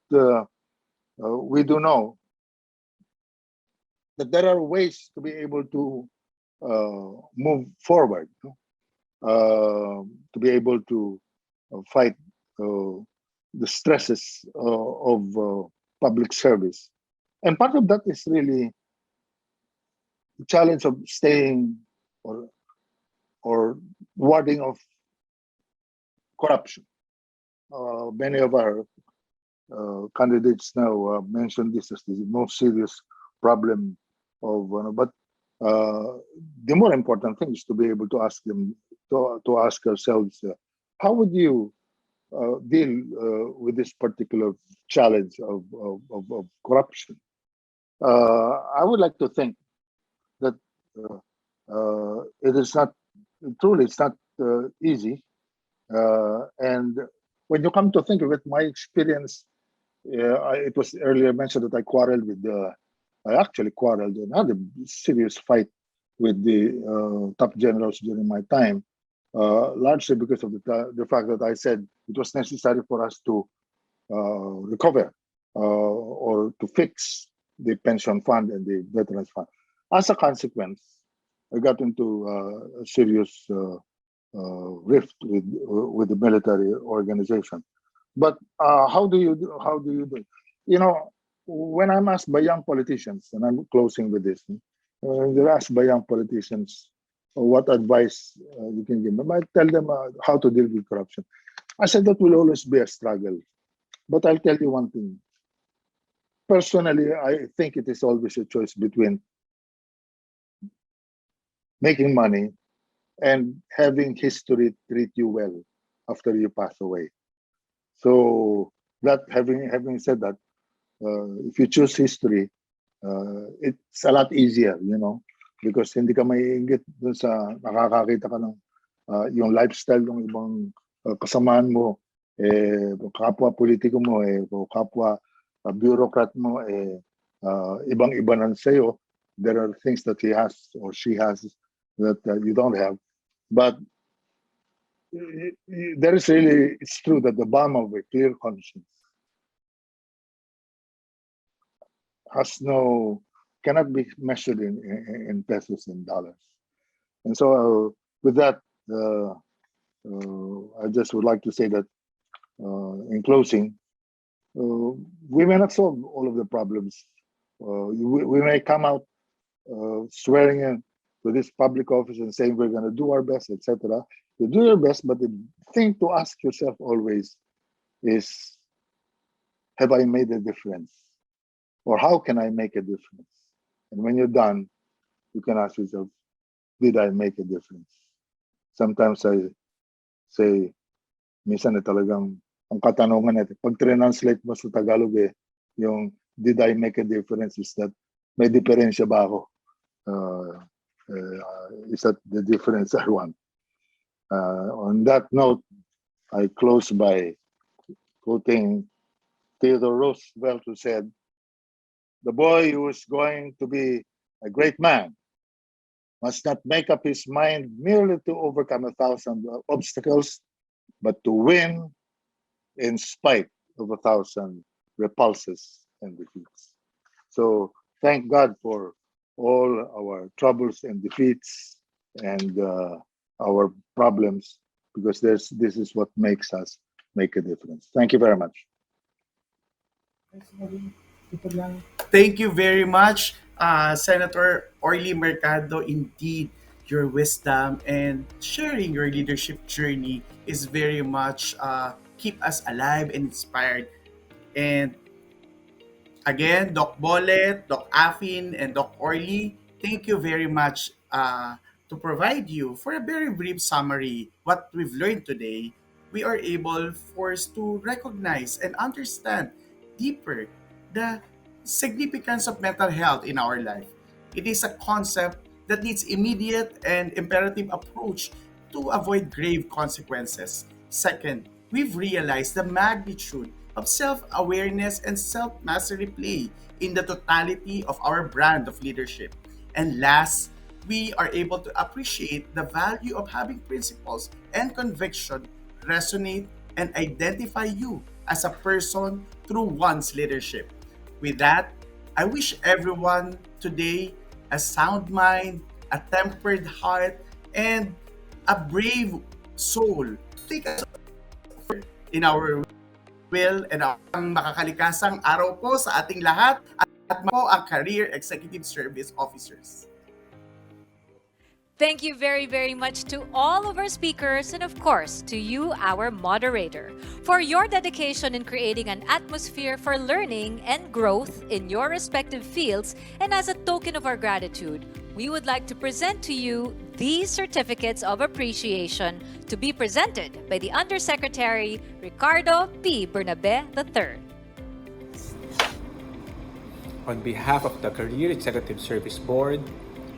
we do know that there are ways to be able to move forward, to be able to fight the stresses of public service. And part of that is really the challenge of staying or warding off corruption. Many of our candidates now mentioned this as the most serious problem of, but the more important thing is to be able to ask them, to ask ourselves, how would you deal with this particular challenge of corruption? I would like to think that it is not, truly, it's not easy. And when you come to think of it, my experience, it was earlier mentioned that I quarreled with I actually quarreled and had a serious fight with the top generals during my time, largely because of the fact that I said it was necessary for us to recover or to fix the pension fund and the veterans fund. As a consequence, I got into a serious rift with the military organization. But how do you do? You know, when I'm asked by young politicians, and I'm closing with this, they're asked by young politicians what advice you can give them. I tell them how to deal with corruption. I said that will always be a struggle. But I'll tell you one thing. Personally, I think it is always a choice between making money and having history treat you well after you pass away. So that having said that, if you choose history, it's a lot easier, you know, because hindi ka maiinggit dun sa nakakakita ka ng yung lifestyle ng ibang kasamaan mo, kapwa politiko mo, kapwa bureaucrat mo, ibang-iba na sa'yo. There are things that he has or she has that you don't have. But there is really, it's true that the balm of a clear conscience cannot be measured in pesos and dollars. And so with that, I just would like to say that in closing, we may not solve all of the problems. We may come out swearing in to this public office and saying we're going to do our best, etc. You do your best, but the thing to ask yourself always is, have I made a difference? Or how can I make a difference? And when you're done, you can ask yourself, did I make a difference? Sometimes I say, minsan na talagang ang katanungan natin, pag translate mo sa Tagalog yung did I make a difference is that may diferensya ba ako? Is that the difference I want? On that note, I close by quoting Theodore Roosevelt, who said, "The boy who is going to be a great man must not make up his mind merely to overcome 1,000 obstacles, but to win in spite of 1,000 repulses and defeats." So thank God for all our troubles and defeats and our problems, because this is what makes us make a difference. Thank you very much. Thank you very much, Senator Orly Mercado. Indeed, your wisdom and sharing your leadership journey is very much keep us alive and inspired. And again, Doc Bolet, Doc Afin, and Doc Orly, thank you very much to provide you for a very brief summary what we've learned today. We are able for us to recognize and understand deeper the significance of mental health in our life. It is a concept that needs immediate and imperative approach to avoid grave consequences. Second, we've realized the magnitude of self-awareness and self-mastery play in the totality of our brand of leadership. And last, we are able to appreciate the value of having principles and conviction resonate and identify you as a person through one's leadership. With that, I wish everyone today a sound mind, a tempered heart, and a brave soul. Take us in our will and ang makakalikasang araw po sa ating lahat at po ang Career Executive Service Officers. Thank you very, very much to all of our speakers and, of course, to you, our moderator, for your dedication in creating an atmosphere for learning and growth in your respective fields. And as a token of our gratitude, we would like to present to you these certificates of appreciation to be presented by the Undersecretary Ricardo P. Bernabe III. On behalf of the Career Executive Service Board,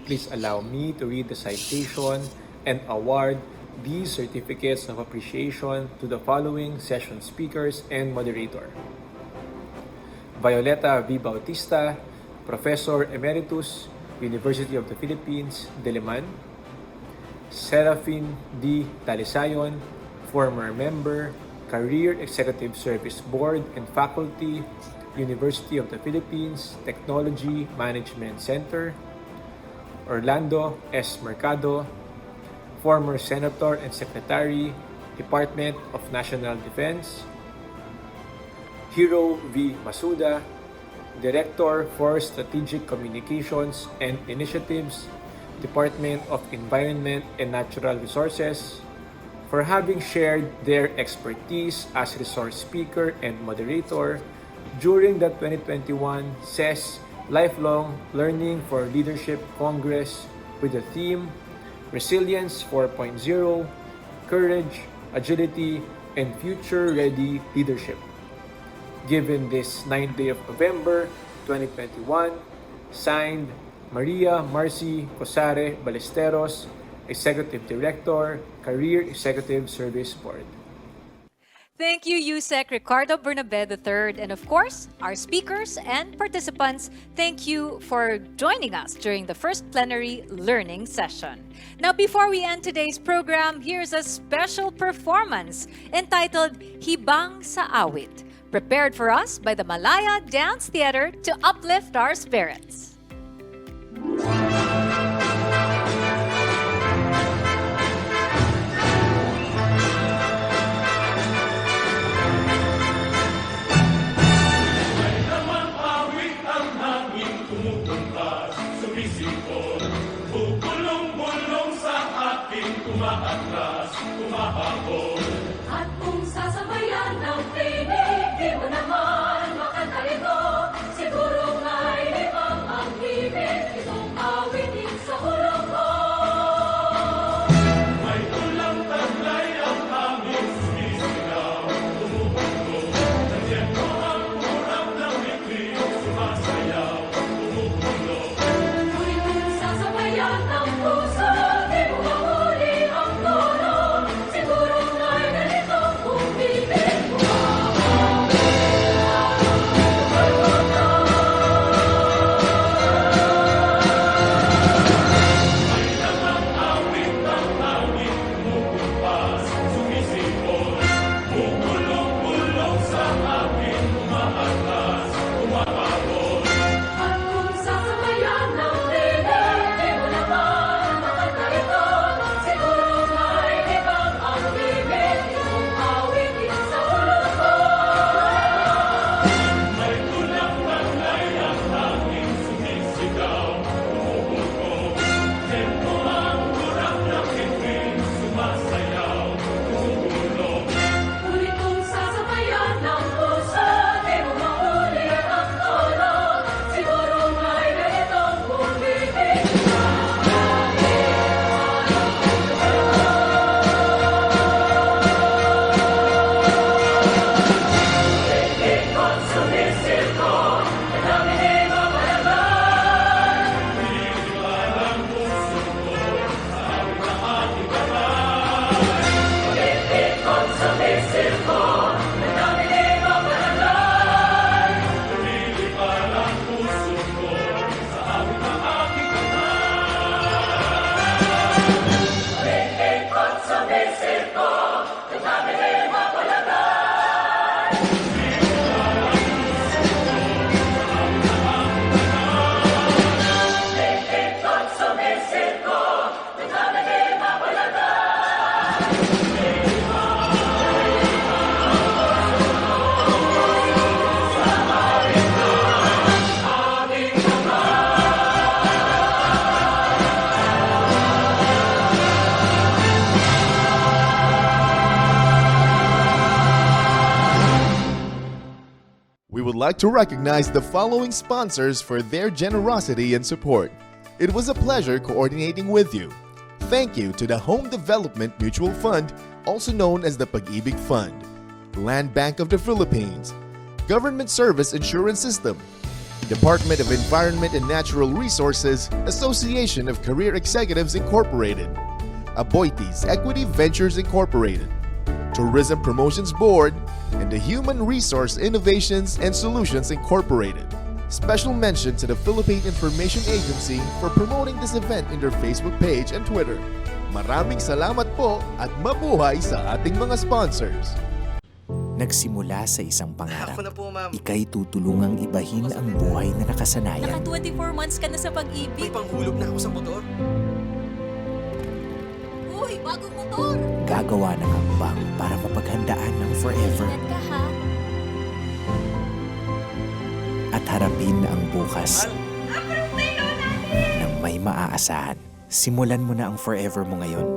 please allow me to read the citation and award these certificates of appreciation to the following session speakers and moderator. Violeta V. Bautista, Professor Emeritus, University of the Philippines, Diliman. Serafin D. Talisayon, former member, Career Executive Service Board and Faculty, University of the Philippines, Technology Management Center. Orlando S. Mercado, former Senator and Secretary, Department of National Defense. Hiro V. Masuda, Director for Strategic Communications and Initiatives, Department of Environment and Natural Resources, for having shared their expertise as resource speaker and moderator during the 2021 CES Lifelong Learning for Leadership Congress with the theme Resilience 4.0, Courage, Agility, and Future-Ready Leadership. Given this 9th day of November 2021, signed Maria Marcy Cosare Ballesteros, Executive Director, Career Executive Service Board. Thank you, USEC Ricardo Bernabe III, and of course, our speakers and participants, thank you for joining us during the first plenary learning session. Now, before we end today's program, here's a special performance entitled Hibang sa Awit, prepared for us by the Malaya Dance Theater to uplift our spirits. Bubulong-bulong sa aking tumaatras. At kung sasabayan ng tinig, di mo naman makanta ito. Siguro nga'y libang ang ibig, itong awitin sa ulo ko. May ulang taglay ang hangin, sumisigaw, tumutulo. Nasyento ang kurap ng bibig, sumasayaw, tumutulo. Ngunit kung sasabayan ng puso, di mo mahuli ang tono. Siguro nga'y ganitong umibig mo. May namang awit ng hangin, kumukumpas, sumisipol. Bumulong-bulong sa akin, umaatas, umababol. At kung sasabayan ng tinig, di mo naman makanta ito. Siguro nga'y libang ang bibig, itong awitin sa ulo ko. May ulang taglay ang hangin, sumisigaw, tumutulo. Tempo ang kurap ng bibig, sumasayaw, tumutulo. Ngunit kung sasabayan ng puso, di mo mahuli ang tono. Siguro nga'y ganitong umibig. Ikot sumisirko, kadami di mapalaban. Pinigilan puso ko, sa awit na aking kamay. Ikot sumisirko, kadami di mapalaban. Pinigilan puso ko, sa awit na aking kamay. Ikot sumisirko, kadami di mapalaban. Ikot sumisirko, kadami di mapalaban. We would like to recognize the following sponsors for their generosity and support. It was a pleasure coordinating with you. Thank you to the Home Development Mutual Fund, also known as the Pag-ibig Fund, Land Bank of the Philippines, Government Service Insurance System, Department of Environment and Natural Resources, Association of Career Executives Incorporated, Aboitiz Equity Ventures Incorporated, Tourism Promotions Board, and the Human Resource Innovations and Solutions Incorporated. Special mention to the Philippine Information Agency for promoting this event in their Facebook page and Twitter. Maraming salamat po at mabuhay sa ating mga sponsors. Nagsimula sa isang pangarap. Ako na po, ma'am. Ika'y tutulungang ibahin ang buhay na nakasanayan. Naka 24 months ka na sa pag-ibig. May panghulog na ako sa motor. Uy, bagong motor! Gagawa ng hakbang para mapaghandaan ng forever. Ingat ka ha. At harapin ang bukas ng may maaasahan. Simulan mo na ang forever mo ngayon.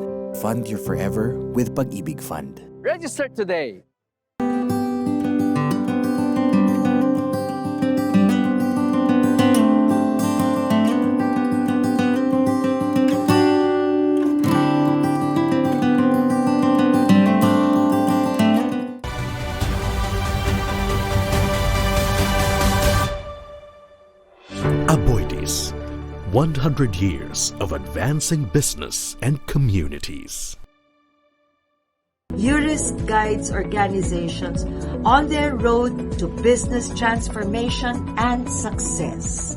Fund your forever with Pag-ibig Fund. Register today. Aboitiz, 100 years of advancing business and communities. URIS guides organizations on their road to business transformation and success.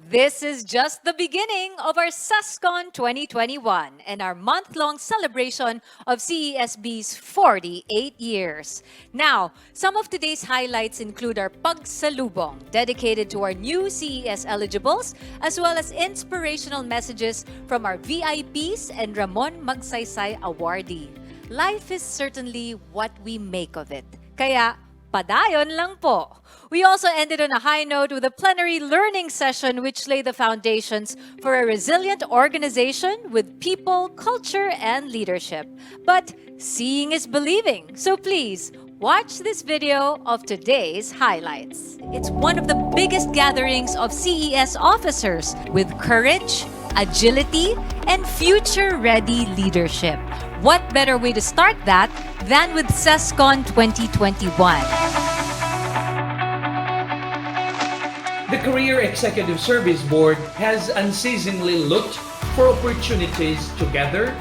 This is just the beginning of our CESCon 2021 and our month-long celebration of CESB's 48 years. Now, some of today's highlights include our Pagsalubong, dedicated to our new CES eligibles, as well as inspirational messages from our VIPs and Ramon Magsaysay awardee. Life is certainly what we make of it. Kaya, Padayon lang po. We also ended on a high note with a plenary learning session which laid the foundations for a resilient organization with people, culture, and leadership. But seeing is believing, so please watch this video of today's highlights. It's one of the biggest gatherings of CES officers with courage, agility, and future-ready leadership. What better way to start that than with CESCon 2021? The Career Executive Service Board has unceasingly looked for opportunities to gather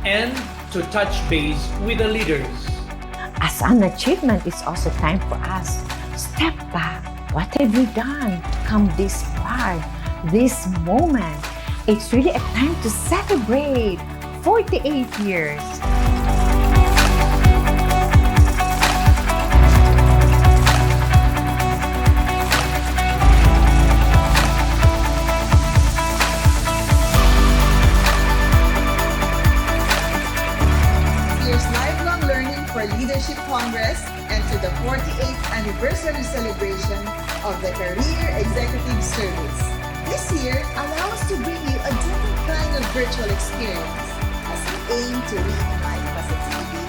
and to touch base with the leaders. As an achievement, it's also time for us to step back. What have we done to come this far, this moment? It's really a time to celebrate 48 years. Year's Lifelong Learning for Leadership Congress and to the 48th anniversary celebration of the Career Executive Service. This year, allow us to bring you a different kind of virtual experience as we aim to reignite positivity,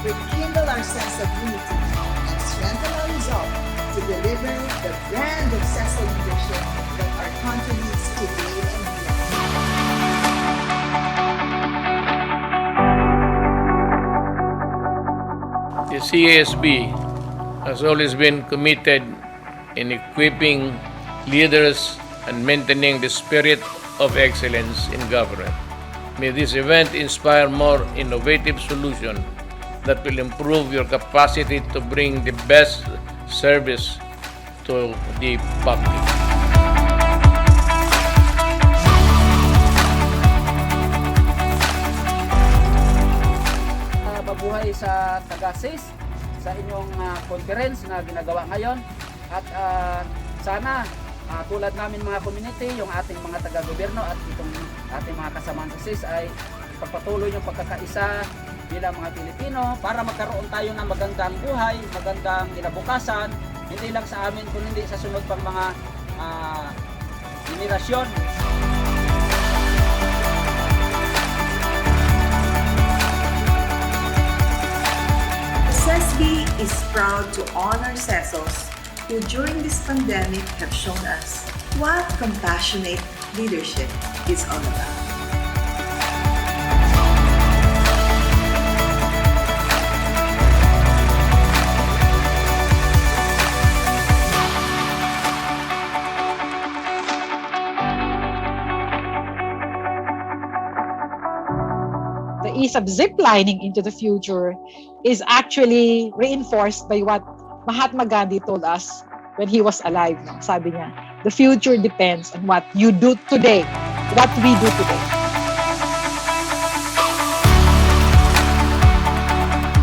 rekindle our sense of unity, and strengthen our resolve to deliver the brand of successful leadership that our country needs today and beyond. The CASB has always been committed in equipping leaders and maintaining the spirit of excellence in government. May this event inspire more innovative solutions that will improve your capacity to bring the best service to the public. Mabuhay sa taga-CES sa inyong conference na ginagawa ngayon at sana tulad namin mga community, yung ating mga taga-gobyerno at itong ating mga kasamahan sa CES ay pagpatuloy yung pagkakaisa bilang mga Pilipino para magkaroon tayo ng magandang buhay, magandang kinabukasan, hindi lang sa amin kundi sa sunod pang mga henerasyon. CESB is proud to honor CESOs who during this pandemic have shown us what compassionate leadership is all about. The ease of ziplining into the future is actually reinforced by what Mahatma Gandhi told us when he was alive. Sabi niya, the future depends on what you do today, what we do today.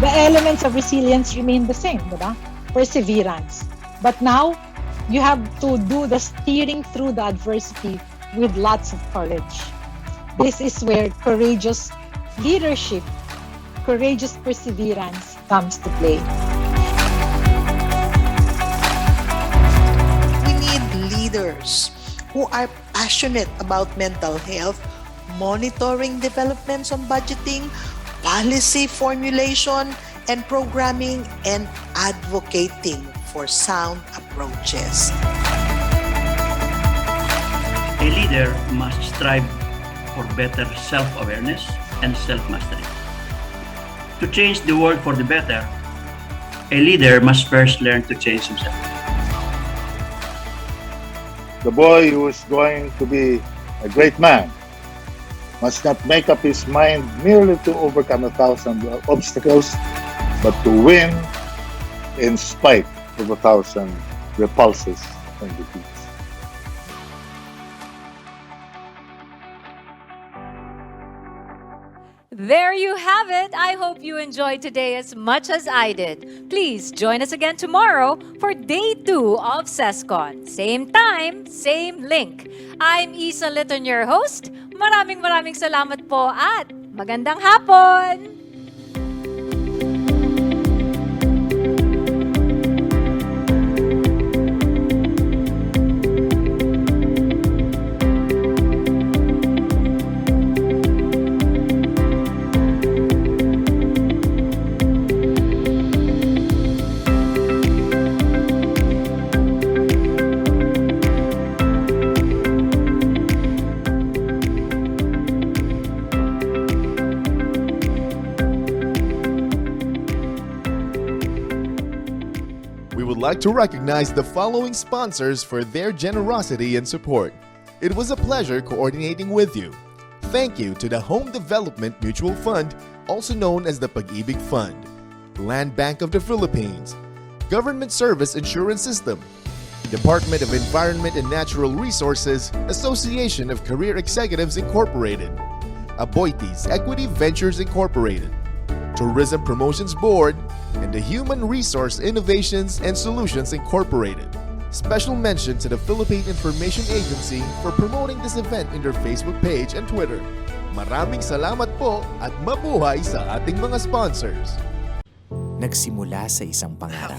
The elements of resilience remain the same, diba? Perseverance. But now, you have to do the steering through the adversity with lots of courage. This is where courageous leadership, courageous perseverance comes to play. We need leaders who are passionate about mental health, monitoring developments on budgeting, policy formulation and programming, and advocating for sound approaches. A leader must strive for better self-awareness and self-mastery. To change the world for the better, a leader must first learn to change himself. The boy who is going to be a great man must not make up his mind merely to overcome 1,000 obstacles, but to win in spite of 1,000 repulses and defeats. There you have it. I hope you enjoyed today as much as I did. Please join us again tomorrow for day 2 of CESCon. Same time, same link. I'm Isa Litton, your host. Maraming salamat po at magandang hapon! like to recognize the following sponsors for their generosity and support. It was a pleasure coordinating with you. Thank you to the Home Development Mutual Fund, also known as the Pag-ibig Fund, Land Bank of the Philippines, Government Service Insurance System, Department of Environment and Natural Resources, Association of Career Executives Incorporated, Aboitiz Equity Ventures Incorporated, Tourism Promotions Board, and the Human Resource Innovations and Solutions Incorporated. Special mention to the Philippine Information Agency for promoting this event in their Facebook page and Twitter. Maraming salamat po at mabuhay sa ating mga sponsors. Nagsimula sa isang pangarap,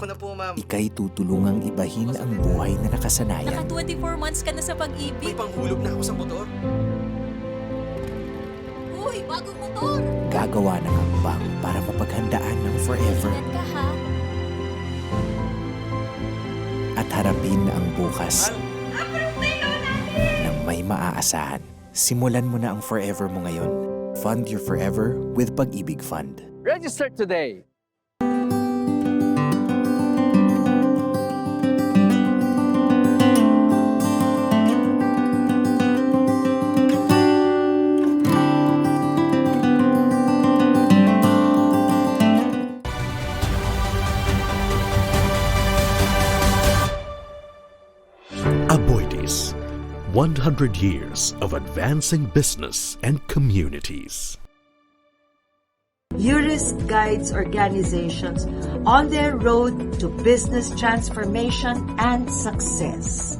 ika'y tutulungang ibahin ang buhay na nakasanayan. Naka 24 months ka na sa pag-ibig. May panghulog na ako sa motor. Uy, bagong motor! Gagawa ng hakbang para mapaghandaan ng forever. Ingat ka ha. At harapin ang bukas ng may maaasahan. Simulan mo na ang forever mo ngayon. Fund your forever with Pag-ibig Fund. Register today. Aboitiz, 100 years of advancing business and communities. URIS guides organizations on their road to business transformation and success.